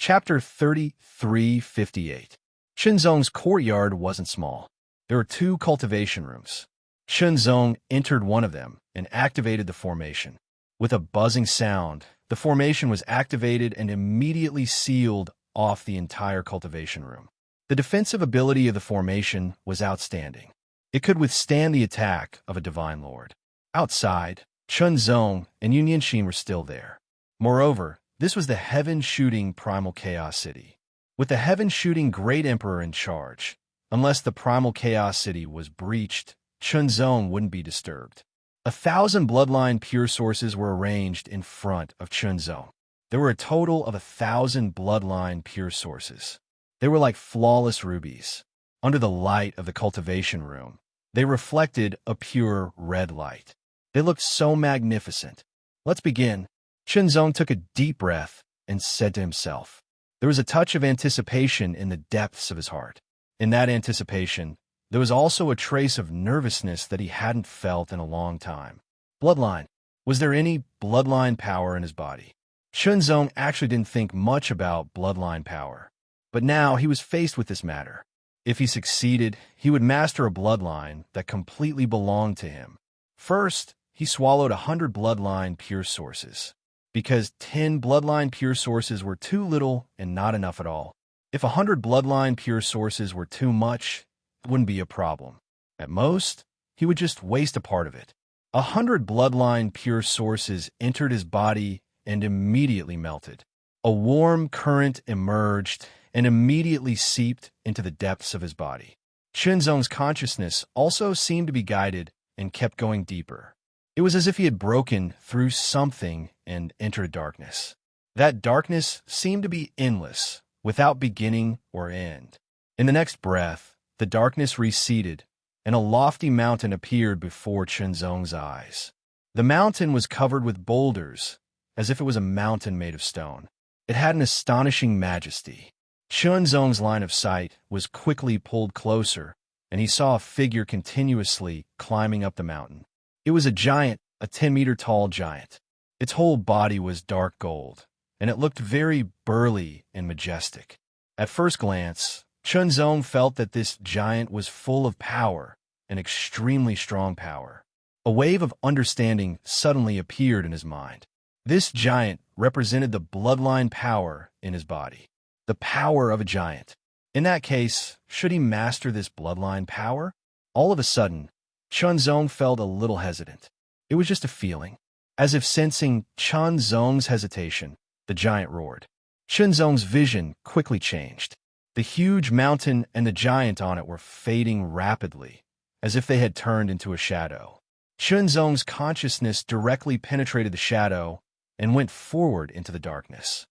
Chapter 3358. Shenzong's courtyard wasn't small. There were 2 cultivation rooms. Shenzong entered one of them and activated the formation. With a buzzing sound, the formation was activated and immediately sealed off the entire cultivation room. The defensive ability of the formation was outstanding. It could withstand the attack of a divine lord. Outside, Shenzong and Yunyanxin were still there. Moreover, this was the heaven-shooting primal chaos city. With the heaven-shooting great emperor in charge, unless the primal chaos city was breached, Shenzong wouldn't be disturbed. 1,000 bloodline pure sources were arranged in front of Shenzong. There were a total of 1,000 bloodline pure sources. They were like flawless rubies. Under the light of the cultivation room, they reflected a pure red light. They looked so magnificent. Let's begin. Shenzong took a deep breath and said to himself. There was a touch of anticipation in the depths of his heart. In that anticipation, there was also a trace of nervousness that he hadn't felt in a long time. Bloodline. Was there any bloodline power in his body? Shenzong actually didn't think much about bloodline power. But now he was faced with this matter. If he succeeded, he would master a bloodline that completely belonged to him. First, he swallowed 100 bloodline pure sources. Because 10 bloodline pure sources were too little and not enough at all. If 100 bloodline pure sources were too much, it wouldn't be a problem. At most, he would just waste a part of it. 100 bloodline pure sources entered his body and immediately melted. A warm current emerged and immediately seeped into the depths of his body. Shenzong's consciousness also seemed to be guided and kept going deeper. It was as if he had broken through something and entered darkness. That darkness seemed to be endless, without beginning or end. In the next breath, the darkness receded, and a lofty mountain appeared before Shenzong's eyes. The mountain was covered with boulders, as if it was a mountain made of stone. It had an astonishing majesty. Shenzong's line of sight was quickly pulled closer, and he saw a figure continuously climbing up the mountain. It was a giant, a 10-meter-tall giant. Its whole body was dark gold, and it looked very burly and majestic. At first glance, Shenzong felt that this giant was full of power, and extremely strong power. A wave of understanding suddenly appeared in his mind. This giant represented the bloodline power in his body. The power of a giant. In that case, should he master this bloodline power? All of a sudden, Shenzong felt a little hesitant. It was just a feeling. As if sensing Shenzong's hesitation, the giant roared. Shenzong's vision quickly changed. The huge mountain and the giant on it were fading rapidly, as if they had turned into a shadow. Shenzong's consciousness directly penetrated the shadow and went forward into the darkness.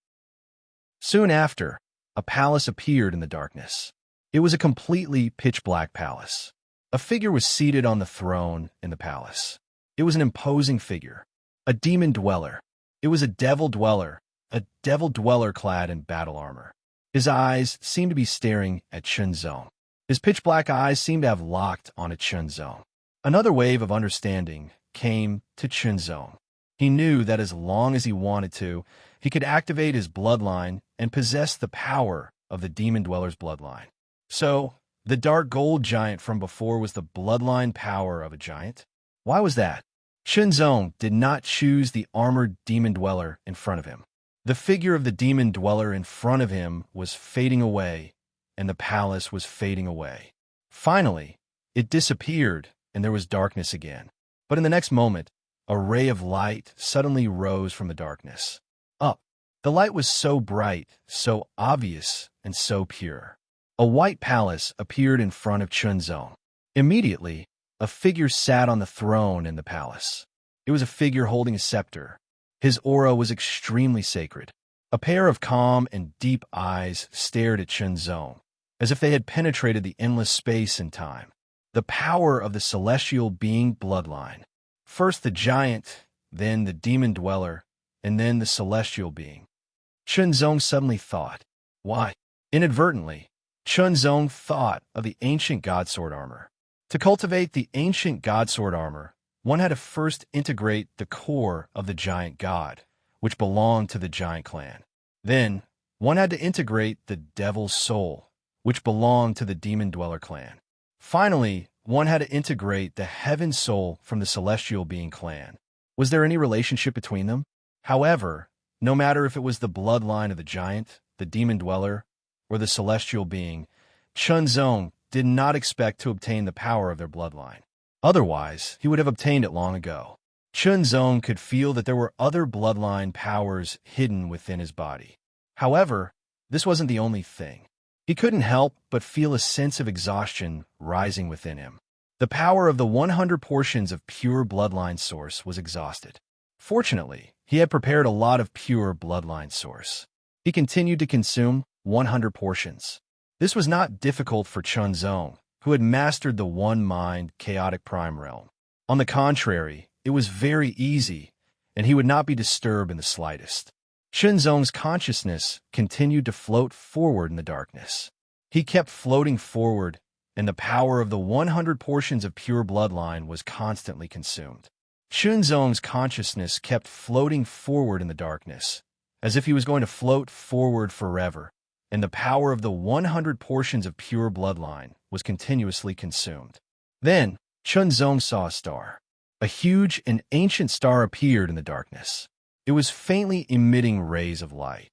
Soon after, a palace appeared in the darkness. It was a completely pitch-black palace. A figure was seated on the throne in the palace. It was an imposing figure, a demon dweller. It was a devil dweller clad in battle armor. His eyes seemed to be staring at Shenzong. His pitch-black eyes seemed to have locked onto Shenzong. Another wave of understanding came to Shenzong. He knew that as long as he wanted to, he could activate his bloodline and possess the power of the demon dweller's bloodline. So, the dark gold giant from before was the bloodline power of a giant? Why was that? Shenzong did not choose the armored demon dweller in front of him. The figure of the demon dweller in front of him was fading away, and the palace was fading away. Finally, it disappeared, and there was darkness again. But in the next moment, a ray of light suddenly rose from the darkness. Up. The light was so bright, so obvious, and so pure. A white palace appeared in front of Shenzong. Immediately, a figure sat on the throne in the palace. It was a figure holding a scepter. His aura was extremely sacred. A pair of calm and deep eyes stared at Shenzong, as if they had penetrated the endless space and time. The power of the celestial being bloodline. First the giant, then the demon dweller, and then the celestial being. Shenzong suddenly thought, why? Inadvertently, Shenzong thought of the ancient godsword armor. To cultivate the ancient godsword armor, one had to first integrate the core of the giant god, which belonged to the giant clan. Then, one had to integrate the devil's soul, which belonged to the demon dweller clan. Finally, one had to integrate the heaven soul from the celestial being clan. Was there any relationship between them? However, no matter if it was the bloodline of the giant, the demon dweller, or the celestial being, Chunzong did not expect to obtain the power of their bloodline. Otherwise, he would have obtained it long ago. Chunzong could feel that there were other bloodline powers hidden within his body. However, this wasn't the only thing. He couldn't help but feel a sense of exhaustion rising within him. The power of the 100 portions of pure bloodline source was exhausted. Fortunately, he had prepared a lot of pure bloodline source. He continued to consume 100 portions. This was not difficult for Chunzong, who had mastered the one-mind chaotic prime realm. On the contrary, it was very easy, and he would not be disturbed in the slightest. Chunzong's consciousness continued to float forward in the darkness. He kept floating forward, and the power of the 100 portions of pure bloodline was constantly consumed. Chunzong's consciousness kept floating forward in the darkness, as if he was going to float forward forever, and the power of the 100 portions of pure bloodline was continuously consumed. Then, Chunzong saw a star. A huge and ancient star appeared in the darkness. It was faintly emitting rays of light.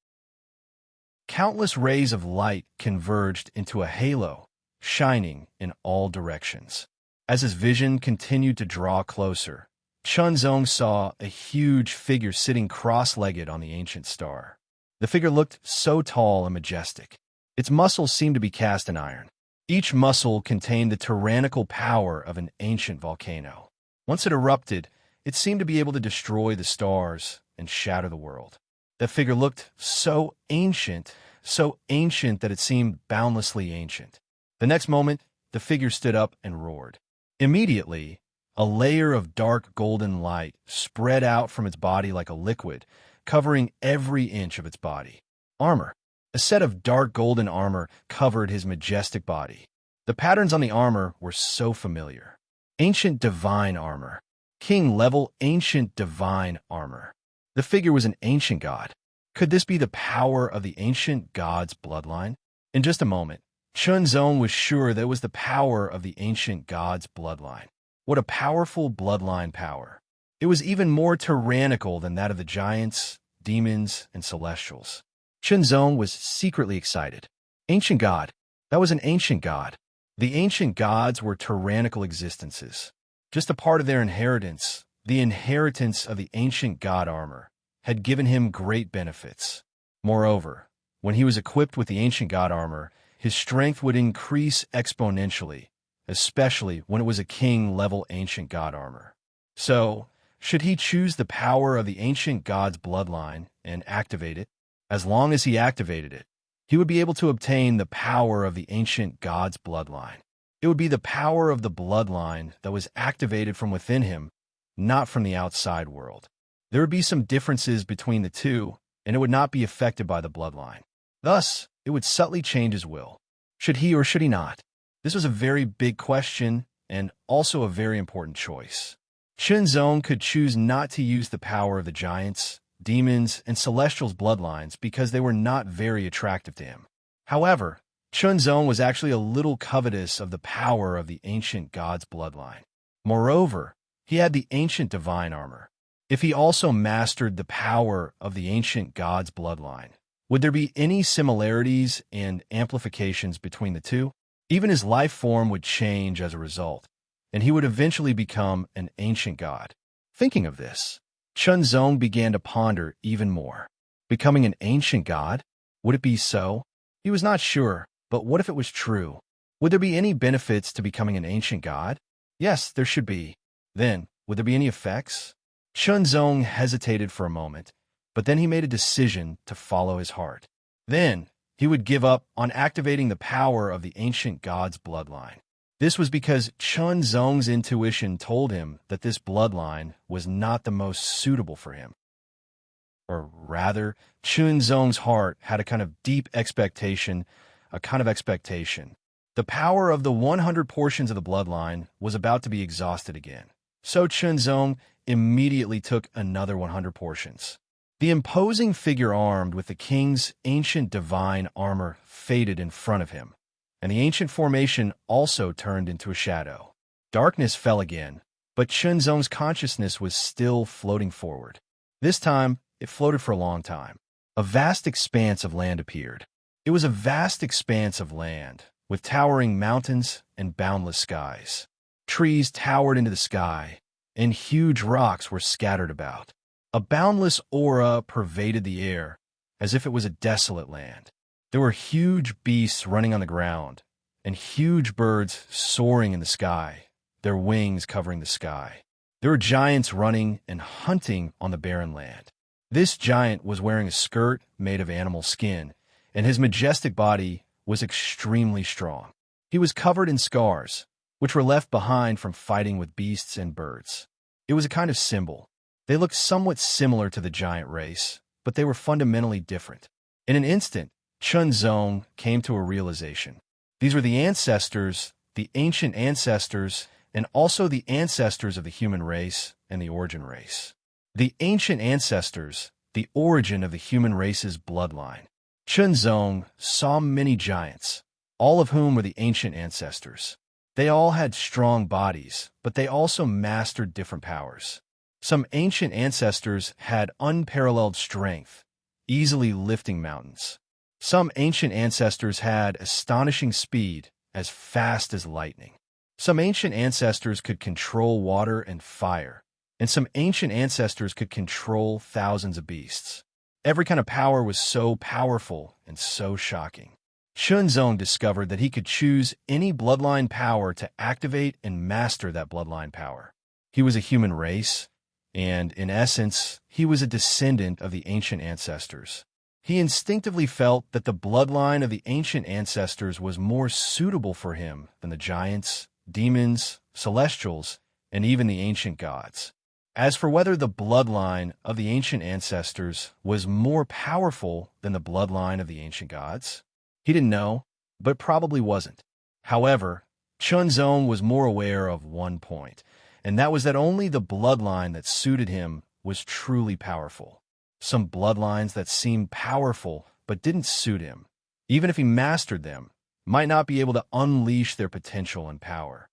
Countless rays of light converged into a halo, shining in all directions. As his vision continued to draw closer, Chunzong saw a huge figure sitting cross-legged on the ancient star. The figure looked so tall and majestic. Its muscles seemed to be cast in iron. Each muscle contained the tyrannical power of an ancient volcano. Once it erupted, it seemed to be able to destroy the stars and shatter the world. The figure looked so ancient that it seemed boundlessly ancient. The next moment, the figure stood up and roared. Immediately, a layer of dark golden light spread out from its body like a liquid, covering every inch of its body. Armor. A set of dark golden armor covered his majestic body. The patterns on the armor were so familiar. Ancient divine armor. King-level ancient divine armor. The figure was an ancient god. Could this be the power of the ancient god's bloodline? In just a moment, Chunzong was sure that it was the power of the ancient god's bloodline. What a powerful bloodline power. It was even more tyrannical than that of the giants, demons, and celestials. Chunzong was secretly excited. Ancient god. That was an ancient god. The ancient gods were tyrannical existences. Just a part of their inheritance, the inheritance of the ancient god armor, had given him great benefits. Moreover, when he was equipped with the ancient god armor, his strength would increase exponentially, especially when it was a king-level ancient god armor. So, should he choose the power of the ancient god's bloodline and activate it? As long as he activated it, he would be able to obtain the power of the ancient god's bloodline. It would be the power of the bloodline that was activated from within him, not from the outside world. There would be some differences between the two, and it would not be affected by the bloodline. Thus, it would subtly change his will. Should he or should he not? This was a very big question and also a very important choice. Chunzong could choose not to use the power of the giants, demons, and celestials' bloodlines because they were not very attractive to him. However, Chunzong was actually a little covetous of the power of the ancient god's bloodline. Moreover, he had the ancient divine armor. If he also mastered the power of the ancient god's bloodline, would there be any similarities and amplifications between the two? Even his life form would change as a result, and he would eventually become an ancient god. Thinking of this, Chunzong began to ponder even more. Becoming an ancient god? Would it be so? He was not sure, but what if it was true? Would there be any benefits to becoming an ancient god? Yes, there should be. Then, would there be any effects? Chunzong hesitated for a moment, but then he made a decision to follow his heart. Then, he would give up on activating the power of the ancient god's bloodline. This was because Chunzong's intuition told him that this bloodline was not the most suitable for him. Or rather, Chunzong's heart had a kind of deep expectation, The power of the 100 portions of the bloodline was about to be exhausted again. So Chunzong immediately took another 100 portions. The imposing figure armed with the king's ancient divine armor faded in front of him, and the ancient formation also turned into a shadow. Darkness fell again, but Chunzong's consciousness was still floating forward. This time, it floated for a long time. A vast expanse of land appeared. It was a vast expanse of land, with towering mountains and boundless skies. Trees towered into the sky, and huge rocks were scattered about. A boundless aura pervaded the air, as if it was a desolate land. There were huge beasts running on the ground, and huge birds soaring in the sky, their wings covering the sky. There were giants running and hunting on the barren land. This giant was wearing a skirt made of animal skin, and his majestic body was extremely strong. He was covered in scars, which were left behind from fighting with beasts and birds. It was a kind of symbol. They looked somewhat similar to the giant race, but they were fundamentally different. In an instant, Chunzong came to a realization. These were the ancestors, the ancient ancestors, and also the ancestors of the human race and the origin race. The ancient ancestors, the origin of the human race's bloodline. Chunzong saw many giants, all of whom were the ancient ancestors. They all had strong bodies, but they also mastered different powers. Some ancient ancestors had unparalleled strength, easily lifting mountains. Some ancient ancestors had astonishing speed, as fast as lightning. Some ancient ancestors could control water and fire, and some ancient ancestors could control thousands of beasts. Every kind of power was so powerful and so shocking. Chunzong discovered that he could choose any bloodline power to activate and master that bloodline power. He was a human race, and, in essence, he was a descendant of the ancient ancestors. He instinctively felt that the bloodline of the ancient ancestors was more suitable for him than the giants, demons, celestials, and even the ancient gods. As for whether the bloodline of the ancient ancestors was more powerful than the bloodline of the ancient gods, he didn't know, but probably wasn't. However, Chunzong was more aware of one point, and that was that only the bloodline that suited him was truly powerful. Some bloodlines that seemed powerful but didn't suit him, even if he mastered them, might not be able to unleash their potential and power.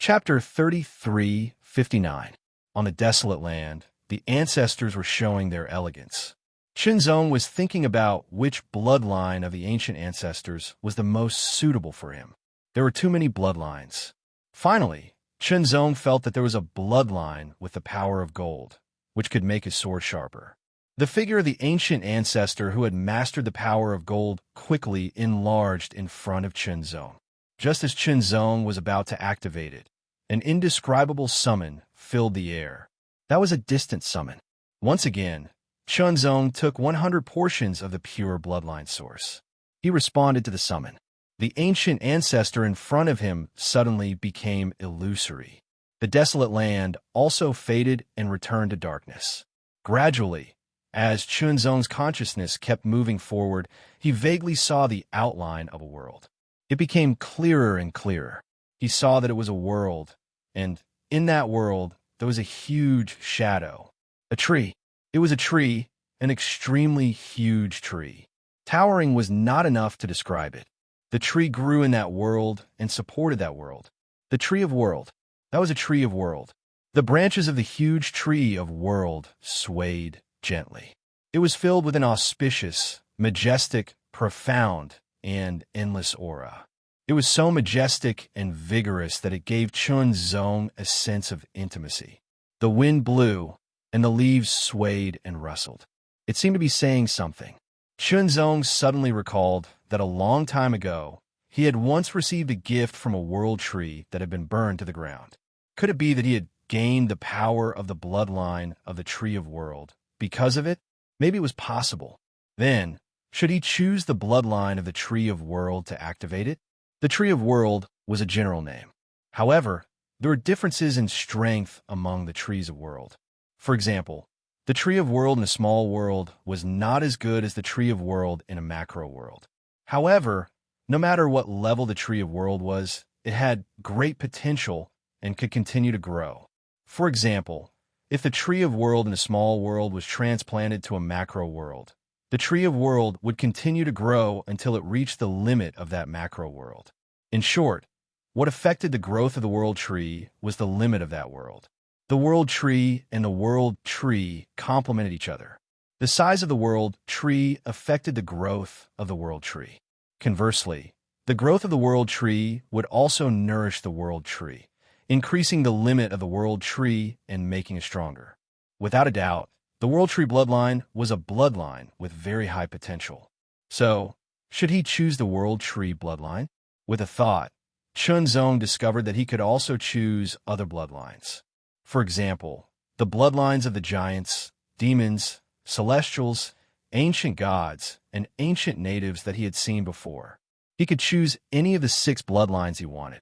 Chapter 33:59. On the desolate land, the ancestors were showing their elegance. Chunzong was thinking about which bloodline of the ancient ancestors was the most suitable for him. There were too many bloodlines. Finally, Chunzong felt that there was a bloodline with the power of gold, which could make his sword sharper. The figure of the ancient ancestor who had mastered the power of gold quickly enlarged in front of Chunzong. Just as Chunzong was about to activate it, an indescribable summon filled the air. That was a distant summon. Once again, Chunzong took 100 portions of the pure bloodline source. He responded to the summon. The ancient ancestor in front of him suddenly became illusory. The desolate land also faded and returned to darkness. Gradually, as Chunzong's consciousness kept moving forward, he vaguely saw the outline of a world. It became clearer and clearer. He saw that it was a world, and in that world, there was a huge shadow. A tree. It was a tree, an extremely huge tree. Towering was not enough to describe it. The tree grew in that world and supported that world. The tree of world. That was a tree of world. The branches of the huge tree of world swayed gently. It was filled with an auspicious, majestic, profound, and endless aura. It was so majestic and vigorous that it gave Chunzong a sense of intimacy. The wind blew, and the leaves swayed and rustled. It seemed to be saying something. Chunzong suddenly recalled that a long time ago, he had once received a gift from a world tree that had been burned to the ground. Could it be that he had gained the power of the bloodline of the tree of world? Because of it, maybe it was possible. Then, should he choose the bloodline of the tree of world to activate it? The tree of world was a general name. However, there were differences in strength among the trees of world. For example, the tree of world in a small world was not as good as the tree of world in a macro world. However, no matter what level the tree of world was, it had great potential and could continue to grow. For example, If the tree of world in a small world was transplanted to a macro world, the tree of world would continue to grow until it reached the limit of that macro world. In short, what affected the growth of the world tree was the limit of that world. The world tree and the world tree complemented each other. The size of the world tree affected the growth of the world tree. Conversely, the growth of the world tree would also nourish the world tree, increasing the limit of the world tree and making it stronger. Without a doubt, the world tree bloodline was a bloodline with very high potential. So, should he choose the world tree bloodline? With a thought, Chunzong discovered that he could also choose other bloodlines. For example, the bloodlines of the giants, demons, celestials, ancient gods, and ancient natives that he had seen before. He could choose any of the 6 bloodlines he wanted.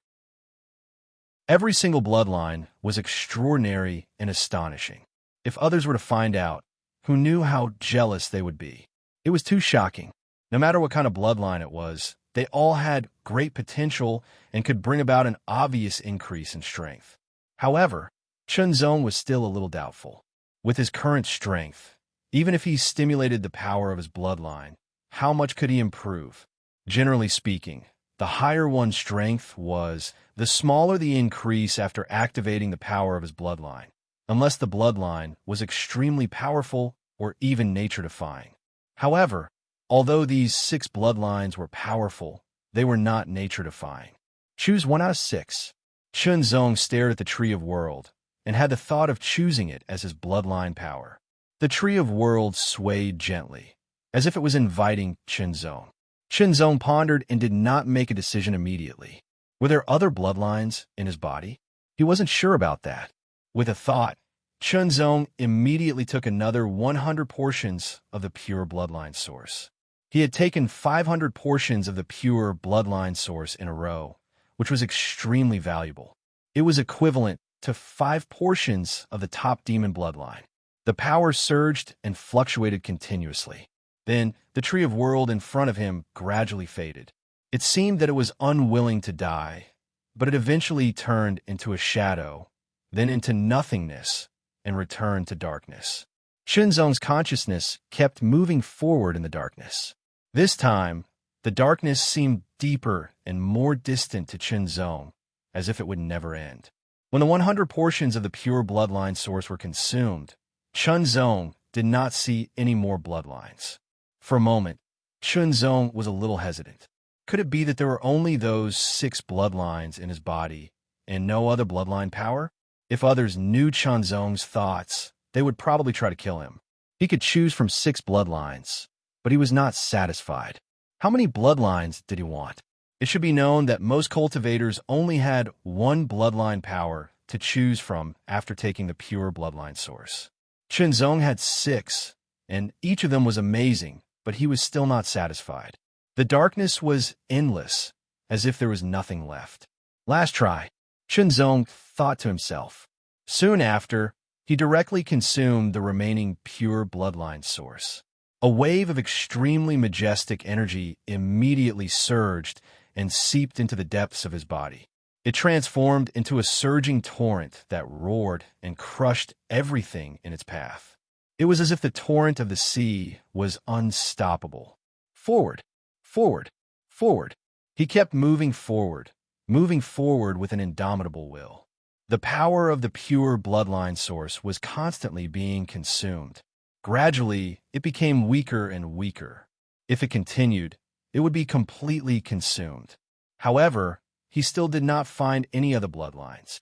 Every single bloodline was extraordinary and astonishing. If others were to find out, who knew how jealous they would be? It was too shocking. No matter what kind of bloodline it was, they all had great potential and could bring about an obvious increase in strength. However, Chunzong was still a little doubtful. With his current strength, even if he stimulated the power of his bloodline, how much could he improve? Generally speaking, the higher one's strength was, the smaller the increase after activating the power of his bloodline, unless the bloodline was extremely powerful or even nature-defying. However, although these 6 bloodlines were powerful, they were not nature-defying. Choose 1 out of 6. Chunzong stared at the Tree of World and had the thought of choosing it as his bloodline power. The Tree of World swayed gently, as if it was inviting Chunzong. Chunzong pondered and did not make a decision immediately. Were there other bloodlines in his body? He wasn't sure about that. With a thought, Chunzong immediately took another 100 portions of the pure bloodline source. He had taken 500 portions of the pure bloodline source in a row, which was extremely valuable. It was equivalent to 5 portions of the top demon bloodline. The power surged and fluctuated continuously. Then, the Tree of World in front of him gradually faded. It seemed that it was unwilling to die, but it eventually turned into a shadow, then into nothingness, and returned to darkness. Chunzong's consciousness kept moving forward in the darkness. This time, the darkness seemed deeper and more distant to Chunzong, as if it would never end. When the 100 portions of the pure bloodline source were consumed, Chunzong did not see any more bloodlines. For a moment, Chunzong was a little hesitant. Could it be that there were only those 6 bloodlines in his body and no other bloodline power? If others knew Chunzong's thoughts, they would probably try to kill him. He could choose from 6 bloodlines, but he was not satisfied. How many bloodlines did he want? It should be known that most cultivators only had 1 bloodline power to choose from after taking the pure bloodline source. Chunzong had 6, and each of them was amazing, but he was still not satisfied. The darkness was endless, as if there was nothing left. Last try, Chunzong thought to himself. Soon after, he directly consumed the remaining pure bloodline source. A wave of extremely majestic energy immediately surged and seeped into the depths of his body. It transformed into a surging torrent that roared and crushed everything in its path. It was as if the torrent of the sea was unstoppable. Forward, forward, forward. He kept moving forward with an indomitable will. The power of the pure bloodline source was constantly being consumed. Gradually, it became weaker and weaker. If it continued, it would be completely consumed. However, he still did not find any other bloodlines.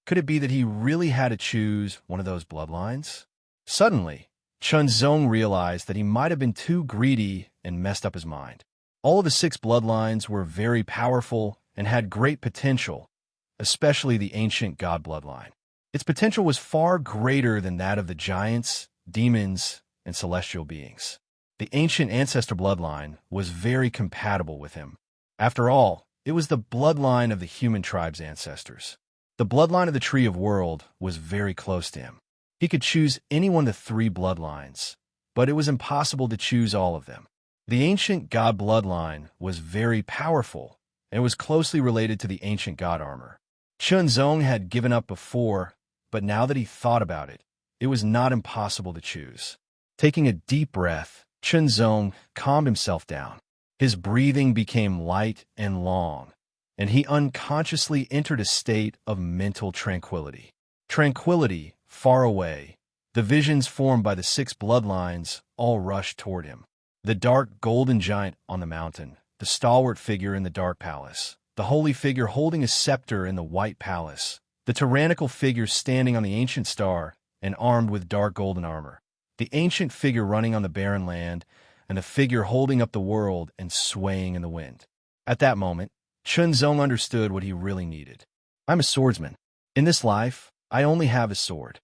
Could it be that he really had to choose one of those bloodlines? Suddenly, Chunzong realized that he might have been too greedy and messed up his mind. All of the 6 bloodlines were very powerful and had great potential, especially the ancient god bloodline. Its potential was far greater than that of the giants, demons, and celestial beings. The ancient ancestor bloodline was very compatible with him. After all, it was the bloodline of the human tribe's ancestors. The bloodline of the Tree of World was very close to him. He could choose any one of the 3 bloodlines, but it was impossible to choose all of them. The ancient god bloodline was very powerful and was closely related to the ancient god armor. Chunzong had given up before, but now that he thought about it, it was not impossible to choose. Taking a deep breath, Chunzong calmed himself down. His breathing became light and long, and he unconsciously entered a state of mental tranquility. Tranquility, far away, the visions formed by the 6 bloodlines all rushed toward him. The dark golden giant on the mountain, the stalwart figure in the dark palace, the holy figure holding a scepter in the white palace, the tyrannical figure standing on the ancient star and armed with dark golden armor, the ancient figure running on the barren land, and the figure holding up the world and swaying in the wind. At that moment, Chunzong understood what he really needed. I'm a swordsman. In this life, I only have a sword.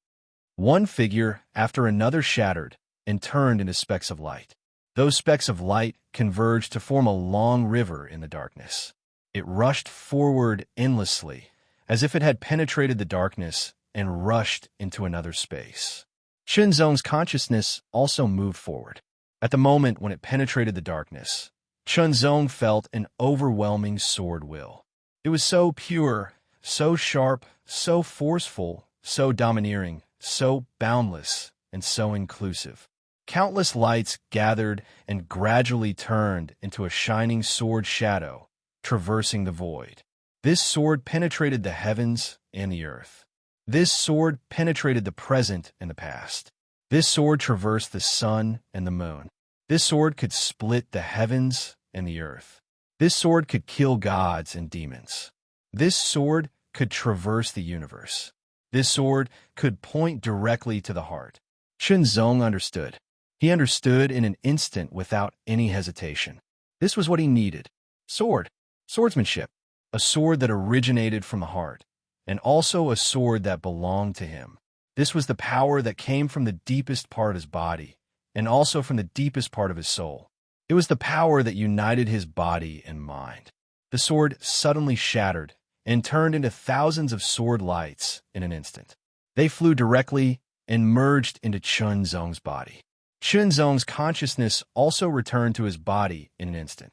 One figure after another shattered and turned into specks of light. Those specks of light converged to form a long river in the darkness. It rushed forward endlessly, as if it had penetrated the darkness and rushed into another space. Chunzong's consciousness also moved forward. At the moment when it penetrated the darkness, Chunzong felt an overwhelming sword will. It was so pure, so sharp, so forceful, so domineering, so boundless, and so inclusive. Countless lights gathered and gradually turned into a shining sword shadow, traversing the void. This sword penetrated the heavens and the earth. This sword penetrated the present and the past. This sword traversed the sun and the moon. This sword could split the heavens and the earth. This sword could kill gods and demons. This sword could traverse the universe. This sword could point directly to the heart. Chunzong understood. He understood in an instant without any hesitation. This was what he needed. Swordsmanship. A sword that originated from the heart, and also a sword that belonged to him. This was the power that came from the deepest part of his body, and also from the deepest part of his soul. It was the power that united his body and mind. The sword suddenly shattered and turned into thousands of sword lights in an instant. They flew directly and merged into Chunzong's body. Chunzong's consciousness also returned to his body in an instant.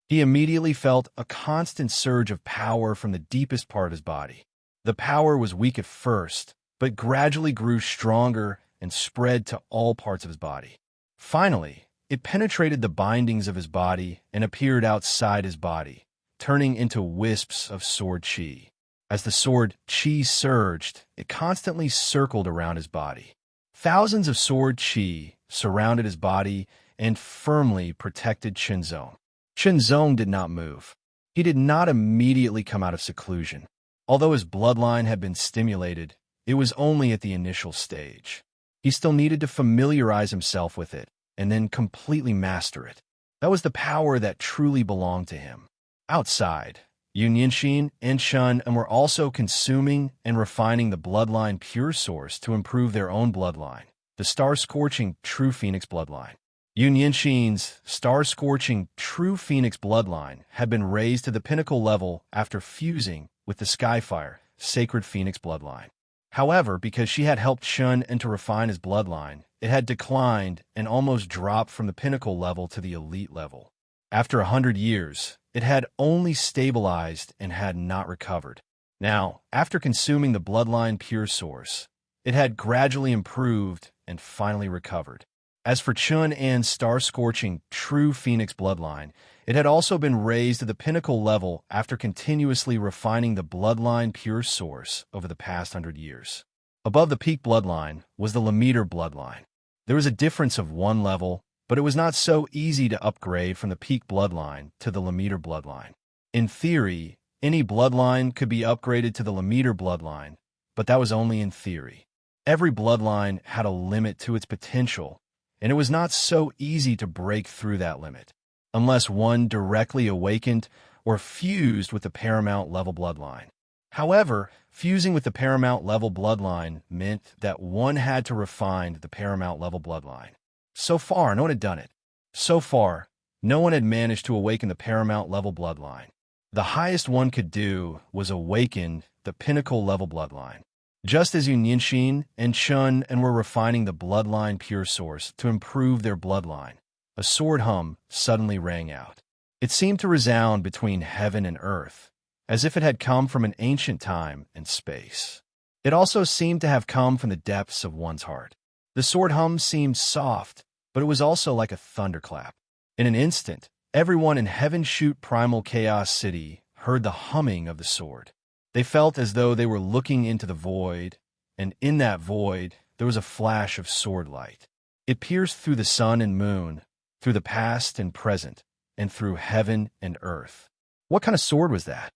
He immediately felt a constant surge of power from the deepest part of his body. The power was weak at first, but gradually grew stronger and spread to all parts of his body. Finally, it penetrated the bindings of his body and appeared outside his body, turning into wisps of sword chi. As the sword chi surged, it constantly circled around his body. Thousands of sword chi surrounded his body and firmly protected Chunzong. Chunzong did not move. He did not immediately come out of seclusion. Although his bloodline had been stimulated, it was only at the initial stage. He still needed to familiarize himself with it and then completely master it. That was the power that truly belonged to him. Outside, Yunyanxin and Chun were also consuming and refining the bloodline pure source to improve their own bloodline, the star-scorching true phoenix bloodline. Yunyanxin's star-scorching true phoenix bloodline had been raised to the pinnacle level after fusing with the Skyfire sacred phoenix bloodline. However, because she had helped Chun to refine his bloodline, it had declined and almost dropped from the pinnacle level to the elite level. After 100 years, it had only stabilized and had not recovered. Now, after consuming the bloodline pure source, it had gradually improved and finally recovered. As for Chun An's star-scorching true phoenix bloodline, it had also been raised to the pinnacle level after continuously refining the bloodline pure source over the past 100 years. Above the peak bloodline was the Lammeter bloodline. There was a difference of 1 level, but it was not so easy to upgrade from the peak bloodline to the Lammeter bloodline. In theory, any bloodline could be upgraded to the Lammeter bloodline, but that was only in theory. Every bloodline had a limit to its potential, and it was not so easy to break through that limit, unless one directly awakened or fused with the paramount level bloodline. However, fusing with the paramount level bloodline meant that one had to refine the paramount level bloodline. So far, no one had done it. So far, no one had managed to awaken the paramount level bloodline. The highest one could do was awaken the pinnacle level bloodline. Just as Yunyanxin and Chun were refining the bloodline pure source to improve their bloodline, a sword hum suddenly rang out. It seemed to resound between heaven and earth, as if it had come from an ancient time and space. It also seemed to have come from the depths of one's heart. The sword hum seemed soft, but it was also like a thunderclap. In an instant, everyone in Heaven Shoot Primal Chaos City heard the humming of the sword. They felt as though they were looking into the void, and in that void, there was a flash of sword light. It pierced through the sun and moon, through the past and present, and through heaven and earth. What kind of sword was that?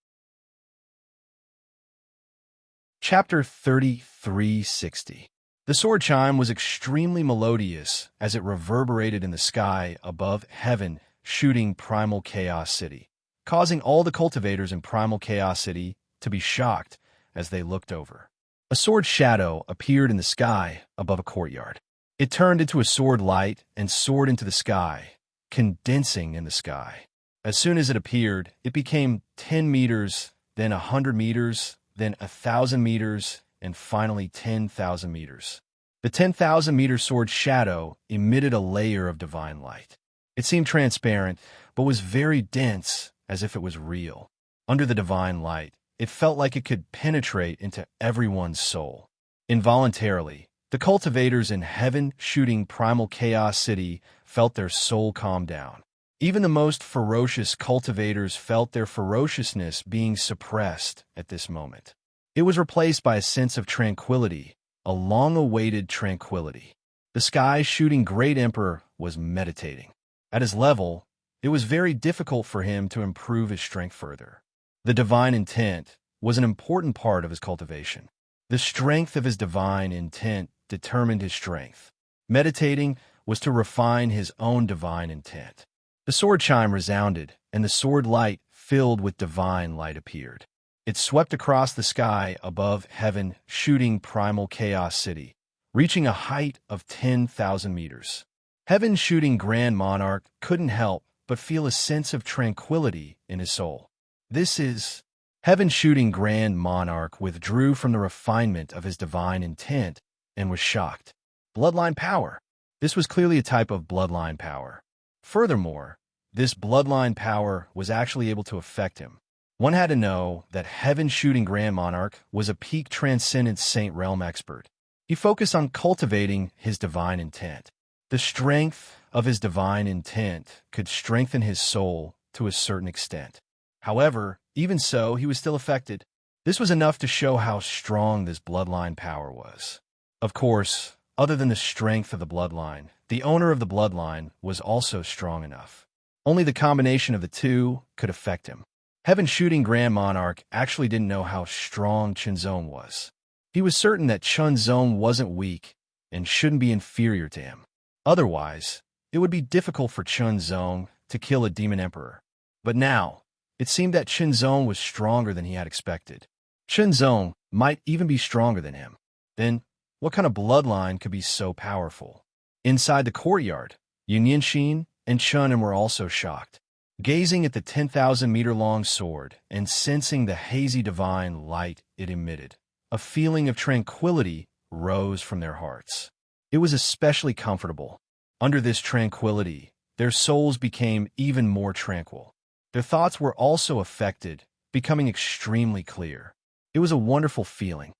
Chapter 3360. The sword chime was extremely melodious as it reverberated in the sky above Heaven Shooting Primal Chaos City, causing all the cultivators in Primal Chaos City to be shocked as they looked over. A sword shadow appeared in the sky above a courtyard. It turned into a sword light and soared into the sky, condensing in the sky. As soon as it appeared, it became 10 meters, then 100 meters, then 1,000 meters, and finally 10,000 meters. The 10,000-meter sword shadow emitted a layer of divine light. It seemed transparent, but was very dense, as if it was real. Under the divine light, it felt like it could penetrate into everyone's soul. Involuntarily, the cultivators in Heaven Shooting Primal Chaos City felt their soul calm down. Even the most ferocious cultivators felt their ferociousness being suppressed at this moment. It was replaced by a sense of tranquility, a long-awaited tranquility. The sky-shooting Great Emperor was meditating. At his level, it was very difficult for him to improve his strength further. The divine intent was an important part of his cultivation. The strength of his divine intent determined his strength. Meditating was to refine his own divine intent. The sword chime resounded, and the sword light filled with divine light appeared. It swept across the sky above Heaven Shooting Primal Chaos City, reaching a height of 10,000 meters. Heaven Shooting Grand Monarch couldn't help but feel a sense of tranquility in his soul. This is Heaven Shooting Grand Monarch withdrew from the refinement of his divine intent and was shocked. Bloodline power. This was clearly a type of bloodline power. Furthermore, this bloodline power was actually able to affect him. One had to know that Heaven Shooting Grand Monarch was a peak transcendent Saint Realm expert. He focused on cultivating his divine intent. The strength of his divine intent could strengthen his soul to a certain extent. However, even so, he was still affected. This was enough to show how strong this bloodline power was. Of course, other than the strength of the bloodline, the owner of the bloodline was also strong enough. Only the combination of the two could affect him. Heaven Shooting Grand Monarch actually didn't know how strong Chunzong was. He was certain that Chunzong wasn't weak and shouldn't be inferior to him. Otherwise, it would be difficult for Chunzong to kill a demon emperor. But now, it seemed that Chunzong was stronger than he had expected. Chunzong might even be stronger than him. Then, what kind of bloodline could be so powerful? Inside the courtyard, Yunyanxin and Chunin were also shocked. Gazing at the 10,000-meter-long sword and sensing the hazy divine light it emitted, a feeling of tranquility rose from their hearts. It was especially comfortable. Under this tranquility, their souls became even more tranquil. Their thoughts were also affected, becoming extremely clear. It was a wonderful feeling.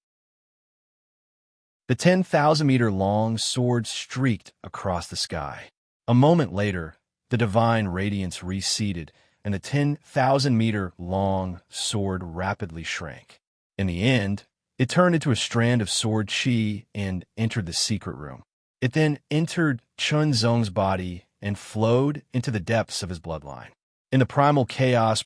The 10,000-meter-long sword streaked across the sky. A moment later, the divine radiance receded, and the 10,000-meter-long sword rapidly shrank. In the end, it turned into a strand of sword chi and entered the secret room. It then entered Chunzong's body and flowed into the depths of his bloodline. In the primal chaos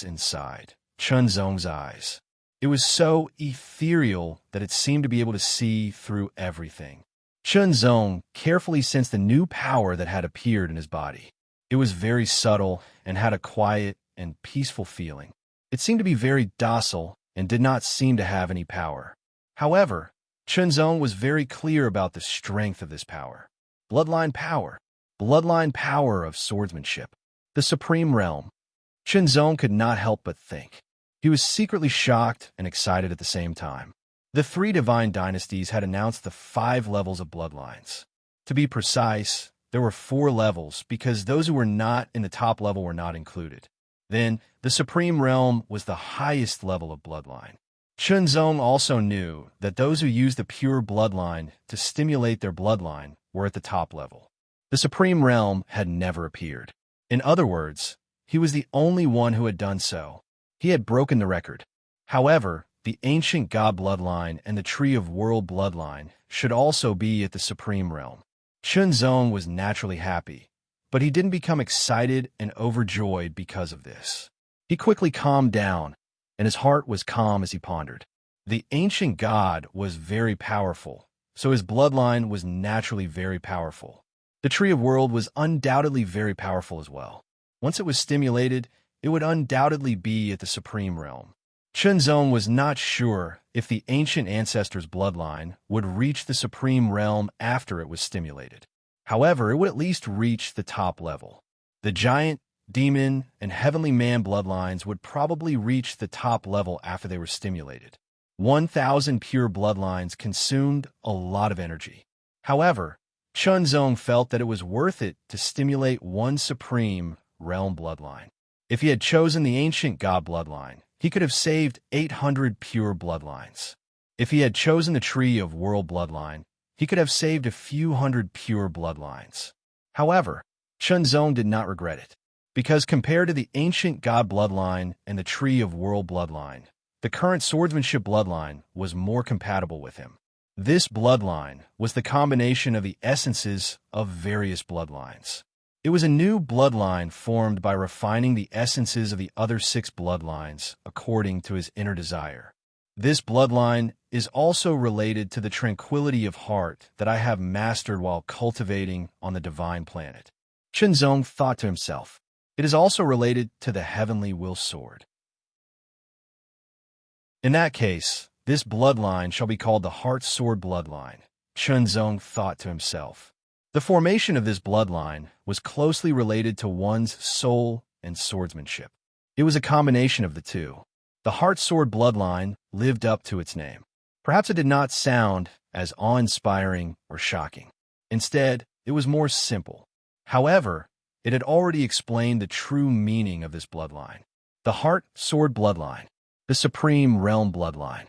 inside Chunzong's eyes. It was so ethereal that it seemed to be able to see through everything. Chunzong carefully sensed the new power that had appeared in his body. It was very subtle and had a quiet and peaceful feeling. It seemed to be very docile and did not seem to have any power. However, Chunzong was very clear about the strength of this power. Bloodline power of swordsmanship. The supreme realm. Chunzong could not help but think. He was secretly shocked and excited at the same time. The 3 divine dynasties had announced the 5 levels of bloodlines. To be precise, there were 4 levels because those who were not in the top level were not included. Then, the Supreme Realm was the highest level of bloodline. Chunzong also knew that those who used the pure bloodline to stimulate their bloodline were at the top level. The Supreme Realm had never appeared. In other words, he was the only one who had done so. He had broken the record. However, the ancient god bloodline and the Tree of World bloodline should also be at the Supreme Realm. Chunzong was naturally happy, but he didn't become excited and overjoyed because of this. He quickly calmed down, and his heart was calm as he pondered. The ancient god was very powerful, so his bloodline was naturally very powerful. The Tree of World was undoubtedly very powerful as well. Once it was stimulated, it would undoubtedly be at the Supreme Realm. Chunzong was not sure if the ancient ancestor's bloodline would reach the Supreme Realm after it was stimulated. However, it would at least reach the top level. The giant, demon, and heavenly man bloodlines would probably reach the top level after they were stimulated. 1,000 pure bloodlines consumed a lot of energy. However, Chunzong felt that it was worth it to stimulate one Supreme Realm bloodline. If he had chosen the ancient god bloodline, he could have saved 800 pure bloodlines. If he had chosen the Tree of World bloodline, he could have saved a few hundred pure bloodlines. However, Chunzong did not regret it, because compared to the ancient god bloodline and the Tree of World bloodline, the current swordsmanship bloodline was more compatible with him. This bloodline was the combination of the essences of various bloodlines. It was a new bloodline formed by refining the essences of the other 6 bloodlines according to his inner desire. This bloodline is also related to the tranquility of heart that I have mastered while cultivating on the divine planet. Chunzong thought to himself. It is also related to the heavenly will sword. In that case, this bloodline shall be called the Heart Sword bloodline, Chunzong thought to himself. The formation of this bloodline was closely related to one's soul and swordsmanship. It was a combination of the two. The Heart Sword bloodline lived up to its name. Perhaps it did not sound as awe-inspiring or shocking. Instead, it was more simple. However, it had already explained the true meaning of this bloodline. The Heart Sword bloodline, the Supreme Realm bloodline.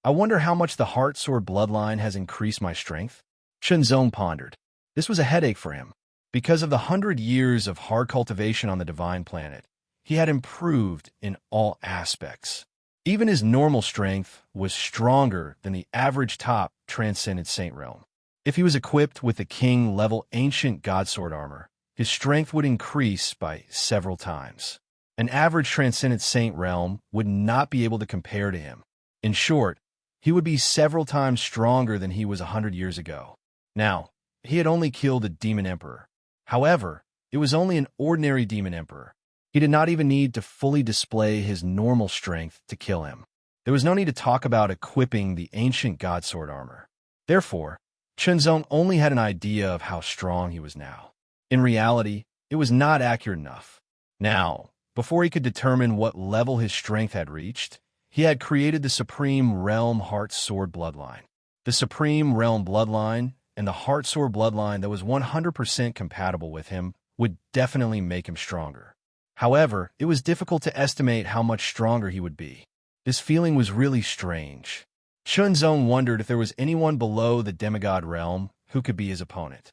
I wonder how much the Heart Sword bloodline has increased my strength? Chunzong pondered. This was a headache for him. Because of the 100 years of hard cultivation on the divine planet, he had improved in all aspects. Even his normal strength was stronger than the average top transcendent saint realm. If he was equipped with the king-level ancient godsword armor, his strength would increase by several times. An average transcendent saint realm would not be able to compare to him. In short, he would be several times stronger than he was 100 years ago. Now, he had only killed a demon emperor. However, it was only an ordinary demon emperor. He did not even need to fully display his normal strength to kill him. There was no need to talk about equipping the ancient godsword armor. Therefore, Chunzong only had an idea of how strong he was now. In reality, it was not accurate enough. Now, before he could determine what level his strength had reached, he had created the Supreme Realm Heart Sword bloodline. The Supreme Realm bloodline and the Heart Sword bloodline that was 100% compatible with him would definitely make him stronger. However, it was difficult to estimate how much stronger he would be. This feeling was really strange. Chunzong wondered if there was anyone below the demigod realm who could be his opponent.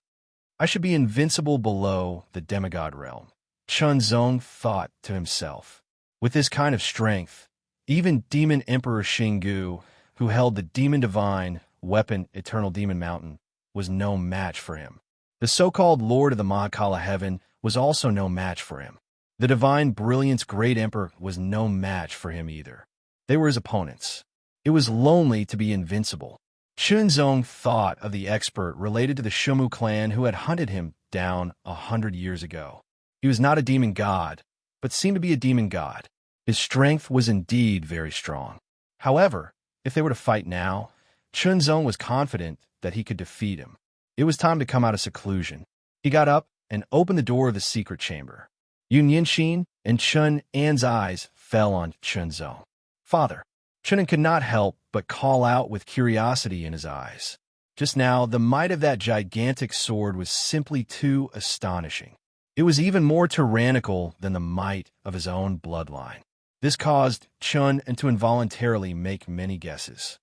I should be invincible below the demigod realm, Chunzong thought to himself. With this kind of strength, even Demon Emperor Xinggu, who held the Demon Divine weapon Eternal Demon Mountain, was no match for him. The so-called Lord of the Mahakala Heaven was also no match for him. The Divine Brilliance Great Emperor was no match for him either. They were his opponents. It was lonely to be invincible. Chunzong thought of the expert related to the Shumu clan who had hunted him down 100 years ago. He was not a demon god, but seemed to be a demon god. His strength was indeed very strong. However, if they were to fight now, Chunzong was confident that he could defeat him. It was time to come out of seclusion. He got up and opened the door of the secret chamber. Yun Yinxin and Chun An's eyes fell on Chunzong. Father. Chun could not help but call out with curiosity in his eyes. Just now, the might of that gigantic sword was simply too astonishing. It was even more tyrannical than the might of his own bloodline. This caused Chun to involuntarily make many guesses.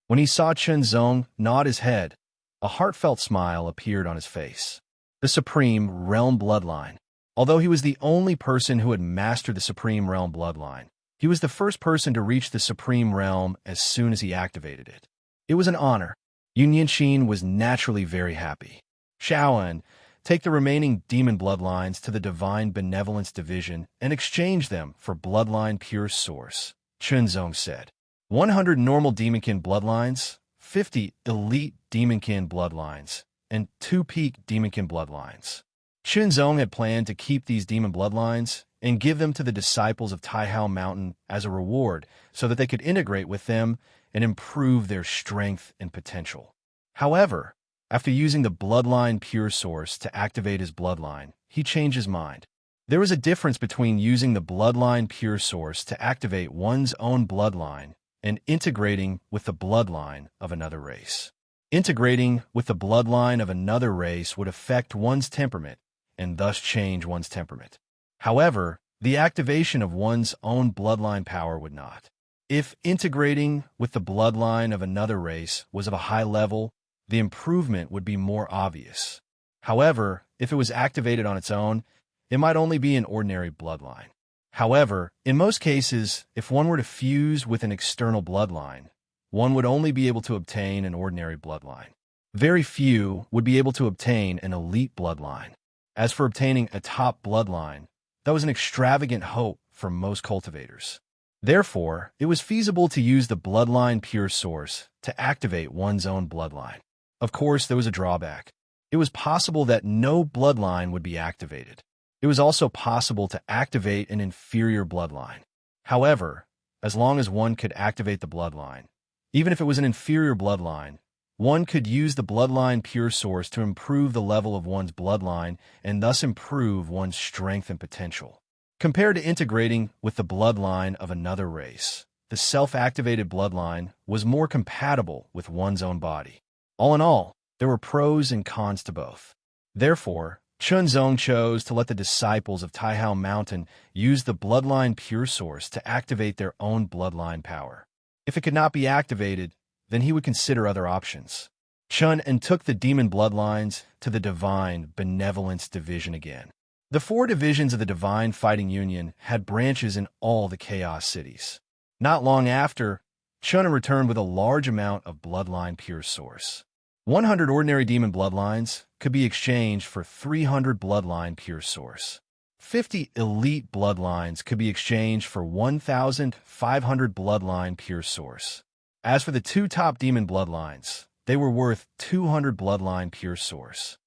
When he saw Chunzong nod his head, a heartfelt smile appeared on his face. The Supreme Realm Bloodline. Although he was the only person who had mastered the Supreme Realm Bloodline, he was the first person to reach the Supreme Realm as soon as he activated it. It was an honor. Yun Yanqin was naturally very happy. Shaoan, take the remaining demon bloodlines to the Divine Benevolence Division and exchange them for Bloodline Pure Source, Chunzong said. 100 normal Demonkin bloodlines, 50 elite Demonkin bloodlines, and 2 peak Demonkin bloodlines. Chunzong had planned to keep these demon bloodlines and give them to the disciples of Taihao Mountain as a reward so that they could integrate with them and improve their strength and potential. However, after using the Bloodline Pure Source to activate his bloodline, he changed his mind. There was a difference between using the Bloodline Pure Source to activate one's own bloodline and integrating with the bloodline of another race. Integrating with the bloodline of another race would affect one's temperament and thus change one's temperament. However, the activation of one's own bloodline power would not. If integrating with the bloodline of another race was of a high level, the improvement would be more obvious. However, if it was activated on its own, it might only be an ordinary bloodline. However, in most cases, if one were to fuse with an external bloodline, one would only be able to obtain an ordinary bloodline. Very few would be able to obtain an elite bloodline. As for obtaining a top bloodline, that was an extravagant hope for most cultivators. Therefore, it was feasible to use the Bloodline Pure Source to activate one's own bloodline. Of course, there was a drawback. It was possible that no bloodline would be activated. It was also possible to activate an inferior bloodline. However, as long as one could activate the bloodline, even if it was an inferior bloodline, one could use the Bloodline Pure Source to improve the level of one's bloodline and thus improve one's strength and potential. Compared to integrating with the bloodline of another race, the self-activated bloodline was more compatible with one's own body. All in all, there were pros and cons to both. Therefore, Chunzong chose to let the disciples of Taihao Mountain use the Bloodline Pure Source to activate their own bloodline power. If it could not be activated, then he would consider other options. Chun took the demon bloodlines to the Divine Benevolence Division again. The 4 divisions of the Divine Fighting Union had branches in all the Chaos Cities. Not long after, Chun returned with a large amount of Bloodline Pure Source. 100 ordinary demon bloodlines could be exchanged for 300 Bloodline Pure Source. 50 elite bloodlines could be exchanged for 1,500 Bloodline Pure Source. As for the 2 top demon bloodlines, they were worth 200 Bloodline Pure Source.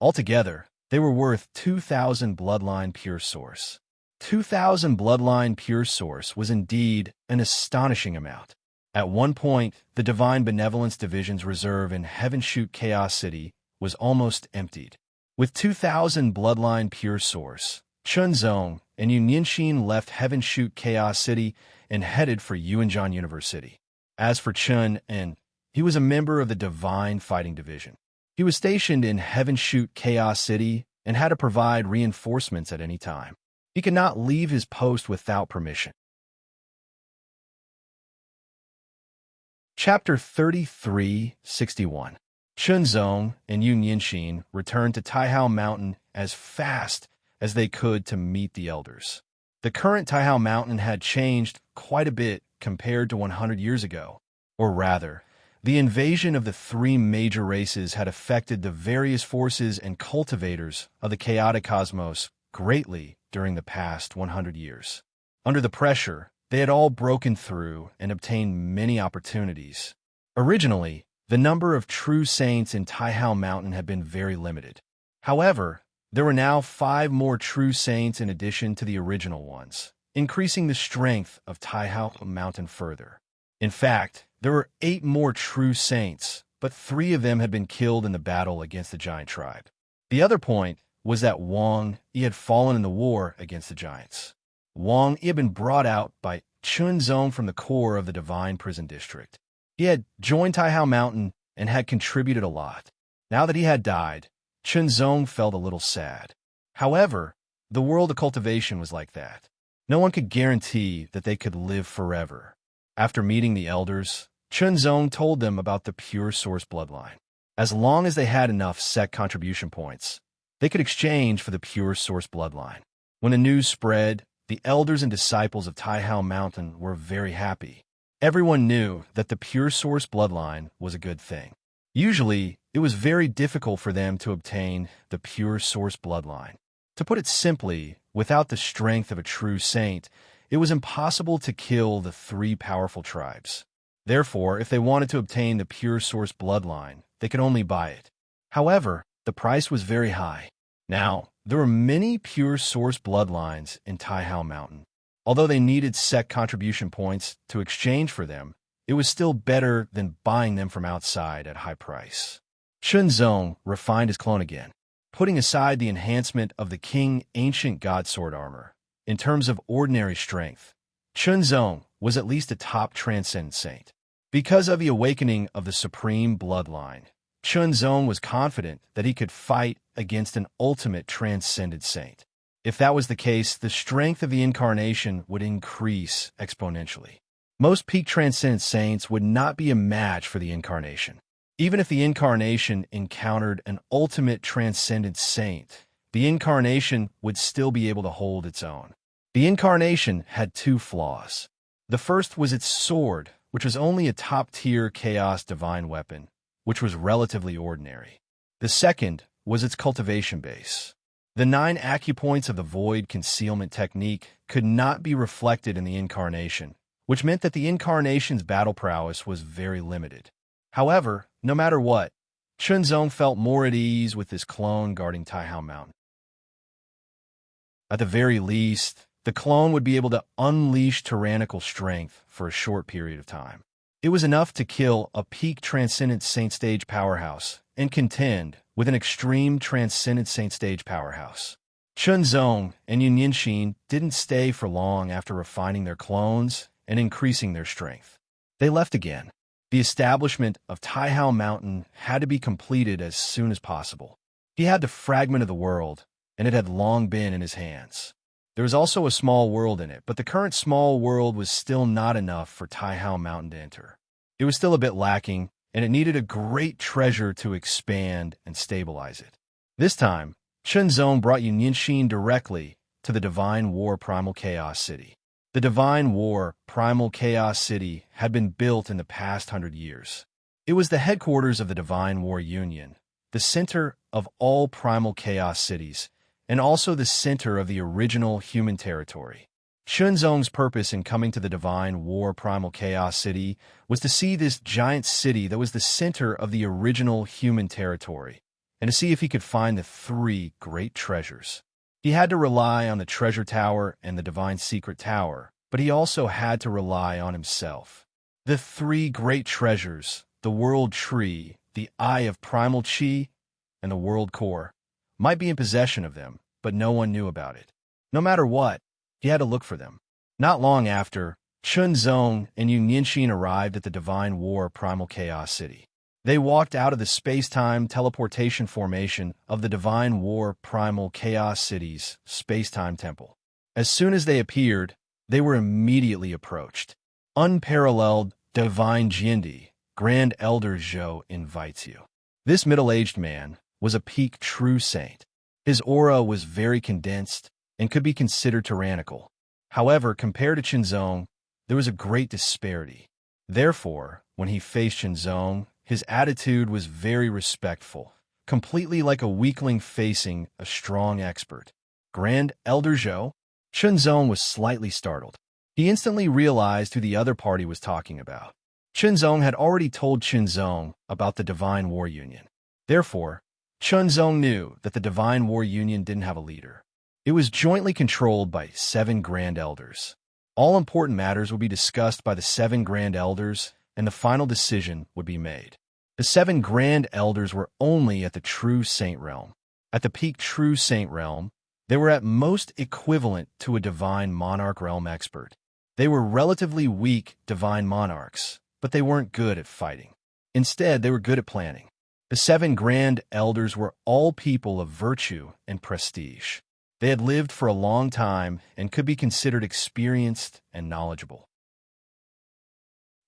Altogether, they were worth 2,000 Bloodline Pure Source. 2,000 Bloodline Pure Source was indeed an astonishing amount. At one point, the Divine Benevolence Division's reserve in Heaven Shoot Chaos City was almost emptied. With 2,000 Bloodline Pure Source, Chunzong and Yun Yanqin left Heaven Shoot Chaos City and headed for Yuanzhan University. As for Chun, he was a member of the Divine Fighting Division. He was stationed in Heaven Shoot Chaos City and had to provide reinforcements at any time. He could not leave his post without permission. Chapter 3361. Chunzong and Yun Yanqin returned to Taihao Mountain as fast as they could to meet the elders. The current Taihao Mountain had changed quite a bit compared to 100 years ago. Or rather, the invasion of the 3 major races had affected the various forces and cultivators of the chaotic cosmos greatly during the past 100 years. Under the pressure, they had all broken through and obtained many opportunities. Originally, the number of true saints in Taihao Mountain had been very limited. However, there were now 5 more true saints in addition to the original ones, increasing the strength of Taihao Mountain further. In fact, there were 8 more true saints, but 3 of them had been killed in the battle against the giant tribe. The other point was that Wang Yi had fallen in the war against the giants. Wang Yi had been brought out by Chunzong from the core of the Divine Prison District. He had joined Taihao Mountain and had contributed a lot. Now that he had died, Chunzong felt a little sad. However, The world of cultivation was like that. No one could guarantee that they could live forever. After meeting the elders, Chunzong told them about the pure source bloodline. As long as they had enough sect contribution points, they could exchange for the pure source bloodline. When the news spread, the elders and disciples of Taihao Mountain were very happy. Everyone knew that the pure source bloodline was a good thing. Usually, it was very difficult for them to obtain the pure source bloodline. To put it simply, without the strength of a true saint, it was impossible to kill the three powerful tribes. Therefore, if they wanted to obtain the pure source bloodline, they could only buy it. However, the price was very high. Now, there were many pure source bloodlines in Taihao Mountain. Although they needed sect contribution points to exchange for them, it was still better than buying them from outside at a high price. Chunzong refined his clone again, putting aside the enhancement of the King Ancient God Sword armor. In terms of ordinary strength, Chunzong was at least a top transcendent saint. Because of the awakening of the supreme bloodline, Chunzong was confident that he could fight against an ultimate transcendent saint. If that was the case, the strength of the incarnation would increase exponentially. Most peak transcendent saints would not be a match for the incarnation. Even if the incarnation encountered an ultimate transcendent saint, the incarnation would still be able to hold its own. The incarnation had two flaws. The first was its sword, which was only a top-tier chaos divine weapon, which was relatively ordinary. The second was its cultivation base. The 9 acupoints of the void concealment technique could not be reflected in the incarnation, which meant that the incarnation's battle prowess was very limited. However, no matter what, Chunzong felt more at ease with his clone guarding Taihao Mountain. At the very least, the clone would be able to unleash tyrannical strength for a short period of time. It was enough to kill a peak transcendent saint stage powerhouse and contend with an extreme transcendent saint stage powerhouse. Chunzong and Yunyinshin didn't stay for long after refining their clones and increasing their strength. They left again. The establishment of Taihao Mountain had to be completed as soon as possible. He had the fragment of the world, and it had long been in his hands. There was also a small world in it, but the current small world was still not enough for Taihao Mountain to enter. It was still a bit lacking, and it needed a great treasure to expand and stabilize it. This time, Chunzong brought Yunyinshin directly to the Divine War Primal Chaos City. The Divine War Primal Chaos City had been built in the past 100 years. It was the headquarters of the Divine War Union, the center of all Primal Chaos cities, and also the center of the original human territory. Chunzong's purpose in coming to the Divine War Primal Chaos City was to see this giant city that was the center of the original human territory, and to see if he could find the 3 great treasures. He had to rely on the Treasure Tower and the Divine Secret Tower, but he also had to rely on himself. The 3 great treasures, the World Tree, the Eye of Primal Chi, and the World Core, might be in possession of them, but no one knew about it. No matter what, he had to look for them. Not long after, Chunzong and Yunyinshin arrived at the Divine War Primal Chaos City. They walked out of the space-time teleportation formation of the Divine War Primal Chaos City's space-time temple. As soon as they appeared, they were immediately approached. Unparalleled Divine Jindi, Grand Elder Zhou invites you. This middle-aged man was a peak true saint. His aura was very condensed and could be considered tyrannical. However, compared to Chunzong, there was a great disparity. Therefore, when he faced Chunzong, his attitude was very respectful, completely like a weakling facing a strong expert. Grand Elder Zhou? Chunzong was slightly startled. He instantly realized who the other party was talking about. Chunzong had already told Chunzong about the Divine War Union. Therefore, Chunzong knew that the Divine War Union didn't have a leader. It was jointly controlled by 7 Grand Elders. All important matters would be discussed by the 7 Grand Elders, and the final decision would be made. The 7 Grand Elders were only at the True Saint realm. At the peak True Saint realm, they were at most equivalent to a Divine Monarch realm expert. They were relatively weak Divine Monarchs, but they weren't good at fighting. Instead, they were good at planning. The 7 Grand Elders were all people of virtue and prestige. They had lived for a long time and could be considered experienced and knowledgeable.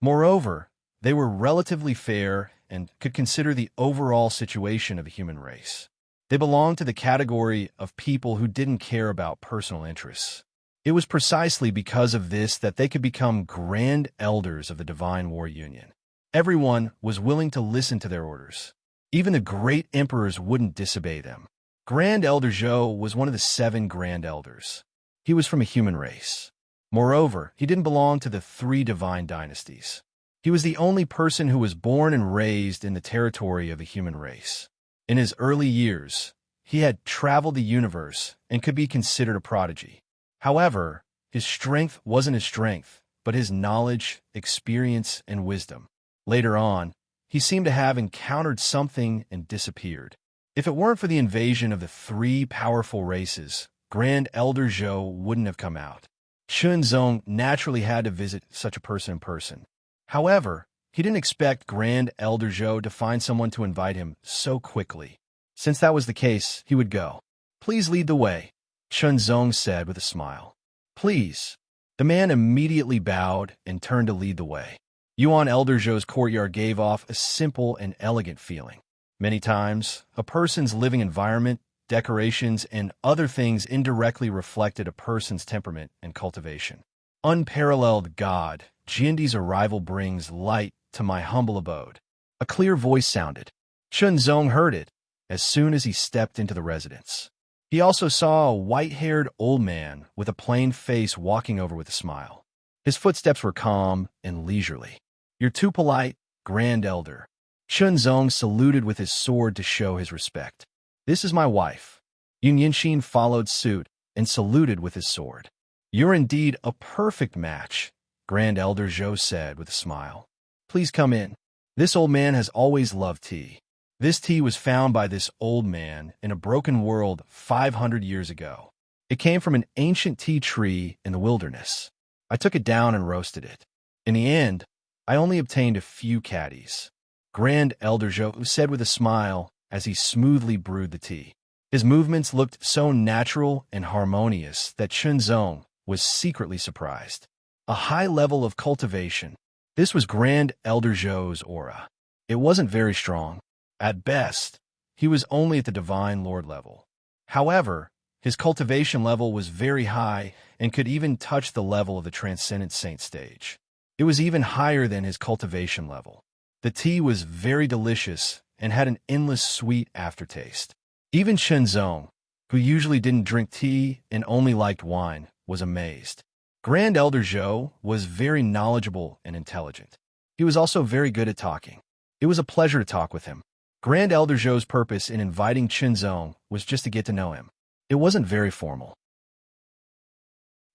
Moreover, they were relatively fair and could consider the overall situation of the human race. They belonged to the category of people who didn't care about personal interests. It was precisely because of this that they could become grand elders of the Divine War Union. Everyone was willing to listen to their orders. Even the great emperors wouldn't disobey them. Grand Elder Zhou was one of the 7 Grand Elders. He was from a human race. Moreover, he didn't belong to the 3 divine dynasties. He was the only person who was born and raised in the territory of the human race. In his early years, he had traveled the universe and could be considered a prodigy. However, his strength wasn't his strength, but his knowledge, experience, and wisdom. Later on, he seemed to have encountered something and disappeared. If it weren't for the invasion of the 3 powerful races, Grand Elder Zhou wouldn't have come out. Chunzong naturally had to visit such a person in person. However, he didn't expect Grand Elder Zhou to find someone to invite him so quickly. Since that was the case, he would go. "Please lead the way," Chunzong said with a smile. "Please." The man immediately bowed and turned to lead the way. Yuan Elder Zhou's courtyard gave off a simple and elegant feeling. Many times, a person's living environment, decorations, and other things indirectly reflected a person's temperament and cultivation. Unparalleled God, Jindi's arrival brings light to my humble abode. A clear voice sounded. Chunzong heard it as soon as he stepped into the residence. He also saw a white-haired old man with a plain face walking over with a smile. His footsteps were calm and leisurely. "You're too polite, Grand Elder." Chunzong saluted with his sword to show his respect. "This is my wife." Yun Yinshin followed suit and saluted with his sword. "You're indeed a perfect match," Grand Elder Zhou said with a smile. "Please come in. This old man has always loved tea." This tea was found by this old man in a broken world 500 years ago. It came from an ancient tea tree in the wilderness. I took it down and roasted it. In the end, I only obtained a few caddies. Grand Elder Zhou said with a smile as he smoothly brewed the tea. His movements looked so natural and harmonious that Chunzong was secretly surprised. A high level of cultivation. This was Grand Elder Zhou's aura. It wasn't very strong. At best, he was only at the Divine Lord level. However, his cultivation level was very high and could even touch the level of the Transcendent Saint stage. It was even higher than his cultivation level. The tea was very delicious and had an endless sweet aftertaste. Even Chunzong, who usually didn't drink tea and only liked wine, was amazed. Grand Elder Zhou was very knowledgeable and intelligent. He was also very good at talking. It was a pleasure to talk with him. Grand Elder Zhou's purpose in inviting Chunzong was just to get to know him. It wasn't very formal.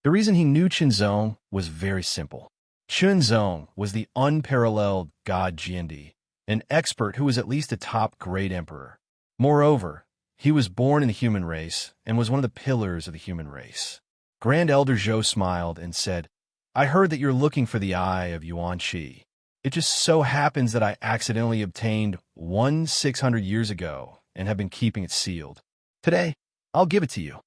The reason he knew Chunzong was very simple. Chunzong was the unparalleled god Jindi, an expert who was at least a top great emperor. Moreover, he was born in the human race and was one of the pillars of the human race. Grand Elder Zhou smiled and said, "I heard that you're looking for the eye of Yuan Shi. It just so happens that I accidentally obtained one 600 years ago and have been keeping it sealed. Today, I'll give it to you."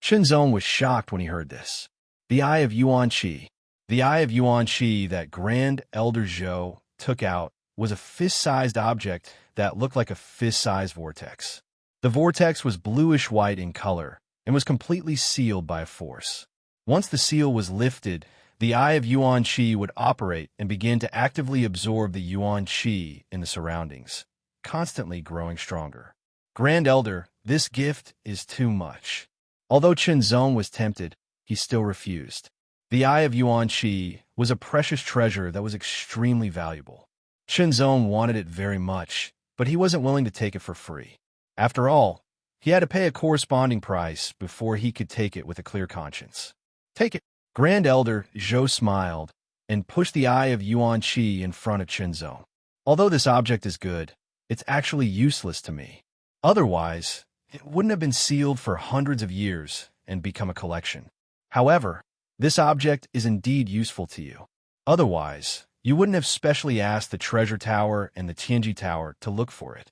Chunzong was shocked when he heard this. The eye of Yuan Shi. The eye of Yuan Shi that Grand Elder Zhou took out was a fist-sized object that looked like a fist-sized vortex. The vortex was bluish-white in color and was completely sealed by a force. Once the seal was lifted, the eye of Yuan Shi would operate and begin to actively absorb the Yuan Shi in the surroundings, constantly growing stronger. "Grand Elder, this gift is too much." Although Chunzong was tempted, he still refused. The eye of Yuan Shi was a precious treasure that was extremely valuable. Chunzong wanted it very much, but he wasn't willing to take it for free. After all, he had to pay a corresponding price before he could take it with a clear conscience. "Take it." Grand Elder Zhou smiled and pushed the eye of Yuan Shi in front of Chunzong. "Although this object is good, it's actually useless to me. Otherwise, it wouldn't have been sealed for hundreds of years and become a collection. However, this object is indeed useful to you. Otherwise, you wouldn't have specially asked the Treasure Tower and the Tianji Tower to look for it.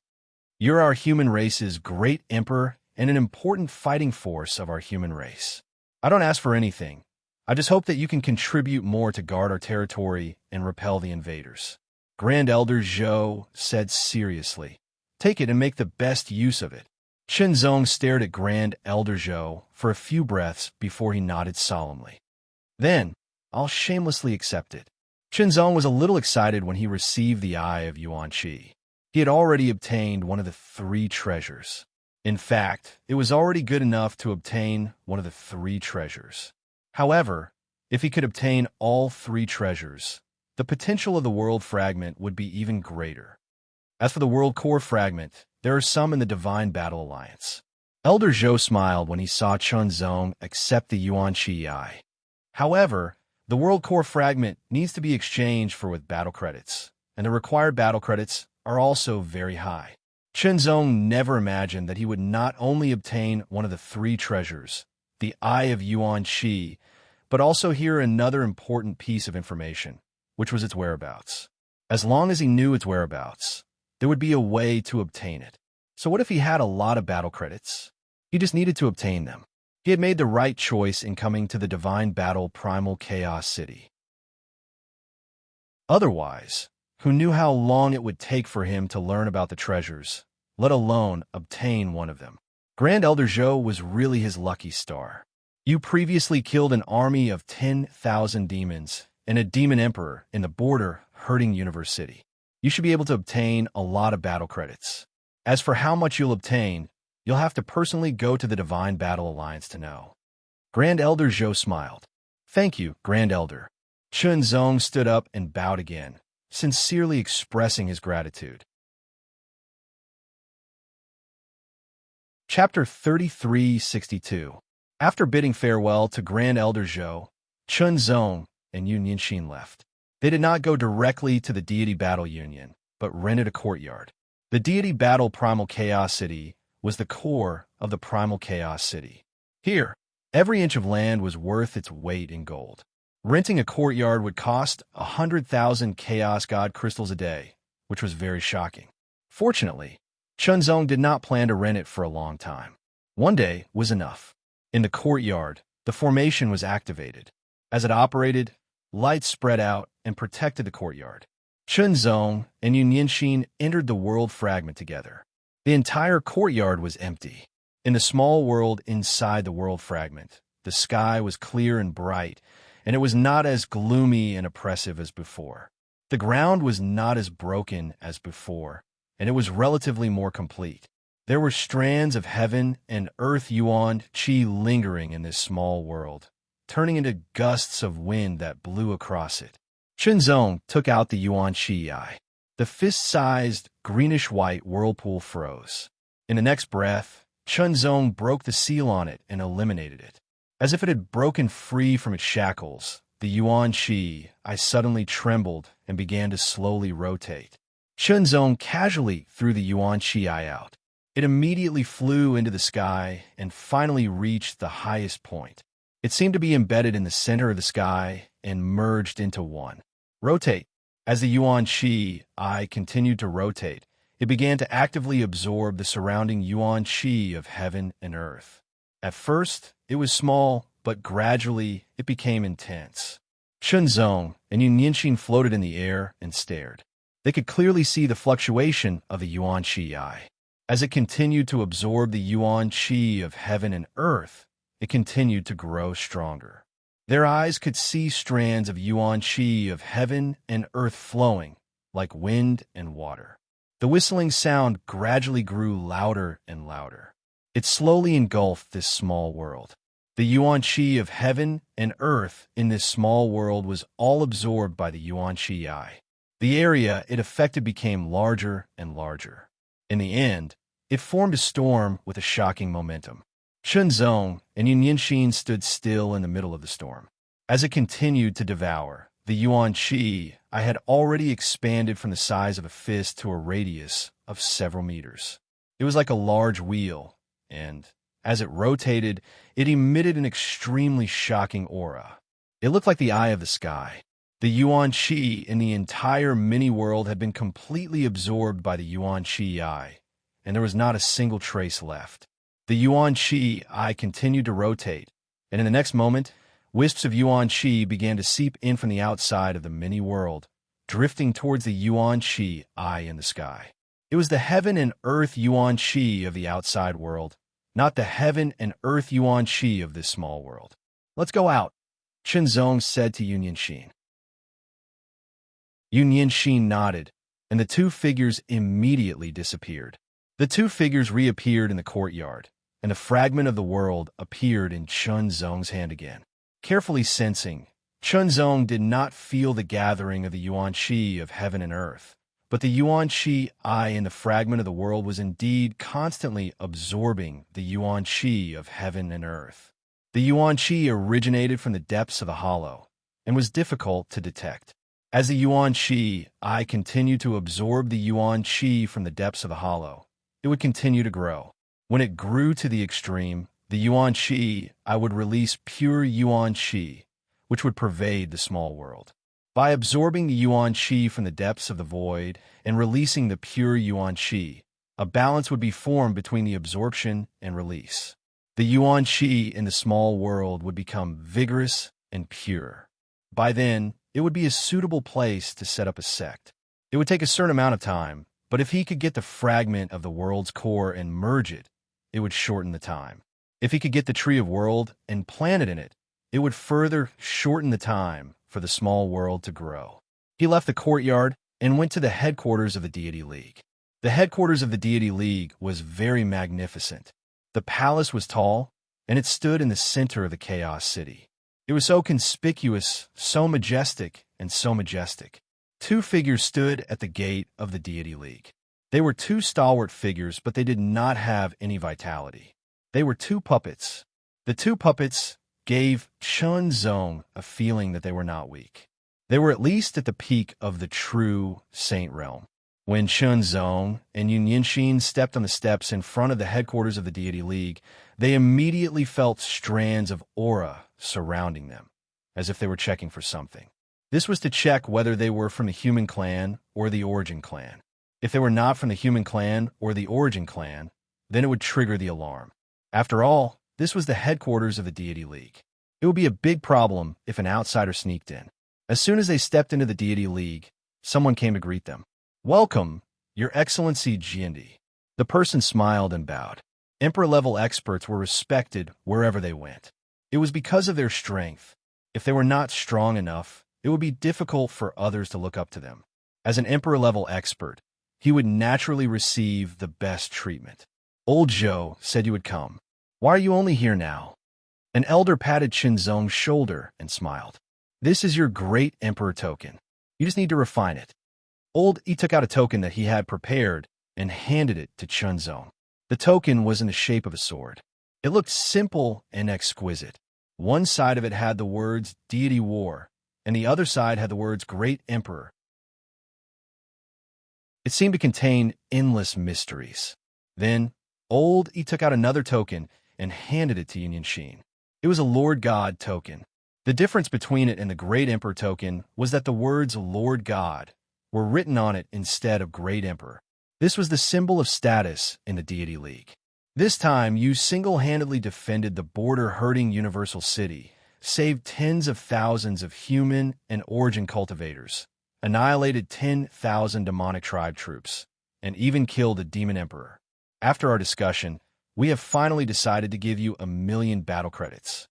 You're our human race's great emperor and an important fighting force of our human race. I don't ask for anything. I just hope that you can contribute more to guard our territory and repel the invaders." Grand Elder Zhou said seriously. "Take it and make the best use of it." Shenzong stared at Grand Elder Zhou for a few breaths before he nodded solemnly. "Then, I'll shamelessly accept it." Shenzong was a little excited when he received the Eye of Yuan-Chi. He had already obtained one of the 3 treasures. In fact, it was already good enough to obtain one of the 3 treasures. However, if he could obtain all 3 treasures, the potential of the world fragment would be even greater. As for the world core fragment, there are some in the Divine Battle Alliance. Elder Zhou smiled when he saw Shenzong accept the Yuan-Chi Eye. However, the world core fragment needs to be exchanged for with battle credits, and the required battle credits are also very high. Shenzong never imagined that he would not only obtain one of the 3 treasures, the Eye of Yuan-Chi, but also hear another important piece of information, which was its whereabouts. As long as he knew its whereabouts, there would be a way to obtain it. So what if he had a lot of battle credits? He just needed to obtain them. He had made the right choice in coming to the Divine Battle Primal Chaos City. Otherwise, who knew how long it would take for him to learn about the treasures, let alone obtain one of them? Grand Elder Zhou was really his lucky star. You previously killed an army of 10,000 demons and a demon emperor in the border hurting Universe City. You should be able to obtain a lot of battle credits. As for how much you'll obtain, you'll have to personally go to the Divine Battle Alliance to know. Grand Elder Zhou smiled. "Thank you, Grand Elder." Shenzong stood up and bowed again, sincerely expressing his gratitude. Chapter 3362. After bidding farewell to Grand Elder Zhou, Shenzong and Yun Yinxin left. They did not go directly to the Deity Battle Union, but rented a courtyard. The Deity Battle Primal Chaos City was the core of the Primal Chaos City. Here, every inch of land was worth its weight in gold. Renting a courtyard would cost 100,000 Chaos God crystals a day, which was very shocking. Fortunately, Shenzong did not plan to rent it for a long time. One day was enough. In the courtyard, the formation was activated. As it operated, lights spread out and protected the courtyard. Shenzong and Yun Yinxin entered the world fragment together. The entire courtyard was empty. In the small world inside the world fragment, the sky was clear and bright, and it was not as gloomy and oppressive as before. The ground was not as broken as before, and it was relatively more complete. There were strands of heaven and earth Yuan-Chi lingering in this small world, turning into gusts of wind that blew across it. Shenzong took out the Yuan-Chi Eye. The fist-sized, greenish-white whirlpool froze. In the next breath, Shenzong broke the seal on it and eliminated it. As if it had broken free from its shackles, the Yuan-Chi Eye suddenly trembled and began to slowly rotate. Shenzong casually threw the Yuan-Chi Eye out. It immediately flew into the sky and finally reached the highest point. It seemed to be embedded in the center of the sky and merged into one. Rotate. As the Yuan-Chi Eye continued to rotate, it began to actively absorb the surrounding Yuan-Chi of heaven and earth. At first, it was small, but gradually it became intense. Shenzong and Yun Yinxin floated in the air and stared. They could clearly see the fluctuation of the Yuan-Chi Eye. As it continued to absorb the Yuan-Chi of heaven and earth, it continued to grow stronger. Their eyes could see strands of Yuan-Chi of heaven and earth flowing, like wind and water. The whistling sound gradually grew louder and louder. It slowly engulfed this small world. The Yuan-Chi of heaven and earth in this small world was all absorbed by the Yuan-Chi Eye. The area it affected became larger and larger. In the end, it formed a storm with a shocking momentum. Shenzong and Yun Yinxin stood still in the middle of the storm. As it continued to devour, the Yuan-Chi Eye had already expanded from the size of a fist to a radius of several meters. It was like a large wheel, and as it rotated, it emitted an extremely shocking aura. It looked like the eye of the sky. The Yuan-Chi in the entire mini-world had been completely absorbed by the Yuan-Chi Eye, and there was not a single trace left. The yuan qi eye continued to rotate, and in the next moment, wisps of yuan qi began to seep in from the outside of the mini-world, drifting towards the yuan qi eye in the sky. It was the heaven and earth yuan qi of the outside world, not the heaven and earth yuan qi of this small world. "Let's go out," Chenzong said to Yun Yanxin. Yun Yanxin nodded, and the two figures immediately disappeared. The two figures reappeared in the courtyard, and a fragment of the world appeared in Chenzong's hand again. Carefully sensing, Chenzong did not feel the gathering of the yuan qi of heaven and earth, but the yuan qi eye in the fragment of the world was indeed constantly absorbing the yuan qi of heaven and earth. The yuan qi originated from the depths of the hollow and was difficult to detect. As the yuan qi eye continued to absorb the yuan qi from the depths of the hollow, it would continue to grow. When it grew to the extreme, the yuan qi eye would release pure yuan qi, which would pervade the small world. By absorbing the yuan qi from the depths of the void and releasing the pure yuan qi, a balance would be formed between the absorption and release. The yuan qi in the small world would become vigorous and pure. By then, it would be a suitable place to set up a sect. It would take a certain amount of time, but if he could get the fragment of the world's core and merge it, it would shorten the time. If he could get the tree of world and plant it in it, it would further shorten the time for the small world to grow. He left the courtyard and went to the headquarters of the Deity League. The headquarters of the Deity League was very magnificent. The palace was tall, and it stood in the center of the Chaos City. It was so conspicuous, so majestic, and so majestic. Two figures stood at the gate of the Deity League. They were two stalwart figures, but they did not have any vitality. They were two puppets. The two puppets gave Chenzong a feeling that they were not weak. They were at least at the peak of the true saint realm. When Chenzong and Yun Yanxin stepped on the steps in front of the headquarters of the Deity League, they immediately felt strands of aura surrounding them, as if they were checking for something. This was to check whether they were from the human clan or the origin clan. If they were not from the human clan or the origin clan, then it would trigger the alarm. After all, this was the headquarters of the Deity League. It would be a big problem if an outsider sneaked in. As soon as they stepped into the Deity League, someone came to greet them. "Welcome, Your Excellency Jiandi." The person smiled and bowed. Emperor-level experts were respected wherever they went. It was because of their strength. If they were not strong enough, it would be difficult for others to look up to them. As an emperor-level expert, he would naturally receive the best treatment. "Old Zhou said you would come. Why are you only here now?" An elder patted Chenzong's shoulder and smiled. "This is your great emperor token. You just need to refine it." Old Yi took out a token that he had prepared and handed it to Chenzong. The token was in the shape of a sword. It looked simple and exquisite. One side of it had the words Deity War, and the other side had the words Great Emperor. It seemed to contain endless mysteries. Then, Old Yi took out another token and handed it to Yun Yanxin. It was a Lord God token. The difference between it and the Great Emperor token was that the words Lord God were written on it instead of Great Emperor. This was the symbol of status in the Deity League. This time, you single-handedly defended the border-hurting Universal City, saved tens of thousands of human and origin cultivators, annihilated 10,000 demonic tribe troops, and even killed a demon emperor. After our discussion, we have finally decided to give you 1,000,000 battle credits.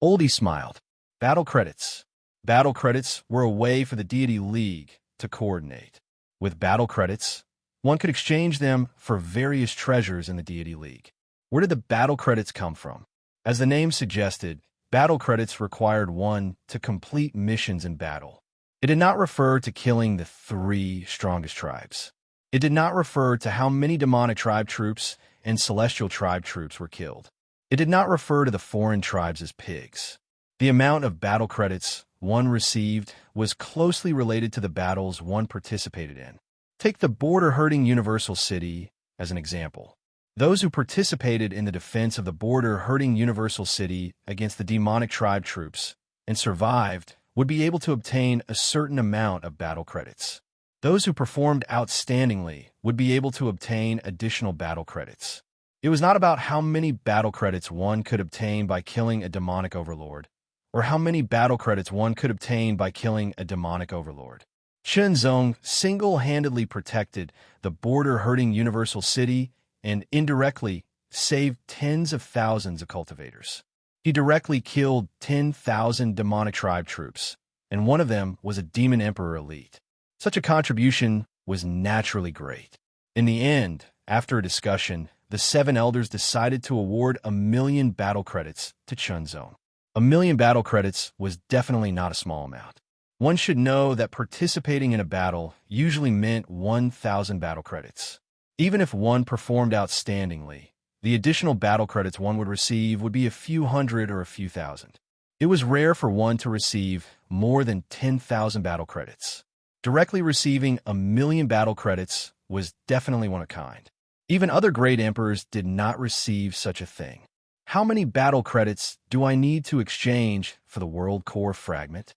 Oldie smiled. Battle credits. Battle credits were a way for the Deity League to coordinate. With battle credits, one could exchange them for various treasures in the Deity League. Where did the battle credits come from? As the name suggested, battle credits required one to complete missions in battle. It did not refer to killing the 3 strongest tribes. It did not refer to how many demonic tribe troops and celestial tribe troops were killed. It did not refer to the foreign tribes as pigs. The amount of battle credits one received was closely related to the battles one participated in. Take the border-hurting Universal City as an example. Those who participated in the defense of the border-hurting Universal City against the demonic tribe troops and survived would be able to obtain a certain amount of battle credits. Those who performed outstandingly would be able to obtain additional battle credits. It was not about how many battle credits one could obtain by killing a demonic overlord, or how many battle credits one could obtain by killing a demonic overlord. Shenzong single-handedly protected the border-hurting universal city and indirectly saved tens of thousands of cultivators. He directly killed 10,000 demonic tribe troops, and one of them was a demon emperor elite. Such a contribution was naturally great. In the end, after a discussion, the 7 elders decided to award 1,000,000 battle credits to Shenzong. 1,000,000 battle credits was definitely not a small amount. One should know that participating in a battle usually meant 1,000 battle credits. Even if one performed outstandingly, the additional battle credits one would receive would be a few hundred or a few thousand. It was rare for one to receive more than 10,000 battle credits. Directly receiving 1,000,000 battle credits was definitely one of a kind. Even other great emperors did not receive such a thing. How many battle credits do I need to exchange for the world core fragment?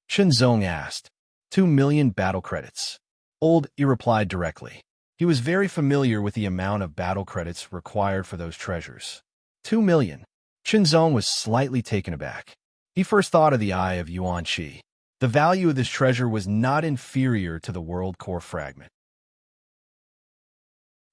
Shenzong asked. 2,000,000 battle credits. Old I replied directly. He was very familiar with the amount of battle credits required for those treasures. 2,000,000. Shenzong was slightly taken aback. He first thought of the Eye of Yuan Qi. The value of this treasure was not inferior to the world core fragment.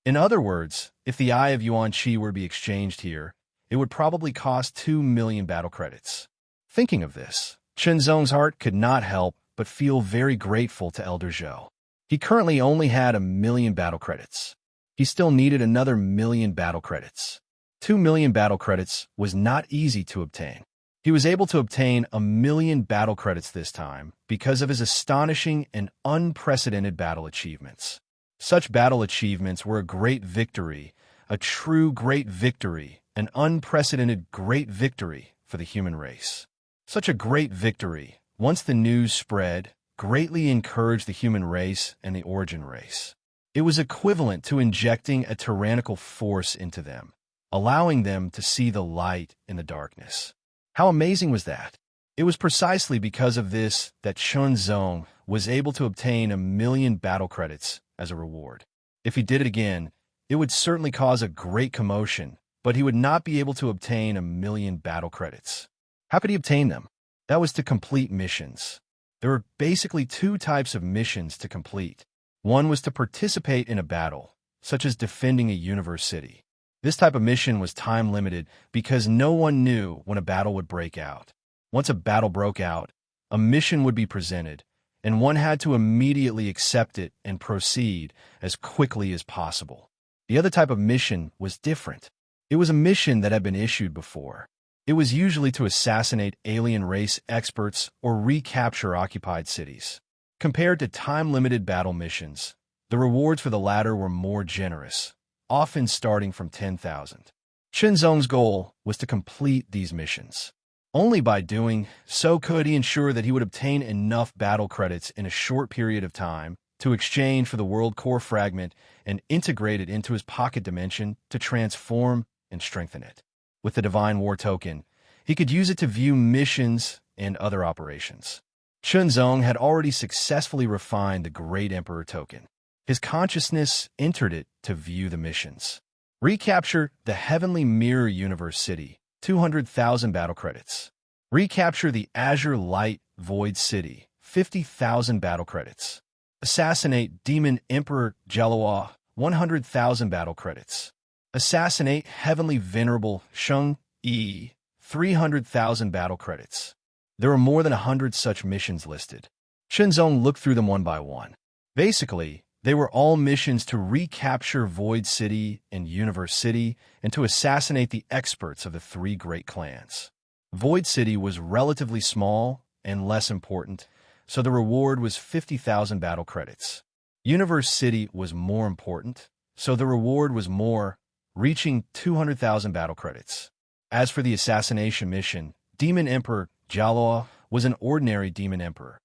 In other words, if the Eye of Yuan Qi were to be exchanged here, it would probably cost 2,000,000 battle credits. Thinking of this, Shenzong's heart could not help but feel very grateful to Elder Zhou. He currently only had 1,000,000 battle credits. He still needed another 1,000,000 battle credits. 2,000,000 battle credits was not easy to obtain. He was able to obtain 1,000,000 battle credits this time because of his astonishing and unprecedented battle achievements. Such battle achievements were a great victory, a true great victory, an unprecedented great victory for the human race. Such a great victory, once the news spread, greatly encouraged the human race and the origin race. It was equivalent to injecting a tyrannical force into them, allowing them to see the light in the darkness. How amazing was that? It was precisely because of this that Shenzong was able to obtain 1,000,000 battle credits as a reward. If he did it again, it would certainly cause a great commotion, but he would not be able to obtain 1,000,000 battle credits. How could he obtain them? That was to complete missions. There were basically 2 types of missions to complete. One was to participate in a battle, such as defending a universe city. This type of mission was time-limited because no one knew when a battle would break out. Once a battle broke out, a mission would be presented, and one had to immediately accept it and proceed as quickly as possible. The other type of mission was different. It was a mission that had been issued before. It was usually to assassinate alien race experts or recapture occupied cities. Compared to time-limited battle missions, the rewards for the latter were more generous, often starting from 10,000. Shenzong's goal was to complete these missions. Only by doing so could he ensure that he would obtain enough battle credits in a short period of time to exchange for the world core fragment and integrate it into his pocket dimension to transform and strengthen it. With the Divine War token, he could use it to view missions and other operations. Shenzong had already successfully refined the Great Emperor token. His consciousness entered it to view the missions. Recapture the Heavenly Mirror Universe City, 200,000 battle credits. Recapture the Azure Light Void City, 50,000 battle credits. Assassinate Demon Emperor Jelua, 100,000 battle credits. Assassinate Heavenly Venerable Sheng Yi, 300,000 battle credits. There were more than 100 such missions listed. Shenzong looked through them one by one. Basically, they were all missions to recapture Void City and Universe City and to assassinate the experts of the 3 great clans. Void City was relatively small and less important, so the reward was 50,000 battle credits. Universe City was more important, so the reward was more, reaching 200,000 battle credits. As for the assassination mission, Demon Emperor Jalua was an ordinary Demon Emperor.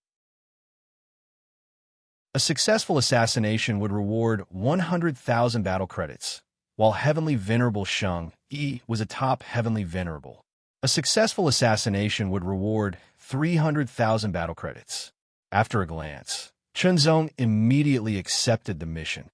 A successful assassination would reward 100,000 battle credits, while Heavenly Venerable Sheng Yi was a top Heavenly Venerable. A successful assassination would reward 300,000 battle credits. After a glance, Shenzong immediately accepted the mission.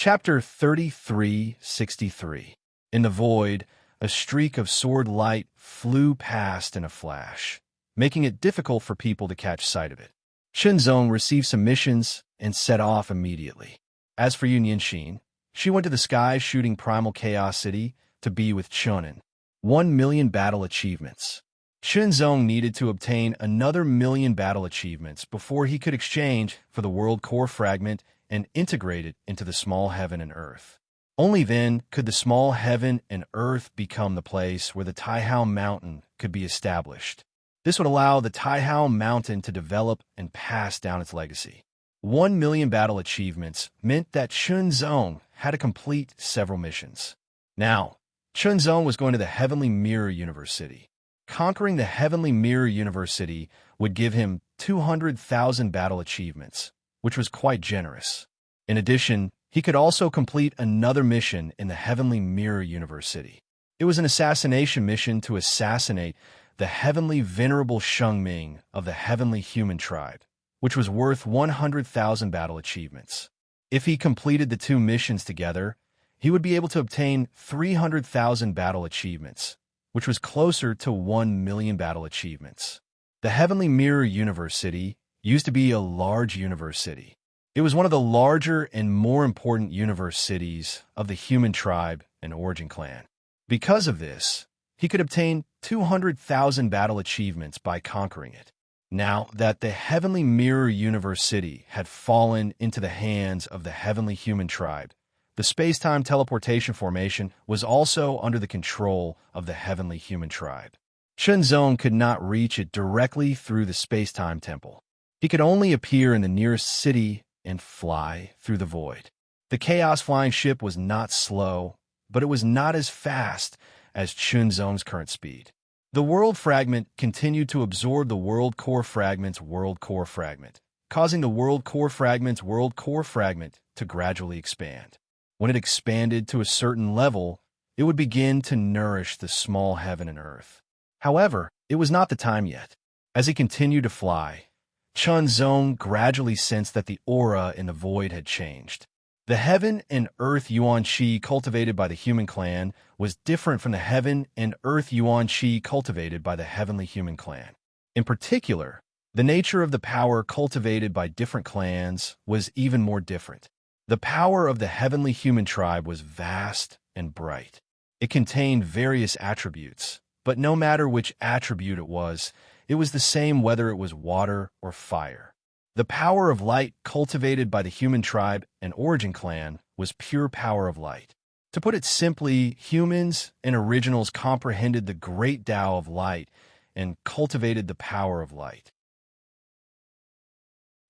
Chapter 3363. In the void, a streak of sword light flew past in a flash, making it difficult for people to catch sight of it. Shenzong received some missions and set off immediately. As for Yun Yinxin, she went to the sky shooting Primal Chaos City to be with Chunin. 1,000,000 battle achievements. Shenzong needed to obtain another 1,000,000 battle achievements before he could exchange for the world core fragment and integrate it into the small heaven and earth. Only then could the small heaven and earth become the place where the Taihao Mountain could be established. This would allow the Taihao Mountain to develop and pass down its legacy. 1,000,000 battle achievements meant that Shenzong had to complete several missions. Now, Shenzong was going to the Heavenly Mirror University. Conquering the Heavenly Mirror University would give him 200,000 battle achievements, which was quite generous. In addition, he could also complete another mission in the Heavenly Mirror University. It was an assassination mission to assassinate the Heavenly Venerable Shengming of the Heavenly Human Tribe, which was worth 100,000 battle achievements. If he completed the two missions together, he would be able to obtain 300,000 battle achievements, which was closer to 1,000,000 battle achievements. The Heavenly Mirror University used to be a large university. It was one of the larger and more important universities of the human tribe and origin clan. Because of this, he could obtain 200,000 battle achievements by conquering it. Now that the Heavenly Mirror University had fallen into the hands of the Heavenly Human Tribe, the space-time teleportation formation was also under the control of the Heavenly Human Tribe. Shenzong could not reach it directly through the space-time temple. He could only appear in the nearest city and fly through the void. The Chaos Flying Ship was not slow, but it was not as fast as Shenzong's current speed. The World Fragment continued to absorb the World Core Fragment's World Core Fragment, causing the World Core Fragment's World Core Fragment to gradually expand. When it expanded to a certain level, it would begin to nourish the small heaven and earth. However, it was not the time yet. As he continued to fly, Shenzong gradually sensed that the aura in the void had changed. The heaven and earth yuan qi cultivated by the human clan was different from the heaven and earth yuan qi cultivated by the heavenly human clan. In particular, the nature of the power cultivated by different clans was even more different. The power of the heavenly human tribe was vast and bright. It contained various attributes, but no matter which attribute it was the same whether it was water or fire. The power of light cultivated by the human tribe and origin clan was pure power of light. To put it simply, humans and originals comprehended the great Tao of light and cultivated the power of light.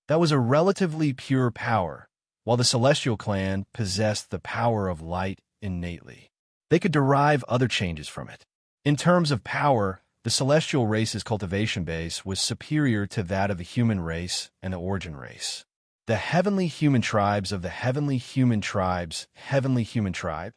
That was a relatively pure power, while the celestial clan possessed the power of light innately. They could derive other changes from it. In terms of power, the celestial race's cultivation base was superior to that of the human race and the origin race. The heavenly human tribes of the heavenly human tribe's heavenly human tribe.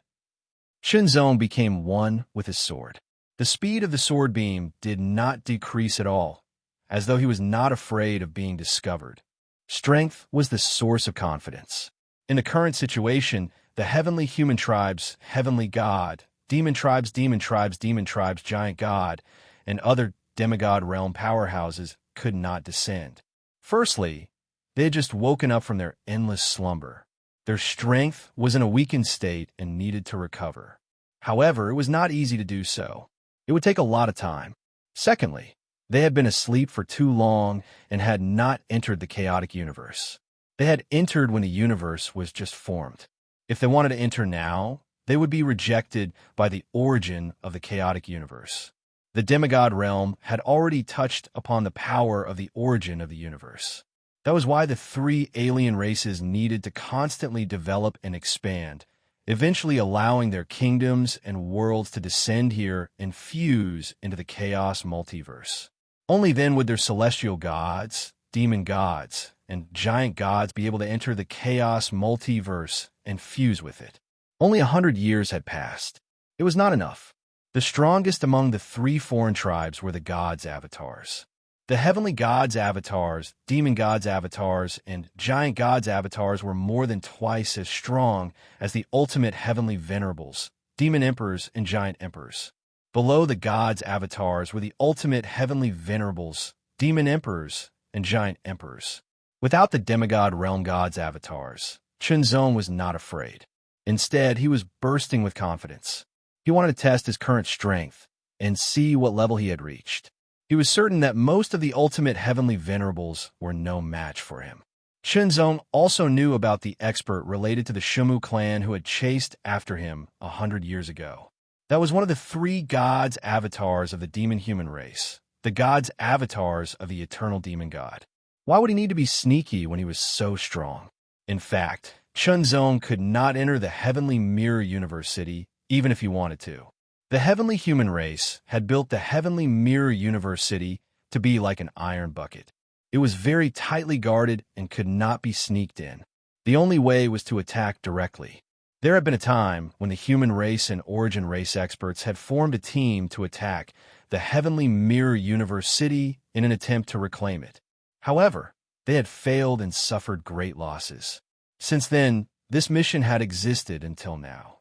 Shenzong became one with his sword. The speed of the sword beam did not decrease at all, as though he was not afraid of being discovered. Strength was the source of confidence. In the current situation, the heavenly human tribes, heavenly god, demon tribes, giant god, and other demigod realm powerhouses could not descend. Firstly, they had just woken up from their endless slumber. Their strength was in a weakened state and needed to recover. However, it was not easy to do so. It would take a lot of time. Secondly, they had been asleep for too long and had not entered the chaotic universe. They had entered when the universe was just formed. If they wanted to enter now, they would be rejected by the origin of the chaotic universe. The demigod realm had already touched upon the power of the origin of the universe. That was why the three alien races needed to constantly develop and expand, eventually allowing their kingdoms and worlds to descend here and fuse into the chaos multiverse. Only then would their celestial gods, demon gods, and giant gods be able to enter the chaos multiverse and fuse with it. Only 100 years had passed. It was not enough. The strongest among the three foreign tribes were the gods' avatars. The heavenly gods' avatars, demon gods' avatars, and giant gods' avatars were more than twice as strong as the ultimate heavenly venerables, demon emperors and giant emperors. Below the gods' avatars were the ultimate heavenly venerables, demon emperors, and giant emperors. Without the demigod realm gods' avatars, Chunzong was not afraid. Instead, he was bursting with confidence. He wanted to test his current strength and see what level he had reached. He was certain that most of the ultimate heavenly venerables were no match for him. Chunzong also knew about the expert related to the Shumu clan who had chased after him 100 years ago. That was one of the 3 gods' avatars of the demon-human race, the gods' avatars of the eternal demon god. Why would he need to be sneaky when he was so strong? In fact, Chunzong could not enter the heavenly mirror universe city even if he wanted to. The heavenly human race had built the heavenly mirror universe city to be like an iron bucket. It was very tightly guarded and could not be sneaked in. The only way was to attack directly. There had been a time when the human race and origin race experts had formed a team to attack the heavenly mirror universe city in an attempt to reclaim it. However, they had failed and suffered great losses. Since then, this mission had existed until now.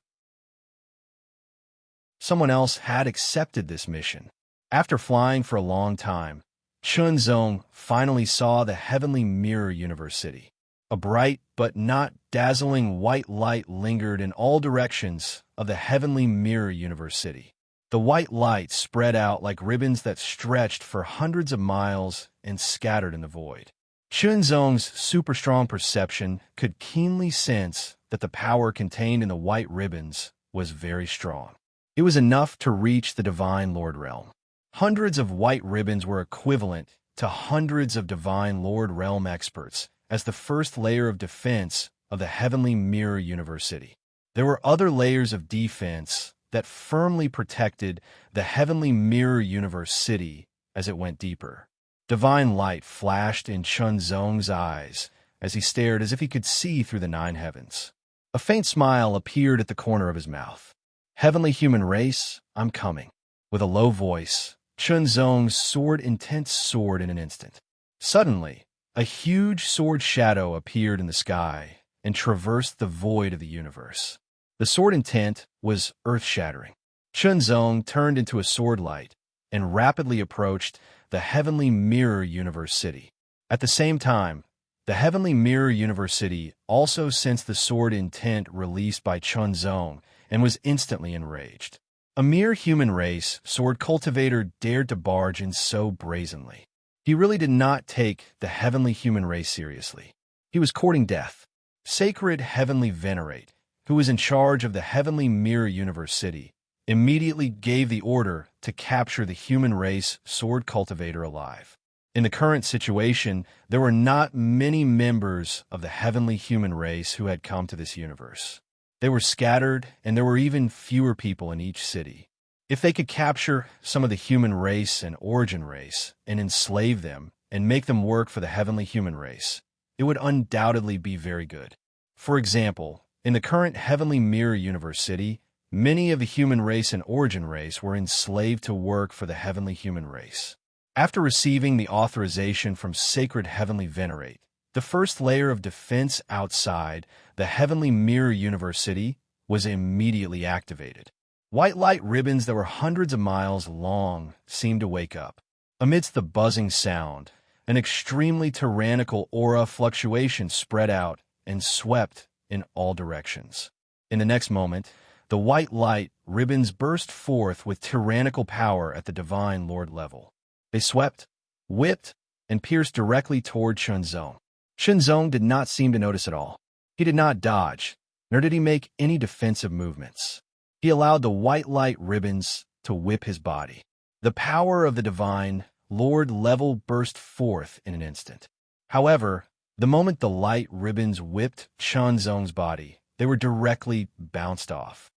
Someone else had accepted this mission. After flying for a long time, Chunzong finally saw the heavenly mirror universe city. A bright but not dazzling white light lingered in all directions of the heavenly mirror universe city. The white light spread out like ribbons that stretched for hundreds of miles and scattered in the void. Chunzong's super-strong perception could keenly sense that the power contained in the white ribbons was very strong. It was enough to reach the Divine Lord realm. Hundreds of white ribbons were equivalent to hundreds of Divine Lord realm experts as the first layer of defense of the heavenly mirror universe city. There were other layers of defense that firmly protected the heavenly mirror universe city as it went deeper. Divine light flashed in Chunzong's eyes as he stared as if he could see through the 9 heavens. A faint smile appeared at the corner of his mouth. Heavenly human race, I'm coming. With a low voice, Chunzong soared intense sword in an instant. Suddenly, a huge sword shadow appeared in the sky and traversed the void of the universe. The sword intent was earth-shattering. Chunzong turned into a sword light and rapidly approached the heavenly mirror universe city. At the same time, the heavenly mirror universe city also sensed the sword intent released by Chunzong and was instantly enraged. A mere human race sword cultivator dared to barge in so brazenly. He really did not take the heavenly human race seriously. He was courting death. Sacred Heavenly Venerate, who was in charge of the heavenly mirror universe city, immediately gave the order to capture the human race sword cultivator alive. In the current situation, there were not many members of the heavenly human race who had come to this universe. They were scattered, and there were even fewer people in each city. If they could capture some of the human race and origin race and enslave them and make them work for the heavenly human race, it would undoubtedly be very good. For example, in the current heavenly mirror universe city, many of the human race and origin race were enslaved to work for the heavenly human race. After receiving the authorization from Sacred Heavenly Venerate, the first layer of defense outside the heavenly mirror universe city was immediately activated. White light ribbons that were hundreds of miles long seemed to wake up. Amidst the buzzing sound, an extremely tyrannical aura fluctuation spread out and swept in all directions. In the next moment, the white light ribbons burst forth with tyrannical power at the Divine Lord level. They swept, whipped, and pierced directly toward Chunzong. Chunzong did not seem to notice at all. He did not dodge, nor did he make any defensive movements. He allowed the white light ribbons to whip his body. The power of the Divine Lord level burst forth in an instant. However, the moment the light ribbons whipped Chunzong's body, they were directly bounced off.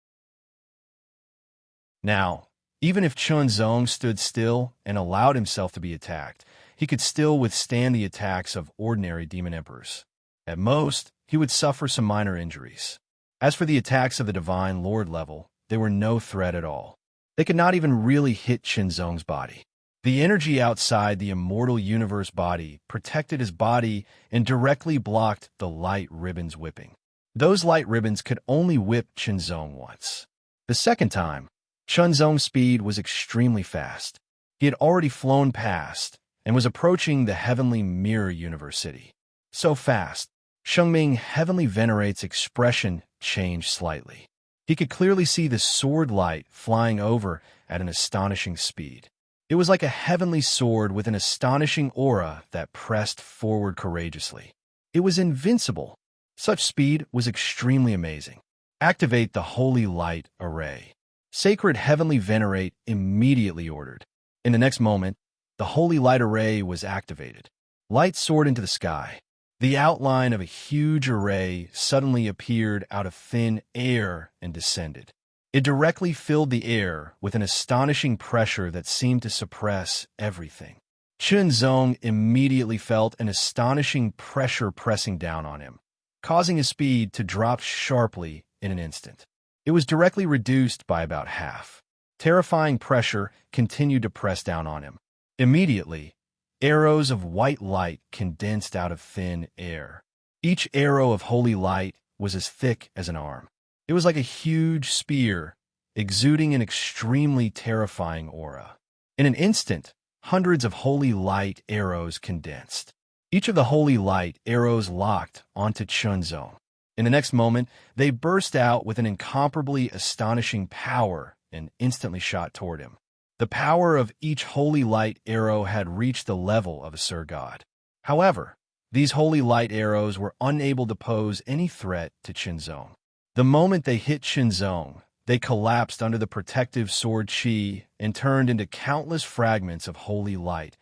Now, even if Chunzong stood still and allowed himself to be attacked, he could still withstand the attacks of ordinary demon emperors. At most, he would suffer some minor injuries. As for the attacks of the Divine Lord level, they were no threat at all. They could not even really hit Chunzong's body. The energy outside the immortal universe body protected his body and directly blocked the light ribbons whipping. Those light ribbons could only whip Chunzong once. The second time, Chunzong's speed was extremely fast. He had already flown past and was approaching the heavenly mirror universe city. So fast, Shengming Heavenly Venerate's expression changed slightly. He could clearly see the sword light flying over at an astonishing speed. It was like a heavenly sword with an astonishing aura that pressed forward courageously. It was invincible. Such speed was extremely amazing. Activate the Holy Light Array. Sacred Heavenly Venerate immediately ordered. In the next moment, the Holy Light Array was activated. Light soared into the sky. The outline of a huge array suddenly appeared out of thin air and descended. It directly filled the air with an astonishing pressure that seemed to suppress everything. Chunzong immediately felt an astonishing pressure pressing down on him, causing his speed to drop sharply in an instant. It was directly reduced by about half. Terrifying pressure continued to press down on him. Immediately, arrows of white light condensed out of thin air. Each arrow of holy light was as thick as an arm. It was like a huge spear, exuding an extremely terrifying aura. In an instant, hundreds of holy light arrows condensed. Each of the holy light arrows locked onto Chunzong. In the next moment, they burst out with an incomparably astonishing power and instantly shot toward him. The power of each holy light arrow had reached the level of a Sir God. However, these holy light arrows were unable to pose any threat to Chunzong. The moment they hit Chunzong, they collapsed under the protective sword chi and turned into countless fragments of holy light,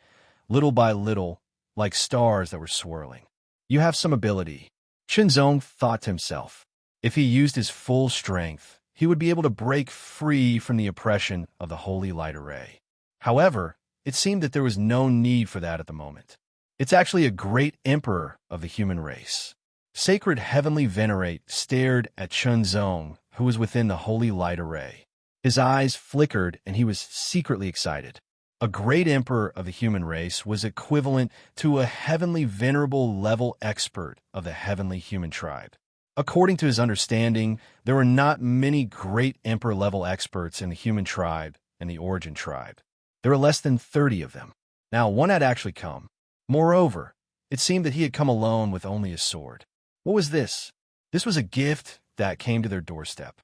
little by little, like stars that were swirling. You have some ability, Chunzong thought to himself. If he used his full strength, he would be able to break free from the oppression of the Holy Light Array. However, it seemed that there was no need for that at the moment. It's actually a great emperor of the human race. Sacred Heavenly Venerate stared at Chunzong, who was within the Holy Light Array. His eyes flickered and he was secretly excited. A great emperor of the human race was equivalent to a heavenly venerable level expert of the heavenly human tribe. According to his understanding, there were not many great emperor-level experts in the human tribe and the origin tribe. There were less than 30 of them. Now, one had actually come. Moreover, it seemed that he had come alone with only a sword. What was this? This was a gift that came to their doorstep.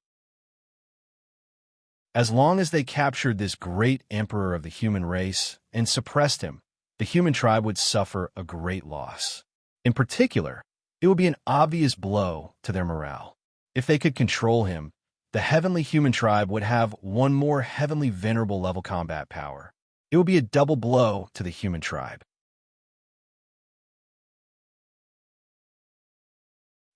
As long as they captured this great emperor of the human race and suppressed him, the human tribe would suffer a great loss. In particular, it would be an obvious blow to their morale. If they could control him, the heavenly human tribe would have one more heavenly venerable level combat power. It would be a double blow to the human tribe.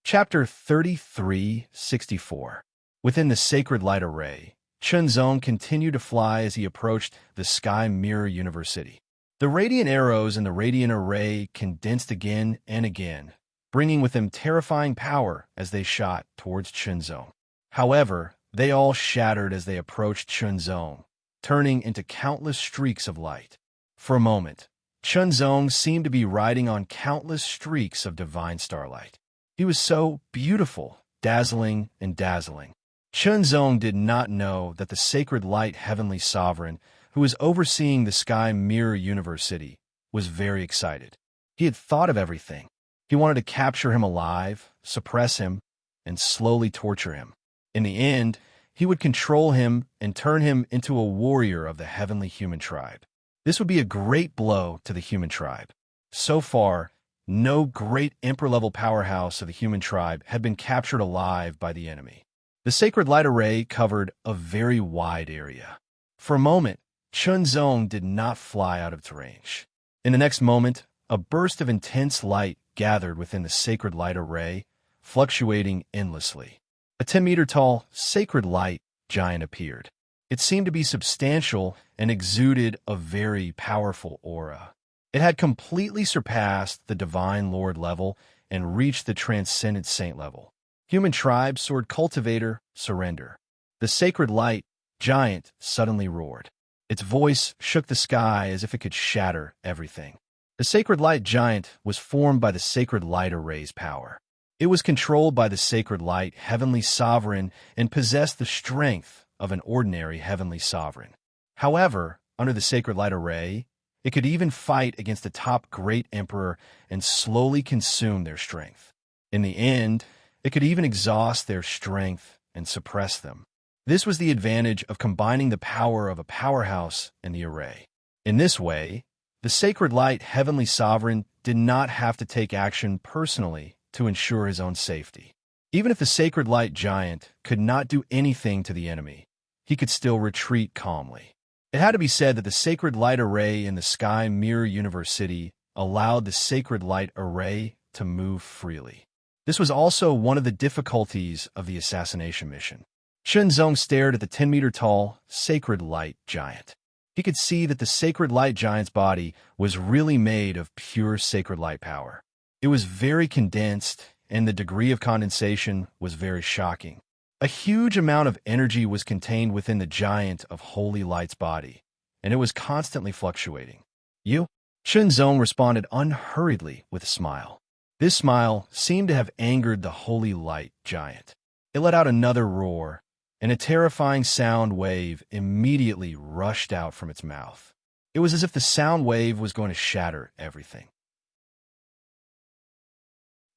Chapter 33-64. Within the Sacred Light Array, Chunzong continued to fly as he approached the Sky Mirror University. The radiant arrows in the radiant array condensed again and again, bringing with them terrifying power as they shot towards Chunzong. However, they all shattered as they approached Chunzong, turning into countless streaks of light. For a moment, Chunzong seemed to be riding on countless streaks of divine starlight. He was so beautiful, dazzling, and dazzling. Chunzong did not know that the sacred light heavenly sovereign, who was overseeing the Sky Mirror University, was very excited. He had thought of everything. He wanted to capture him alive, suppress him, and slowly torture him. In the end, he would control him and turn him into a warrior of the heavenly human tribe. This would be a great blow to the human tribe. So far, no great emperor-level powerhouse of the human tribe had been captured alive by the enemy. The Sacred Light Array covered a very wide area. For a moment, Chunzong did not fly out of its range. In the next moment, a burst of intense light gathered within the Sacred Light Array, fluctuating endlessly. A 10-meter-tall sacred light giant appeared. It seemed to be substantial and exuded a very powerful aura. It had completely surpassed the Divine Lord level and reached the Transcendent Saint level. Human tribe sword cultivator, surrender. The sacred light giant suddenly roared. Its voice shook the sky as if it could shatter everything. The Sacred Light Giant was formed by the Sacred Light Array's power. It was controlled by the Sacred Light Heavenly Sovereign and possessed the strength of an ordinary Heavenly Sovereign. However, under the Sacred Light Array, it could even fight against the top Great Emperor and slowly consume their strength. In the end, it could even exhaust their strength and suppress them. This was the advantage of combining the power of a powerhouse and the array. In this way, the Sacred Light Heavenly Sovereign did not have to take action personally to ensure his own safety. Even if the Sacred Light Giant could not do anything to the enemy, he could still retreat calmly. It had to be said that the Sacred Light Array in the Sky Mirror Universe City allowed the Sacred Light Array to move freely. This was also one of the difficulties of the assassination mission. Shenzong stared at the 10-meter-tall Sacred Light Giant. He could see that the Sacred Light Giant's body was really made of pure Sacred Light power. It was very condensed, and the degree of condensation was very shocking. A huge amount of energy was contained within the Giant of Holy Light's body, and it was constantly fluctuating. You? Shenzong responded unhurriedly with a smile. This smile seemed to have angered the Holy Light Giant. It let out another roar, and a terrifying sound wave immediately rushed out from its mouth. It was as if the sound wave was going to shatter everything.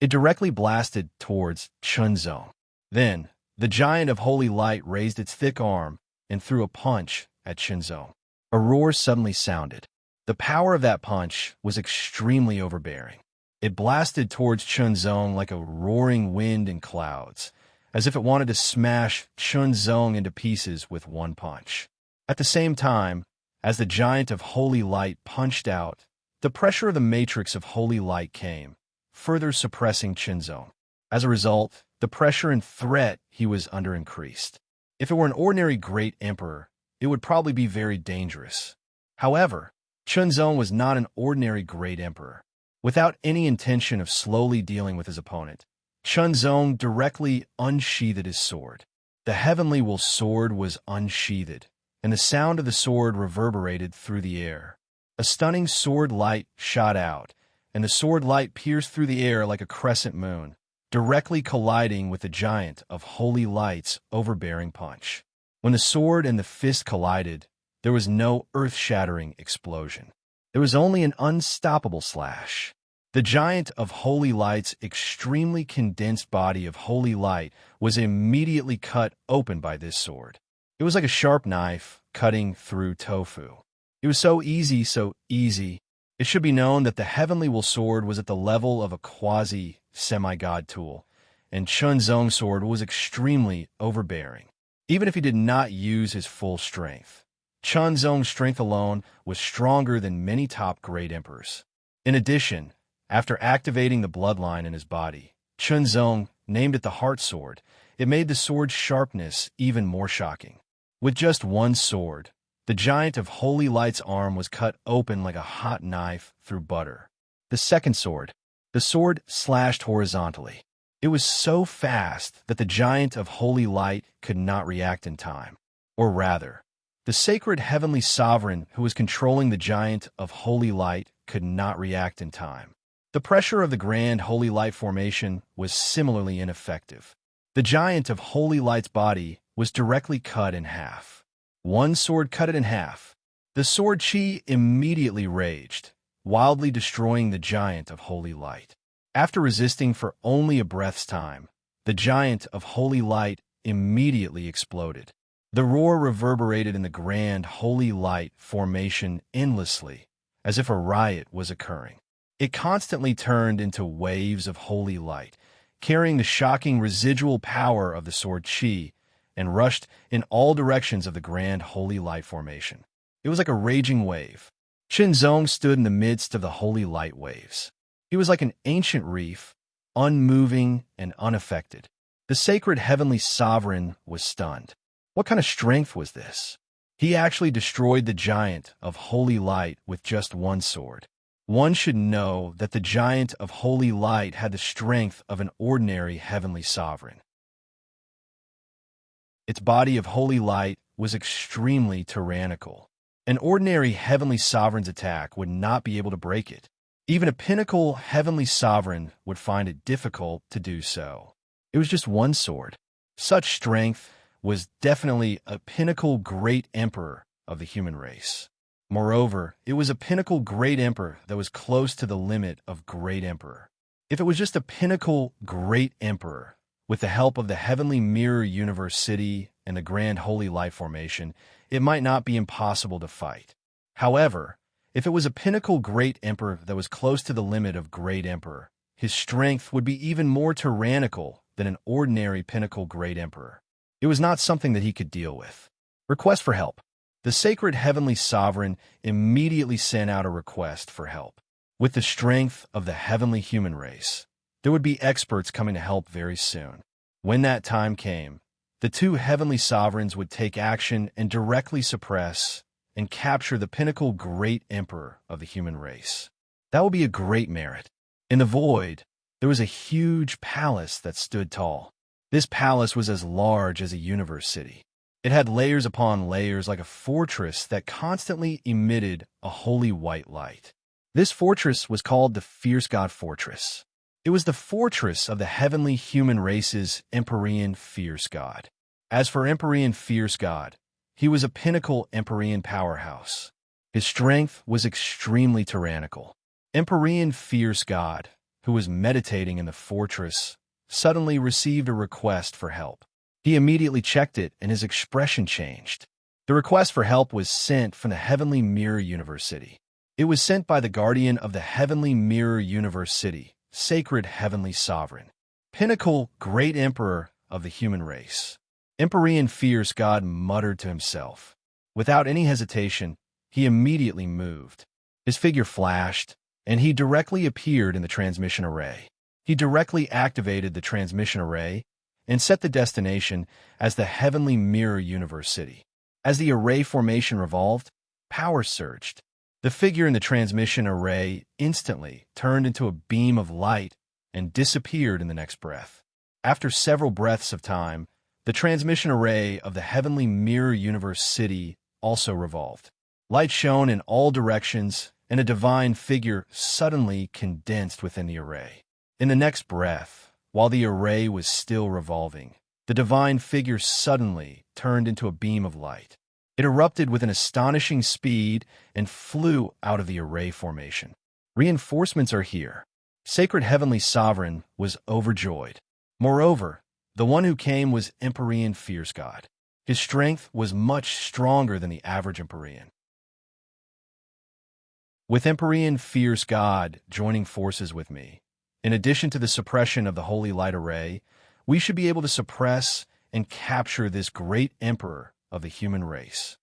It directly blasted towards Shenzong. Then, the Giant of Holy Light raised its thick arm and threw a punch at Shenzong. A roar suddenly sounded. The power of that punch was extremely overbearing. It blasted towards Shenzong like a roaring wind in clouds, as if it wanted to smash Shenzong into pieces with one punch. At the same time, as the Giant of Holy Light punched out, the pressure of the matrix of Holy Light came, further suppressing Shenzong. As a result, the pressure and threat he was under increased. If it were an ordinary Great Emperor, it would probably be very dangerous. However, Shenzong was not an ordinary Great Emperor. Without any intention of slowly dealing with his opponent, Shenzong directly unsheathed his sword. The Heavenly Will sword was unsheathed, and the sound of the sword reverberated through the air. A stunning sword light shot out, and the sword light pierced through the air like a crescent moon, directly colliding with the Giant of Holy Light's overbearing punch. When the sword and the fist collided, there was no earth-shattering explosion. There was only an unstoppable slash. The Giant of Holy Light's extremely condensed body of holy light was immediately cut open by this sword. It was like a sharp knife cutting through tofu. It was so easy. It should be known that the Heavenly Will sword was at the level of a quasi-semi-god tool, and Shenzong's sword was extremely overbearing, even if he did not use his full strength. Shenzong's strength alone was stronger than many top Great Emperors. In addition, after activating the bloodline in his body, Shenzong named it the Heart Sword. It made the sword's sharpness even more shocking. With just one sword, the Giant of Holy Light's arm was cut open like a hot knife through butter. The second sword. The sword slashed horizontally. It was so fast that the Giant of Holy Light could not react in time. Or rather, the sacred Heavenly Sovereign who was controlling the Giant of Holy Light could not react in time. The pressure of the Grand Holy Light formation was similarly ineffective. The Giant of Holy Light's body was directly cut in half. One sword cut it in half. The sword chi immediately raged, wildly destroying the Giant of Holy Light. After resisting for only a breath's time, the Giant of Holy Light immediately exploded. The roar reverberated in the Grand Holy Light formation endlessly, as if a riot was occurring. It constantly turned into waves of holy light, carrying the shocking residual power of the sword chi, and rushed in all directions of the Grand Holy Light formation. It was like a raging wave. Shenzong stood in the midst of the holy light waves. He was like an ancient reef, unmoving and unaffected. The sacred Heavenly Sovereign was stunned. What kind of strength was this? He actually destroyed the Giant of Holy Light with just one sword. One should know that the Giant of Holy Light had the strength of an ordinary Heavenly Sovereign. Its body of holy light was extremely tyrannical. An ordinary heavenly sovereign's attack would not be able to break it. Even a pinnacle heavenly sovereign would find it difficult to do so. It was just one sword. Such strength was definitely a pinnacle great emperor of the human race. Moreover, it was a pinnacle great emperor that was close to the limit of great emperor. If it was just a pinnacle great emperor, with the help of the heavenly mirror universe city and the grand holy light formation, it might not be impossible to fight. However, if it was a pinnacle great emperor that was close to the limit of great emperor, his strength would be even more tyrannical than an ordinary pinnacle great emperor. It was not something that he could deal with. Request for help. The sacred heavenly sovereign immediately sent out a request for help. With the strength of the heavenly human race, there would be experts coming to help very soon. When that time came, the two heavenly sovereigns would take action and directly suppress and capture the pinnacle great emperor of the human race. That would be a great merit. In the void, there was a huge palace that stood tall. This palace was as large as a universe city. It had layers upon layers like a fortress that constantly emitted a holy white light. This fortress was called the Fierce God Fortress. It was the fortress of the heavenly human race's Empyrean Fierce God. As for Empyrean Fierce God, he was a pinnacle Empyrean powerhouse. His strength was extremely tyrannical. Empyrean Fierce God, who was meditating in the fortress, suddenly received a request for help. He immediately checked it, and his expression changed. The request for help was sent from the Heavenly Mirror Universe City. It was sent by the guardian of the Heavenly Mirror Universe City, Sacred Heavenly Sovereign, Pinnacle Great Emperor of the human race. Empyrean Fierce God muttered to himself. Without any hesitation, he immediately moved. His figure flashed, and he directly appeared in the transmission array. He directly activated the transmission array and set the destination as the Heavenly Mirror Universe City. As the array formation revolved, power surged. The figure in the transmission array instantly turned into a beam of light and disappeared in the next breath. After several breaths of time, the transmission array of the Heavenly Mirror Universe City also revolved. Light shone in all directions, and a divine figure suddenly condensed within the array. In the next breath, while the array was still revolving, the divine figure suddenly turned into a beam of light. It erupted with an astonishing speed and flew out of the array formation. Reinforcements are here. Sacred Heavenly Sovereign was overjoyed. Moreover, the one who came was Empyrean Fierce God. His strength was much stronger than the average Empyrean. With Empyrean Fierce God joining forces with me, in addition to the suppression of the Holy Light Array, we should be able to suppress and capture this great emperor of the human race.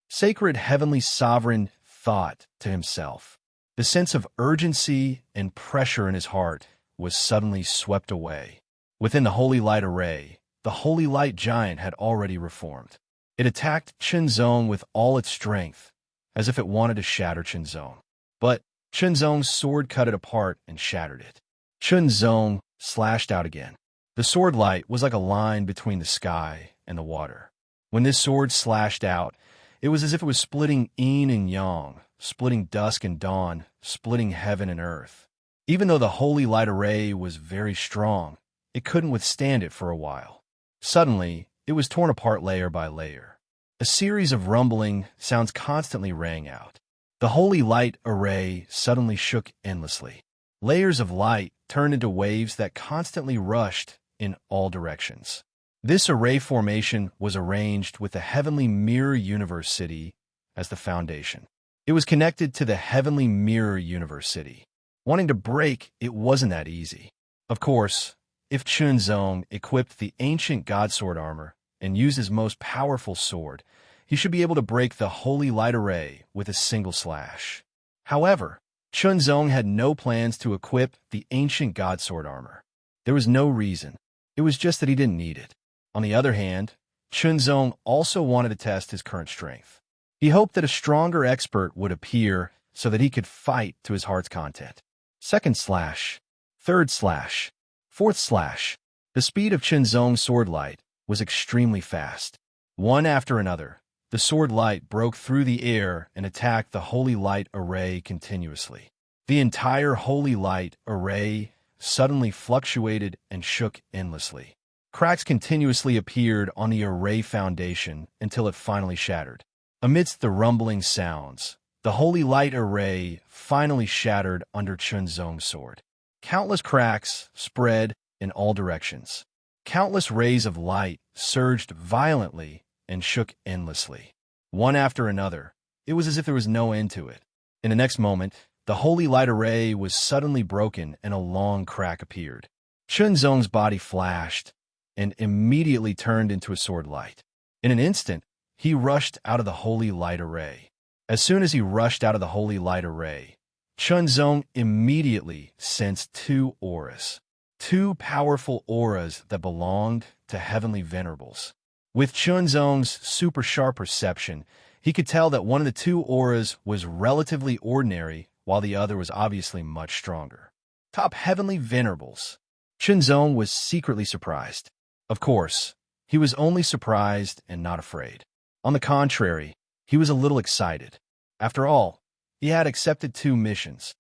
Sacred Heavenly Sovereign thought to himself. The sense of urgency and pressure in his heart was suddenly swept away. Within the Holy Light Array, the Holy Light Giant had already reformed. It attacked Chenzong with all its strength, as if it wanted to shatter Chenzong. But Chenzong's sword cut it apart and shattered it. Chenzong slashed out again. The sword light was like a line between the sky and the water. When this sword slashed out, it was as if it was splitting yin and yang, splitting dusk and dawn, splitting heaven and earth. Even though the Holy Light Array was very strong, it couldn't withstand it for a while. Suddenly, it was torn apart layer by layer. A series of rumbling sounds constantly rang out. The Holy Light Array suddenly shook endlessly. Layers of light turned into waves that constantly rushed in all directions. This array formation was arranged with the Heavenly Mirror Universe City as the foundation. It was connected to the Heavenly Mirror Universe City. Wanting to break, it wasn't that easy. Of course, if Chunzong equipped the ancient God Sword armor and used his most powerful sword, he should be able to break the Holy Light Array with a single slash. However, Chunzong had no plans to equip the ancient God Sword armor. There was no reason. It was just that he didn't need it. On the other hand, Chunzong also wanted to test his current strength. He hoped that a stronger expert would appear so that he could fight to his heart's content. Second slash, third slash, fourth slash. The speed of Chunzong's sword light was extremely fast. One after another, The sword light broke through the air and attacked the holy light array continuously. The entire holy light array suddenly fluctuated and shook endlessly. Cracks continuously appeared on the array foundation until it finally shattered. Amidst the rumbling sounds, the holy light array finally shattered under Chunzong's sword. Countless cracks spread in all directions. Countless rays of light surged violently and shook endlessly. One after another, it was as if there was no end to it. In the next moment, the holy light array was suddenly broken and a long crack appeared. Chunzong's body flashed and immediately turned into a sword light. In an instant, he rushed out of the holy light array. As soon as he rushed out of the holy light array, Chunzong immediately sensed two auras. Two powerful auras that belonged to heavenly venerables. With Chunzong's super sharp perception, he could tell that one of the two auras was relatively ordinary, while the other was obviously much stronger. Top heavenly venerables. Chunzong was secretly surprised. Of course, he was only surprised and not afraid. On the contrary, he was a little excited. After all, he had accepted two missions.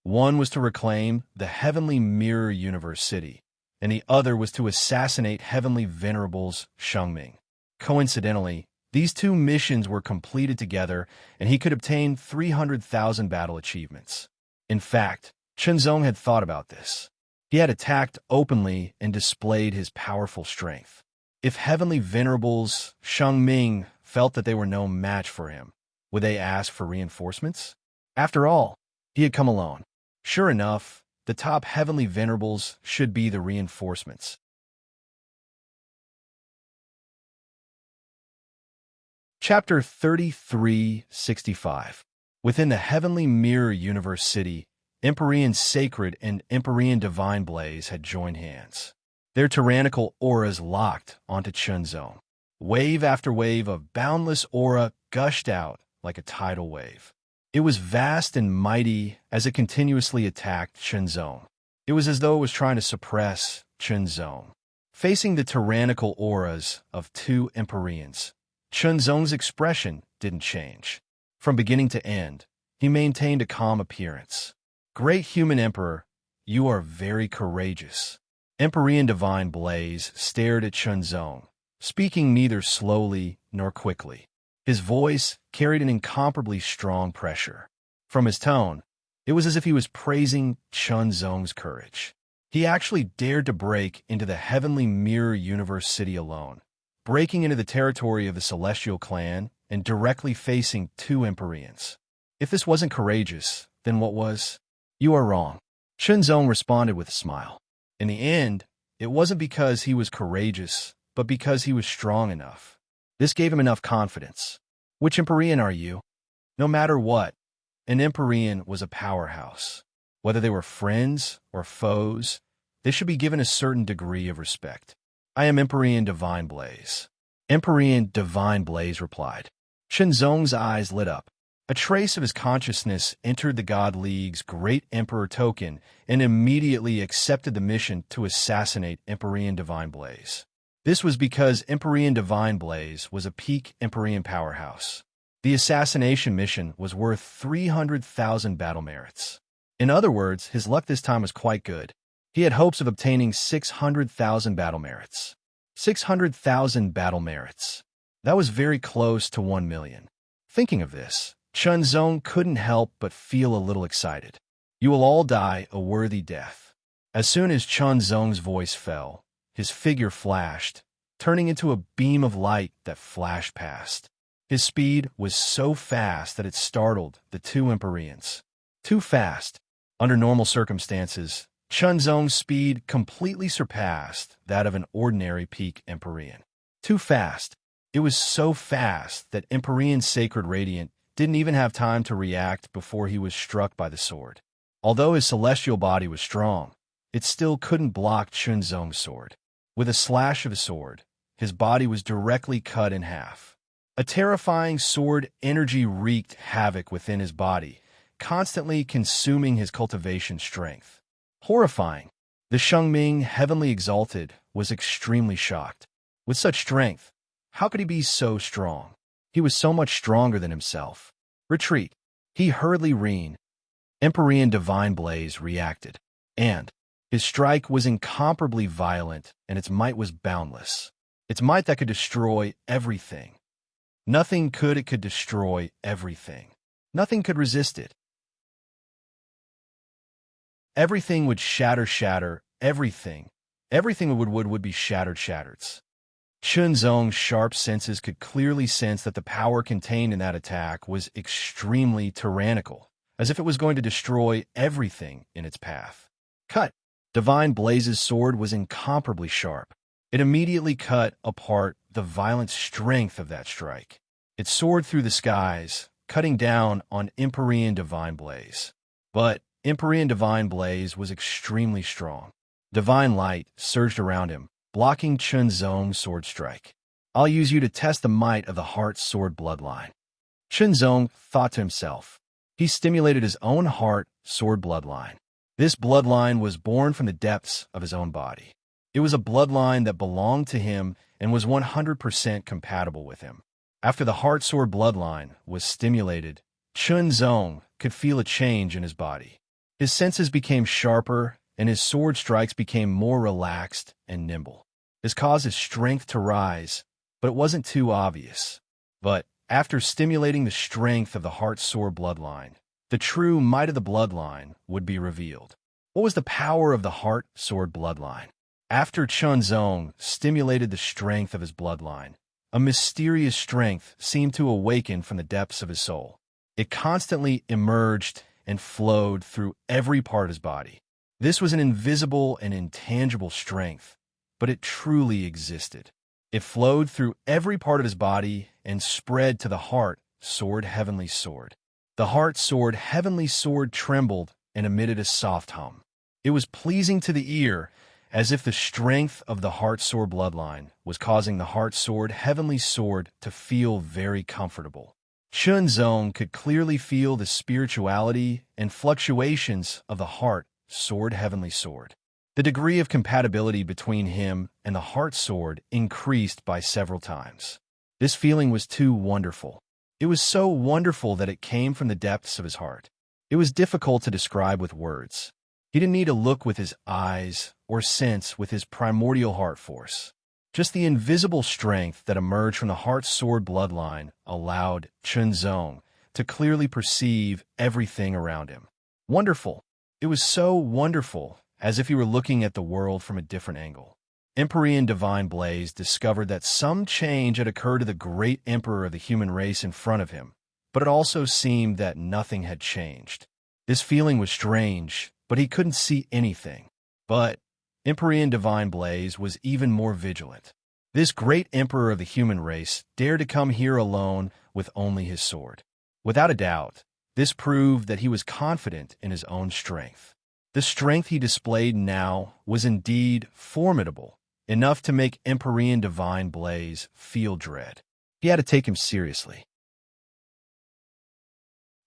One was to reclaim the Heavenly Mirror Universe City, and the other was to assassinate Heavenly Venerables Shengming. Coincidentally, these two missions were completed together, and he could obtain 300,000 battle achievements. In fact, Chunzong had thought about this. He had attacked openly and displayed his powerful strength. If Heavenly Venerables Shengming felt that they were no match for him, would they ask for reinforcements? After all, he had come alone. Sure enough, the top Heavenly Venerables should be the reinforcements. Chapter 3365. Within the Heavenly Mirror Universe City, Empyrean Sacred and Empyrean Divine Blaze had joined hands. Their tyrannical auras locked onto Chunzong. Wave after wave of boundless aura gushed out like a tidal wave. It was vast and mighty as it continuously attacked Chunzong. It was as though it was trying to suppress Chunzong. Facing the tyrannical auras of two Empyreans, Chunzong's expression didn't change. From beginning to end, he maintained a calm appearance. Great human emperor, you are very courageous. Empyrean Divine Blaze stared at Chunzong, speaking neither slowly nor quickly. His voice carried an incomparably strong pressure. From his tone, it was as if he was praising Chunzong's courage. He actually dared to break into the Heavenly Mirror Universe City alone, breaking into the territory of the Celestial Clan and directly facing two Empyreans. If this wasn't courageous, then what was? You are wrong. Chunzong responded with a smile. In the end, it wasn't because he was courageous, but because he was strong enough. This gave him enough confidence. Which Empyrean are you? No matter what, an Empyrean was a powerhouse. Whether they were friends or foes, they should be given a certain degree of respect. I am Empyrean Divine Blaze. Empyrean Divine Blaze replied. Chunzong's eyes lit up. A trace of his consciousness entered the God League's Great Emperor token and immediately accepted the mission to assassinate Empyrean Divine Blaze. This was because Empyrean Divine Blaze was a peak Empyrean powerhouse. The assassination mission was worth 300,000 battle merits. In other words, his luck this time was quite good. He had hopes of obtaining 600,000 battle merits. 600,000 battle merits. That was very close to 1 million. Thinking of this, Chunzong couldn't help but feel a little excited. You will all die a worthy death. As soon as Chunzong's voice fell, his figure flashed, turning into a beam of light that flashed past. His speed was so fast that it startled the two Empyreans. Too fast. Under normal circumstances, Chunzong's speed completely surpassed that of an ordinary peak Empyrean. Too fast. It was so fast that Empyrean Sacred Radiant didn't even have time to react before he was struck by the sword. Although his celestial body was strong, it still couldn't block Chunzong's sword. With a slash of his sword, his body was directly cut in half. A terrifying sword energy wreaked havoc within his body, constantly consuming his cultivation strength. Horrifying. The Shengming, heavenly exalted, was extremely shocked. With such strength, How could he be so strong? He was so much stronger than himself. Retreat. He hurriedly ran. Empyrean divine blaze reacted, and his strike was incomparably violent, and its might was boundless. Its might that could destroy everything. Nothing could, it could destroy everything. Nothing could resist it. Everything would shatter, everything. Everything would be shattered. Chunzong's sharp senses could clearly sense that the power contained in that attack was extremely tyrannical, as if it was going to destroy everything in its path. Cut! Divine Blaze's sword was incomparably sharp. It immediately cut apart the violent strength of that strike. It soared through the skies, cutting down on Empyrean Divine Blaze. But Empyrean Divine Blaze was extremely strong. Divine light surged around him, blocking Chunzong's sword strike. I'll use you to test the might of the heart sword bloodline. Chunzong thought to himself. He stimulated his own heart sword bloodline. This bloodline was born from the depths of his own body. It was a bloodline that belonged to him and was 100% compatible with him. After the heart sword bloodline was stimulated, Chunzong could feel a change in his body. His senses became sharper, and his sword strikes became more relaxed and nimble. This caused his strength to rise, but it wasn't too obvious. But after stimulating the strength of the heart sword bloodline, the true might of the bloodline would be revealed. What was the power of the heart sword bloodline? After Chunzong stimulated the strength of his bloodline, a mysterious strength seemed to awaken from the depths of his soul. It constantly emerged and flowed through every part of his body. This was an invisible and intangible strength, but it truly existed. It flowed through every part of his body and spread to the heart sword heavenly sword. The heart sword heavenly sword trembled and emitted a soft hum. It was pleasing to the ear, as if the strength of the heart sword bloodline was causing the heart sword heavenly sword to feel very comfortable. Chunzong could clearly feel the spirituality and fluctuations of the heart sword heavenly sword. The degree of compatibility between him and the heart sword increased by several times. This feeling was too wonderful. It was so wonderful that it came from the depths of his heart. It was difficult to describe with words. He didn't need to look with his eyes or sense with his primordial heart force. Just the invisible strength that emerged from the heart sword bloodline allowed Chunzong to clearly perceive everything around him. Wonderful. It was so wonderful, as if he were looking at the world from a different angle. Empyrean Divine Blaze discovered that some change had occurred to the great emperor of the human race in front of him, but it also seemed that nothing had changed. This feeling was strange, but he couldn't see anything. But Empyrean Divine Blaze was even more vigilant. This great emperor of the human race dared to come here alone with only his sword. Without a doubt, this proved that he was confident in his own strength. The strength he displayed now was indeed formidable, enough to make Empyrean Divine Blaze feel dread. He had to take him seriously.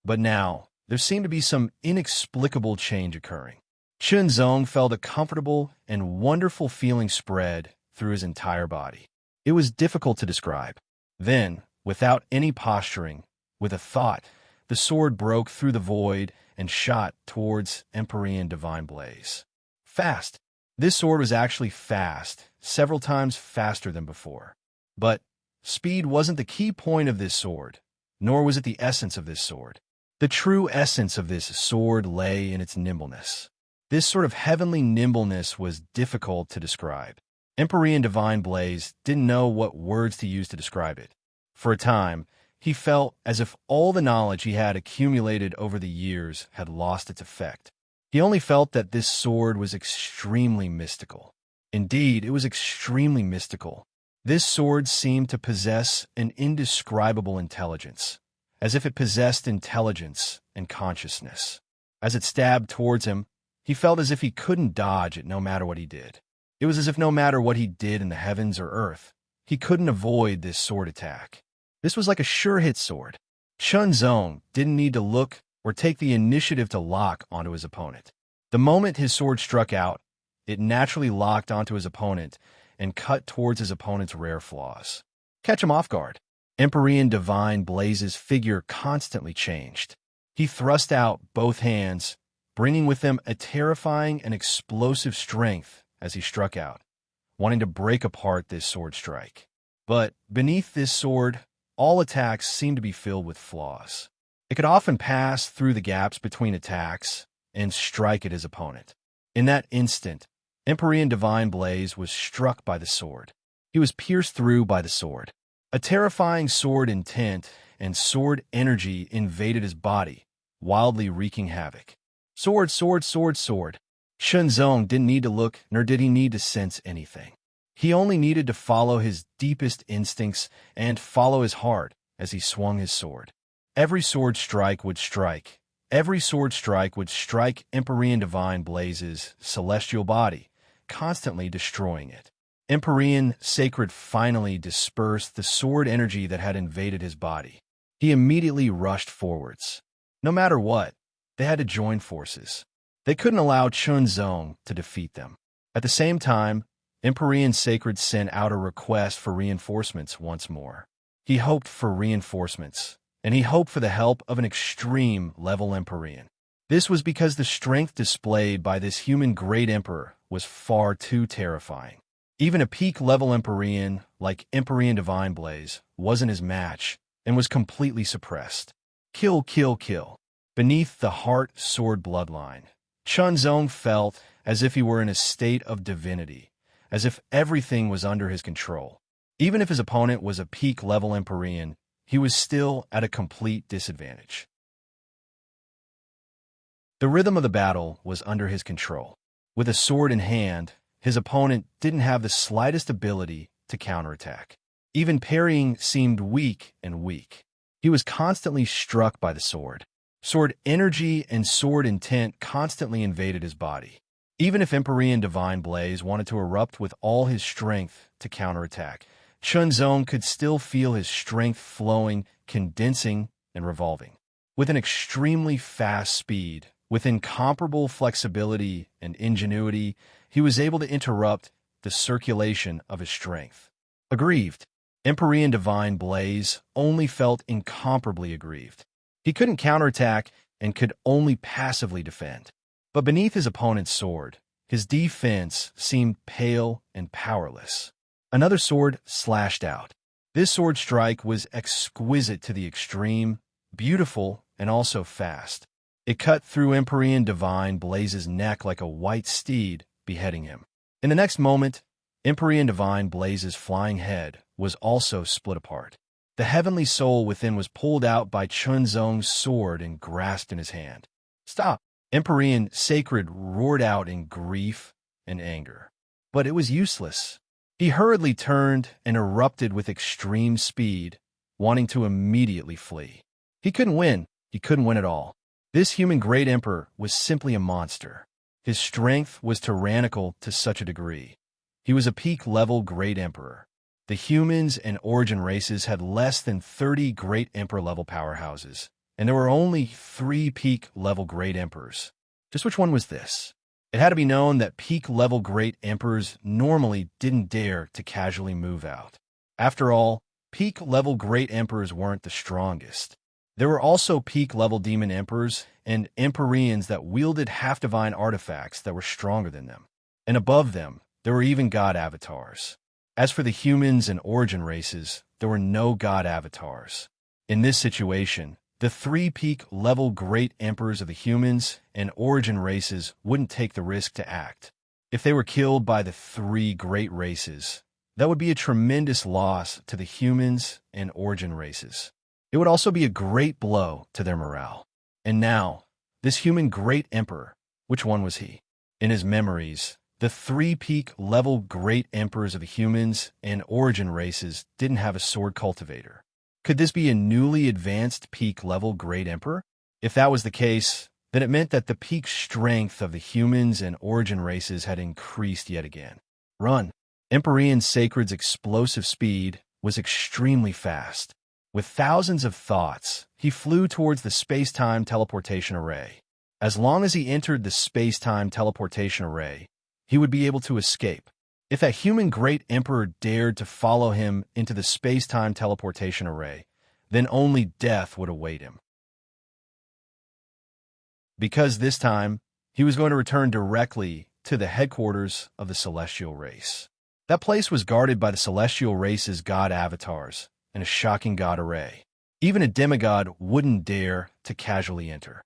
But now, there seemed to be some inexplicable change occurring. Chunzong felt a comfortable and wonderful feeling spread through his entire body. It was difficult to describe. Then, without any posturing, with a thought, the sword broke through the void and shot towards Empyrean Divine Blaze. Fast. This sword was actually fast, several times faster than before. But speed wasn't the key point of this sword, nor was it the essence of this sword. The true essence of this sword lay in its nimbleness. This sort of heavenly nimbleness was difficult to describe. Empyrean Divine Blaze didn't know what words to use to describe it. For a time, he felt as if all the knowledge he had accumulated over the years had lost its effect. He only felt that this sword was extremely mystical. Indeed, it was extremely mystical. This sword seemed to possess an indescribable intelligence, as if it possessed intelligence and consciousness. As it stabbed towards him, he felt as if he couldn't dodge it no matter what he did. It was as if no matter what he did in the heavens or earth, he couldn't avoid this sword attack. This was like a sure-hit sword. Chunzong didn't need to look or take the initiative to lock onto his opponent. The moment his sword struck out, it naturally locked onto his opponent and cut towards his opponent's rare flaws. catch him off guard. Empyrean Divine Blaze's figure constantly changed. He thrust out both hands, bringing with them a terrifying and explosive strength as he struck out, wanting to break apart this sword strike. But beneath this sword, all attacks seemed to be filled with flaws. It could often pass through the gaps between attacks and strike at his opponent. In that instant, Empyrean Divine Blaze was struck by the sword. He was pierced through by the sword. A terrifying sword intent and sword energy invaded his body, wildly wreaking havoc. Sword, sword, sword, sword. Shenzong didn't need to look, nor did he need to sense anything. He only needed to follow his deepest instincts and follow his heart as he swung his sword. Every sword strike would strike. Every sword strike would strike Empyrean Divine Blaze's celestial body, constantly destroying it. Empyrean Sacred finally dispersed the sword energy that had invaded his body. He immediately rushed forwards. No matter what, they had to join forces. They couldn't allow Chunzong to defeat them. At the same time, Empyrean Sacred sent out a request for reinforcements once more. He hoped for reinforcements, and he hoped for the help of an extreme-level Empyrean. This was because the strength displayed by this human Great Emperor was far too terrifying. Even a peak-level Empyrean like Empyrean Divine Blaze wasn't his match and was completely suppressed. Kill, kill, kill. Beneath the heart sword bloodline, Chunzong felt as if he were in a state of divinity, as if everything was under his control. Even if his opponent was a peak-level Empyrean, he was still at a complete disadvantage. The rhythm of the battle was under his control. With a sword in hand, his opponent didn't have the slightest ability to counterattack. Even parrying seemed weak and weak. He was constantly struck by the sword. Sword energy and sword intent constantly invaded his body. Even if Empyrean Divine Blaze wanted to erupt with all his strength to counterattack, Chunzong could still feel his strength flowing, condensing, and revolving. With an extremely fast speed, with incomparable flexibility and ingenuity, he was able to interrupt the circulation of his strength. Aggrieved, Empyrean Divine Blaze only felt incomparably aggrieved. He couldn't counterattack and could only passively defend. But beneath his opponent's sword, his defense seemed pale and powerless. Another sword slashed out. This sword strike was exquisite to the extreme, beautiful, and also fast. It cut through Empyrean Divine Blaze's neck like a white steed, beheading him. In the next moment, Empyrean Divine Blaze's flying head was also split apart. The heavenly soul within was pulled out by Chunzong's sword and grasped in his hand. Stop! Empyrean Sacred roared out in grief and anger. But it was useless. He hurriedly turned and erupted with extreme speed, wanting to immediately flee. He couldn't win. He couldn't win at all. This human Great Emperor was simply a monster. His strength was tyrannical to such a degree. He was a peak-level Great Emperor. The humans and origin races had less than 30 Great Emperor-level powerhouses, and there were only 3 peak-level Great Emperors. Just which one was this? It had to be known that peak-level Great Emperors normally didn't dare to casually move out. After all, peak-level Great Emperors weren't the strongest. There were also peak-level Demon Emperors and Empyreans that wielded half-divine artifacts that were stronger than them. And above them, there were even god avatars. As for the humans and origin races, there were no god avatars. In this situation, the 3 peak-level Great Emperors of the humans and origin races wouldn't take the risk to act. If they were killed by the 3 great races, that would be a tremendous loss to the humans and origin races. It would also be a great blow to their morale. And now, this human Great Emperor, which one was he? In his memories, the 3 peak-level Great Emperors of the humans and origin races didn't have a sword cultivator. Could this be a newly advanced peak-level Great Emperor? If that was the case, then it meant that the peak strength of the humans and origin races had increased yet again. Run! Empyrean Sacred's explosive speed was extremely fast. With thousands of thoughts, he flew towards the space-time teleportation array. As long as he entered the space-time teleportation array, he would be able to escape. If that human great emperor dared to follow him into the space-time teleportation array, then only death would await him. Because this time, he was going to return directly to the headquarters of the celestial race. That place was guarded by the celestial race's god avatars and a shocking god array. Even a demigod wouldn't dare to casually enter.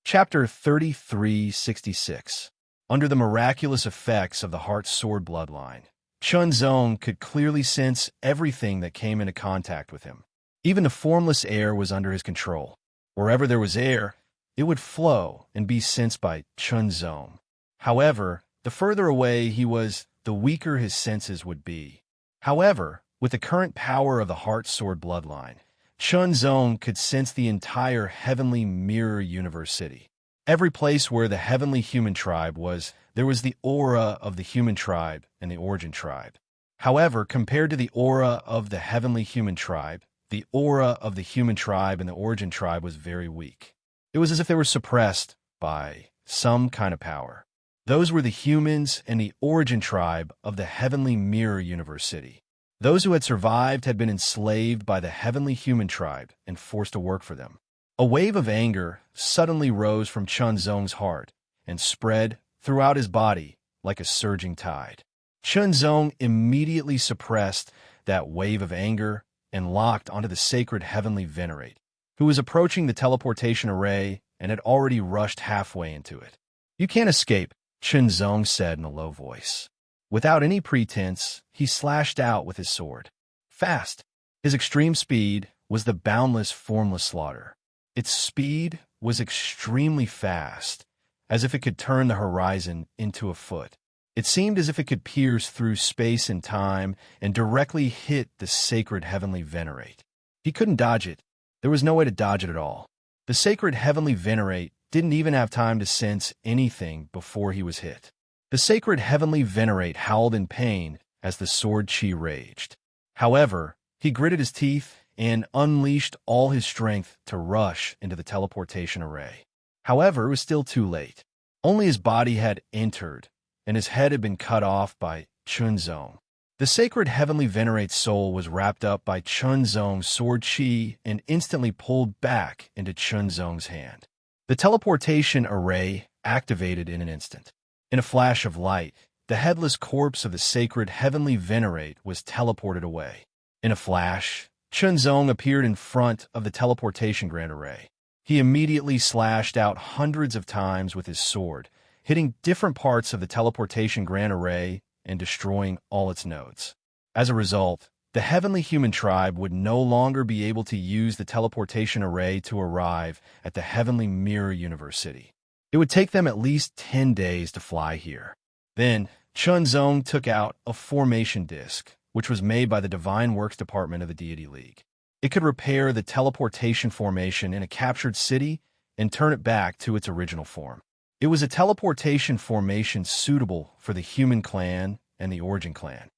Chapter 3366. Under the miraculous effects of the Heart Sword bloodline, Chunzong could clearly sense everything that came into contact with him. Even the formless air was under his control. Wherever there was air, it would flow and be sensed by Chunzong. However, the further away he was, the weaker his senses would be. However, with the current power of the Heart Sword bloodline, Chunzong could sense the entire heavenly mirror universe city. Every place where the heavenly human tribe was, there was the aura of the human tribe and the origin tribe. However, compared to the aura of the heavenly human tribe, the aura of the human tribe and the origin tribe was very weak. It was as if they were suppressed by some kind of power. Those were the humans and the origin tribe of the heavenly mirror universe city. Those who had survived had been enslaved by the heavenly human tribe and forced to work for them. A wave of anger suddenly rose from Chunzong's heart and spread throughout his body like a surging tide. Chunzong immediately suppressed that wave of anger and locked onto the sacred heavenly venerate, who was approaching the teleportation array and had already rushed halfway into it. "You can't escape," Chunzong said in a low voice. Without any pretense, he slashed out with his sword. Fast. His extreme speed was the boundless, formless slaughter. Its speed was extremely fast, as if it could turn the horizon into a foot. It seemed as if it could pierce through space and time and directly hit the sacred heavenly venerate. He couldn't dodge it. There was no way to dodge it at all. The sacred heavenly venerate didn't even have time to sense anything before he was hit. The sacred heavenly venerate howled in pain as the sword chi raged. However, he gritted his teeth and unleashed all his strength to rush into the teleportation array. However, it was still too late. Only his body had entered, and his head had been cut off by Chunzong. The sacred heavenly venerate's soul was wrapped up by Chunzong's sword chi and instantly pulled back into Chunzong's hand. The teleportation array activated in an instant. In a flash of light, the headless corpse of the sacred heavenly venerate was teleported away. In a flash, Chunzong appeared in front of the teleportation grand array. He immediately slashed out hundreds of times with his sword, hitting different parts of the teleportation grand array and destroying all its nodes. As a result, the heavenly human tribe would no longer be able to use the teleportation array to arrive at the heavenly mirror universe city. It would take them at least 10 days to fly here. Then, Chunzong took out a formation disc, which was made by the Divine Works Department of the Deity League. It could repair the teleportation formation in a captured city and turn it back to its original form. It was a teleportation formation suitable for the human clan and the origin clan.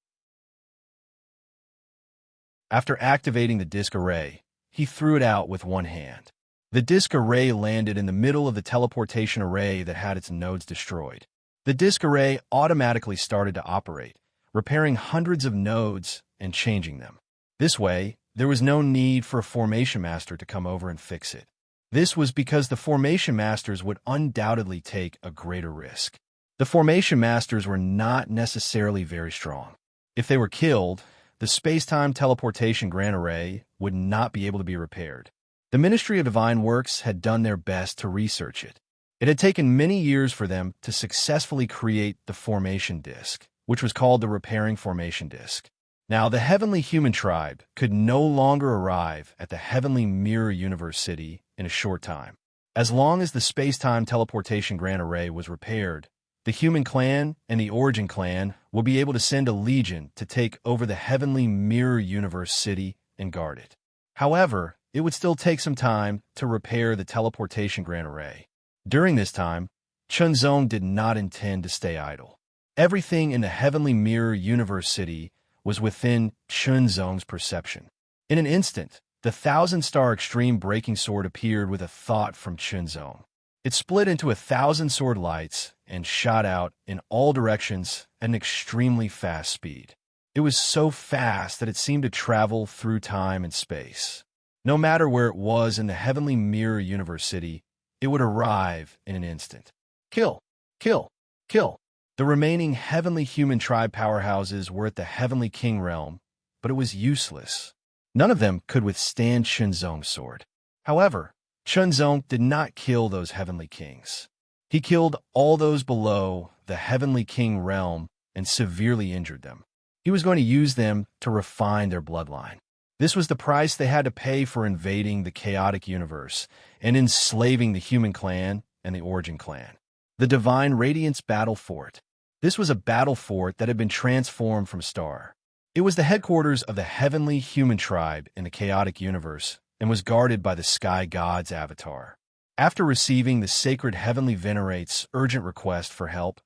After activating the disc array, he threw it out with one hand. The disc array landed in the middle of the teleportation array that had its nodes destroyed. The disc array automatically started to operate, repairing hundreds of nodes and changing them. This way, there was no need for a formation master to come over and fix it. This was because the formation masters would undoubtedly take a greater risk. The formation masters were not necessarily very strong. If they were killed, the space-time teleportation grand array would not be able to be repaired. The Ministry of Divine Works had done their best to research it. It had taken many years for them to successfully create the formation disc, which was called the repairing formation disc. Now, the heavenly human tribe could no longer arrive at the heavenly mirror universe city in a short time. As long as the space-time teleportation grand array was repaired, the human clan and the origin clan would be able to send a legion to take over the heavenly mirror universe city and guard it. However, it would still take some time to repair the teleportation grand array. During this time, Chunzong did not intend to stay idle. Everything in the heavenly mirror universe city was within Chunzong's perception. In an instant, the 1,000-star extreme breaking sword appeared with a thought from Chunzong. It split into 1,000 sword lights and shot out in all directions at an extremely fast speed. It was so fast that it seemed to travel through time and space. No matter where it was in the heavenly mirror universe city, it would arrive in an instant. Kill, kill, kill. The remaining heavenly human tribe powerhouses were at the heavenly king realm, but it was useless. None of them could withstand Chunzong's sword. However, Chunzong did not kill those heavenly kings. He killed all those below the heavenly king realm and severely injured them. He was going to use them to refine their bloodline. This was the price they had to pay for invading the chaotic universe and enslaving the human clan and the origin clan. The Divine Radiance Battle Fort. This was a battle fort that had been transformed from Star. It was the headquarters of the heavenly human tribe in the chaotic universe and was guarded by the Sky God's avatar. After receiving the sacred heavenly venerate's urgent request for help,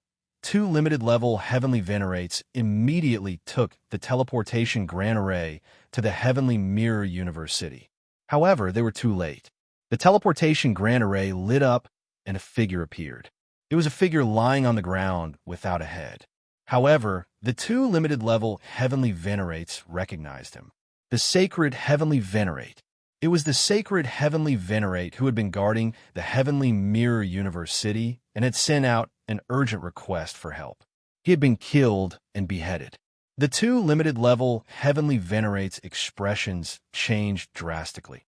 2 limited-level heavenly venerates immediately took the teleportation Grand Array to the heavenly mirror universe city. However, they were too late. The teleportation Grand Array lit up and a figure appeared. It was a figure lying on the ground without a head. However, the 2 limited-level heavenly venerates recognized him. The sacred heavenly venerate. It was the sacred heavenly venerate who had been guarding the heavenly mirror universe city and had sent out an urgent request for help. He had been killed and beheaded. The 2 limited-level heavenly venerates' expressions changed drastically.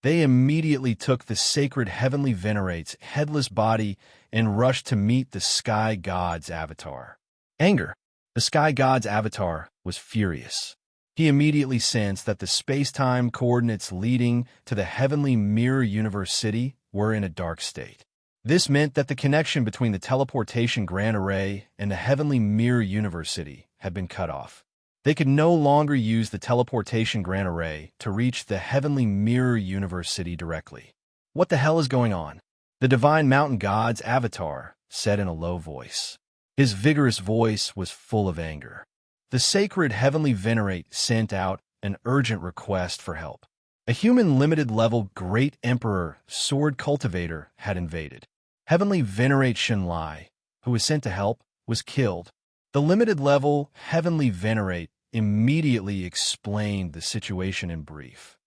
They immediately took the sacred heavenly venerate's headless body and rushed to meet the Sky God's avatar. Anger. The Sky God's avatar was furious. He immediately sensed that the space-time coordinates leading to the heavenly mirror universe city were in a dark state. This meant that the connection between the teleportation Grand Array and the heavenly mirror universe city had been cut off. They could no longer use the teleportation Grand Array to reach the heavenly mirror universe city directly. What the hell is going on? The Divine Mountain God's avatar said in a low voice. His vigorous voice was full of anger. The sacred heavenly venerate sent out an urgent request for help. A human limited-level Great Emperor sword cultivator had invaded. Heavenly venerate Shenlai, who was sent to help, was killed. The limited-level heavenly venerate immediately explained the situation in brief.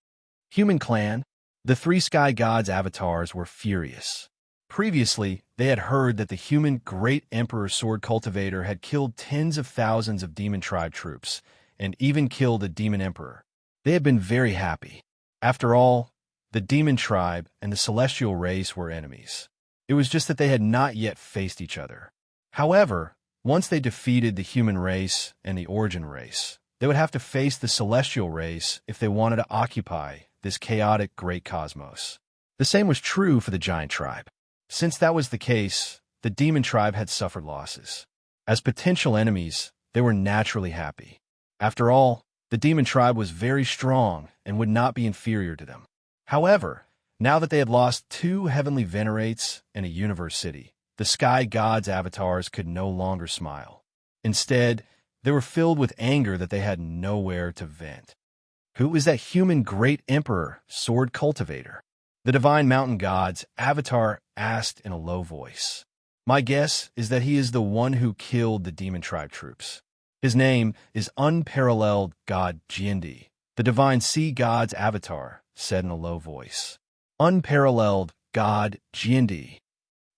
Human clan. The 3 Sky Gods avatars were furious. Previously, they had heard that the human Great Emperor sword cultivator had killed tens of thousands of demon tribe troops, and even killed a demon emperor. They had been very happy. After all, the demon tribe and the celestial race were enemies. It was just that they had not yet faced each other. However, once they defeated the human race and the origin race, they would have to face the celestial race if they wanted to occupy this chaotic great cosmos. The same was true for the giant tribe. Since that was the case, the demon tribe had suffered losses. As potential enemies, they were naturally happy. After all, the demon tribe was very strong and would not be inferior to them. However, now that they had lost 2 heavenly venerates and a universe city, the Sky God's avatars could no longer smile. Instead, they were filled with anger that they had nowhere to vent. Who is that human Great Emperor sword cultivator? The Divine Mountain God's avatar asked in a low voice. My guess is that he is the one who killed the demon tribe troops. His name is Unparalleled God Jindi. The Divine Sea God's avatar said in a low voice. Unparalleled God Jindi.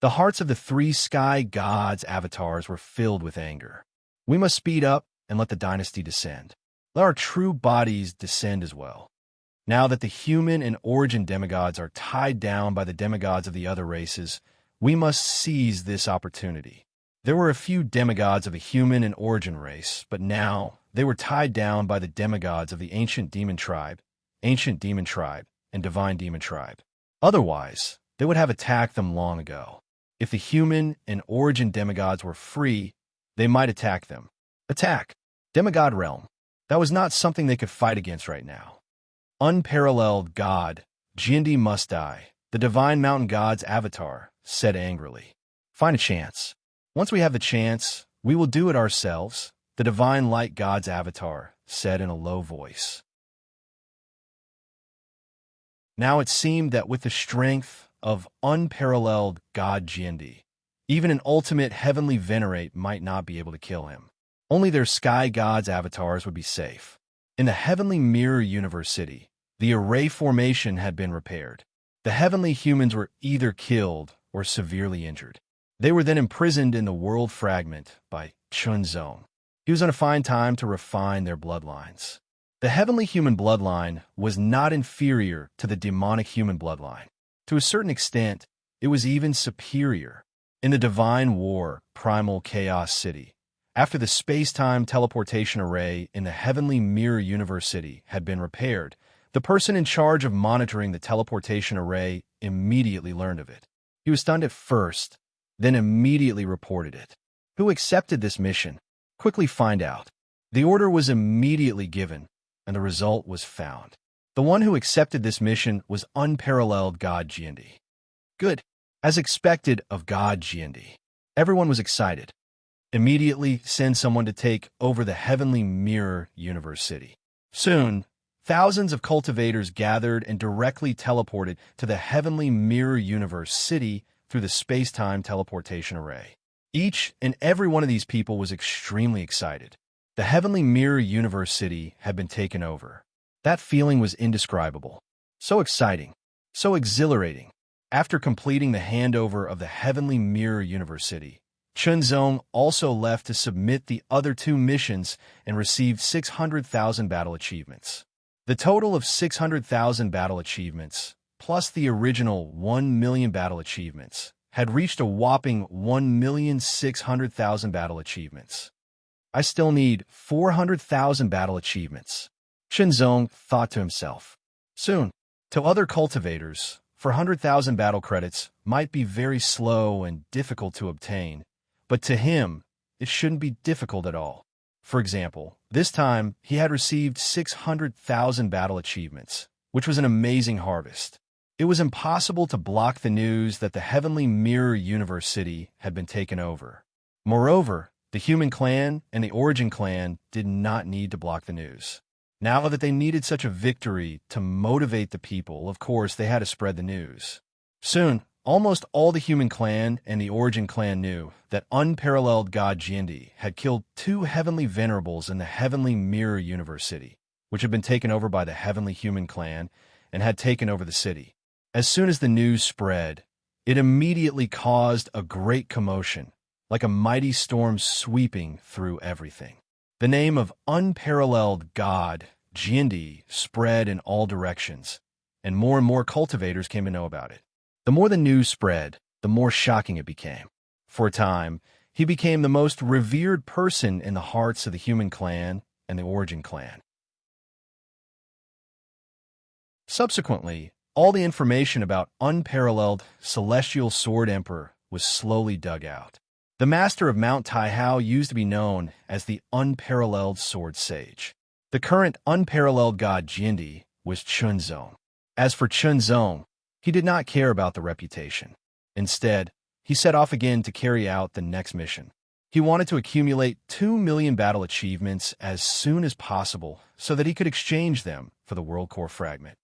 The hearts of the 3 Sky Gods avatars were filled with anger. We must speed up and let the dynasty descend. Let our true bodies descend as well. Now that the human and origin demigods are tied down by the demigods of the other races, we must seize this opportunity. There were a few demigods of a human and origin race, but now they were tied down by the demigods of the ancient demon tribe, and divine demon tribe. Otherwise, they would have attacked them long ago. If the human and origin demigods were free, they might attack them. Attack! Demigod realm. That was not something they could fight against right now. Unparalleled God, Jindi must die, the Divine Mountain God's avatar said angrily. Find a chance. Once we have the chance, we will do it ourselves, the Divine Light God's avatar said in a low voice. Now it seemed that with the strength of unparalleled God Jiandi, even an ultimate heavenly venerate might not be able to kill him. Only their sky gods' avatars would be safe. In the heavenly mirror universe city, the array formation had been repaired. The heavenly humans were either killed or severely injured. They were then imprisoned in the world fragment by Chunzong. He was going to find time to refine their bloodlines. The heavenly human bloodline was not inferior to the demonic human bloodline. To a certain extent, it was even superior. In the Divine War, Primal Chaos City, after the space-time teleportation array in the heavenly mirror universe city had been repaired, the person in charge of monitoring the teleportation array immediately learned of it. He was stunned at first, then immediately reported it. Who accepted this mission? Quickly find out. The order was immediately given, and the result was found. The one who accepted this mission was unparalleled God Jiandi. Good. As expected of God Jiandi. Everyone was excited. Immediately send someone to take over the heavenly mirror universe city. Soon, thousands of cultivators gathered and directly teleported to the heavenly mirror universe city through the space-time teleportation array. Each and every one of these people was extremely excited. The heavenly mirror universe city had been taken over. That feeling was indescribable. So exciting. So exhilarating. After completing the handover of the heavenly mirror universe city, Chunzong also left to submit the other 2 missions and received 600,000 battle achievements. The total of 600,000 battle achievements, plus the original 1 million battle achievements, had reached a whopping 1,600,000 battle achievements. I still need 400,000 battle achievements, Chunzong thought to himself. Soon, to other cultivators, 400,000 battle credits might be very slow and difficult to obtain, but to him, it shouldn't be difficult at all. For example, this time he had received 600,000 battle achievements, which was an amazing harvest. It was impossible to block the news that the heavenly mirror universe city had been taken over. Moreover, the human clan and the origin clan did not need to block the news. Now that they needed such a victory to motivate the people, of course, they had to spread the news. Soon, almost all the human clan and the origin clan knew that unparalleled God Jiandi had killed 2 heavenly venerables in the heavenly mirror universe city, which had been taken over by the heavenly human clan and had taken over the city. As soon as the news spread, it immediately caused a great commotion, like a mighty storm sweeping through everything. The name of unparalleled God Jiandi spread in all directions, and more cultivators came to know about it. The more the news spread, the more shocking it became. For a time, he became the most revered person in the hearts of the human clan and the origin clan. Subsequently, all the information about unparalleled Celestial Sword Emperor was slowly dug out. The master of Mount Taihao used to be known as the unparalleled sword sage. The current unparalleled god Jiandi was Chunzong. As for Chunzong, he did not care about the reputation. Instead, he set off again to carry out the next mission. He wanted to accumulate 2 million battle achievements as soon as possible so that he could exchange them for the World Core Fragment.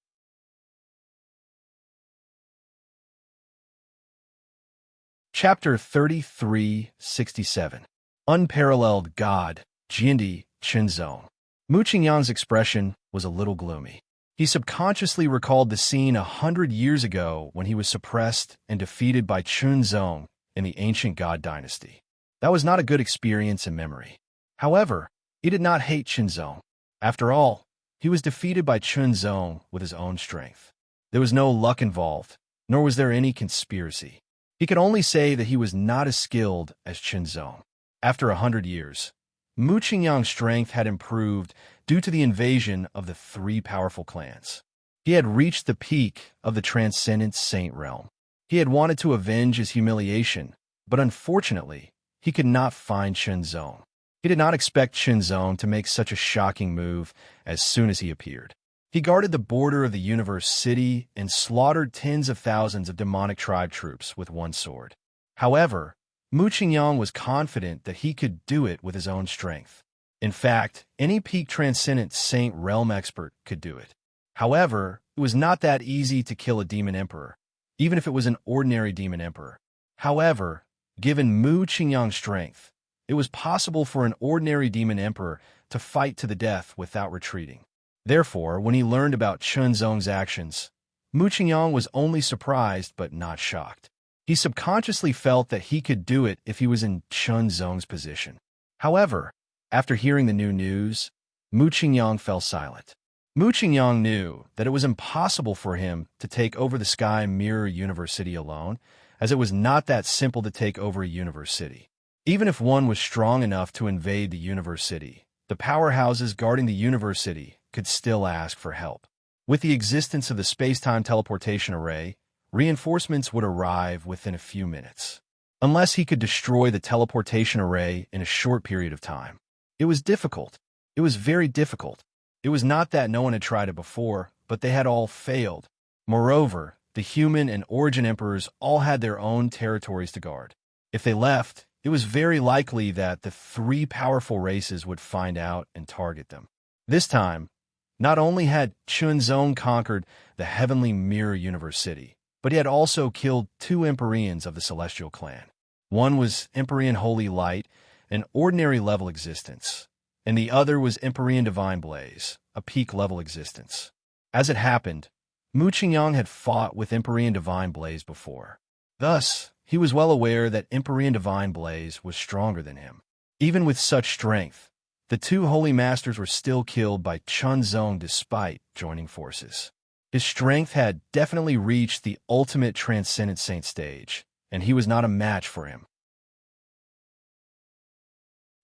Chapter 3367. Unparalleled God, Jiandi, Chunzong. Mu Qingyang's expression was a little gloomy. He subconsciously recalled the scene 100 years ago when he was suppressed and defeated by Chunzong in the ancient God dynasty. That was not a good experience in memory. However, he did not hate Chunzong. After all, he was defeated by Chunzong with his own strength. There was no luck involved, nor was there any conspiracy. He could only say that he was not as skilled as Chunzong. After 100 years, Mu Qingyang's strength had improved due to the invasion of the 3 powerful clans. He had reached the peak of the transcendent saint realm. He had wanted to avenge his humiliation, but unfortunately, he could not find Chunzong. He did not expect Chunzong to make such a shocking move as soon as he appeared. He guarded the border of the universe city and slaughtered tens of thousands of demonic tribe troops with one sword. However, Mu Qingyang was confident that he could do it with his own strength. In fact, any peak transcendent saint realm expert could do it. However, It was not that easy to kill a demon emperor, even if it was an ordinary demon emperor. However, given Mu Qingyang's strength, it was possible for an ordinary demon emperor to fight to the death without retreating. Therefore, when he learned about Chunzong's actions, Mu Qingyang was only surprised but not shocked. He subconsciously felt that he could do it if he was in Chunzong's position. However, after hearing the new news, Mu Qingyang fell silent. Mu Qingyang knew that it was impossible for him to take over the Sky Mirror University alone, as it was not that simple to take over a university. Even if one was strong enough to invade the university, the powerhouses guarding the university could still ask for help. With the existence of the space-time teleportation array, reinforcements would arrive within a few minutes. Unless he could destroy the teleportation array in a short period of time. It was difficult. It was very difficult. It was not that no one had tried it before, but they had all failed. Moreover, the human and origin emperors all had their own territories to guard. If they left, it was very likely that the three powerful races would find out and target them. This time, not only had Chunzong conquered the Heavenly Mirror University, but he had also killed two Empyreans of the Celestial Clan. One was Empyrean Holy Light, an ordinary level existence, and the other was Empyrean Divine Blaze, a peak level existence. As it happened, Mu Qingyang had fought with Empyrean Divine Blaze before. Thus, he was well aware that Empyrean Divine Blaze was stronger than him. Even with such strength, the two Holy Masters were still killed by Chunzong despite joining forces. His strength had definitely reached the ultimate Transcendent Saint stage, and he was not a match for him.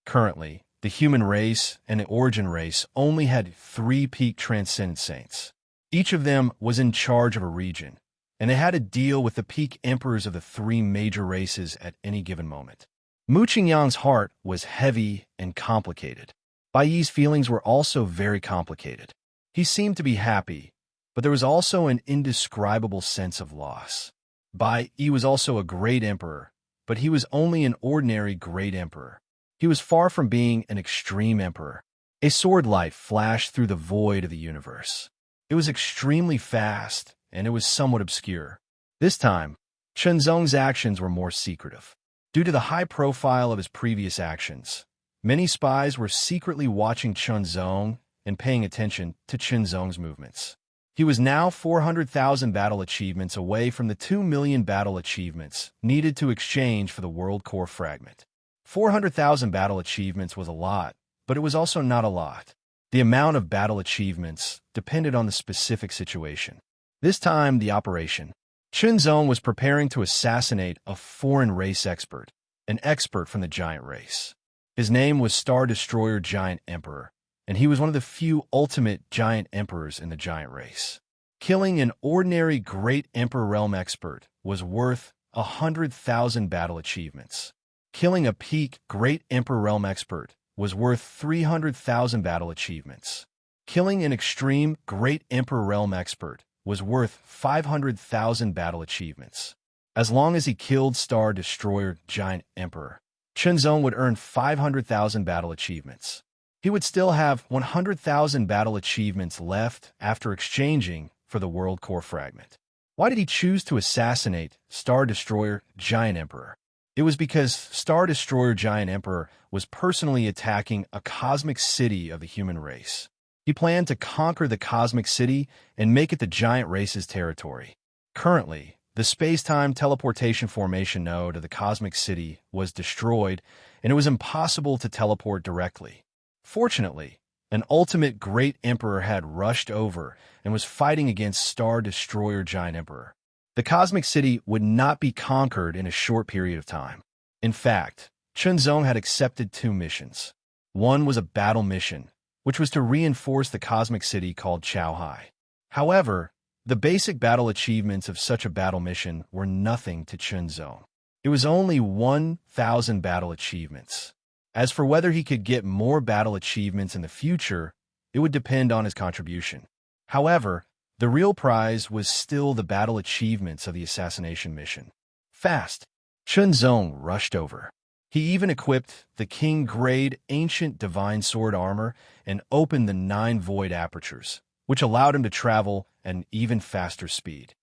Currently, the human race and the origin race only had 3 peak Transcendent Saints. Each of them was in charge of a region, and they had to deal with the peak emperors of the 3 major races at any given moment. Mu Qingyang's heart was heavy and complicated. Bai Yi's feelings were also very complicated. He seemed to be happy, but there was also an indescribable sense of loss. Bai Yi was also a great emperor, but he was only an ordinary great emperor. He was far from being an extreme emperor. A sword light flashed through the void of the universe. It was extremely fast, and it was somewhat obscure. This time, Chunzong's actions were more secretive. Due to the high profile of his previous actions, many spies were secretly watching Chunzong and paying attention to Chunzong's movements. He was now 400,000 battle achievements away from the 2 million battle achievements needed to exchange for the World Core Fragment. 400,000 battle achievements was a lot, but it was also not a lot. The amount of battle achievements depended on the specific situation. This time, the operation. Chunzong was preparing to assassinate a foreign race expert, an expert from the giant race. His name was Star Destroyer Giant Emperor, and he was one of the few ultimate giant emperors in the giant race. Killing an ordinary Great Emperor Realm expert was worth 100,000 battle achievements. Killing a peak Great Emperor Realm expert was worth 300,000 battle achievements. Killing an extreme Great Emperor Realm expert was worth 500,000 battle achievements. As long as he killed Star Destroyer Giant Emperor, Chunzong would earn 500,000 battle achievements. He would still have 100,000 battle achievements left after exchanging for the World Core Fragment. Why did he choose to assassinate Star Destroyer Giant Emperor? It was because Star Destroyer Giant Emperor was personally attacking a cosmic city of the human race. He planned to conquer the cosmic city and make it the giant race's territory. Currently, the space-time teleportation formation node of the cosmic city was destroyed, and it was impossible to teleport directly. Fortunately, an ultimate great emperor had rushed over and was fighting against Star Destroyer Giant Emperor. The cosmic city would not be conquered in a short period of time. In fact, Chunzong had accepted 2 missions. One was a battle mission, which was to reinforce the cosmic city called Chaohai. However, the basic battle achievements of such a battle mission were nothing to Chunzong. It was only 1,000 battle achievements. As for whether he could get more battle achievements in the future, it would depend on his contribution. However, the real prize was still the battle achievements of the assassination mission. Fast, Chunzong rushed over. He even equipped the King-grade Ancient Divine Sword armor and opened the 9 void apertures, which allowed him to travel at an even faster speed.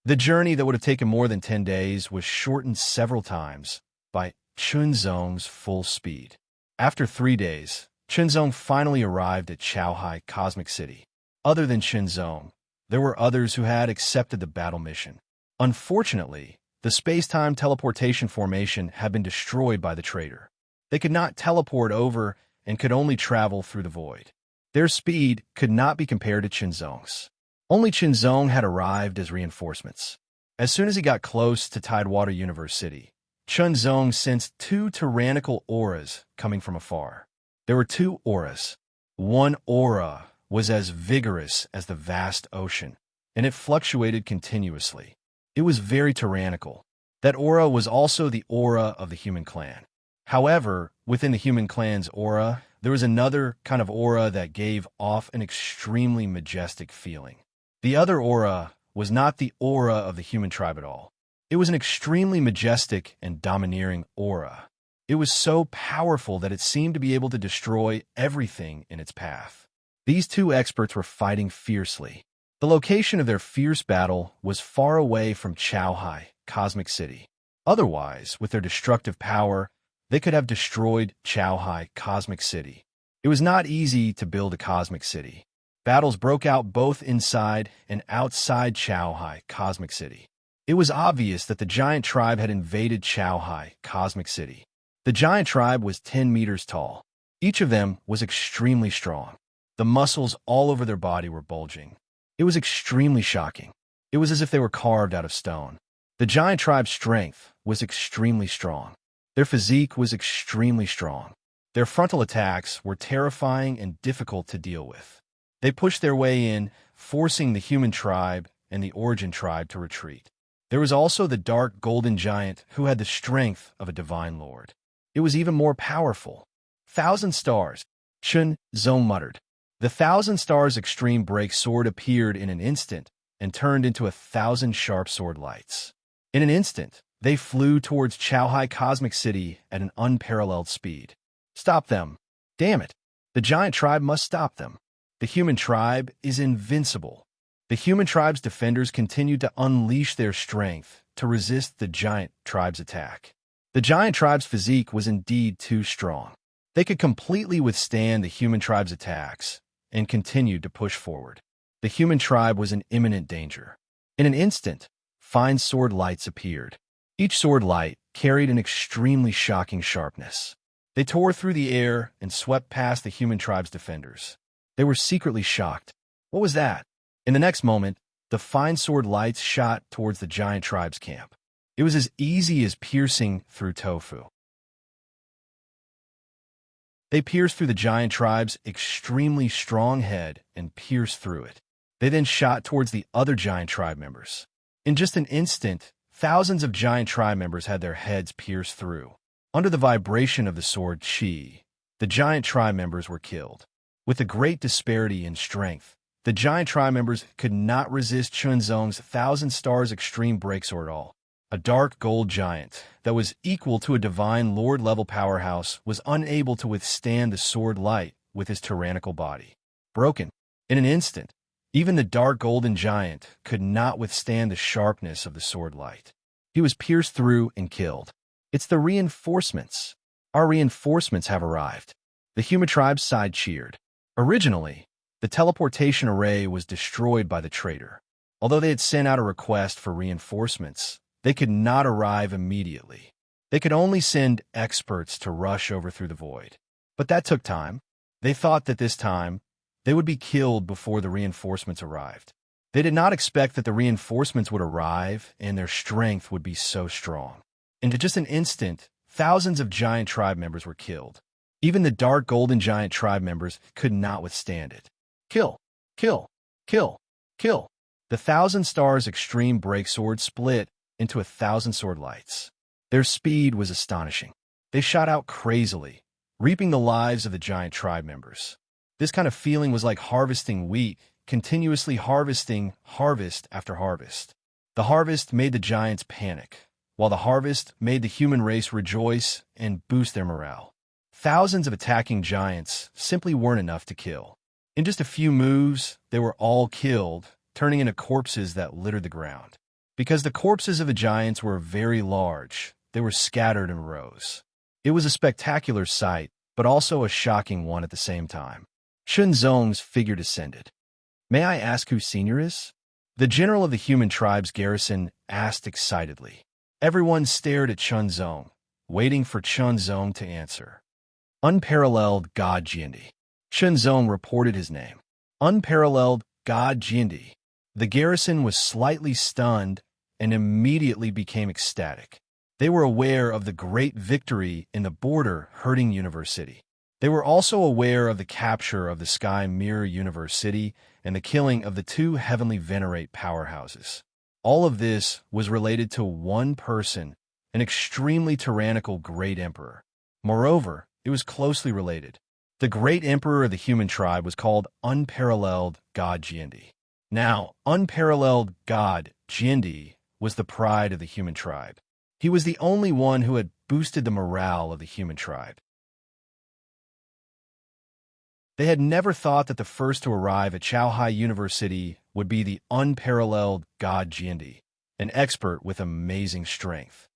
The journey that would have taken more than 10 days was shortened several times by Chunzong's full speed. After 3 days, Chunzong finally arrived at Chaohai Cosmic City. Other than Chunzong, there were others who had accepted the battle mission. Unfortunately, the space-time teleportation formation had been destroyed by the traitor. They could not teleport over and could only travel through the void. Their speed could not be compared to Chunzong's. Only Chunzong had arrived as reinforcements. As soon as he got close to Tidewater Universe City, Chunzong sensed 2 tyrannical auras coming from afar. There were 2 auras. One aura was as vigorous as the vast ocean, and it fluctuated continuously. It was very tyrannical. That aura was also the aura of the human clan. However, within the human clan's aura, there was another kind of aura that gave off an extremely majestic feeling. The other aura was not the aura of the human tribe at all. It was an extremely majestic and domineering aura. It was so powerful that it seemed to be able to destroy everything in its path. These 2 experts were fighting fiercely. The location of their fierce battle was far away from Chaohai Cosmic City. Otherwise, with their destructive power, they could have destroyed Chaohai Cosmic City. It was not easy to build a cosmic city. Battles broke out both inside and outside Chaohai Cosmic City. It was obvious that the giant tribe had invaded Chaohai Cosmic City. The giant tribe was 10 meters tall. Each of them was extremely strong. The muscles all over their body were bulging. It was extremely shocking. It was as if they were carved out of stone. The giant tribe's strength was extremely strong. Their physique was extremely strong. Their frontal attacks were terrifying and difficult to deal with. They pushed their way in, forcing the human tribe and the origin tribe to retreat. There was also the dark golden giant who had the strength of a divine lord. It was even more powerful. 1,000 stars, Chun Zong muttered. The 1,000 stars extreme break sword appeared in an instant and turned into 1,000 sharp sword lights. In an instant, they flew towards Chaohai Cosmic City at an unparalleled speed. Stop them. Damn it. The giant tribe must stop them. The human tribe is invincible. The human tribe's defenders continued to unleash their strength to resist the giant tribe's attack. The giant tribe's physique was indeed too strong. They could completely withstand the human tribe's attacks and continued to push forward. The human tribe was in imminent danger. In an instant, fine sword lights appeared. Each sword light carried an extremely shocking sharpness. They tore through the air and swept past the human tribe's defenders. They were secretly shocked. What was that? In the next moment, the fine sword lights shot towards the giant tribe's camp. It was as easy as piercing through tofu. They pierced through the giant tribe's extremely strong head and pierced through it. They then shot towards the other giant tribe members. In just an instant, thousands of giant tribe members had their heads pierced through. Under the vibration of the sword Qi, the giant tribe members were killed. With a great disparity in strength, the giant tribe members could not resist Chunzong's 1,000 stars extreme breaksword all. A dark gold giant that was equal to a divine lord-level powerhouse was unable to withstand the sword light with his tyrannical body. Broken. In an instant, even the dark golden giant could not withstand the sharpness of the sword light. He was pierced through and killed. It's the reinforcements. Our reinforcements have arrived. The human tribe's side cheered. Originally, the teleportation array was destroyed by the traitor. Although they had sent out a request for reinforcements, they could not arrive immediately. They could only send experts to rush over through the void. But that took time. They thought that this time, they would be killed before the reinforcements arrived. They did not expect that the reinforcements would arrive and their strength would be so strong. In just an instant, thousands of giant tribe members were killed. Even the dark golden giant tribe members could not withstand it. Kill, kill, kill, kill. The 1,000 stars extreme breaksword split into 1,000 sword lights. Their speed was astonishing. They shot out crazily, reaping the lives of the giant tribe members. This kind of feeling was like harvesting wheat, continuously harvesting harvest after harvest. The harvest made the giants panic, while the harvest made the human race rejoice and boost their morale. Thousands of attacking giants simply weren't enough to kill. In just a few moves, they were all killed, turning into corpses that littered the ground. Because the corpses of the giants were very large, they were scattered in rows. It was a spectacular sight, but also a shocking one at the same time. Shenzong's figure descended. "May I ask who senior is?" The general of the human tribe's garrison asked excitedly. Everyone stared at Shenzong, waiting for Shenzong to answer. "Unparalleled God Jindi." Shenzong reported his name. "Unparalleled God Jindi." The garrison was slightly stunned and immediately became ecstatic. They were aware of the great victory in the border hurting Universe City. They were also aware of the capture of the Sky Mirror Universe City and the killing of the two heavenly venerate powerhouses. All of this was related to one person, an extremely tyrannical great emperor. Moreover, it was closely related. The great emperor of the human tribe was called Unparalleled God Jindi. Now, Unparalleled God Jindi was the pride of the human tribe. He was the only one who had boosted the morale of the human tribe. They had never thought that the first to arrive at Chaohai University would be the Unparalleled God Jindi, an expert with amazing strength.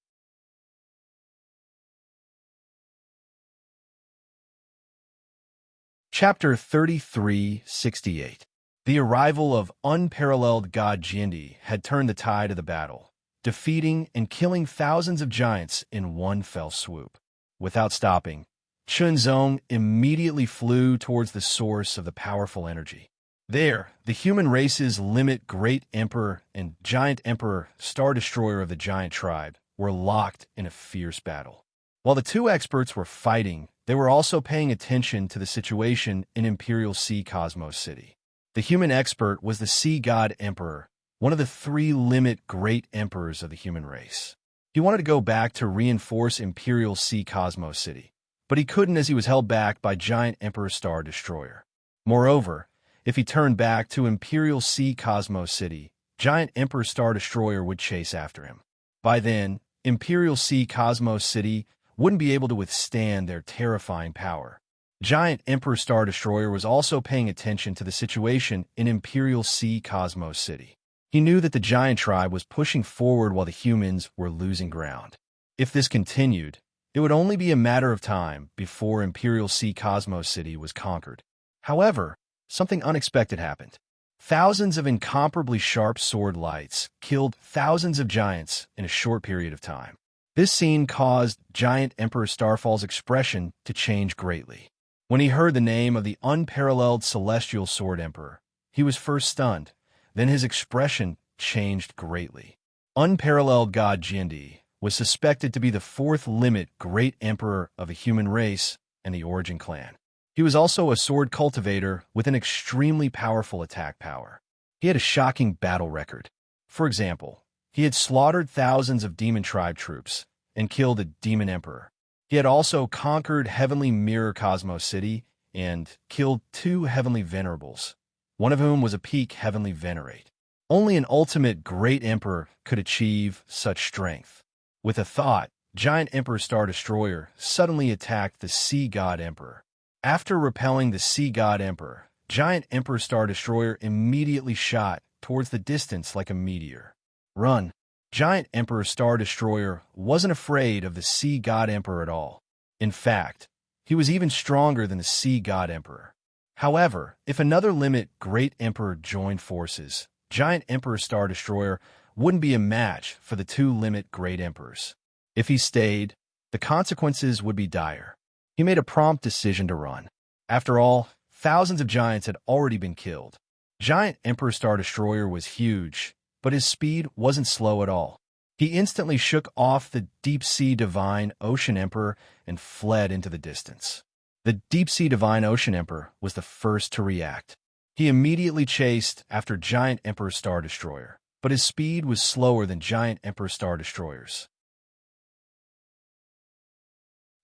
Chapter 3368. The arrival of Unparalleled God Jindi had turned the tide of the battle, defeating and killing thousands of giants in one fell swoop. Without stopping, Shenzong immediately flew towards the source of the powerful energy. There, the human race's limit Great Emperor and Giant Emperor, Star Destroyer of the Giant Tribe, were locked in a fierce battle. While the two experts were fighting, they were also paying attention to the situation in Imperial Sea Cosmos City. The human expert was the Sea God Emperor, one of the three limit Great Emperors of the human race. He wanted to go back to reinforce Imperial Sea Cosmos City, but he couldn't as he was held back by Giant Emperor Star Destroyer. Moreover, if he turned back to Imperial Sea Cosmos City, Giant Emperor Star Destroyer would chase after him. By then, Imperial Sea Cosmos City wouldn't be able to withstand their terrifying power. Giant Emperor Star Destroyer was also paying attention to the situation in Imperial Sea Cosmos City. He knew that the giant tribe was pushing forward while the humans were losing ground. If this continued, it would only be a matter of time before Imperial Sea Cosmos City was conquered. However, something unexpected happened. Thousands of incomparably sharp sword lights killed thousands of giants in a short period of time. This scene caused Giant Emperor Starfall's expression to change greatly. When he heard the name of the unparalleled Celestial Sword Emperor, he was first stunned, then his expression changed greatly. Unparalleled God Jindi was suspected to be the fourth limit Great Emperor of the human race and the Origin clan. He was also a sword cultivator with an extremely powerful attack power. He had a shocking battle record. For example, he had slaughtered thousands of demon tribe troops and killed a demon emperor. He had also conquered Heavenly Mirror Cosmos City and killed two Heavenly Venerables, one of whom was a peak Heavenly Venerate. Only an ultimate Great Emperor could achieve such strength. With a thought, Giant Emperor Star Destroyer suddenly attacked the Sea God Emperor. After repelling the Sea God Emperor, Giant Emperor Star Destroyer immediately shot towards the distance like a meteor. Run! Giant Emperor Star Destroyer wasn't afraid of the Sea God Emperor at all. In fact, he was even stronger than the Sea God Emperor. However, if another limit Great Emperor joined forces, Giant Emperor Star Destroyer wouldn't be a match for the two limit Great Emperors. If he stayed, the consequences would be dire. He made a prompt decision to run. After all, thousands of giants had already been killed. Giant Emperor Star Destroyer was huge, but his speed wasn't slow at all. He instantly shook off the Deep-Sea Divine Ocean Emperor and fled into the distance. The Deep-Sea Divine Ocean Emperor was the first to react. He immediately chased after Giant Emperor Star Destroyer, but his speed was slower than Giant Emperor Star Destroyer's.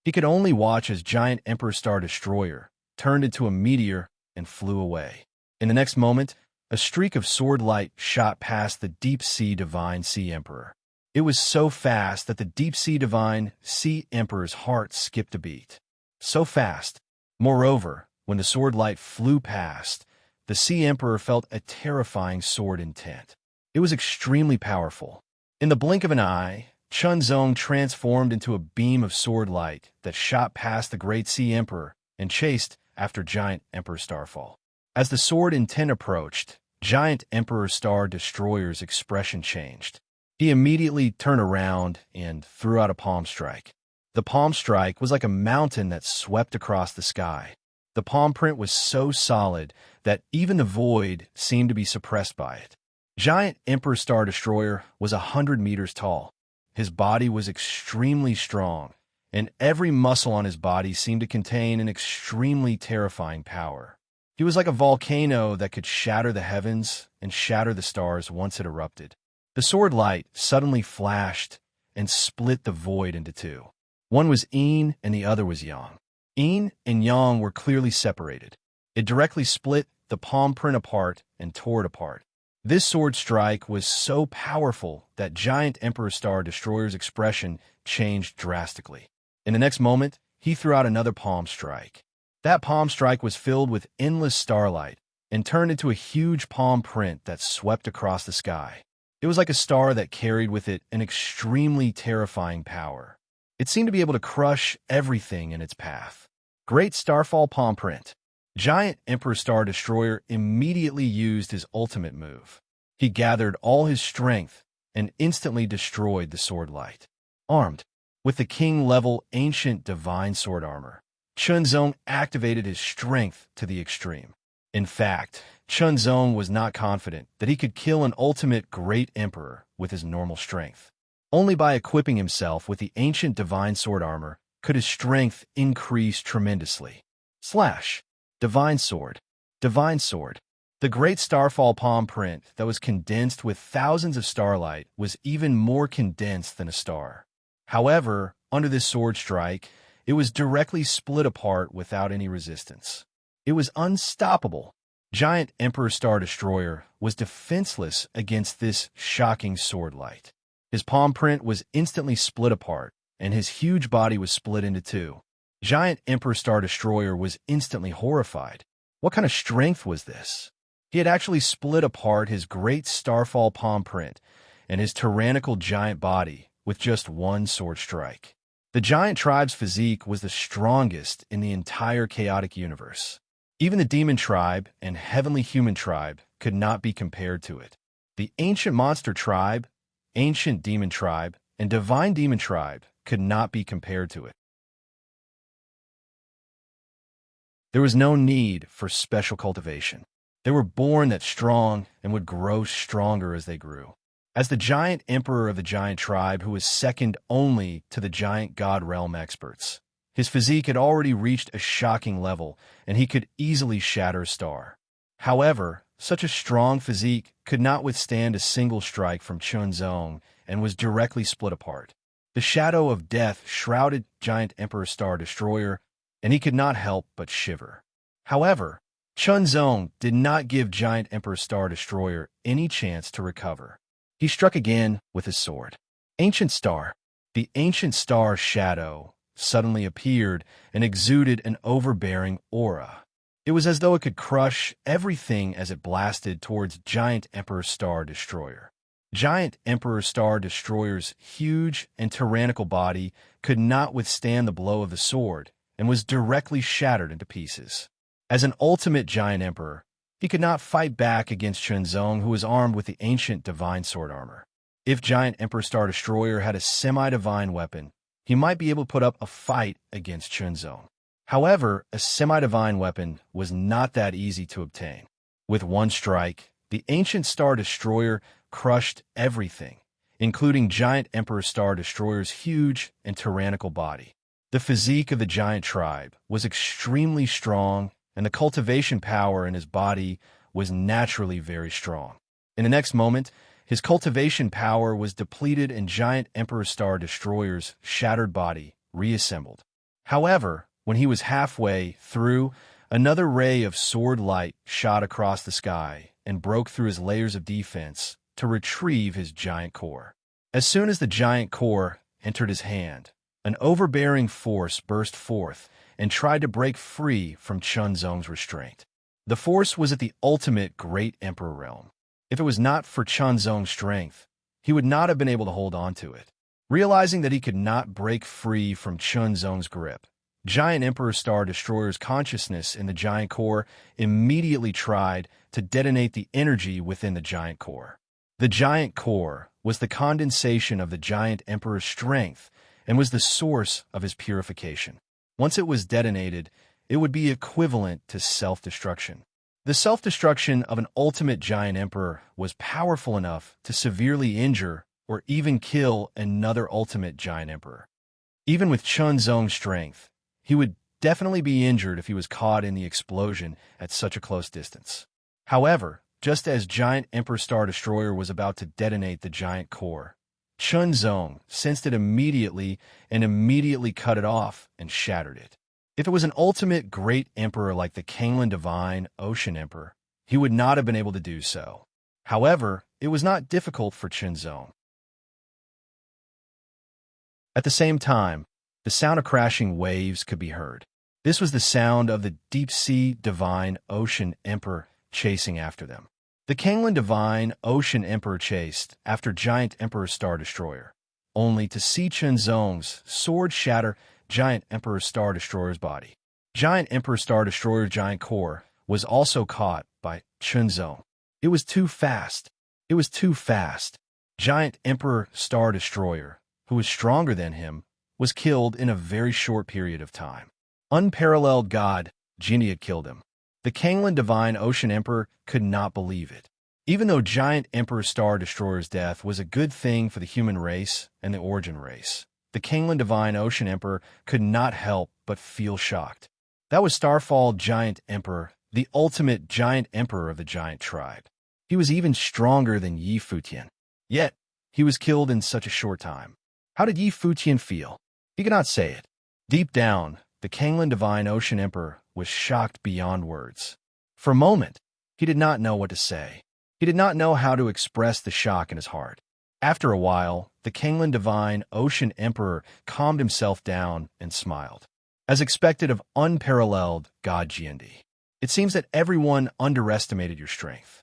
He could only watch as Giant Emperor Star Destroyer turned into a meteor and flew away. In the next moment, a streak of sword light shot past the Deep-Sea Divine Sea Emperor. It was so fast that the Deep-Sea Divine Sea Emperor's heart skipped a beat. So fast. Moreover, when the sword light flew past, the Sea Emperor felt a terrifying sword intent. It was extremely powerful. In the blink of an eye, Chunzong transformed into a beam of sword light that shot past the great Sea Emperor and chased after Giant Emperor Starfall. As the sword intent approached, Giant Emperor Star Destroyer's expression changed. He immediately turned around and threw out a palm strike. The palm strike was like a mountain that swept across the sky. The palm print was so solid that even the void seemed to be suppressed by it. Giant Emperor Star Destroyer was 100 meters tall. His body was extremely strong, and every muscle on his body seemed to contain an extremely terrifying power. He was like a volcano that could shatter the heavens and shatter the stars once it erupted. The sword light suddenly flashed and split the void into two. One was yin and the other was yang. Yin and yang were clearly separated. It directly split the palm print apart and tore it apart. This sword strike was so powerful that Giant Emperor Star Destroyer's expression changed drastically. In the next moment, he threw out another palm strike. That palm strike was filled with endless starlight and turned into a huge palm print that swept across the sky. It was like a star that carried with it an extremely terrifying power. It seemed to be able to crush everything in its path. Great Starfall Palm Print. Giant Emperor Star Destroyer immediately used his ultimate move. He gathered all his strength and instantly destroyed the sword light. Armed with the king-level ancient divine sword armor, Chunzong activated his strength to the extreme. In fact, Chunzong was not confident that he could kill an ultimate great emperor with his normal strength. Only by equipping himself with the ancient divine sword armor could his strength increase tremendously. Slash. Divine Sword. Divine Sword. The great Starfall palm print that was condensed with thousands of starlight was even more condensed than a star. However, under this sword strike, it was directly split apart without any resistance. It was unstoppable. Giant Emperor Star Destroyer was defenseless against this shocking sword light. His palm print was instantly split apart, and his huge body was split into two. Giant Emperor Star Destroyer was instantly horrified. What kind of strength was this? He had actually split apart his great Starfall palm print and his tyrannical giant body with just one sword strike. The giant tribe's physique was the strongest in the entire chaotic universe. Even the demon tribe and heavenly human tribe could not be compared to it. The ancient monster tribe, ancient demon tribe, and divine demon tribe could not be compared to it. There was no need for special cultivation. They were born that strong and would grow stronger as they grew. As the giant emperor of the giant tribe who was second only to the giant god realm experts, his physique had already reached a shocking level, and he could easily shatter a star. However, such a strong physique could not withstand a single strike from Chunzong and was directly split apart. The shadow of death shrouded Giant Emperor Star Destroyer, and he could not help but shiver. However, Chunzong did not give Giant Emperor Star Destroyer any chance to recover. He struck again with his sword. Ancient Star. The ancient star shadow suddenly appeared and exuded an overbearing aura. It was as though it could crush everything as it blasted towards Giant Emperor Star Destroyer. Giant Emperor Star Destroyer's huge and tyrannical body could not withstand the blow of the sword and was directly shattered into pieces. As an ultimate giant emperor, he could not fight back against Chunzong, who was armed with the ancient divine sword armor. If Giant Emperor Star Destroyer had a semi-divine weapon, he might be able to put up a fight against Chunzong. However, a semi-divine weapon was not that easy to obtain. With one strike, the ancient Star Destroyer crushed everything, including Giant Emperor Star Destroyer's huge and tyrannical body. The physique of the giant tribe was extremely strong, and the cultivation power in his body was naturally very strong. In the next moment, his cultivation power was depleted and Giant Emperor Star Destroyer's shattered body reassembled. However, when he was halfway through, another ray of sword light shot across the sky and broke through his layers of defense to retrieve his giant core. As soon as the giant core entered his hand, an overbearing force burst forth and tried to break free from Chunzong's restraint. The force was at the ultimate Great Emperor realm. If it was not for Chunzong's strength, he would not have been able to hold on to it. Realizing that he could not break free from Chunzong's grip, Giant Emperor Star Destroyer's consciousness in the giant core immediately tried to detonate the energy within the giant core. The giant core was the condensation of the Giant Emperor's strength and was the source of his purification. Once it was detonated, it would be equivalent to self-destruction. The self-destruction of an ultimate Giant Emperor was powerful enough to severely injure or even kill another ultimate Giant Emperor. Even with Chunzong's strength, he would definitely be injured if he was caught in the explosion at such a close distance. However, just as Giant Emperor Star Destroyer was about to detonate the giant core, Chunzong sensed it immediately and immediately cut it off and shattered it. If it was an ultimate great emperor like the Kanglan Divine Ocean Emperor, he would not have been able to do so. However, it was not difficult for Chunzong. At the same time, the sound of crashing waves could be heard. This was the sound of the deep-sea Divine Ocean Emperor chasing after them. The Kanglan Divine Ocean Emperor chased after Giant Emperor Star Destroyer, only to see Chunzong's sword shatter Giant Emperor Star Destroyer's body. Giant Emperor Star Destroyer's giant core was also caught by Chunzong. It was too fast. It was too fast. Giant Emperor Star Destroyer, who was stronger than him, was killed in a very short period of time. Unparalleled God, Genie had killed him. The Kanglan Divine Ocean Emperor could not believe it. Even though Giant Emperor Star Destroyer's death was a good thing for the human race and the origin race, the Kanglan Divine Ocean Emperor could not help but feel shocked. That was Starfall Giant Emperor, the ultimate Giant Emperor of the Giant Tribe. He was even stronger than Yi Futian. Yet, he was killed in such a short time. How did Yi Futian feel? He could not say it. Deep down, the Kanglan Divine Ocean Emperor was shocked beyond words. For a moment, he did not know what to say. He did not know how to express the shock in his heart. After a while, the Kanglan Divine Ocean Emperor calmed himself down and smiled. As expected of unparalleled God Giendi, it seems that everyone underestimated your strength.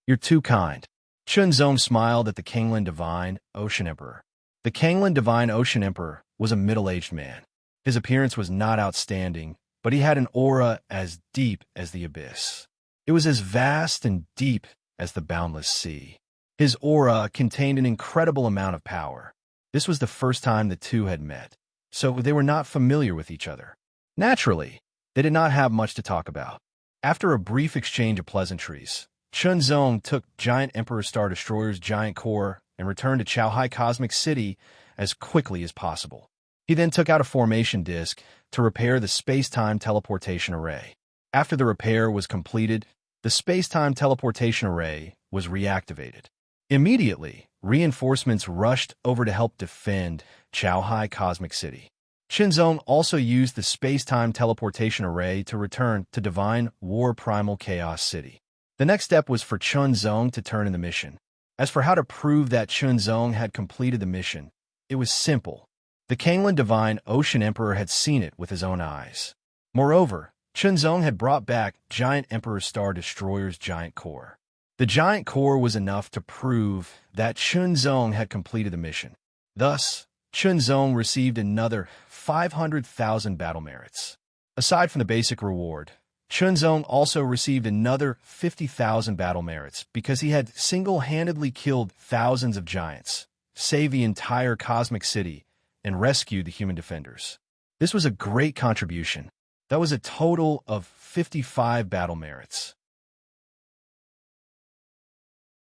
You're too kind. Chunzong smiled at the Kanglan Divine Ocean Emperor. The Kanglan Divine Ocean Emperor was a middle-aged man. His appearance was not outstanding, but he had an aura as deep as the abyss. It was as vast and deep as the boundless sea. His aura contained an incredible amount of power. This was the first time the two had met, so they were not familiar with each other. Naturally, they did not have much to talk about. After a brief exchange of pleasantries, Chunzong took Giant Emperor Star Destroyer's giant core and returned to Chaohai Cosmic City as quickly as possible. He then took out a formation disk to repair the space-time teleportation array. After the repair was completed, the space-time teleportation array was reactivated. Immediately, reinforcements rushed over to help defend Chaohai Cosmic City. Chunzong also used the space-time teleportation array to return to Divine War Primal Chaos City. The next step was for Chunzong to turn in the mission. As for how to prove that Chunzong had completed the mission, it was simple. The Kanglan Divine Ocean Emperor had seen it with his own eyes. Moreover, Chunzong had brought back Giant Emperor Star Destroyer's giant core. The giant core was enough to prove that Chunzong had completed the mission. Thus, Chunzong received another 500,000 battle merits. Aside from the basic reward, Chunzong also received another 50,000 battle merits because he had single-handedly killed thousands of giants, saved the entire cosmic city, and rescued the human defenders. This was a great contribution. That was a total of 55 battle merits.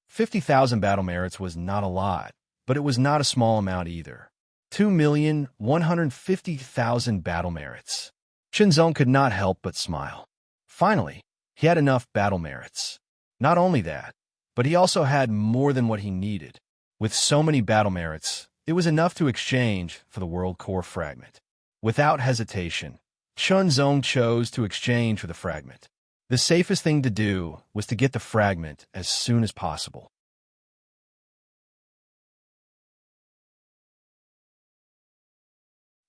50,000 battle merits was not a lot, but it was not a small amount either. 2,150,000 battle merits. Chunzong could not help but smile. Finally, he had enough battle merits. Not only that, but he also had more than what he needed. With so many battle merits, it was enough to exchange for the World Core Fragment. Without hesitation, Chunzong chose to exchange for the fragment. The safest thing to do was to get the fragment as soon as possible.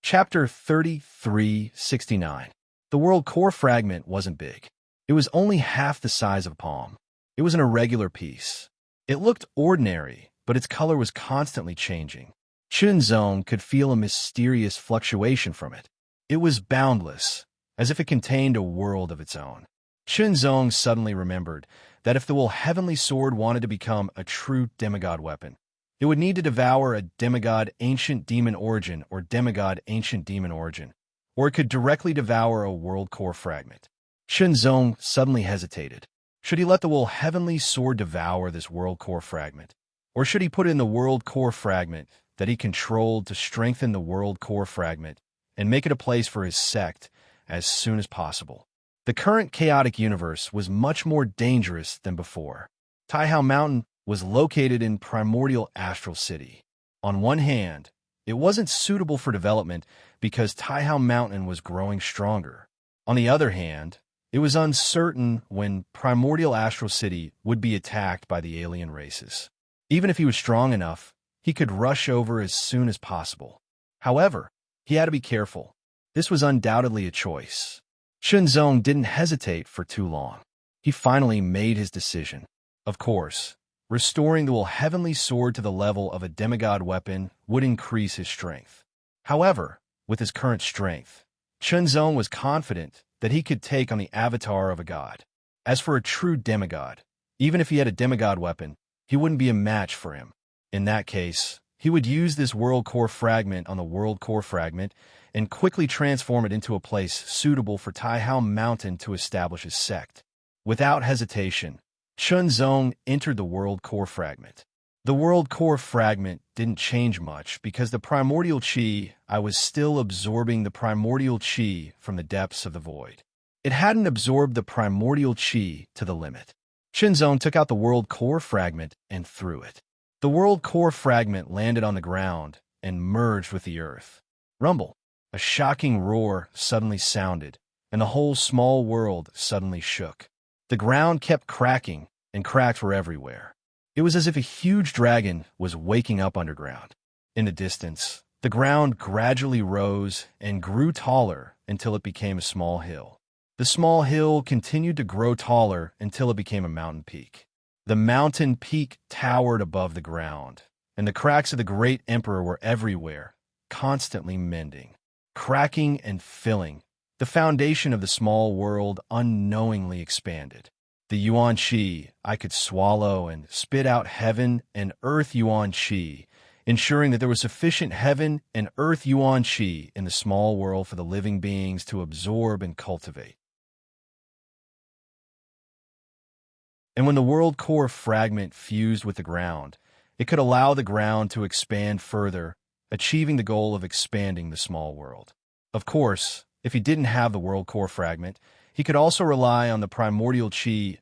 Chapter 3369. The World Core Fragment wasn't big. It was only half the size of a palm. It was an irregular piece. It looked ordinary, but its color was constantly changing. Chunzong could feel a mysterious fluctuation from it. It was boundless, as if it contained a world of its own. Chunzong suddenly remembered that if the Will Heavenly Sword wanted to become a true demigod weapon, it would need to devour a demigod ancient demon origin or demigod ancient demon origin, or it could directly devour a world core fragment. Chunzong suddenly hesitated. Should he let the Will Heavenly Sword devour this world core fragment? Or should he put it in the world core fragment that he controlled to strengthen the world core fragment and make it a place for his sect as soon as possible? The current chaotic universe was much more dangerous than before. Taihao Mountain was located in primordial Astral City. On one hand, it wasn't suitable for development because Taihao Mountain was growing stronger. On the other hand, it was uncertain when primordial Astral City would be attacked by the alien races. Even if he was strong enough, he could rush over as soon as possible. However, he had to be careful. This was undoubtedly a choice. Chunzong didn't hesitate for too long. He finally made his decision. Of course, restoring the Will Heavenly Sword to the level of a demigod weapon would increase his strength. However, with his current strength, Chunzong was confident that he could take on the avatar of a god. As for a true demigod, even if he had a demigod weapon, he wouldn't be a match for him. In that case, he would use this world core fragment on the world core fragment and quickly transform it into a place suitable for Taihao Mountain to establish his sect. Without hesitation, Chunzong entered the world core fragment. The world core fragment didn't change much because the primordial chi was still absorbing the primordial chi from the depths of the void. It hadn't absorbed the primordial chi to the limit. Chunzong took out the world core fragment and threw it. The world core fragment landed on the ground and merged with the earth. Rumble. A shocking roar suddenly sounded, and the whole small world suddenly shook. The ground kept cracking, and cracks were everywhere. It was as if a huge dragon was waking up underground. In the distance, the ground gradually rose and grew taller until it became a small hill. The small hill continued to grow taller until it became a mountain peak. The mountain peak towered above the ground, and the cracks of the great emperor were everywhere, constantly mending. Cracking and filling, the foundation of the small world unknowingly expanded. The Yuan Qi I could swallow and spit out heaven and earth Yuan Qi, ensuring that there was sufficient heaven and earth Yuan Qi in the small world for the living beings to absorb and cultivate. And when the world core fragment fused with the ground, it could allow the ground to expand further, achieving the goal of expanding the small world. Of course, if he didn't have the world core fragment, he could also rely on the primordial chi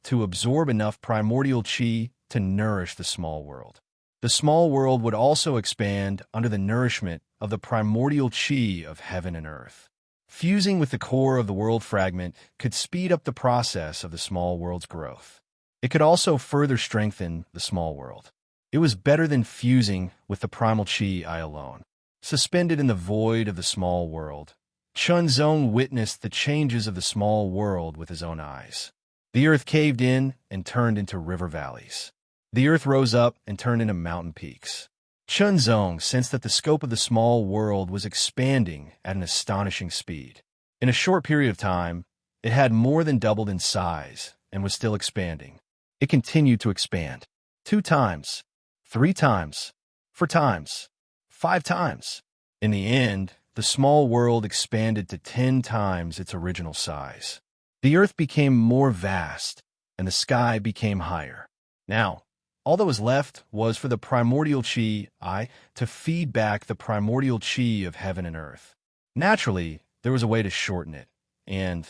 to absorb enough primordial chi to nourish the small world. The small world would also expand under the nourishment of the primordial chi of heaven and earth. Fusing with the core of the world fragment could speed up the process of the small world's growth. It could also further strengthen the small world. It was better than fusing with the primal chi alone. Suspended in the void of the small world, Chunzong witnessed the changes of the small world with his own eyes. The earth caved in and turned into river valleys. The earth rose up and turned into mountain peaks. Chunzong sensed that the scope of the small world was expanding at an astonishing speed. In a short period of time, it had more than doubled in size and was still expanding. It continued to expand. 2 times, 3 times, 4 times, 5 times. In the end, the small world expanded to 10 times its original size. The earth became more vast, and the sky became higher. Now, all that was left was for the primordial chi to feed back the primordial chi of heaven and earth. Naturally, there was a way to shorten it, and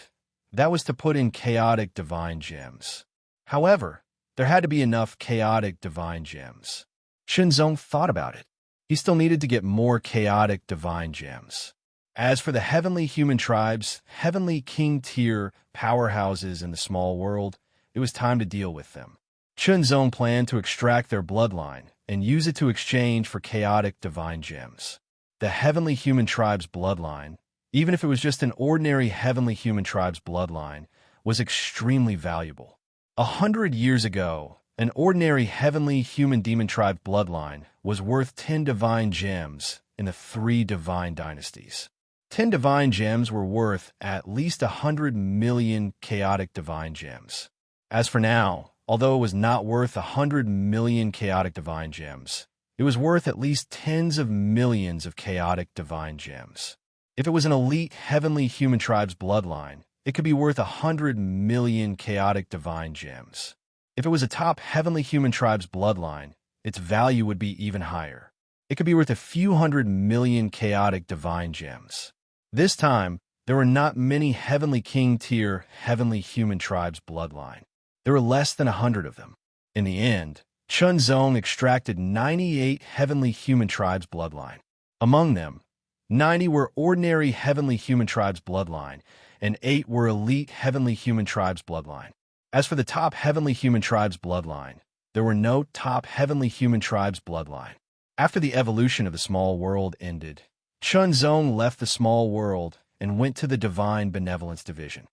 that was to put in chaotic divine gems. However, there had to be enough chaotic divine gems. Chunzong thought about it. He still needed to get more chaotic divine gems. As for the heavenly human tribes, heavenly king tier powerhouses in the small world, it was time to deal with them. Chunzong planned to extract their bloodline and use it to exchange for chaotic divine gems. The heavenly human tribe's bloodline, even if it was just an ordinary heavenly human tribe's bloodline, was extremely valuable. 100 years ago, an ordinary heavenly human demon tribe bloodline was worth 10 divine gems in the 3 divine dynasties. 10 divine gems were worth at least 100 million chaotic divine gems. As for now, although it was not worth 100 million chaotic divine gems, it was worth at least tens of millions of chaotic divine gems. If it was an elite heavenly human tribe's bloodline, it could be worth 100 million chaotic divine gems. If it was a top heavenly human tribe's bloodline, its value would be even higher. It could be worth a few 100 million chaotic divine gems. This time, there were not many heavenly king-tier heavenly human tribes bloodline. There were less than 100 of them. In the end, Chunzong extracted 98 heavenly human tribes bloodline. Among them, 90 were ordinary heavenly human tribes bloodline, and 8 were elite heavenly human tribes bloodline. As for the top heavenly human tribes bloodline, there were no top heavenly human tribes bloodline. After the evolution of the small world ended, Chunzong left the small world and went to the divine benevolence division.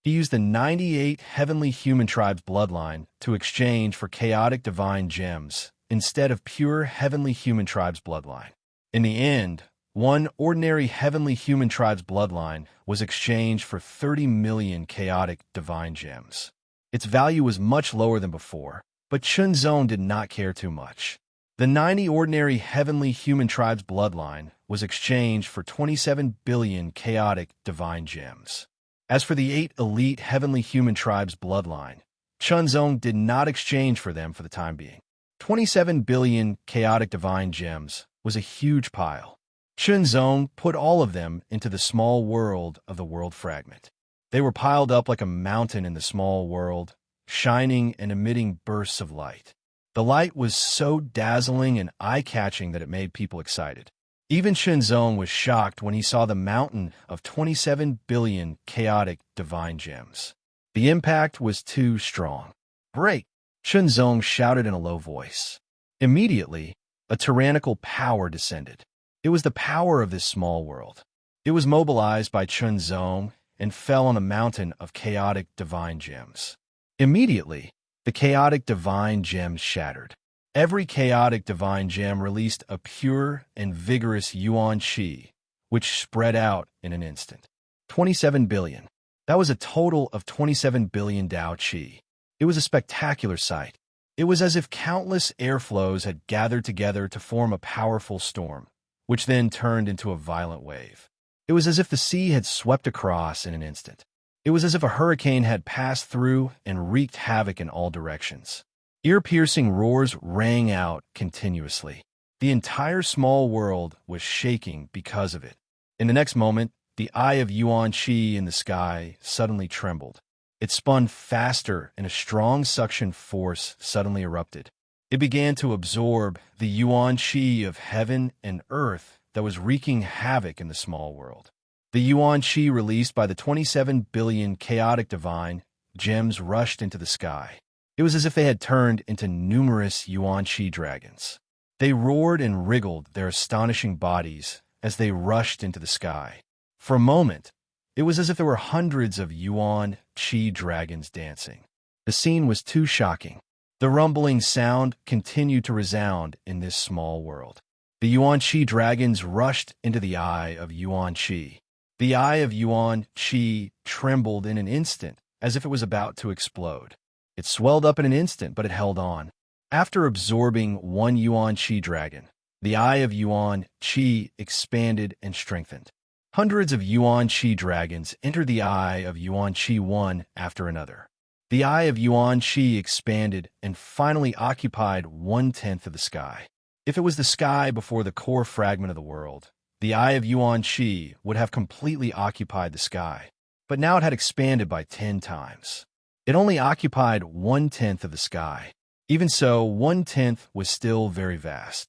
He used the 98 heavenly human tribes bloodline to exchange for chaotic divine gems instead of pure heavenly human tribes bloodline. In the end, 1 ordinary heavenly human tribe's bloodline was exchanged for 30 million chaotic divine gems. Its value was much lower than before, but Chunzong did not care too much. The 90 ordinary heavenly human tribe's bloodline was exchanged for 27 billion chaotic divine gems. As for the 8 elite heavenly human tribes bloodline, Chunzong did not exchange for them for the time being. 27 billion chaotic divine gems was a huge pile. Chunzong put all of them into the small world of the world fragment. They were piled up like a mountain in the small world, shining and emitting bursts of light. The light was so dazzling and eye-catching that it made people excited. Even Chunzong was shocked when he saw the mountain of 27 billion chaotic divine gems. The impact was too strong. "Break!" Chunzong shouted in a low voice. Immediately, a tyrannical power descended. It was the power of this small world. It was mobilized by Chunzong and fell on a mountain of chaotic divine gems. Immediately, the chaotic divine gems shattered. Every chaotic divine gem released a pure and vigorous yuan qi, which spread out in an instant. 27 billion. That was a total of 27 billion Dao qi. It was a spectacular sight. It was as if countless airflows had gathered together to form a powerful storm, which then turned into a violent wave. It was as if the sea had swept across in an instant. It was as if a hurricane had passed through and wreaked havoc in all directions. Ear-piercing roars rang out continuously. The entire small world was shaking because of it. In the next moment, the eye of Yuan Qi in the sky suddenly trembled. It spun faster and a strong suction force suddenly erupted. It began to absorb the Yuan Qi of heaven and earth that was wreaking havoc in the small world. The Yuan Qi released by the 27 billion chaotic divine gems rushed into the sky. It was as if they had turned into numerous Yuan Qi dragons. They roared and wriggled their astonishing bodies as they rushed into the sky. For a moment, it was as if there were hundreds of Yuan Qi dragons dancing. The scene was too shocking. The rumbling sound continued to resound in this small world. The Yuan Qi dragons rushed into the eye of Yuan Qi. The eye of Yuan Qi trembled in an instant, as if it was about to explode. It swelled up in an instant, but it held on. After absorbing 1 Yuan Qi dragon, the eye of Yuan Qi expanded and strengthened. Hundreds of Yuan Qi dragons entered the eye of Yuan Qi one after another. The eye of Yuan Qi expanded and finally occupied 1/10 of the sky. If it was the sky before the core fragment of the world, the eye of Yuan Qi would have completely occupied the sky, but now it had expanded by 10 times. It only occupied 1/10 of the sky. Even so, 1/10 was still very vast.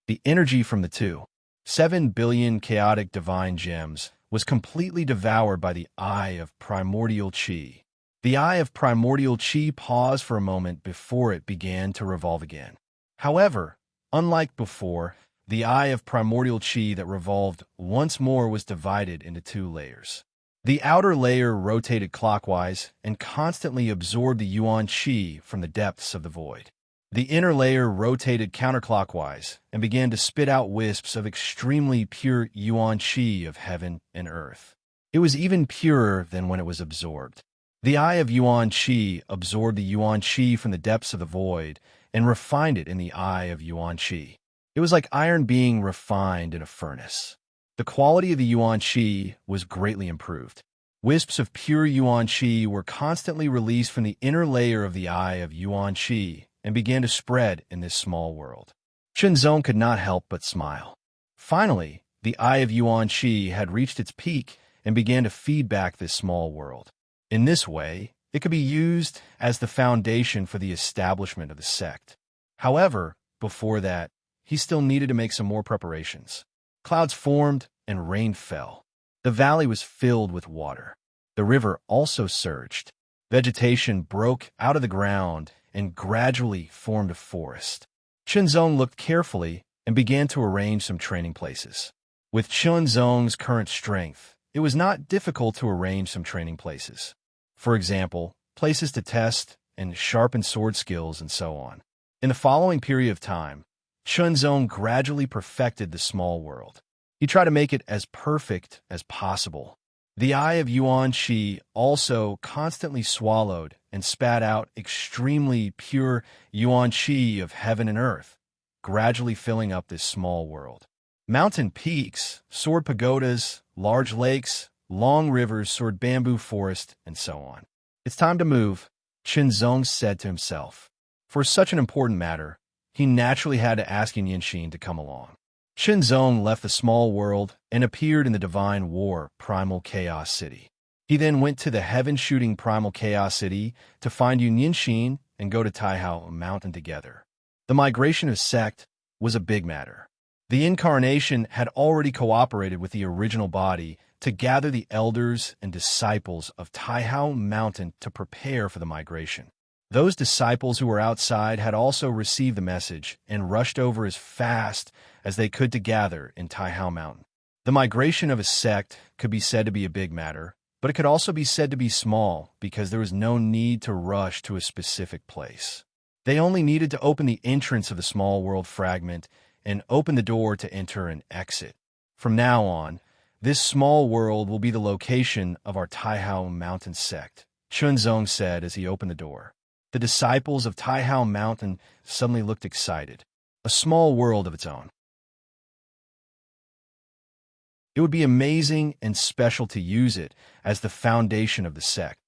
The energy from the 7 billion chaotic divine gems was completely devoured by the eye of primordial qi. The eye of primordial qi paused for a moment before it began to revolve again. However, unlike before, The eye of primordial qi that revolved once more was divided into two layers. The outer layer rotated clockwise and constantly absorbed the yuan qi from the depths of the void. The inner layer rotated counterclockwise and began to spit out wisps of extremely pure yuan qi of heaven and earth. It was even purer than when it was absorbed. The eye of yuan qi absorbed the yuan qi from the depths of the void and refined it in the eye of yuan qi. It was like iron being refined in a furnace. The quality of the yuan qi was greatly improved. Wisps of pure yuan qi were constantly released from the inner layer of the eye of yuan qi and began to spread in this small world. Shenzong could not help but smile. Finally, the eye of yuan qi had reached its peak and began to feed back this small world. In this way, it could be used as the foundation for the establishment of the sect. However, before that, he still needed to make some more preparations. Clouds formed and rain fell. The valley was filled with water. The river also surged. Vegetation broke out of the ground and gradually formed a forest. Shenzong looked carefully and began to arrange some training places. With Shenzong's current strength, it was not difficult to arrange some training places. For example, places to test and sharpen sword skills and so on. In the following period of time, Shenzong gradually perfected the small world. He tried to make it as perfect as possible. The eye of yuan qi also constantly swallowed and spat out extremely pure yuan qi of heaven and earth, gradually filling up this small world. Mountain peaks, soared pagodas, large lakes, long rivers, soared bamboo forest, and so on. It's time to move, Shenzong said to himself. For such an important matter, he naturally had to ask Yinxin to come along. Shenzong left the small world and appeared in the Divine War Primal Chaos City. He then went to the heaven-shooting Primal Chaos City to find Yinxin and go to Taihao Mountain together. The migration of sect was a big matter. The incarnation had already cooperated with the original body to gather the elders and disciples of Taihao Mountain to prepare for the migration. Those disciples who were outside had also received the message and rushed over as fast as they could to gather in Taihao Mountain. The migration of a sect could be said to be a big matter, but it could also be said to be small because there was no need to rush to a specific place. They only needed to open the entrance of the small world fragment and open the door to enter and exit. From now on, this small world will be the location of our Taihao Mountain sect, Shenzong said as he opened the door. The disciples of Taihao Mountain suddenly looked excited. A small world of its own. It would be amazing and special to use it as the foundation of the sect.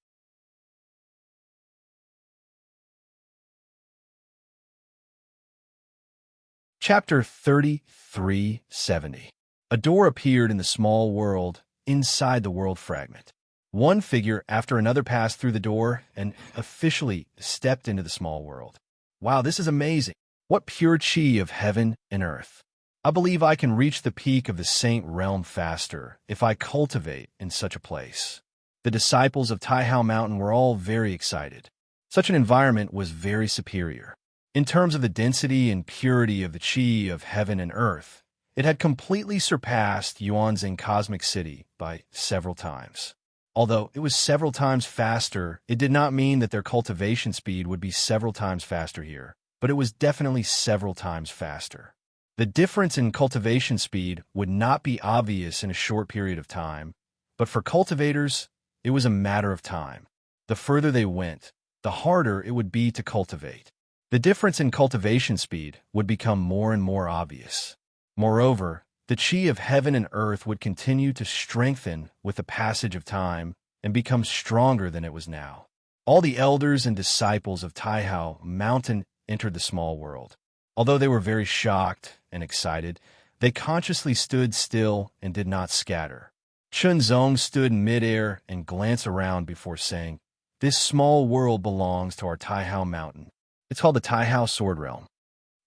Chapter 3370. A door appeared in the small world inside the world fragment. One figure after another passed through the door and officially stepped into the small world. Wow, this is amazing. What pure qi of heaven and earth. I believe I can reach the peak of the saint realm faster if I cultivate in such a place. The disciples of Taihao Mountain were all very excited. Such an environment was very superior. In terms of the density and purity of the qi of heaven and earth, it had completely surpassed Yuanzing Cosmic City by several times. Although it was several times faster, it did not mean that their cultivation speed would be several times faster here, but it was definitely several times faster. The difference in cultivation speed would not be obvious in a short period of time, but for cultivators, it was a matter of time. The further they went, the harder it would be to cultivate. The difference in cultivation speed would become more and more obvious. Moreover, the qi of heaven and earth would continue to strengthen with the passage of time and become stronger than it was now. All the elders and disciples of Taihao Mountain entered the small world. Although they were very shocked and excited, they consciously stood still and did not scatter. Shenzong stood in midair and glanced around before saying, "This small world belongs to our Taihao Mountain. It's called the Taihao Sword Realm."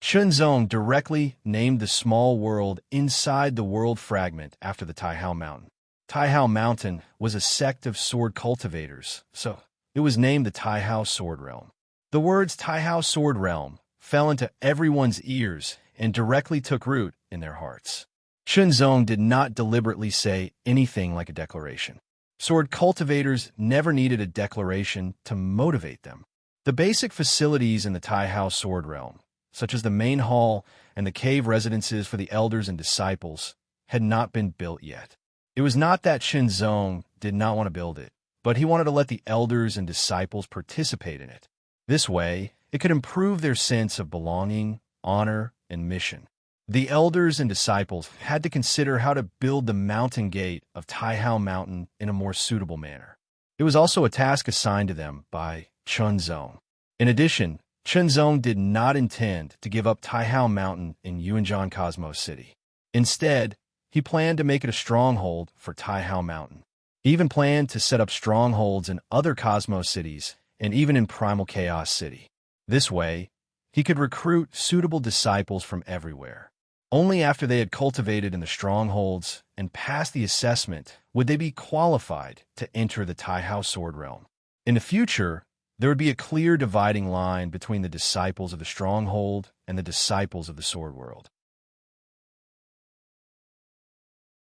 Shenzong directly named the small world inside the world fragment after the Taihao Mountain. Taihao Mountain was a sect of sword cultivators, so it was named the Taihao Sword Realm. The words Taihao Sword Realm fell into everyone's ears and directly took root in their hearts. Chunzong did not deliberately say anything like a declaration. Sword cultivators never needed a declaration to motivate them. The basic facilities in the Taihao sword realm, such as the main hall and the cave residences for the elders and disciples, had not been built yet. It was not that Chunzong did not want to build it, but he wanted to let the elders and disciples participate in it. This way, it could improve their sense of belonging, honor, and mission. The elders and disciples had to consider how to build the mountain gate of Taihao Mountain in a more suitable manner. It was also a task assigned to them by Chunzong. In addition, Chunzong did not intend to give up Taihao Mountain in Yuanzhan Cosmos City. Instead, he planned to make it a stronghold for Taihao Mountain. He even planned to set up strongholds in other Cosmos cities and even in Primal Chaos City. This way, he could recruit suitable disciples from everywhere. Only after they had cultivated in the strongholds and passed the assessment would they be qualified to enter the Taihao sword realm. In the future, there would be a clear dividing line between the disciples of the stronghold and the disciples of the sword world.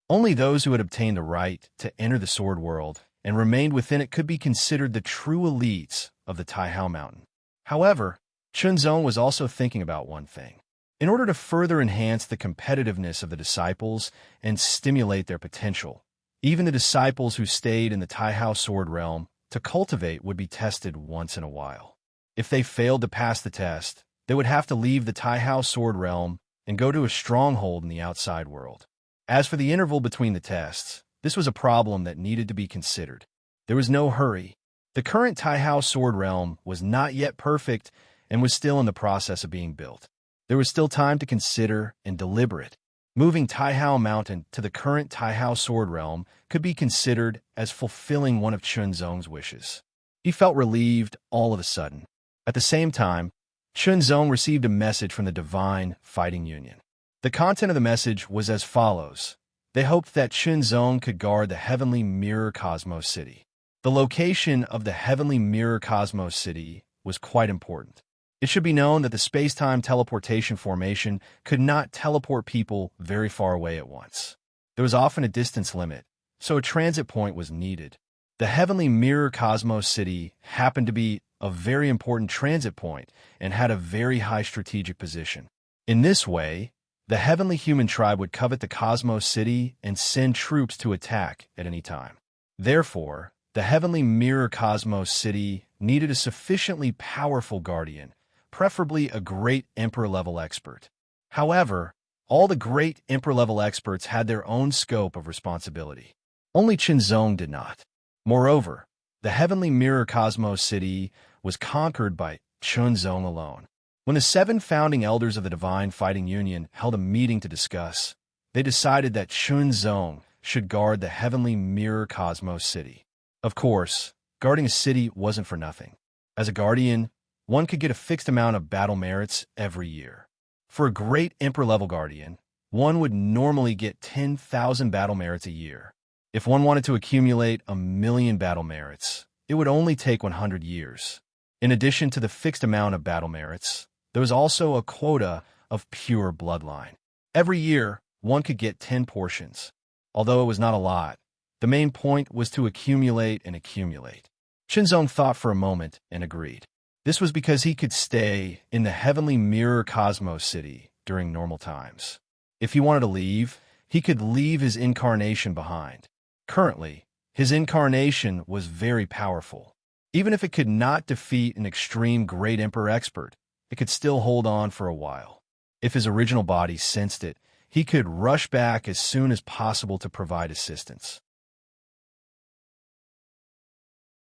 Only those who had obtained the right to enter the sword world and remained within it could be considered the true elites of the Taihao Mountain. However, Chunzong was also thinking about one thing. In order to further enhance the competitiveness of the disciples and stimulate their potential, even the disciples who stayed in the Taihao sword realm to cultivate would be tested once in a while. If they failed to pass the test, they would have to leave the Taihao sword realm and go to a stronghold in the outside world. As for the interval between the tests, this was a problem that needed to be considered. There was no hurry. The current Taihao sword realm was not yet perfect and was still in the process of being built. There was still time to consider and deliberate. Moving Taihao Mountain to the current Taihao sword realm could be considered as fulfilling one of Chunzong's wishes. He felt relieved all of a sudden. At the same time, Chunzong received a message from the Divine Fighting Union. The content of the message was as follows. They hoped that Chunzong could guard the Heavenly Mirror Cosmos City. The location of the Heavenly Mirror Cosmos City was quite important. It should be known that the space-time teleportation formation could not teleport people very far away at once. There was often a distance limit, so a transit point was needed. The Heavenly Mirror Cosmos City happened to be a very important transit point and had a very high strategic position. In this way, the Heavenly Human Tribe would covet the Cosmos City and send troops to attack at any time. Therefore, the Heavenly Mirror Cosmos City needed a sufficiently powerful guardian, preferably a great Emperor-level expert. However, all the great Emperor-level experts had their own scope of responsibility. Only Chunzong did not. Moreover, the Heavenly Mirror Cosmos City was conquered by Chunzong alone. When the 7 founding elders of the Divine Fighting Union held a meeting to discuss, they decided that Chunzong should guard the Heavenly Mirror Cosmos City. Of course, guarding a city wasn't for nothing. As a guardian, one could get a fixed amount of battle merits every year. For a great Emperor-level guardian, one would normally get 10,000 battle merits a year. If one wanted to accumulate 1,000,000 battle merits, it would only take 100 years. In addition to the fixed amount of battle merits, there was also a quota of pure bloodline. Every year, one could get 10 portions. Although it was not a lot, the main point was to accumulate and accumulate. Chunzong thought for a moment and agreed. This was because he could stay in the Heavenly Mirror Cosmos City during normal times. If he wanted to leave, he could leave his incarnation behind. Currently, his incarnation was very powerful. Even if it could not defeat an extreme Great Emperor expert, it could still hold on for a while. If his original body sensed it, he could rush back as soon as possible to provide assistance.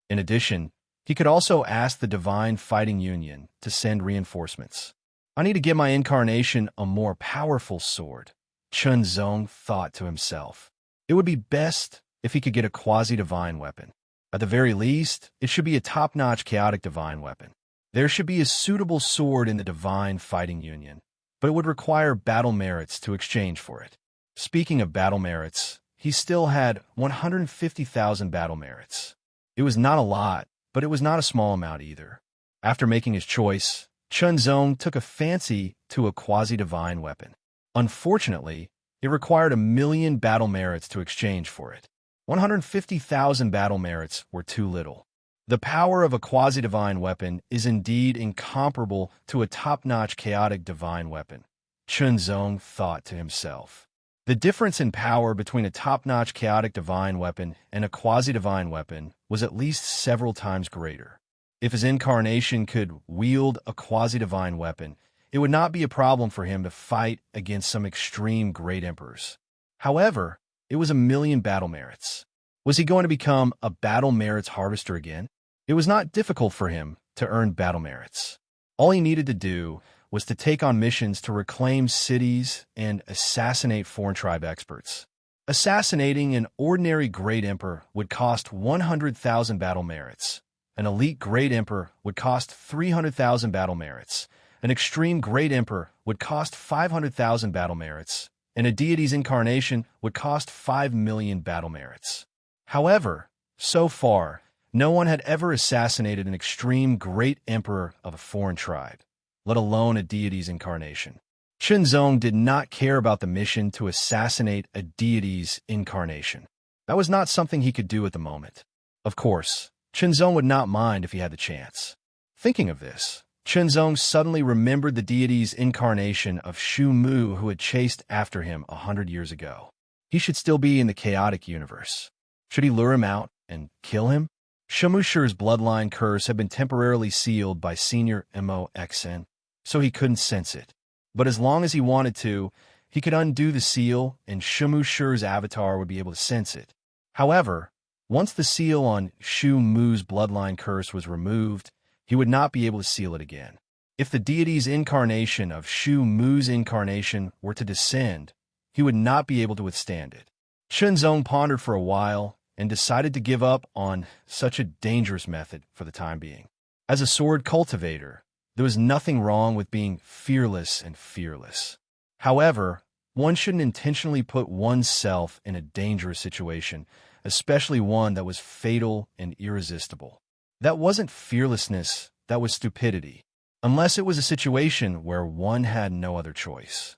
In addition, he could also ask the Divine Fighting Union to send reinforcements. I need to give my incarnation a more powerful sword, Chunzong thought to himself. It would be best if he could get a quasi-divine weapon. At the very least, it should be a top-notch chaotic divine weapon. There should be a suitable sword in the Divine Fighting Union, but it would require battle merits to exchange for it. Speaking of battle merits, he still had 150,000 battle merits. It was not a lot, but it was not a small amount either. After making his choice, Chunzong took a fancy to a quasi-divine weapon. Unfortunately, it required 1,000,000 battle merits to exchange for it. 150,000 battle merits were too little. The power of a quasi-divine weapon is indeed incomparable to a top-notch chaotic divine weapon, Chunzong thought to himself. The difference in power between a top-notch chaotic divine weapon and a quasi-divine weapon was at least several times greater. If his incarnation could wield a quasi-divine weapon, it would not be a problem for him to fight against some extreme great emperors. However, it was 1,000,000 battle merits. Was he going to become a battle merits harvester again? It was not difficult for him to earn battle merits. All he needed to do was to take on missions to reclaim cities and assassinate foreign tribe experts. Assassinating an ordinary great emperor would cost 100,000 battle merits. An elite great emperor would cost 300,000 battle merits. An extreme great emperor would cost 500,000 battle merits, and a deity's incarnation would cost 5,000,000 battle merits. However, so far, no one had ever assassinated an extreme great emperor of a foreign tribe, let alone a deity's incarnation. Chunzong did not care about the mission to assassinate a deity's incarnation. That was not something he could do at the moment. Of course, Chunzong would not mind if he had the chance. Thinking of this, Chunzong suddenly remembered the deity's incarnation of Shu Mu who had chased after him 100 years ago. He should still be in the chaotic universe. Should he lure him out and kill him? Shamushur's bloodline curse had been temporarily sealed by Senior MOXN, so he couldn't sense it. But as long as he wanted to, he could undo the seal and Shamushur's avatar would be able to sense it. However, once the seal on Shu Mu's bloodline curse was removed, he would not be able to seal it again. If the deity's incarnation of Shu Mu's incarnation were to descend, he would not be able to withstand it. Chunzong pondered for a while and decided to give up on such a dangerous method for the time being. As a sword cultivator, there was nothing wrong with being fearless and fearless. However, one shouldn't intentionally put oneself in a dangerous situation, especially one that was fatal and irresistible. That wasn't fearlessness, that was stupidity, unless it was a situation where one had no other choice.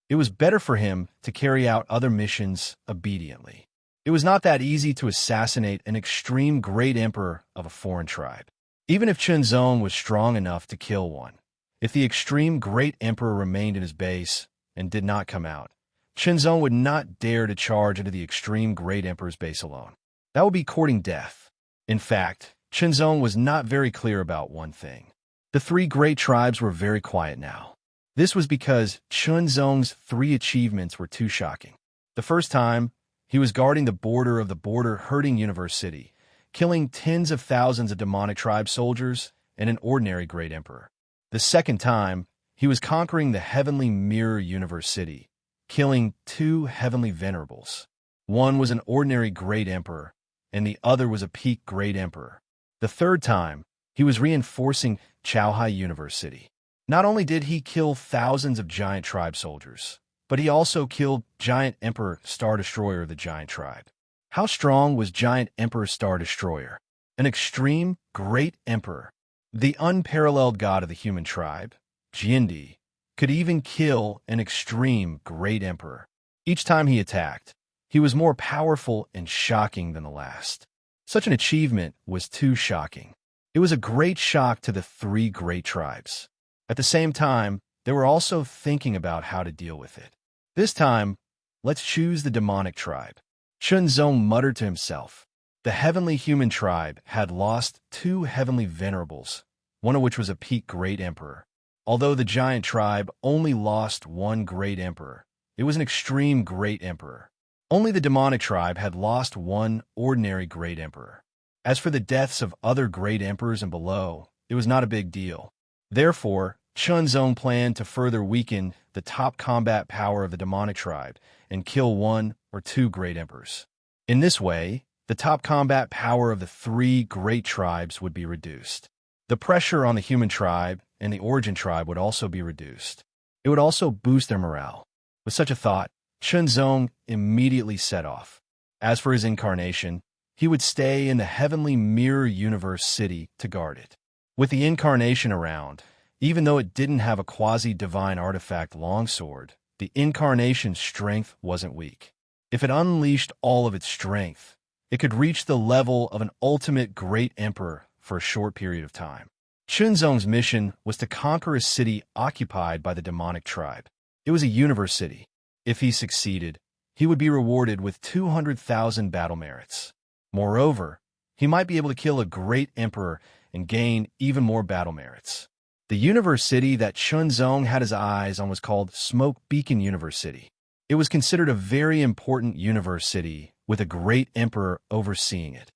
It was better for him to carry out other missions obediently. It was not that easy to assassinate an extreme great emperor of a foreign tribe. Even if Chunzong was strong enough to kill one, if the extreme great emperor remained in his base and did not come out, Chunzong would not dare to charge into the extreme great emperor's base alone. That would be courting death. In fact, Chunzong was not very clear about one thing. The three great tribes were very quiet now. This was because Chunzong's 3 achievements were too shocking. The first time, he was guarding the border of the border-hurting universe city, killing tens of thousands of demonic tribe soldiers and an ordinary great emperor. The second time, he was conquering the heavenly mirror universe city, killing 2 heavenly venerables. One was an ordinary great emperor, and the other was a peak great emperor. The third time, he was reinforcing Chaohai Universe City. Not only did he kill thousands of giant tribe soldiers, but he also killed Giant Emperor Star Destroyer of the Giant Tribe. How strong was Giant Emperor Star Destroyer? An extreme great emperor. The unparalleled god of the human tribe, Jiandi, could even kill an extreme great emperor. Each time he attacked, he was more powerful and shocking than the last. Such an achievement was too shocking. It was a great shock to the 3 great tribes. At the same time, they were also thinking about how to deal with it. This time, let's choose the demonic tribe. Chunzong muttered to himself. The heavenly human tribe had lost 2 heavenly venerables, one of which was a peak great emperor. Although the giant tribe only lost 1 great emperor, it was an extreme great emperor. Only the demonic tribe had lost 1 ordinary great emperor. As for the deaths of other great emperors and below, it was not a big deal. Therefore, Chunzong planned to further weaken the top combat power of the demonic tribe and kill 1 or 2 great emperors. In this way, the top combat power of the 3 great tribes would be reduced. The pressure on the human tribe and the origin tribe would also be reduced. It would also boost their morale. With such a thought, Chunzong immediately set off. As for his incarnation, he would stay in the heavenly mirror universe city to guard it. With the incarnation around, Even though it didn't have a quasi-divine artifact longsword, the incarnation's strength wasn't weak. If it unleashed all of its strength, it could reach the level of an ultimate great emperor for a short period of time. Chunzong's mission was to conquer a city occupied by the demonic tribe. It was a universe city. If he succeeded, he would be rewarded with 200,000 battle merits. Moreover, he might be able to kill a great emperor and gain even more battle merits. The universe city that Chunzong had his eyes on was called Smoke Beacon Universe City. It was considered a very important universe city with a great emperor overseeing it.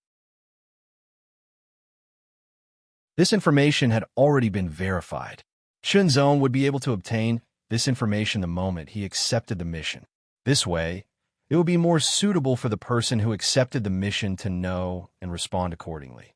This information had already been verified. Chunzong would be able to obtain this information the moment he accepted the mission. This way, it would be more suitable for the person who accepted the mission to know and respond accordingly.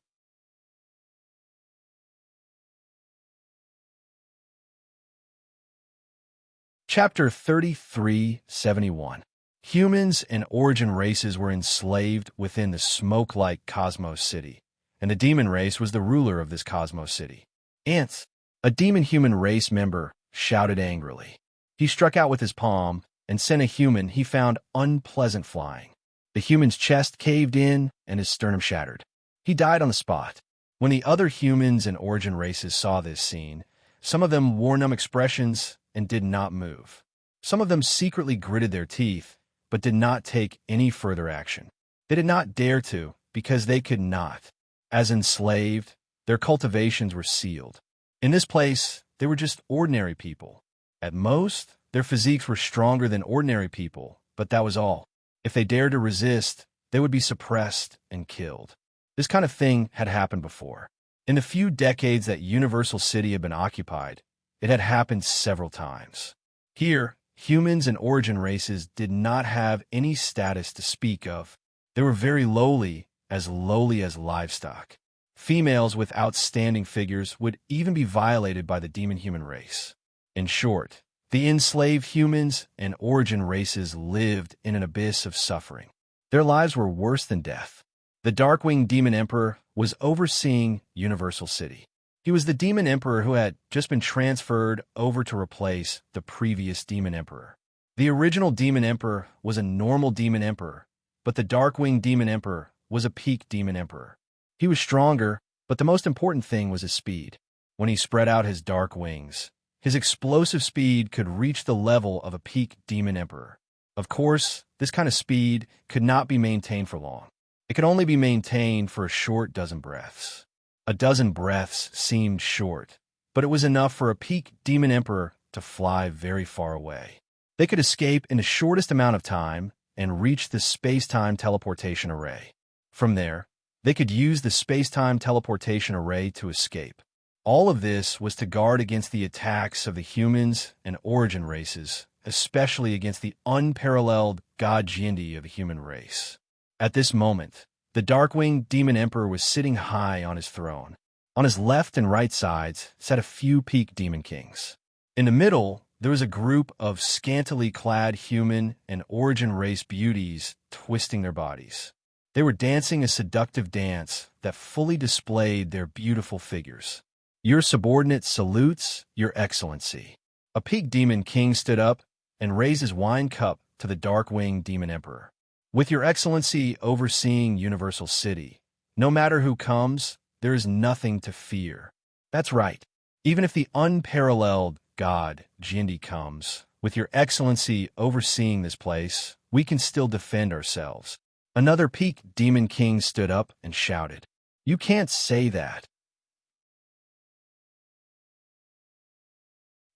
Chapter 3371. Humans and origin races were enslaved within the smoke-like Cosmos City, and the demon race was the ruler of this Cosmos City. Ants, a demon-human race member, shouted angrily. He struck out with his palm and sent a human he found unpleasant flying. The human's chest caved in and his sternum shattered. He died on the spot. When the other humans and origin races saw this scene, some of them wore numb expressions and did not move. Some of them secretly gritted their teeth, but did not take any further action. They did not dare to, because they could not. As enslaved, their cultivations were sealed. In this place, they were just ordinary people. At most, their physiques were stronger than ordinary people, but that was all. If they dared to resist, they would be suppressed and killed. This kind of thing had happened before. In the few decades that Universal City had been occupied, it had happened several times. Here, humans and origin races did not have any status to speak of. They were very lowly as livestock. Females with outstanding figures would even be violated by the demon-human race. In short, the enslaved humans and origin races lived in an abyss of suffering. Their lives were worse than death. The Darkwing Demon Emperor was overseeing Universal City. He was the Demon Emperor who had just been transferred over to replace the previous Demon Emperor. The original Demon Emperor was a normal Demon Emperor, but the Darkwing Demon Emperor was a peak Demon Emperor. He was stronger, but the most important thing was his speed. When he spread out his dark wings, his explosive speed could reach the level of a peak Demon Emperor. Of course, this kind of speed could not be maintained for long. It could only be maintained for a short dozen breaths. A dozen breaths seemed short, but it was enough for a peak Demon Emperor to fly very far away. They could escape in the shortest amount of time and reach the space-time teleportation array. From there, they could use the space-time teleportation array to escape. All of this was to guard against the attacks of the humans and origin races, especially against the unparalleled God Jindy of the human race. At this moment, the Darkwing Demon Emperor was sitting high on his throne. On his left and right sides sat a few peak Demon Kings. In the middle, there was a group of scantily clad human and origin race beauties twisting their bodies. They were dancing a seductive dance that fully displayed their beautiful figures. Your subordinate salutes, Your Excellency. A peak Demon King stood up and raised his wine cup to the Darkwing Demon Emperor. With Your Excellency overseeing Universal City, no matter who comes, there is nothing to fear. That's right. Even if the unparalleled God Jindy comes, with Your Excellency overseeing this place, we can still defend ourselves. Another peak Demon King stood up and shouted, "You can't say that.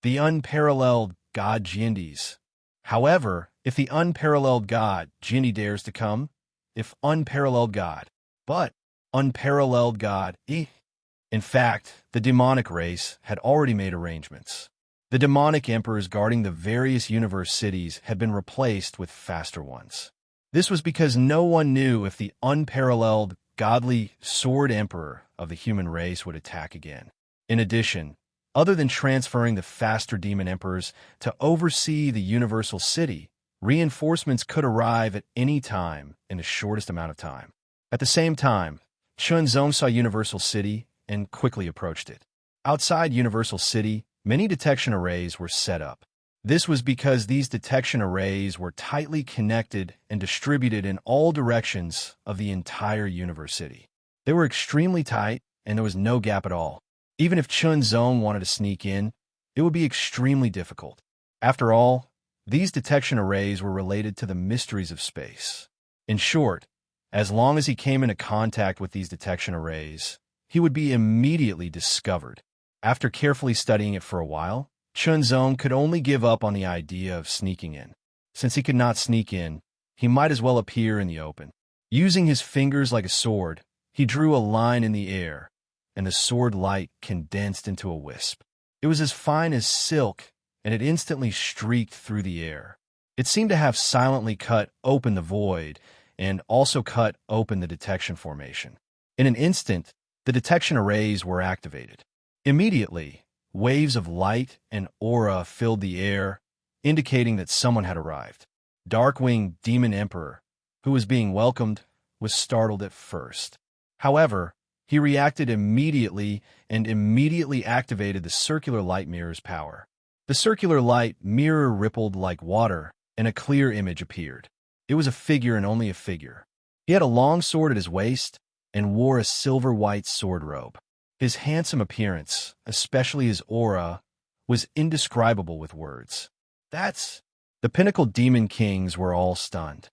The unparalleled God Jindy's. However, if the unparalleled God Jindy dares to come, if unparalleled God, but unparalleled God, In fact, the demonic race had already made arrangements. The demonic emperors guarding the various universe cities had been replaced with faster ones. This was because no one knew if the unparalleled, godly sword emperor of the human race would attack again. In addition, other than transferring the faster demon emperors to oversee the universal city, reinforcements could arrive at any time in the shortest amount of time. At the same time, Chunzong saw Universal City and quickly approached it. Outside Universal City, many detection arrays were set up. This was because these detection arrays were tightly connected and distributed in all directions of the entire Universe City. They were extremely tight, and there was no gap at all. Even if Chun Zong wanted to sneak in, it would be extremely difficult. After all, these detection arrays were related to the mysteries of space. In short, as long as he came into contact with these detection arrays, he would be immediately discovered. After carefully studying it for a while, Chun Zong could only give up on the idea of sneaking in. Since he could not sneak in, he might as well appear in the open. Using his fingers like a sword, he drew a line in the air, and the sword light condensed into a wisp. It was as fine as silk, and it instantly streaked through the air. It seemed to have silently cut open the void and also cut open the detection formation. In an instant, the detection arrays were activated. Immediately, waves of light and aura filled the air, indicating that someone had arrived. Darkwing Demon Emperor, who was being welcomed, was startled at first. However, he reacted immediately and immediately activated the circular light mirror's power. The circular light mirror rippled like water, and a clear image appeared. It was a figure and only a figure. He had a long sword at his waist and wore a silver-white sword robe. His handsome appearance, especially his aura, was indescribable with words. That's... The Pinnacle Demon Kings were all stunned.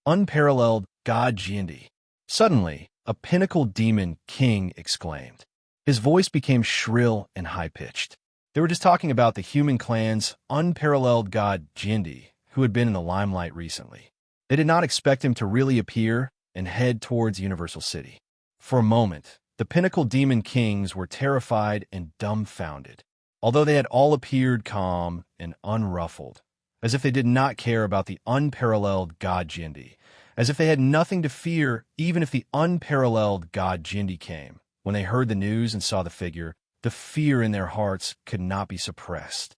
Unparalleled God Jindi. Suddenly, a Pinnacle Demon King exclaimed. His voice became shrill and high-pitched. They were just talking about the human clan's unparalleled god Jindi, who had been in the limelight recently. They did not expect him to really appear and head towards Universal City. For a moment, the Pinnacle Demon Kings were terrified and dumbfounded, although they had all appeared calm and unruffled, as if they did not care about the unparalleled god Jindi, as if they had nothing to fear even if the unparalleled god Jindi came. When they heard the news and saw the figure, the fear in their hearts could not be suppressed.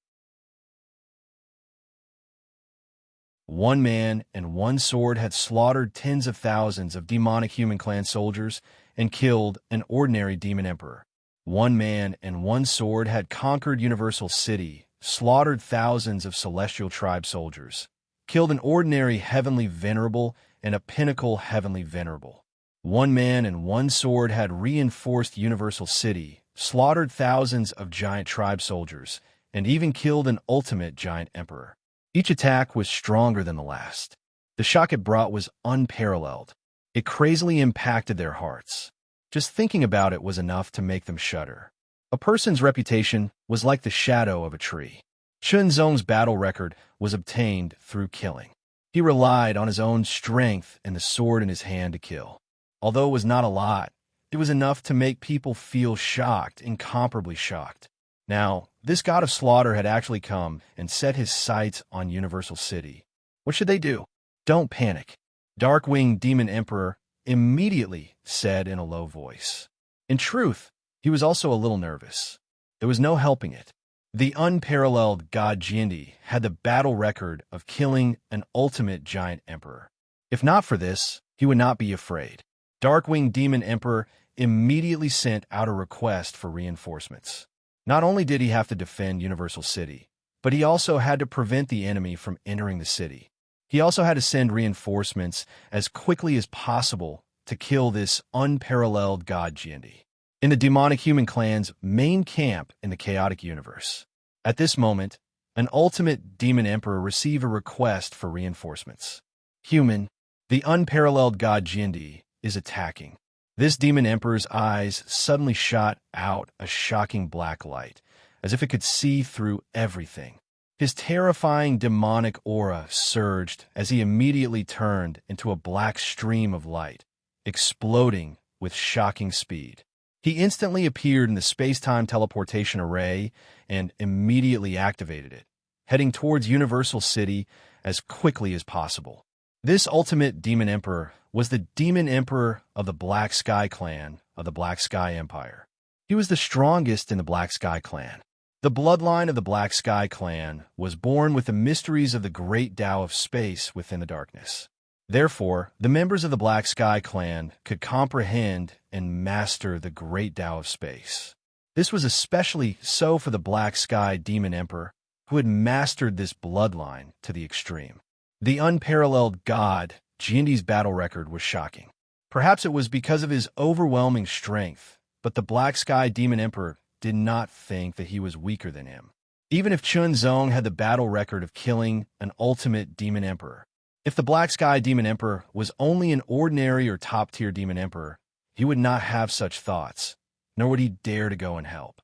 One man and one sword had slaughtered tens of thousands of demonic human clan soldiers and killed an ordinary demon emperor. One man and one sword had conquered Universal City, slaughtered thousands of celestial tribe soldiers, killed an ordinary heavenly venerable and a pinnacle heavenly venerable. One man and one sword had reinforced Universal City, slaughtered thousands of giant tribe soldiers, and even killed an ultimate giant emperor. Each attack was stronger than the last. The shock it brought was unparalleled. It crazily impacted their hearts. Just thinking about it was enough to make them shudder. A person's reputation was like the shadow of a tree. Chun Zong's battle record was obtained through killing. He relied on his own strength and the sword in his hand to kill. Although it was not a lot, it was enough to make people feel shocked, incomparably shocked. Now, this god of slaughter had actually come and set his sights on Universal City. What should they do? Don't panic. Darkwing Demon Emperor immediately said in a low voice. In truth, he was also a little nervous. There was no helping it. The unparalleled god Jindi had the battle record of killing an ultimate giant emperor. If not for this, he would not be afraid. Darkwing Demon Emperor immediately sent out a request for reinforcements. Not only did he have to defend Universal City, but he also had to prevent the enemy from entering the city. He also had to send reinforcements as quickly as possible to kill this unparalleled god Jindi in the demonic human clan's main camp in the chaotic universe. At this moment, an ultimate demon emperor received a request for reinforcements. Human, the unparalleled god Jindi is attacking. This demon emperor's eyes suddenly shot out a shocking black light, as if it could see through everything. His terrifying demonic aura surged as he immediately turned into a black stream of light, exploding with shocking speed. He instantly appeared in the space-time teleportation array and immediately activated it, heading towards Universal City as quickly as possible. This ultimate demon emperor was the demon emperor of the Black Sky clan of the Black Sky Empire. He was the strongest in the Black Sky clan. The bloodline of the Black Sky clan was born with the mysteries of the great Tao of space within the darkness. Therefore, the members of the Black Sky clan could comprehend and master the great Tao of space. This was especially so for the Black Sky Demon Emperor, who had mastered this bloodline to the extreme. The unparalleled god, Jindi's battle record was shocking. Perhaps it was because of his overwhelming strength, but the Black Sky Demon Emperor did not think that he was weaker than him. Even if Chunzong had the battle record of killing an ultimate Demon Emperor, if the Black Sky Demon Emperor was only an ordinary or top-tier Demon Emperor, he would not have such thoughts, nor would he dare to go and help.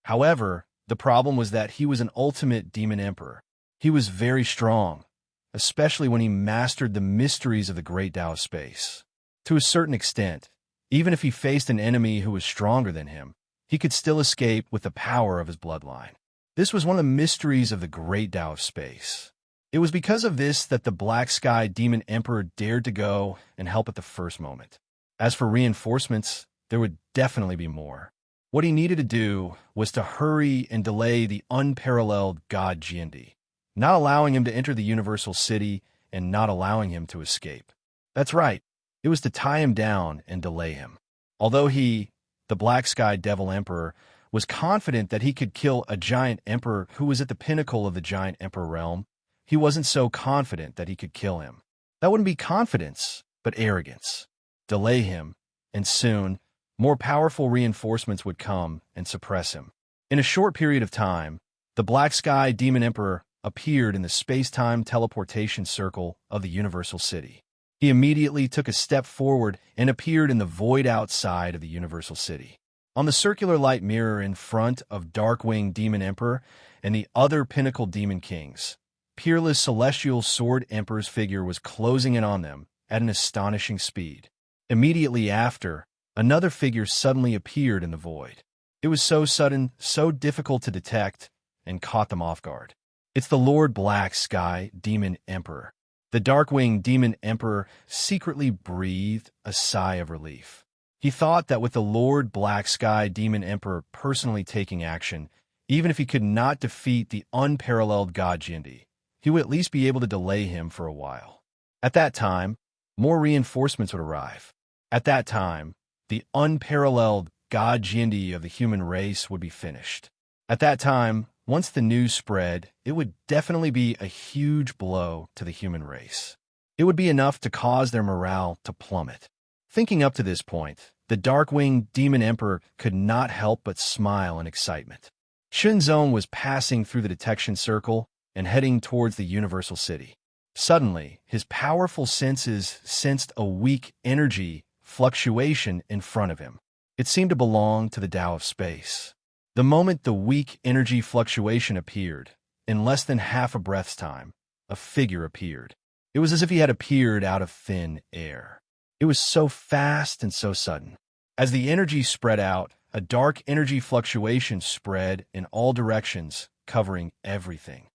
However, the problem was that he was an ultimate Demon Emperor. He was very strong, especially when he mastered the mysteries of the Great Tao of Space. To a certain extent, even if he faced an enemy who was stronger than him, he could still escape with the power of his bloodline. This was one of the mysteries of the Great Tao of Space. It was because of this that the Black Sky Demon Emperor dared to go and help at the first moment. As for reinforcements, there would definitely be more. What he needed to do was to hurry and delay the unparalleled God Jindi, not allowing him to enter the Universal City and not allowing him to escape. That's right, it was to tie him down and delay him. Although he, the Black Sky Devil Emperor, was confident that he could kill a giant emperor who was at the pinnacle of the giant emperor realm, he wasn't so confident that he could kill him. That wouldn't be confidence, but arrogance. Delay him, and soon, more powerful reinforcements would come and suppress him. In a short period of time, the Black Sky Demon Emperor appeared in the space-time teleportation circle of the Universal City. He immediately took a step forward and appeared in the void outside of the Universal City. On the circular light mirror in front of Darkwing Demon Emperor and the other Pinnacle Demon Kings, Peerless Celestial Sword Emperor's figure was closing in on them at an astonishing speed. Immediately after, another figure suddenly appeared in the void. It was so sudden, so difficult to detect, and caught them off guard. It's the Lord Black Sky Demon Emperor. The Darkwing Demon Emperor secretly breathed a sigh of relief. He thought that with the Lord Black Sky Demon Emperor personally taking action, even if he could not defeat the unparalleled God Jindi, he would at least be able to delay him for a while. At that time, more reinforcements would arrive. At that time, the unparalleled God Jindi of the human race would be finished. At that time, once the news spread, it would definitely be a huge blow to the human race. It would be enough to cause their morale to plummet. Thinking up to this point, the Darkwing Demon Emperor could not help but smile in excitement. Chunzong was passing through the detection circle and heading towards the Universal City. Suddenly, his powerful senses sensed a weak energy fluctuation in front of him. It seemed to belong to the Tao of Space. The moment the weak energy fluctuation appeared, in less than half a breath's time, a figure appeared. It was as if he had appeared out of thin air. It was so fast and so sudden. As the energy spread out, a dark energy fluctuation spread in all directions, covering everything.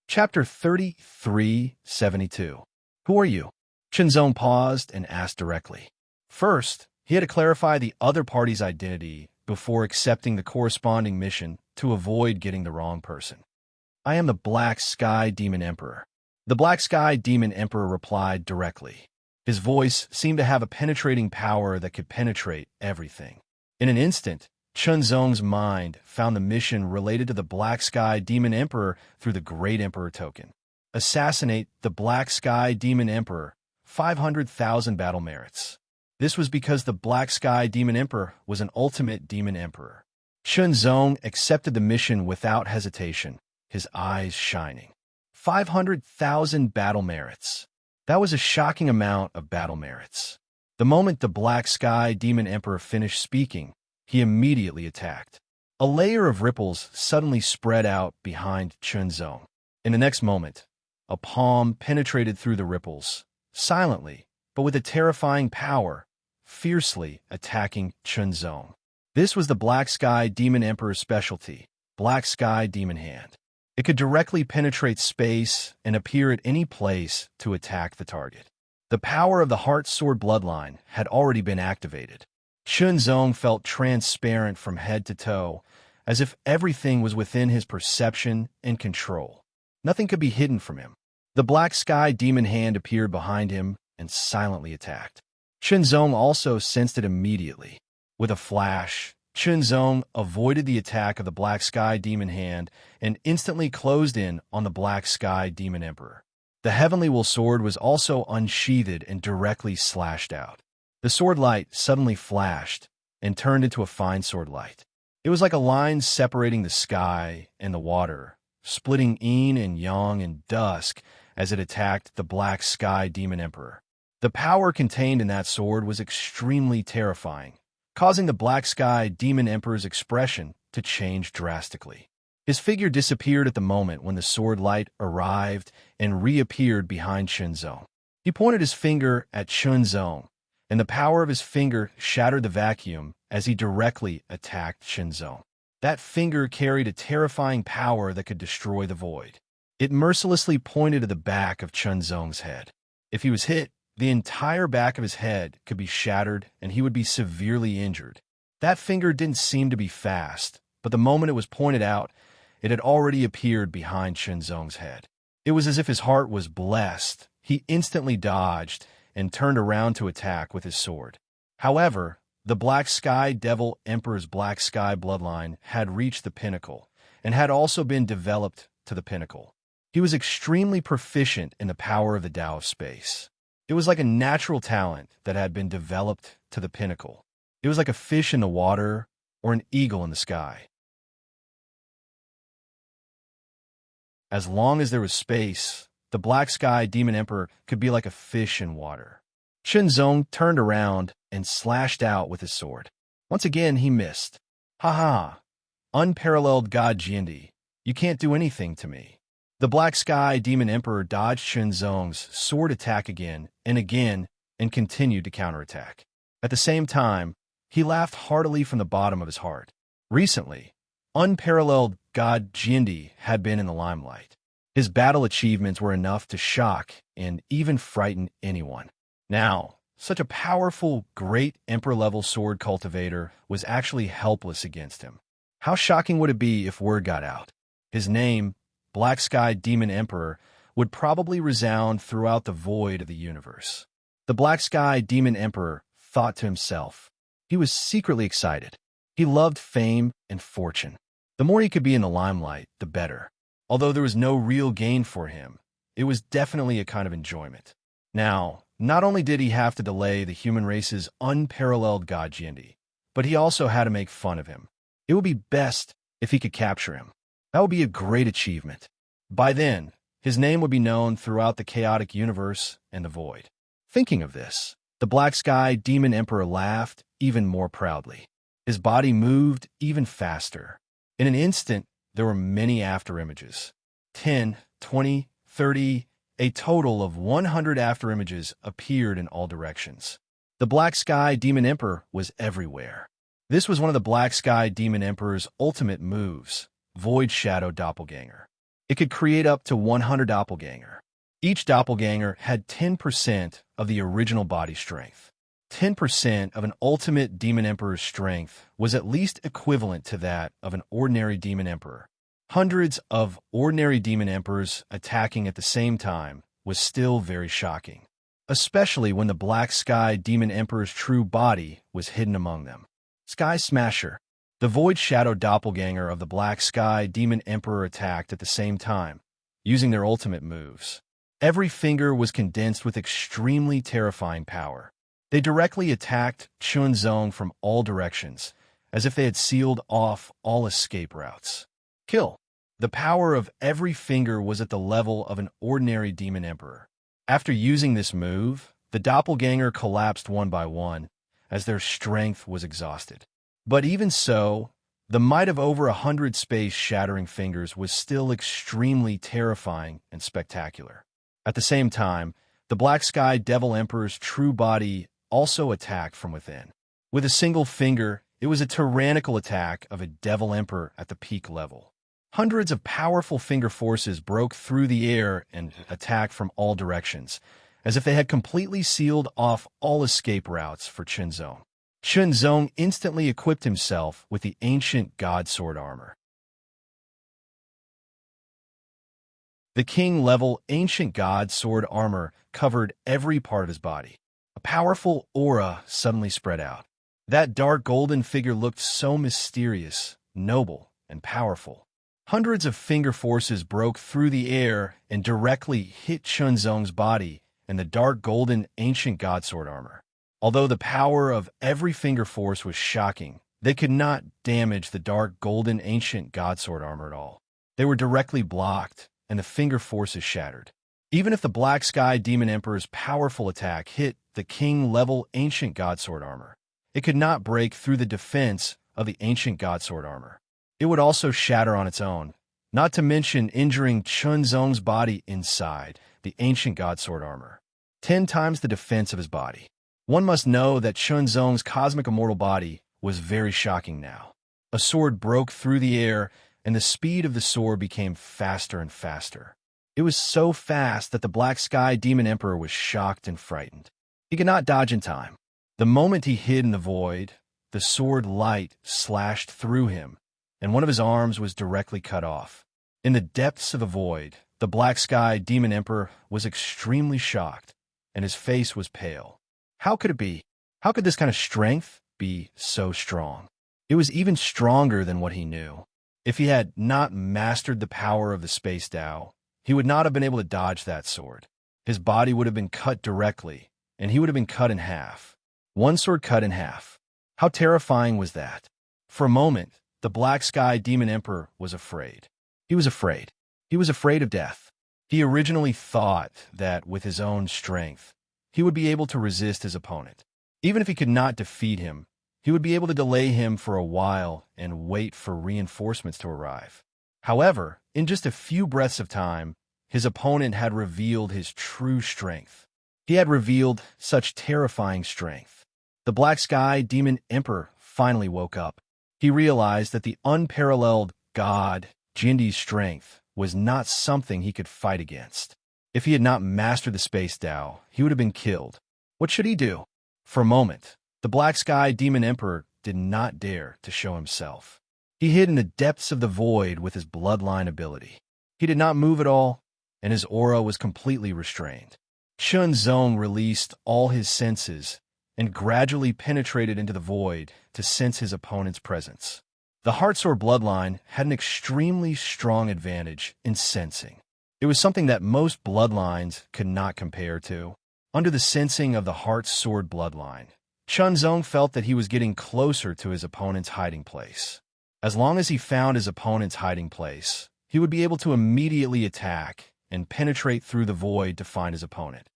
Chapter 3372. Who are you? Chunzong paused and asked directly. First, he had to clarify the other party's identity before accepting the corresponding mission to avoid getting the wrong person. I am the Black Sky Demon Emperor. The Black Sky Demon Emperor replied directly. His voice seemed to have a penetrating power that could penetrate everything. In an instant, Chunzong's mind found the mission related to the Black Sky Demon Emperor through the Great Emperor token. Assassinate the Black Sky Demon Emperor, 500,000 battle merits. This was because the Black Sky Demon Emperor was an ultimate Demon Emperor. Chunzong accepted the mission without hesitation, his eyes shining. 500,000 battle merits. That was a shocking amount of battle merits. The moment the Black Sky Demon Emperor finished speaking, he immediately attacked. A layer of ripples suddenly spread out behind Chunzong. In the next moment, a palm penetrated through the ripples, silently, but with a terrifying power, fiercely attacking Chunzong. This was the Black Sky Demon Emperor's specialty, Black Sky Demon Hand. It could directly penetrate space and appear at any place to attack the target. The power of the Heart Sword bloodline had already been activated. Chunzong felt transparent from head to toe, as if everything was within his perception and control. Nothing could be hidden from him. The black sky demon hand appeared behind him and silently attacked. Chunzong also sensed it immediately. With a flash, Chunzong avoided the attack of the black sky demon hand and instantly closed in on the black sky demon emperor. The heavenly will sword was also unsheathed and directly slashed out. The sword light suddenly flashed and turned into a fine sword light. It was like a line separating the sky and the water, splitting yin and yang in dusk as it attacked the black sky demon emperor. The power contained in that sword was extremely terrifying, causing the black sky demon emperor's expression to change drastically. His figure disappeared at the moment when the sword light arrived and reappeared behind Chunzong. He pointed his finger at Chunzong, and the power of his finger shattered the vacuum as he directly attacked Chunzong. That finger carried a terrifying power that could destroy the void. It mercilessly pointed to the back of Chunzong's head. If he was hit, the entire back of his head could be shattered and he would be severely injured. That finger didn't seem to be fast, but the moment it was pointed out, it had already appeared behind Chunzong's head. It was as if his heart was blessed. He instantly dodged and turned around to attack with his sword. However, the Black Sky Devil Emperor's Black Sky bloodline had reached the pinnacle and had also been developed to the pinnacle. He was extremely proficient in the power of the Tao of Space. It was like a natural talent that had been developed to the pinnacle. It was like a fish in the water or an eagle in the sky. As long as there was space, the Black Sky Demon Emperor could be like a fish in water. Chunzong turned around and slashed out with his sword. Once again, he missed. Ha ha! Unparalleled God Jindi, you can't do anything to me. The Black Sky Demon Emperor dodged Chunzong's sword attack again and continued to counterattack. At the same time, he laughed heartily from the bottom of his heart. Recently, unparalleled God Jindi had been in the limelight. His battle achievements were enough to shock and even frighten anyone. Now, such a powerful, great Emperor-level sword cultivator was actually helpless against him. How shocking would it be if word got out? His name, Black Sky Demon Emperor, would probably resound throughout the void of the universe. The Black Sky Demon Emperor thought to himself. He was secretly excited. He loved fame and fortune. The more he could be in the limelight, the better. Although there was no real gain for him, it was definitely a kind of enjoyment. Now, not only did he have to delay the human race's unparalleled God Jindi, but he also had to make fun of him. It would be best if he could capture him. That would be a great achievement. By then, his name would be known throughout the chaotic universe and the void. Thinking of this, the Black Sky Demon Emperor laughed even more proudly. His body moved even faster. In an instant, there were many afterimages. 10, 20, 30, a total of 100 afterimages appeared in all directions. The Black Sky Demon Emperor was everywhere. This was one of the Black Sky Demon Emperor's ultimate moves, Void Shadow Doppelganger. It could create up to 100 doppelganger. Each doppelganger had 10% of the original body strength. 10% of an ultimate Demon Emperor's strength was at least equivalent to that of an ordinary Demon Emperor. Hundreds of ordinary Demon Emperors attacking at the same time was still very shocking, especially when the Black Sky Demon Emperor's true body was hidden among them. Sky Smasher. The Void Shadow Doppelganger of the Black Sky Demon Emperor attacked at the same time, using their ultimate moves. Every finger was condensed with extremely terrifying power. They directly attacked Chunzong from all directions, as if they had sealed off all escape routes. Kill. The power of every finger was at the level of an ordinary Demon Emperor. After using this move, the doppelganger collapsed one by one, as their strength was exhausted. But even so, the might of over 100 space-shattering fingers was still extremely terrifying and spectacular. At the same time, the Black Sky Devil Emperor's true body also attacked from within. With a single finger, it was a tyrannical attack of a Devil Emperor at the peak level. Hundreds of powerful finger forces broke through the air and attacked from all directions, as if they had completely sealed off all escape routes for Chunzong. Chunzong instantly equipped himself with the ancient God Sword armor. The king-level ancient god sword armor covered every part of his body. A powerful aura suddenly spread out. That dark golden figure looked so mysterious, noble, and powerful. Hundreds of finger forces broke through the air and directly hit Chunzong's body and the dark golden ancient god sword armor. Although the power of every finger force was shocking, they could not damage the dark golden ancient god sword armor at all. They were directly blocked, and the finger forces shattered. Even if the Black Sky Demon Emperor's powerful attack hit the king-level ancient god sword armor, it could not break through the defense of the ancient god sword armor. It would also shatter on its own, not to mention injuring Chunzong's body inside the ancient god sword armor, 10 times the defense of his body. One must know that Chunzong's cosmic immortal body was very shocking now. A sword broke through the air, and the speed of the sword became faster and faster. It was so fast that the Black Sky Demon Emperor was shocked and frightened. He could not dodge in time. The moment he hid in the void, the sword light slashed through him, and one of his arms was directly cut off. In the depths of the void, the Black Sky Demon Emperor was extremely shocked, and his face was pale. How could it be? How could this kind of strength be so strong? It was even stronger than what he knew. If he had not mastered the power of the Space Tao, he would not have been able to dodge that sword. His body would have been cut directly, and he would have been cut in half. One sword cut in half. How terrifying was that? For a moment, the Black Sky Demon Emperor was afraid. He was afraid. He was afraid of death. He originally thought that with his own strength, he would be able to resist his opponent. Even if he could not defeat him, he would be able to delay him for a while and wait for reinforcements to arrive. However, in just a few breaths of time, his opponent had revealed his true strength. He had revealed such terrifying strength. The Black Sky Demon Emperor finally woke up. He realized that the unparalleled god Jindi's strength was not something he could fight against. If he had not mastered the Space Tao, he would have been killed. What should he do? For a moment, the Black Sky Demon Emperor did not dare to show himself. He hid in the depths of the void with his bloodline ability. He did not move at all, and his aura was completely restrained. Chunzong released all his senses and gradually penetrated into the void to sense his opponent's presence. The Heartsword bloodline had an extremely strong advantage in sensing. It was something that most bloodlines could not compare to. Under the sensing of the Heartsword bloodline, Chunzong felt that he was getting closer to his opponent's hiding place. As long as he found his opponent's hiding place, he would be able to immediately attack and penetrate through the void to find his opponent.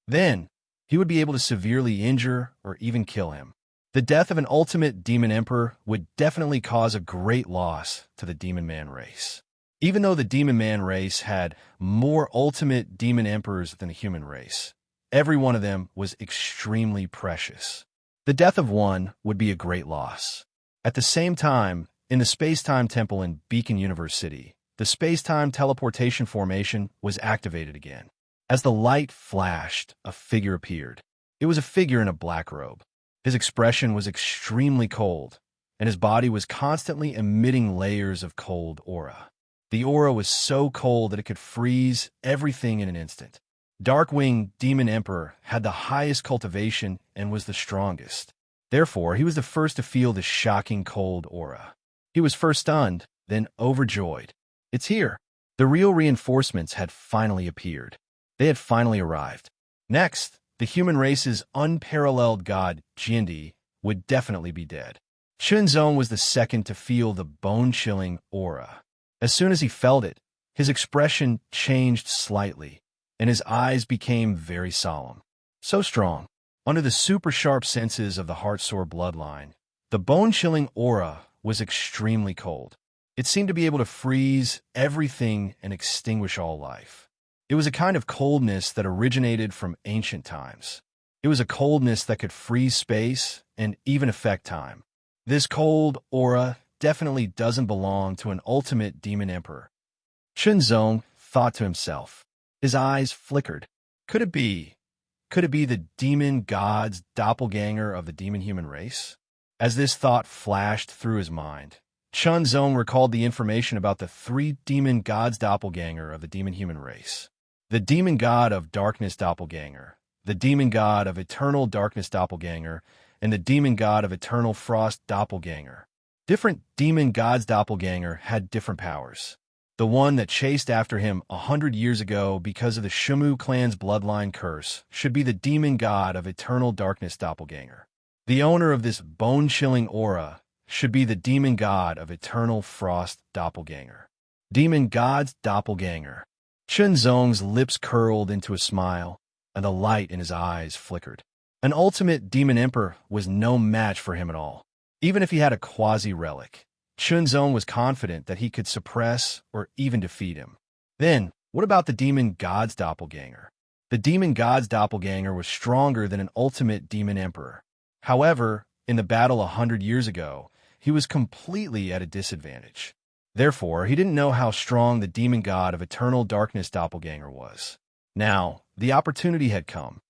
Then, he would be able to severely injure or even kill him. The death of an ultimate Demon Emperor would definitely cause a great loss to the Demon Man race. Even though the Demon Man race had more ultimate Demon Emperors than the human race, every one of them was extremely precious. The death of one would be a great loss. At the same time, in the Space-Time Temple in Beacon Universe City, the Space-Time Teleportation Formation was activated again. As the light flashed, a figure appeared. It was a figure in a black robe. His expression was extremely cold, and his body was constantly emitting layers of cold aura. The aura was so cold that it could freeze everything in an instant. Darkwing Demon Emperor had the highest cultivation and was the strongest. Therefore, he was the first to feel the shocking cold aura. He was first stunned, then overjoyed. It's here. The real reinforcements had finally appeared. They had finally arrived. Next, the human race's unparalleled god, Jindi, would definitely be dead. Chunzong was the second to feel the bone-chilling aura. As soon as he felt it, his expression changed slightly, and his eyes became very solemn. So strong. Under the super-sharp senses of the Heartsword bloodline, the bone-chilling aura was extremely cold. It seemed to be able to freeze everything and extinguish all life. It was a kind of coldness that originated from ancient times. It was a coldness that could freeze space and even affect time. This cold aura definitely doesn't belong to an ultimate Demon Emperor. Chunzong thought to himself. His eyes flickered. Could it be? Could it be the demon god's doppelganger of the demon human race? As this thought flashed through his mind, Chunzong recalled the information about the three demon gods doppelganger of the demon-human race. The demon god of darkness doppelganger, the demon god of eternal darkness doppelganger, and the demon god of eternal frost doppelganger. Different demon gods doppelganger had different powers. The one that chased after him 100 years ago because of the Shumu clan's bloodline curse should be the demon god of eternal darkness doppelganger. The owner of this bone-chilling aura should be the demon god of eternal frost doppelganger. Demon god's doppelganger. Chunzong's lips curled into a smile, and the light in his eyes flickered. An ultimate demon emperor was no match for him at all. Even if he had a quasi-relic, Chunzong was confident that he could suppress or even defeat him. Then, what about the demon god's doppelganger? The demon god's doppelganger was stronger than an ultimate demon emperor. However, in the battle 100 years ago, he was completely at a disadvantage. Therefore, he didn't know how strong the demon god of eternal darkness doppelganger was. Now, the opportunity had come.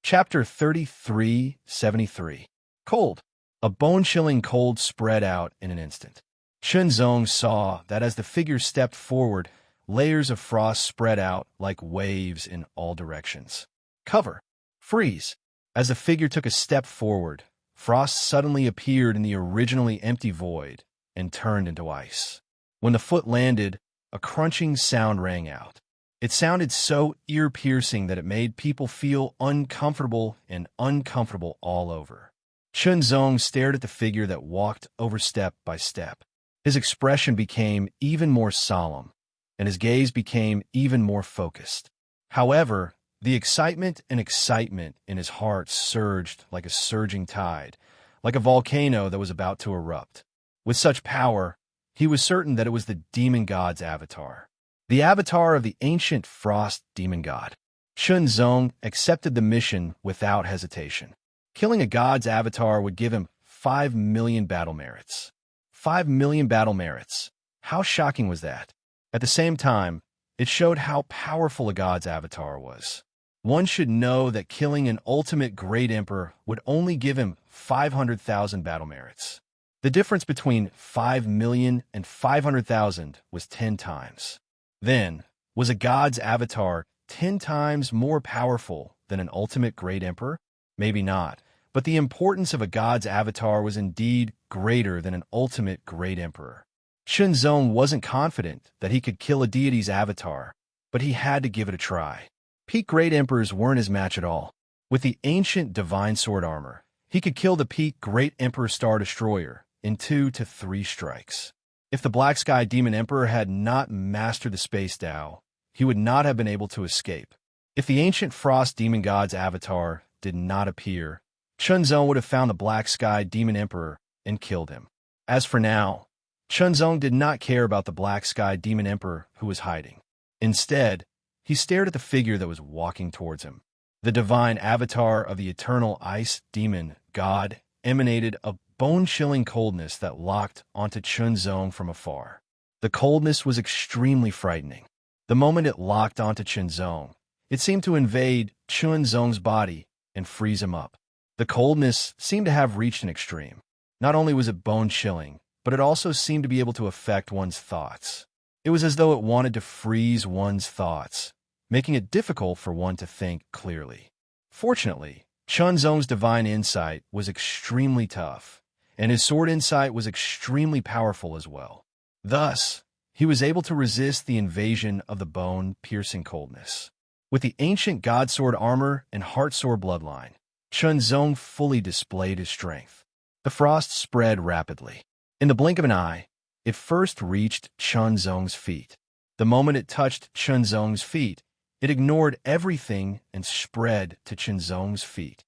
Chapter 33:73. Cold. A bone-chilling cold spread out in an instant. Chunzong saw that as the figure stepped forward, layers of frost spread out like waves in all directions. Cover. Freeze. As the figure took a step forward, frost suddenly appeared in the originally empty void and turned into ice. When the foot landed, a crunching sound rang out. It sounded so ear-piercing that it made people feel uncomfortable and uncomfortable all over. Chunzong stared at the figure that walked over step by step. His expression became even more solemn, and his gaze became even more focused. However, the excitement in his heart surged like a surging tide, like a volcano that was about to erupt. With such power, he was certain that it was the demon god's avatar. The avatar of the ancient frost demon god. Chunzong accepted the mission without hesitation. Killing a god's avatar would give him 5 million battle merits. 5 million battle merits. How shocking was that? At the same time, it showed how powerful a god's avatar was. One should know that killing an ultimate great emperor would only give him 500,000 battle merits. The difference between 5 million and 500,000 was 10 times. Then, was a god's avatar 10 times more powerful than an ultimate great emperor? Maybe not, but the importance of a god's avatar was indeed greater than an ultimate great emperor. Chunzong wasn't confident that he could kill a deity's avatar, but he had to give it a try. Peak great emperors weren't his match at all. With the ancient divine sword armor, he could kill the peak great emperor star destroyer in 2 to 3 strikes. If the Black Sky Demon Emperor had not mastered the Space Dao, he would not have been able to escape. If the ancient Frost Demon God's avatar did not appear, Chunzong would have found the Black Sky Demon Emperor and killed him. As for now, Chunzong did not care about the Black Sky Demon Emperor who was hiding. Instead, he stared at the figure that was walking towards him. The divine avatar of the eternal ice demon god emanated a bone-chilling coldness that locked onto Chunzong from afar. The coldness was extremely frightening. The moment it locked onto Chunzong, it seemed to invade Chunzong's body and freeze him up. The coldness seemed to have reached an extreme. Not only was it bone-chilling, but it also seemed to be able to affect one's thoughts. It was as though it wanted to freeze one's thoughts, making it difficult for one to think clearly. Fortunately, Chunzong's divine insight was extremely tough, and his sword insight was extremely powerful as well. Thus, he was able to resist the invasion of the bone-piercing coldness. With the ancient god sword armor and heart sword bloodline, Chunzong fully displayed his strength. The frost spread rapidly. In the blink of an eye, it first reached Chunzong's feet. The moment it touched Chunzong's feet, it ignored everything and spread to Chunzong's feet.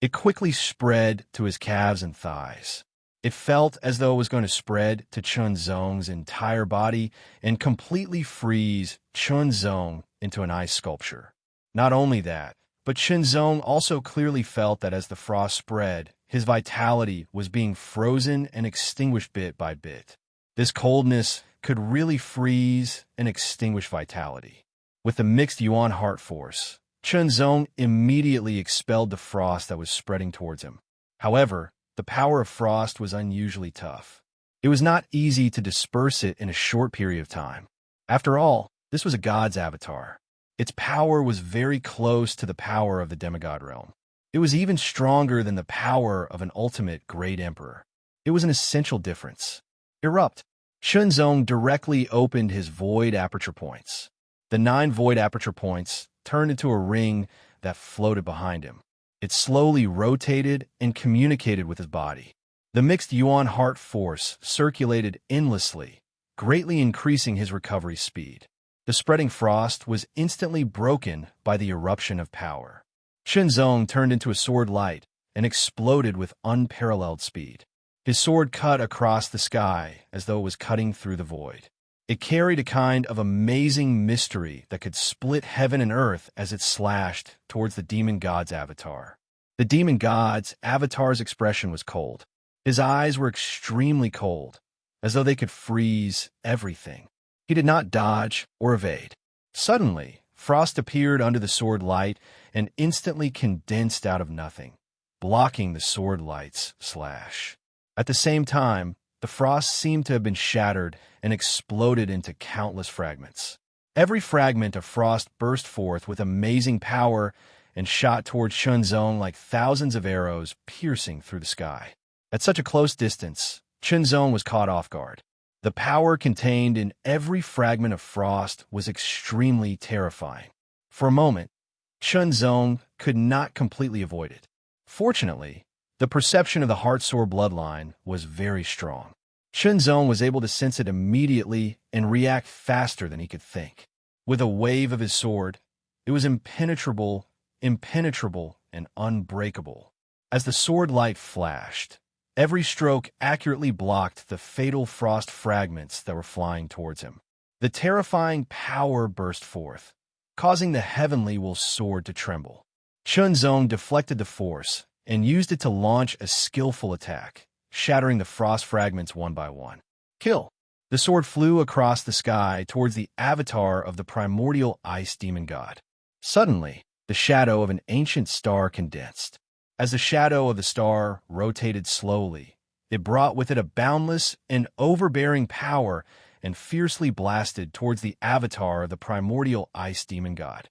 It quickly spread to his calves and thighs. It felt as though it was going to spread to Chunzong's entire body and completely freeze Chunzong into an ice sculpture. Not only that, but Chunzong also clearly felt that as the frost spread, his vitality was being frozen and extinguished bit by bit. This coldness could really freeze and extinguish vitality. With the mixed Yuan heart force, Chunzong immediately expelled the frost that was spreading towards him. However, the power of frost was unusually tough. It was not easy to disperse it in a short period of time. After all, this was a god's avatar. Its power was very close to the power of the demigod realm. It was even stronger than the power of an ultimate great emperor. It was an essential difference. Erupt. Chunzong directly opened his void aperture points. The 9 void aperture points turned into a ring that floated behind him. It slowly rotated and communicated with his body. The mixed Yuan heart force circulated endlessly, greatly increasing his recovery speed. The spreading frost was instantly broken by the eruption of power. Chunzong turned into a sword light and exploded with unparalleled speed. His sword cut across the sky as though it was cutting through the void. It carried a kind of amazing mystery that could split heaven and earth as it slashed towards the demon god's avatar. The demon god's avatar's expression was cold. His eyes were extremely cold, as though they could freeze everything. He did not dodge or evade. Suddenly, frost appeared under the sword light and instantly condensed out of nothing, blocking the sword light's slash. At the same time, the frost seemed to have been shattered and exploded into countless fragments. Every fragment of frost burst forth with amazing power and shot towards Chunzong like thousands of arrows piercing through the sky. At such a close distance, Chunzong was caught off guard. The power contained in every fragment of frost was extremely terrifying. For a moment, Chunzong could not completely avoid it. Fortunately, the perception of the Heartsoar bloodline was very strong. Chunzong was able to sense it immediately and react faster than he could think. With a wave of his sword, it was impenetrable, and unbreakable. As the sword light flashed, every stroke accurately blocked the fatal frost fragments that were flying towards him. The terrifying power burst forth, causing the heavenly will sword to tremble. Chunzong deflected the force and used it to launch a skillful attack, shattering the frost fragments one by one. Kill! The sword flew across the sky towards the avatar of the primordial ice demon god. Suddenly, the shadow of an ancient star condensed. As the shadow of the star rotated slowly, it brought with it a boundless and overbearing power and fiercely blasted towards the avatar of the primordial ice demon god.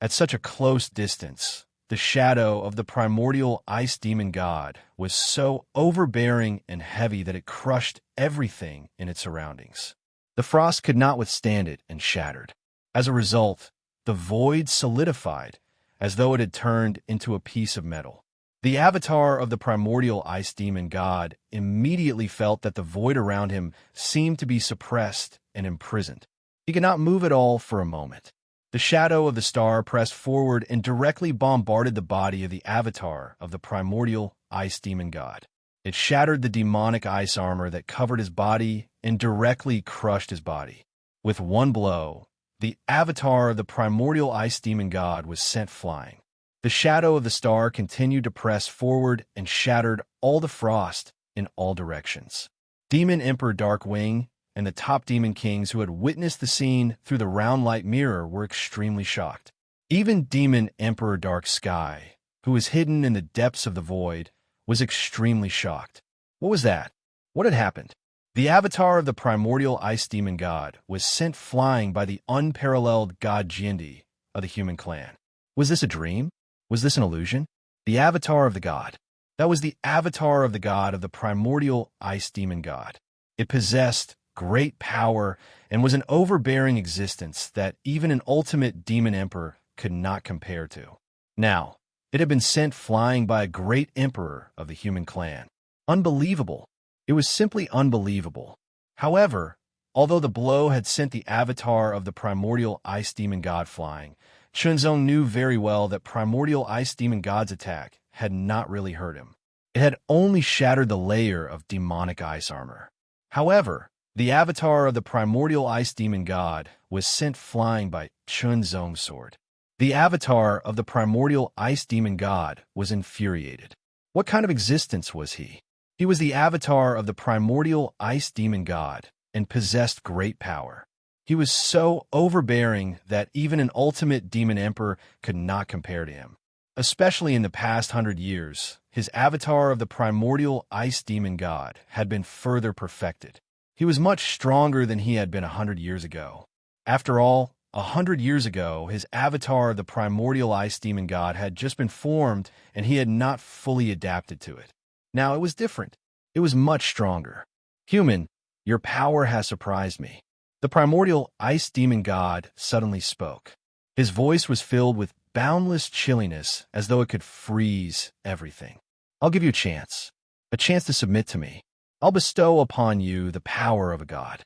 At such a close distance, the shadow of the primordial ice demon god was so overbearing and heavy that it crushed everything in its surroundings. The frost could not withstand it and shattered. As a result, the void solidified as though it had turned into a piece of metal. The avatar of the primordial ice demon god immediately felt that the void around him seemed to be suppressed and imprisoned. He could not move at all for a moment. The shadow of the star pressed forward and directly bombarded the body of the avatar of the primordial ice demon god. It shattered the demonic ice armor that covered his body and directly crushed his body. With one blow, the avatar of the primordial ice demon god was sent flying. The shadow of the star continued to press forward and shattered all the frost in all directions. Demon Emperor Darkwing and the top demon kings who had witnessed the scene through the round light mirror were extremely shocked. Even Demon Emperor Dark Sky, who was hidden in the depths of the void, was extremely shocked. What was that? What had happened? The avatar of the primordial ice demon god was sent flying by the unparalleled god Jindi of the human clan. Was this a dream? Was this an illusion? The avatar of the god. That was the avatar of the god of the primordial ice demon god. It possessed great power and was an overbearing existence that even an ultimate demon emperor could not compare to. Now, it had been sent flying by a great emperor of the human clan. Unbelievable. It was simply unbelievable. However, although the blow had sent the avatar of the primordial ice demon god flying, Chunzong knew very well that primordial ice demon god's attack had not really hurt him. It had only shattered the layer of demonic ice armor. However, the avatar of the primordial ice demon god was sent flying by Chunzong's sword. The avatar of the primordial ice demon god was infuriated. What kind of existence was he? He was the avatar of the primordial ice demon god, and possessed great power. He was so overbearing that even an ultimate demon emperor could not compare to him. Especially in the past 100 years, his avatar of the primordial ice demon god had been further perfected. He was much stronger than he had been 100 years ago. After all, 100 years ago, his avatar of the primordial ice demon god had just been formed and he had not fully adapted to it. Now it was different. It was much stronger. Human, your power has surprised me. The primordial ice demon god suddenly spoke. His voice was filled with boundless chilliness as though it could freeze everything. I'll give you a chance to submit to me. I'll bestow upon you the power of a god.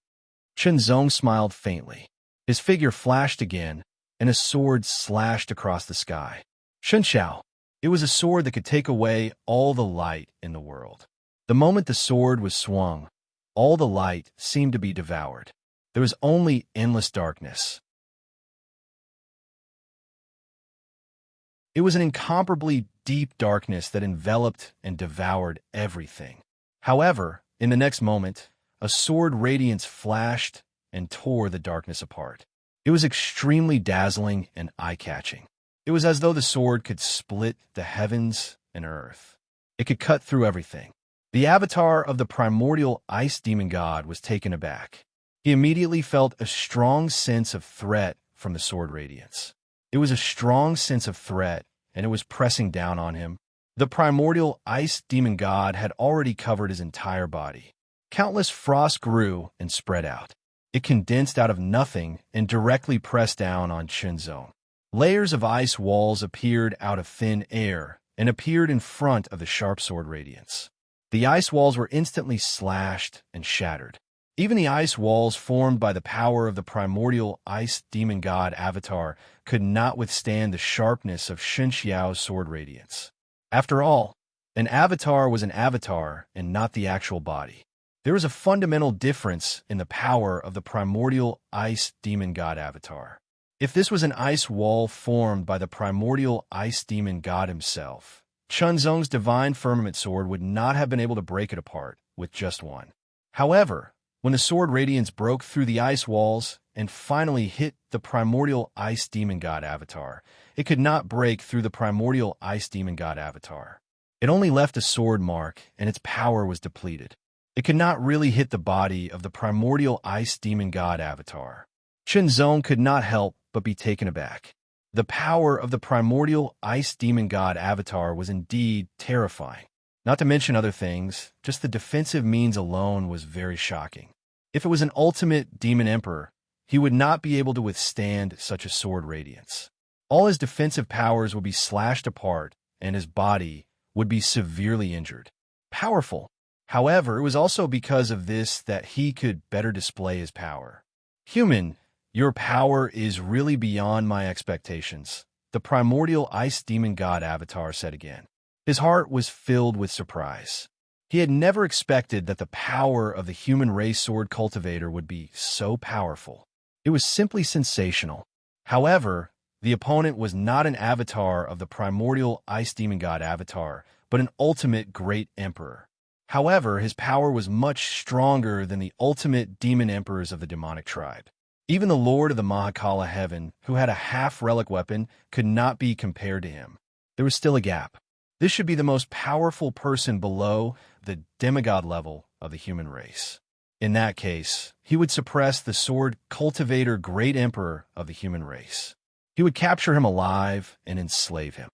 Shenzong smiled faintly. His figure flashed again, and a sword slashed across the sky. Shunxiao. It was a sword that could take away all the light in the world. The moment the sword was swung, all the light seemed to be devoured. There was only endless darkness. It was an incomparably deep darkness that enveloped and devoured everything. However, in the next moment, a sword radiance flashed and tore the darkness apart. It was extremely dazzling and eye-catching. It was as though the sword could split the heavens and earth. It could cut through everything. The avatar of the primordial ice demon god was taken aback. He immediately felt a strong sense of threat from the sword radiance. It was a strong sense of threat, and it was pressing down on him. The primordial ice demon god had already covered his entire body. Countless frosts grew and spread out. It condensed out of nothing and directly pressed down on Shenzong. Layers of ice walls appeared out of thin air and appeared in front of the sharp sword radiance. The ice walls were instantly slashed and shattered. Even the ice walls formed by the power of the primordial ice demon god avatar could not withstand the sharpness of Shunxiao's sword radiance. After all, an avatar was an avatar and not the actual body. There was a fundamental difference in the power of the primordial ice demon god avatar. If this was an ice wall formed by the primordial ice demon god himself, Chunzong's divine firmament sword would not have been able to break it apart with just one. However, when the sword radiance broke through the ice walls and finally hit the primordial ice demon god avatar, it could not break through the primordial ice demon god avatar. It only left a sword mark, and its power was depleted. It could not really hit the body of the primordial ice demon god avatar. Shenzong could not help but be taken aback. The power of the primordial ice demon god avatar was indeed terrifying. Not to mention other things, just the defensive means alone was very shocking. If it was an ultimate demon emperor, he would not be able to withstand such a sword radiance. All his defensive powers would be slashed apart, and his body would be severely injured. Powerful. However, it was also because of this that he could better display his power. Human, your power is really beyond my expectations, the primordial ice demon god avatar said again. His heart was filled with surprise. He had never expected that the power of the human race sword cultivator would be so powerful. It was simply sensational. However, the opponent was not an avatar of the primordial ice demon god avatar, but an ultimate great emperor. However, his power was much stronger than the ultimate demon emperors of the demonic tribe. Even the Lord of the Mahakala Heaven, who had a half-relic weapon, could not be compared to him. There was still a gap. This should be the most powerful person below the demigod level of the human race. In that case, he would suppress the sword cultivator great emperor of the human race. He would capture him alive and enslave him.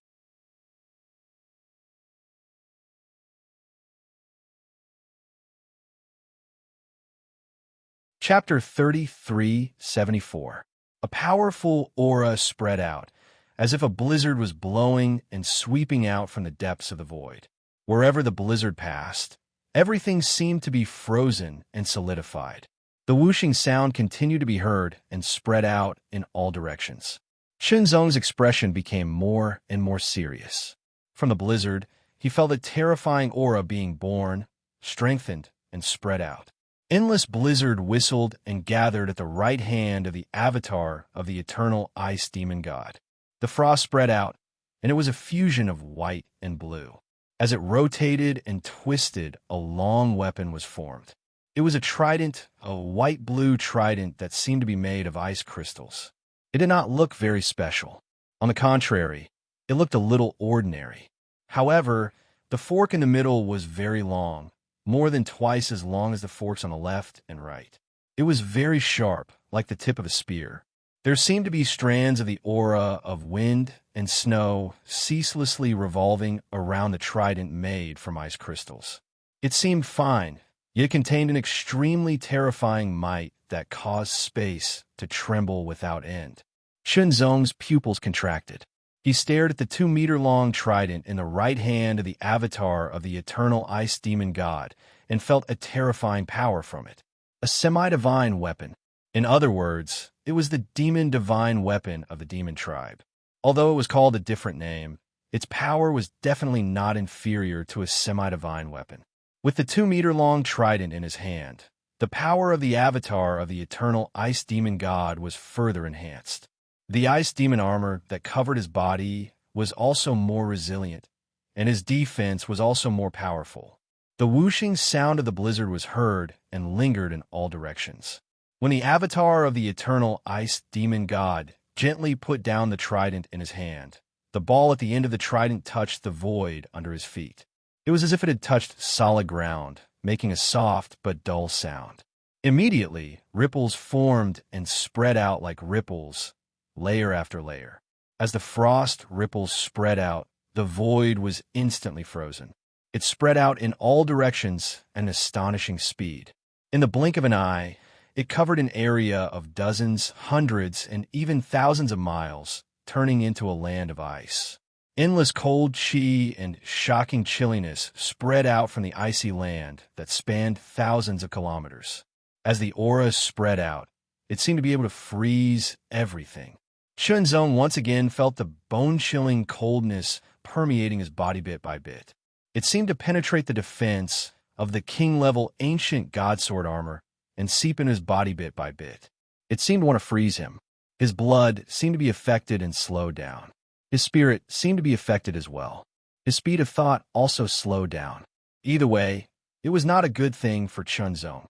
Chapter 33:74. A powerful aura spread out, as if a blizzard was blowing and sweeping out from the depths of the void. Wherever the blizzard passed, everything seemed to be frozen and solidified. The whooshing sound continued to be heard and spread out in all directions. Shenzong's expression became more and more serious. From the blizzard, he felt a terrifying aura being born, strengthened, and spread out. Endless blizzard whistled and gathered at the right hand of the avatar of the eternal ice demon god. The frost spread out, and it was a fusion of white and blue. As it rotated and twisted, a long weapon was formed. It was a trident, a white-blue trident that seemed to be made of ice crystals. It did not look very special. On the contrary, it looked a little ordinary. However, the fork in the middle was very long, more than twice as long as the forks on the left and right. It was very sharp, like the tip of a spear. There seemed to be strands of the aura of wind and snow ceaselessly revolving around the trident made from ice crystals. It seemed fine, yet it contained an extremely terrifying might that caused space to tremble without end. Shenzong's pupils contracted. He stared at the 2-meter-long trident in the right hand of the avatar of the eternal ice demon god and felt a terrifying power from it. A semi-divine weapon. In other words, it was the demon divine weapon of the demon tribe. Although it was called a different name, its power was definitely not inferior to a semi-divine weapon. With the 2-meter-long trident in his hand, the power of the avatar of the eternal ice demon god was further enhanced. The ice demon armor that covered his body was also more resilient, and his defense was also more powerful. The whooshing sound of the blizzard was heard and lingered in all directions. When the avatar of the eternal ice demon god gently put down the trident in his hand, the ball at the end of the trident touched the void under his feet. It was as if it had touched solid ground, making a soft but dull sound. Immediately, ripples formed and spread out like ripples, layer after layer. As the frost ripples spread out, the void was instantly frozen. It spread out in all directions at an astonishing speed. In the blink of an eye, it covered an area of dozens, hundreds, and even thousands of miles, turning into a land of ice. Endless cold chi and shocking chilliness spread out from the icy land that spanned thousands of kilometers. As the aura spread out, it seemed to be able to freeze everything. Shenzong once again felt the bone-chilling coldness permeating his body bit by bit. It seemed to penetrate the defense of the king-level ancient godsword armor and seep into his body bit by bit. It seemed to want to freeze him. His blood seemed to be affected and slowed down. His spirit seemed to be affected as well. His speed of thought also slowed down. Either way, it was not a good thing for Shenzong.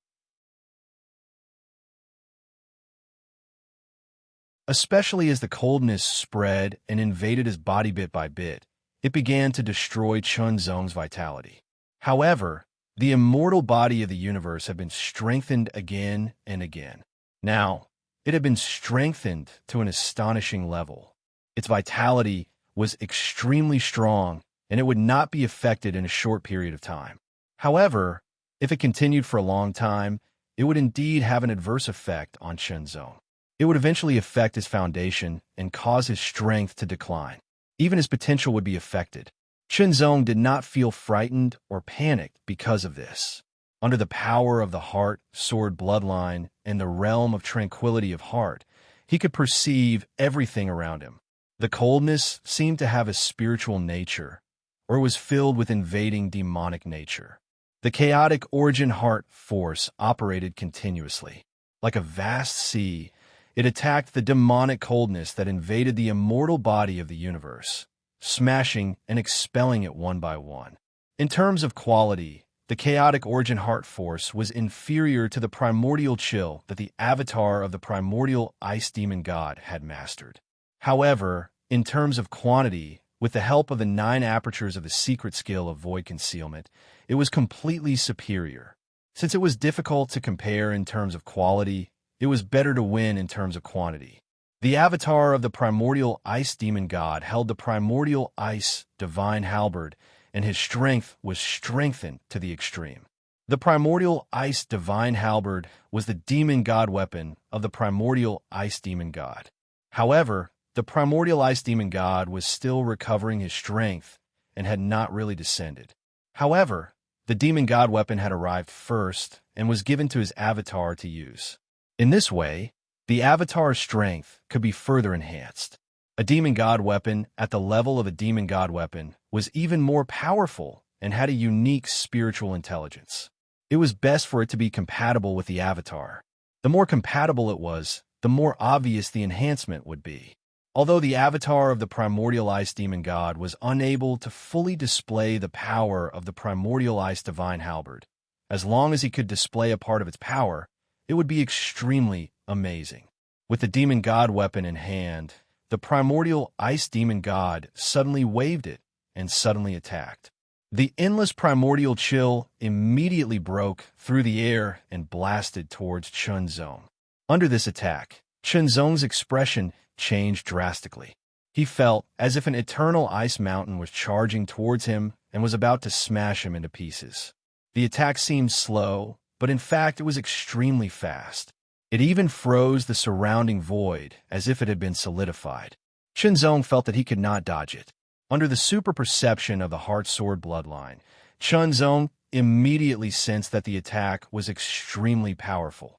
Especially as the coldness spread and invaded his body bit by bit, it began to destroy Shenzong's vitality. However, the immortal body of the universe had been strengthened again and again. Now, it had been strengthened to an astonishing level. Its vitality was extremely strong, and it would not be affected in a short period of time. However, if it continued for a long time, it would indeed have an adverse effect on Shenzong. It would eventually affect his foundation and cause his strength to decline. Even his potential would be affected. Shenzong did not feel frightened or panicked because of this. Under the power of the heart, sword bloodline, and the realm of tranquility of heart, he could perceive everything around him. The coldness seemed to have a spiritual nature, or was filled with invading demonic nature. The chaotic origin heart force operated continuously. Like a vast sea, it attacked the demonic coldness that invaded the immortal body of the universe, smashing and expelling it one by one. In terms of quality, the chaotic origin heart force was inferior to the primordial chill that the avatar of the primordial ice demon god had mastered. However, in terms of quantity, with the help of the 9 apertures of the secret skill of void concealment, it was completely superior. Since it was difficult to compare in terms of quality, it was better to win in terms of quantity. The avatar of the primordial ice demon god held the primordial ice divine halberd, and his strength was strengthened to the extreme. The primordial ice divine halberd was the demon god weapon of the primordial ice demon god. However, the primordial ice demon god was still recovering his strength and had not really descended. However, the demon god weapon had arrived first and was given to his avatar to use. In this way, the avatar's strength could be further enhanced. A demon god weapon at the level of a demon god weapon was even more powerful and had a unique spiritual intelligence. It was best for it to be compatible with the avatar. The more compatible it was, the more obvious the enhancement would be. Although the avatar of the primordial ice demon god was unable to fully display the power of the primordial ice divine halberd, As long as he could display a part of its power, it would be extremely amazing. With the demon god weapon in hand, the primordial ice demon god suddenly waved it and suddenly attacked. The endless primordial chill immediately broke through the air and blasted towards Chunzong. Under this attack, Chunzong's expression changed drastically. He felt as if an eternal ice mountain was charging towards him and was about to smash him into pieces. The attack seemed slow, but in fact it was extremely fast. It even froze the surrounding void as if it had been solidified. Chunzong felt that he could not dodge it. Under the super perception of the Heart Sword bloodline, Chunzong immediately sensed that the attack was extremely powerful.